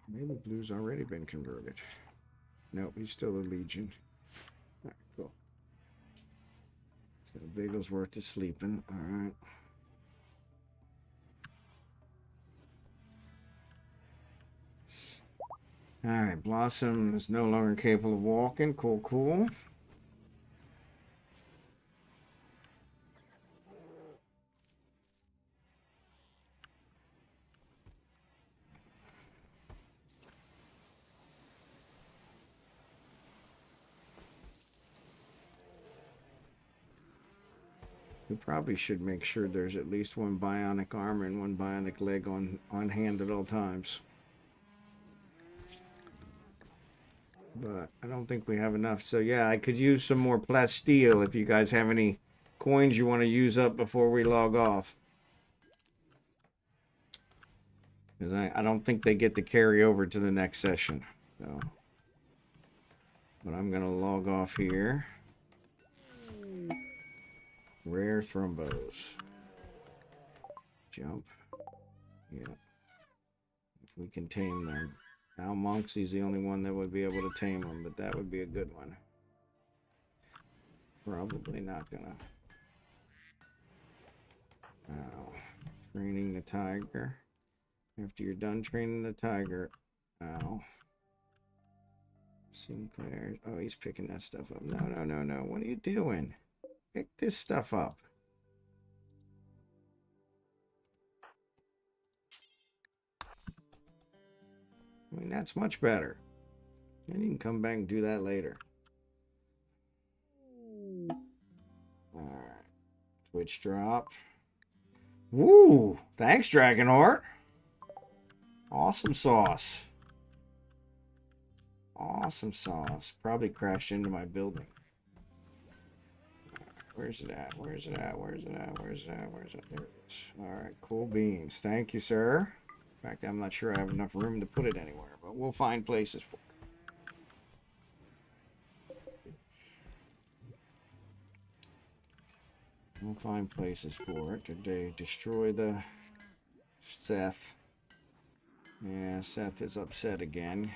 Speaker 1: Maybe Blue's already been converted. Nope, he's still a Legion. Alright, cool. So Bigglesworth is sleeping. Alright. Alright, Blossom is no longer capable of walking. Cool, cool. We probably should make sure there's at least one bionic arm and one bionic leg on hand at all times. But I don't think we have enough. So yeah, I could use some more plasteel if you guys have any coins you want to use up before we log off. Because I don't think they get to carry over to the next session. So, but I'm going to log off here. Rare thrombos. Jump. Yeah. If we can tame them. Almonxy is the only one that would be able to tame them, but that would be a good one. Probably not gonna. Ow. Training the tiger. After you're done training the tiger. Ow. Sinclair. Oh, he's picking that stuff up. No, no, no, no. What are you doing? Pick this stuff up. I mean, that's much better. And you can come back and do that later. Alright. Twitch drop. Woo! Thanks, Drachenhort. Awesome sauce. Awesome sauce. Probably crashed into my building. Where's it at? Where's it at? Where's it at? Where's it at? Where's it? There it is. Alright, cool beans. Thank you, sir. In fact, I'm not sure I have enough room to put it anywhere, but we'll find places for it. We'll find places for it. Did they destroy the Seth? Yeah, Seth is upset again.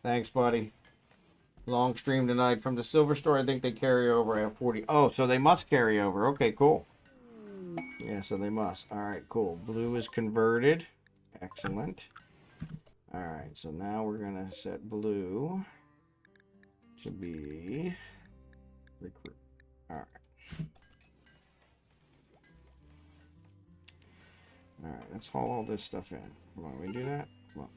Speaker 1: Thanks, buddy. Long stream tonight from the Silver Store. I think they carry over at 40. Oh, so they must carry over. Okay, cool. Yeah, so they must. All right, cool. Blue is converted. Excellent. All right, so now we're going to set blue to be recruit. All right. All right, let's haul all this stuff in. Come on, we do that? Come on.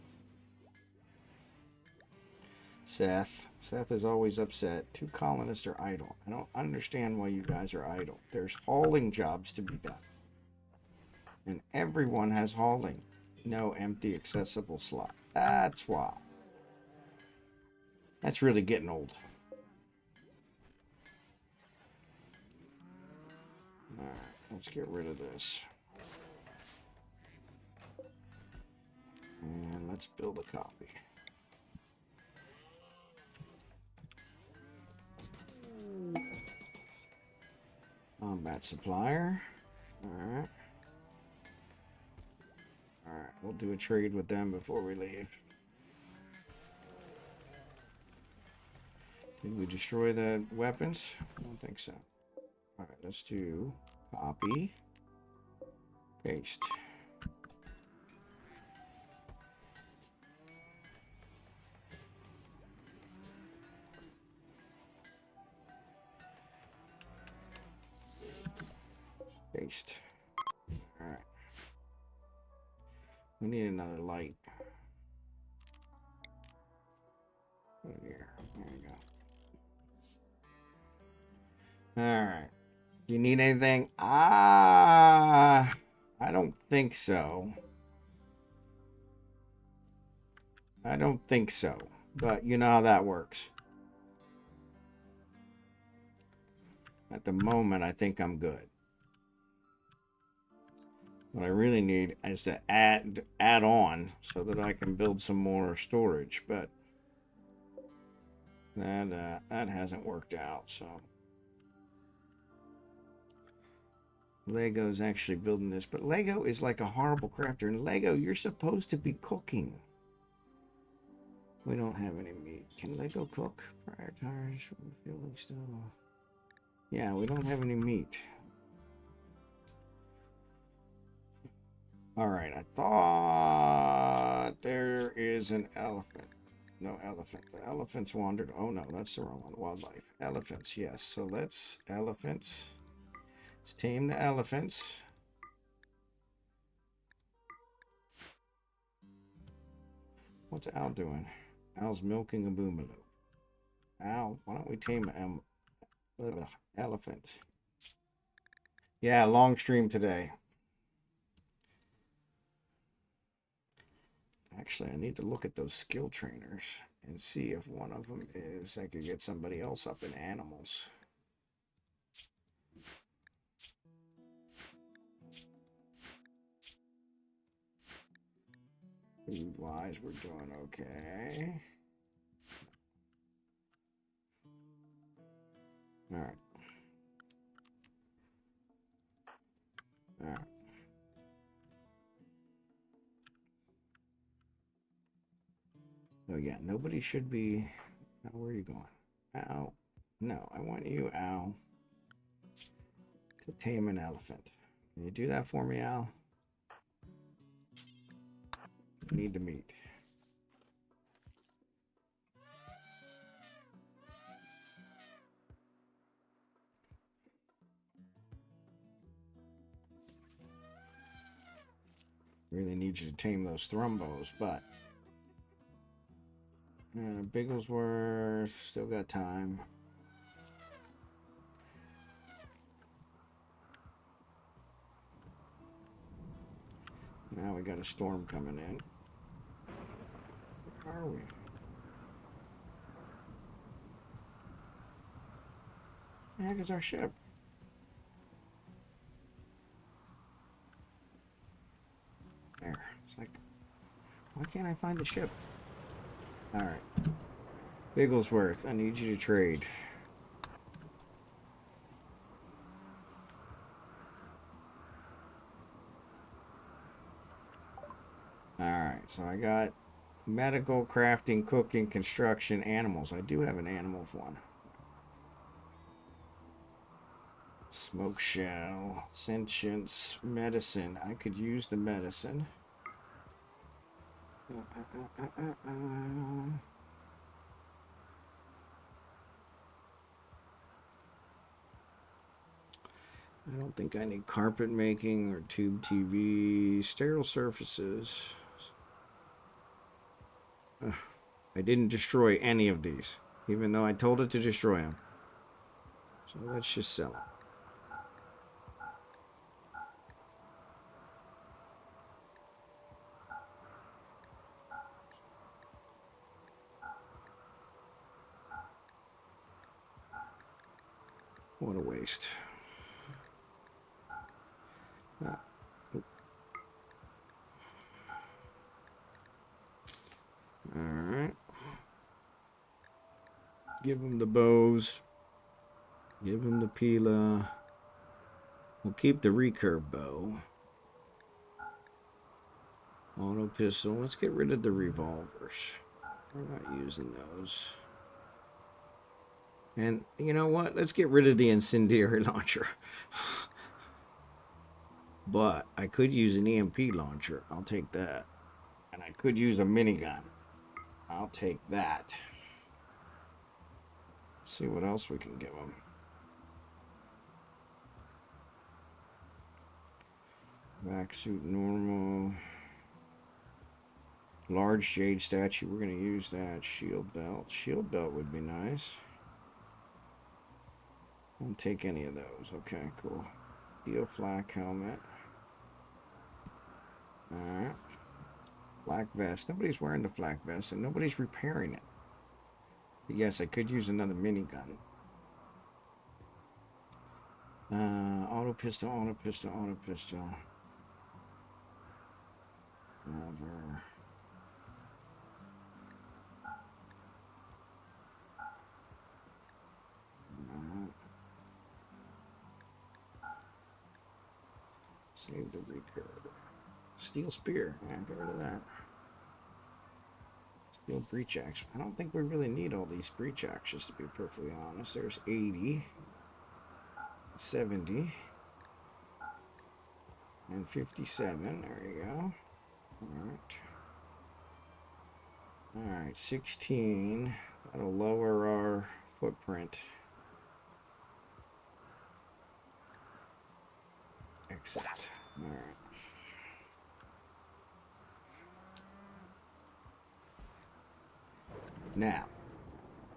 Speaker 1: Seth. Seth is always upset. 2 colonists are idle. I don't understand why you guys are idle. There's hauling jobs to be done. And everyone has hauling. No empty accessible slot. That's why. That's really getting old. Alright, let's get rid of this. And let's build a copy. Combat supplier. Alright. Alright, we'll do a trade with them before we leave. Did we destroy the weapons? I don't think so. Alright, let's do copy. Paste. Paste. Alright. We need another light. Put it here. There we go. Alright. Do you need anything? I don't think so. I don't think so. But you know how that works. At the moment, I think I'm good. What I really need is to add on so that I can build some more storage, but that hasn't worked out. So Lego's actually building this, but Lego is like a horrible crafter. And Lego, you're supposed to be cooking. We don't have any meat. Can Lego cook? Prioritize feeling still. Yeah, we don't have any meat. All right, I thought there is an elephant. No elephant. The elephants wandered. Oh no, that's the wrong one. Wildlife. Elephants, yes. So let's elephants. Let's tame the elephants. What's Al doing? Al's milking a boomaloo. Al, why don't we tame an elephant? Yeah, long stream today. Actually, I need to look at those skill trainers and see if one of them is I could get somebody else up in animals. Food-wise, we're doing okay. All right. All right. Oh yeah, nobody should be. Now, where are you going? Al. No, I want you, Al, to tame an elephant. Can you do that for me, Al? I need to meet. Really need you to tame those thrumbos, but Bigglesworth, still got time. Now we got a storm coming in. Where are we? The heck is our ship? There. It's like, why can't I find the ship? Alright. Bigglesworth, I need you to trade. Alright, so I got medical, crafting, cooking, construction, animals. I do have an animals one. Smoke shell, sentience, medicine. I could use the medicine. I don't think I need carpet making or tube TV. Sterile surfaces. I didn't destroy any of these, even though I told it to destroy them. So let's just sell it. What a waste. Alright. Give him the bows. Give him the Pila. We'll keep the recurve bow. Auto pistol. Let's get rid of the revolvers. We're not using those. And you know what? Let's get rid of the incendiary launcher. But I could use an EMP launcher. I'll take that. And I could use a minigun. I'll take that. Let's see what else we can give him. Back suit normal. Large jade statue. We're going to use that. Shield belt. Shield belt would be nice. Won't take any of those. Okay, cool. Steel flak helmet. Alright. Flak vest. Nobody's wearing the flak vest and nobody's repairing it. But yes, I could use another minigun. Auto pistol, auto pistol, auto pistol. Never. Save the recurve. Steel spear. Yeah, get rid of that. Steel breach axe. I don't think we really need all these breach axes, to be perfectly honest. There's 80, 70, and 57. There you go. Alright. Alright, 16. That'll lower our footprint. Accept. Alright. Now,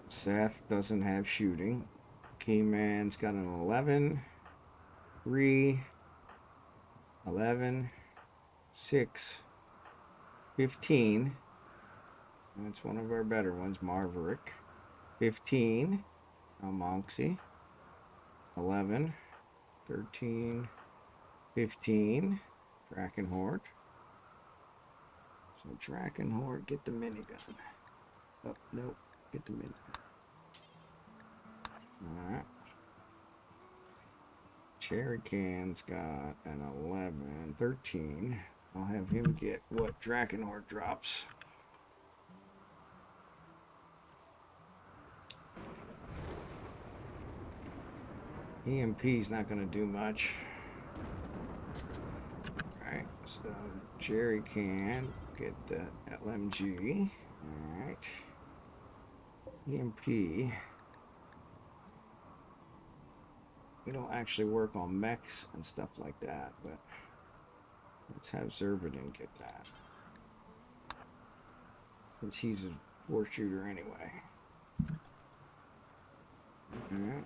Speaker 1: Seth doesn't have shooting. Keyman's got an 11, 3, 11, 6, 15. That's one of our better ones, Marverick. 15, almonxy. 11, 13, 15, drachenhort. So drachenhort, get the minigun. Oh, nope, get the minigun. Alright. Cherry Can's got an 11, 13. I'll have him get what drachenhort drops. EMP's not going to do much. Alright, so Jerry can get the LMG. Alright. EMP. We don't actually work on mechs and stuff like that, but let's have Xurdaben get that. Since he's a 4-shooter anyway. Alright.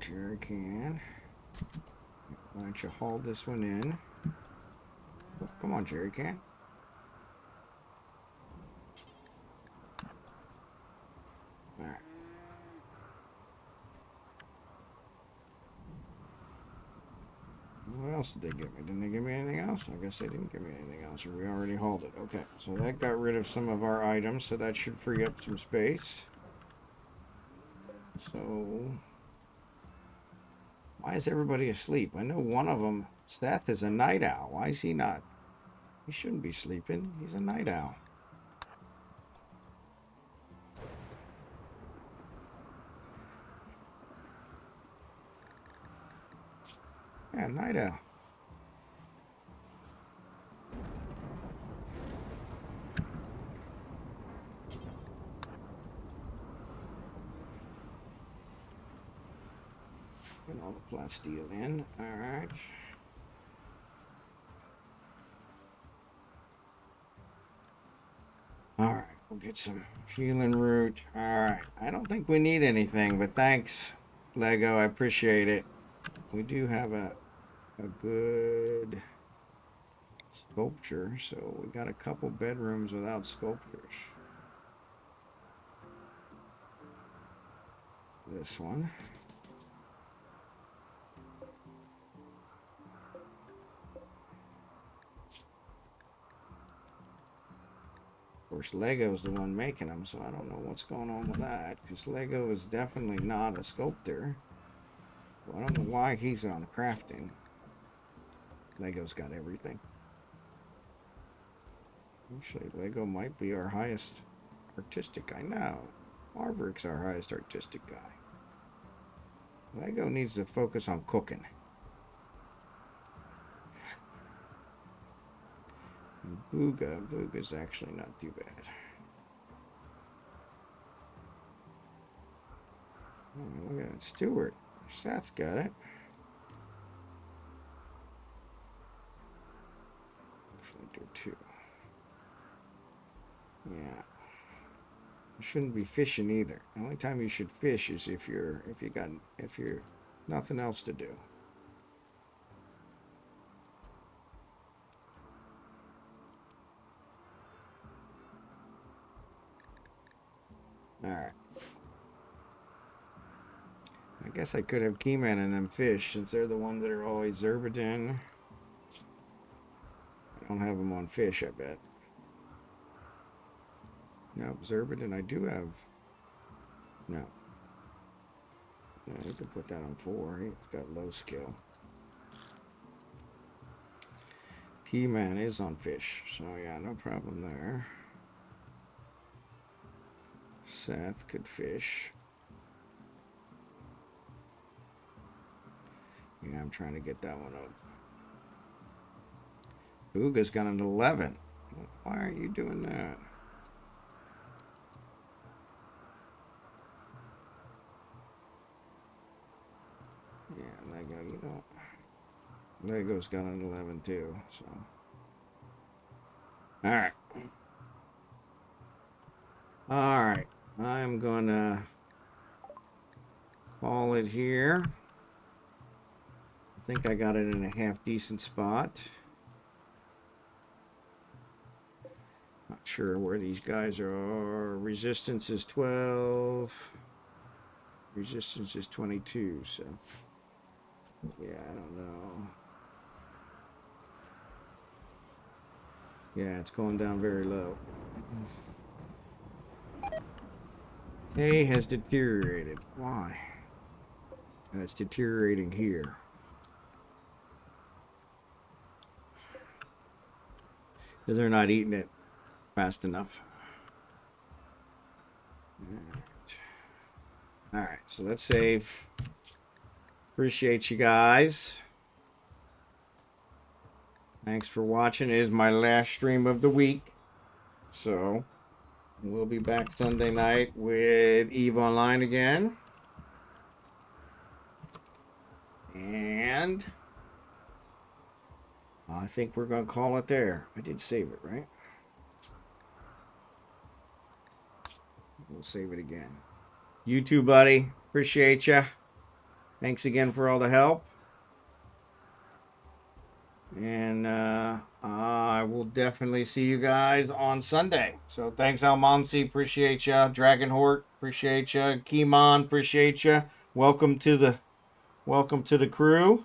Speaker 1: Jerry can. Why don't you haul this one in? Oh, come on, Jerry can. Alright. What else did they give me? Didn't they give me anything else? I guess they didn't give me anything else, or we already hauled it. Okay, so that got rid of some of our items, so that should free up some space. So why is everybody asleep? I know one of them, Seth, is a night owl. Why is he not? He shouldn't be sleeping. He's a night owl. Yeah, night owl. Get all the plasteel in. All right. All right, we'll get some healing root. All right, I don't think we need anything, but thanks, Lego. I appreciate it. We do have a good sculpture, so we got a couple bedrooms without sculptures. This one. Of course, Lego's the one making them, so I don't know what's going on with that, because Lego is definitely not a sculptor. So I don't know why he's on crafting. Lego's got everything. Actually, Lego might be our highest artistic guy now. Marverick's our highest artistic guy. Lego needs to focus on cooking. And Booga's actually not too bad. Oh, look at that, Stewart. Seth's got it. Actually, do two. Yeah. You shouldn't be fishing either. The only time you should fish is if you're nothing else to do. All right. I guess I could have Keyman and them fish since they're the ones that are always Xurdaben. I don't have them on fish, I bet. No, Xurdaben I do have. No. Yeah, you can put that on 4. He's got low skill. Keyman is on fish, so yeah, no problem there. Seth could fish. Yeah, I'm trying to get that one up. Booga's got an 11. Why aren't you doing that? Yeah, Lego, you don't. Lego's got an 11 too, so. Alright. Alright. I'm gonna call it here. I think I got it in a half decent spot. Not sure where these guys are. Resistance is 12. Resistance is 22, so. Yeah, I don't know. Yeah, it's going down very low. Hay has deteriorated. Why? It's deteriorating here. Because they're not eating it fast enough. Alright, so let's save. Appreciate you guys. Thanks for watching. It is my last stream of the week. So, we'll be back Sunday night with EVE Online again. And I think we're going to call it there. I did save it, right? We'll save it again. You too, buddy. Appreciate you. Thanks again for all the help. And I will definitely see you guys on Sunday. So thanks, almonxy. Appreciate you. Drachenhort. Appreciate you. Kimon. Appreciate you. Welcome to the crew.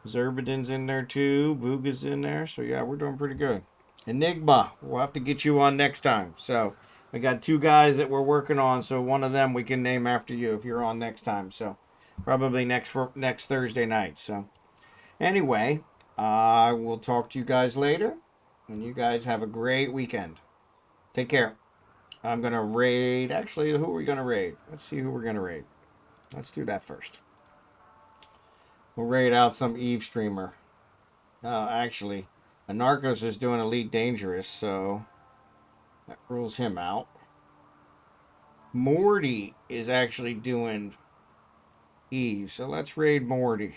Speaker 1: Xurdaben's in there too. Booga's in there. So yeah, we're doing pretty good. Enigma. We'll have to get you on next time. So I got 2 guys that we're working on, so one of them we can name after you if you're on next time. So probably next Thursday night. So anyway, I will talk to you guys later, and you guys have a great weekend. Take care. I'm gonna raid. Actually, who are we gonna raid? Let's see who we're gonna raid. Let's do that first. We'll raid out some Eve streamer. Actually, Anarchos is doing Elite Dangerous, so that rules him out. Morty is actually doing Eve, so let's raid Morty.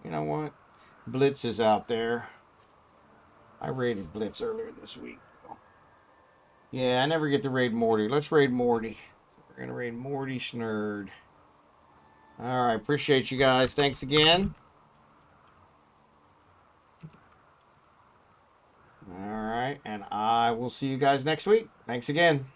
Speaker 1: You know what? Blitz is out there. I raided Blitz earlier this week. Yeah, I never get to raid Morty. Let's raid Morty. So we're going to raid Morty Snurd. All right, appreciate you guys. Thanks again. All right, and I will see you guys next week. Thanks again.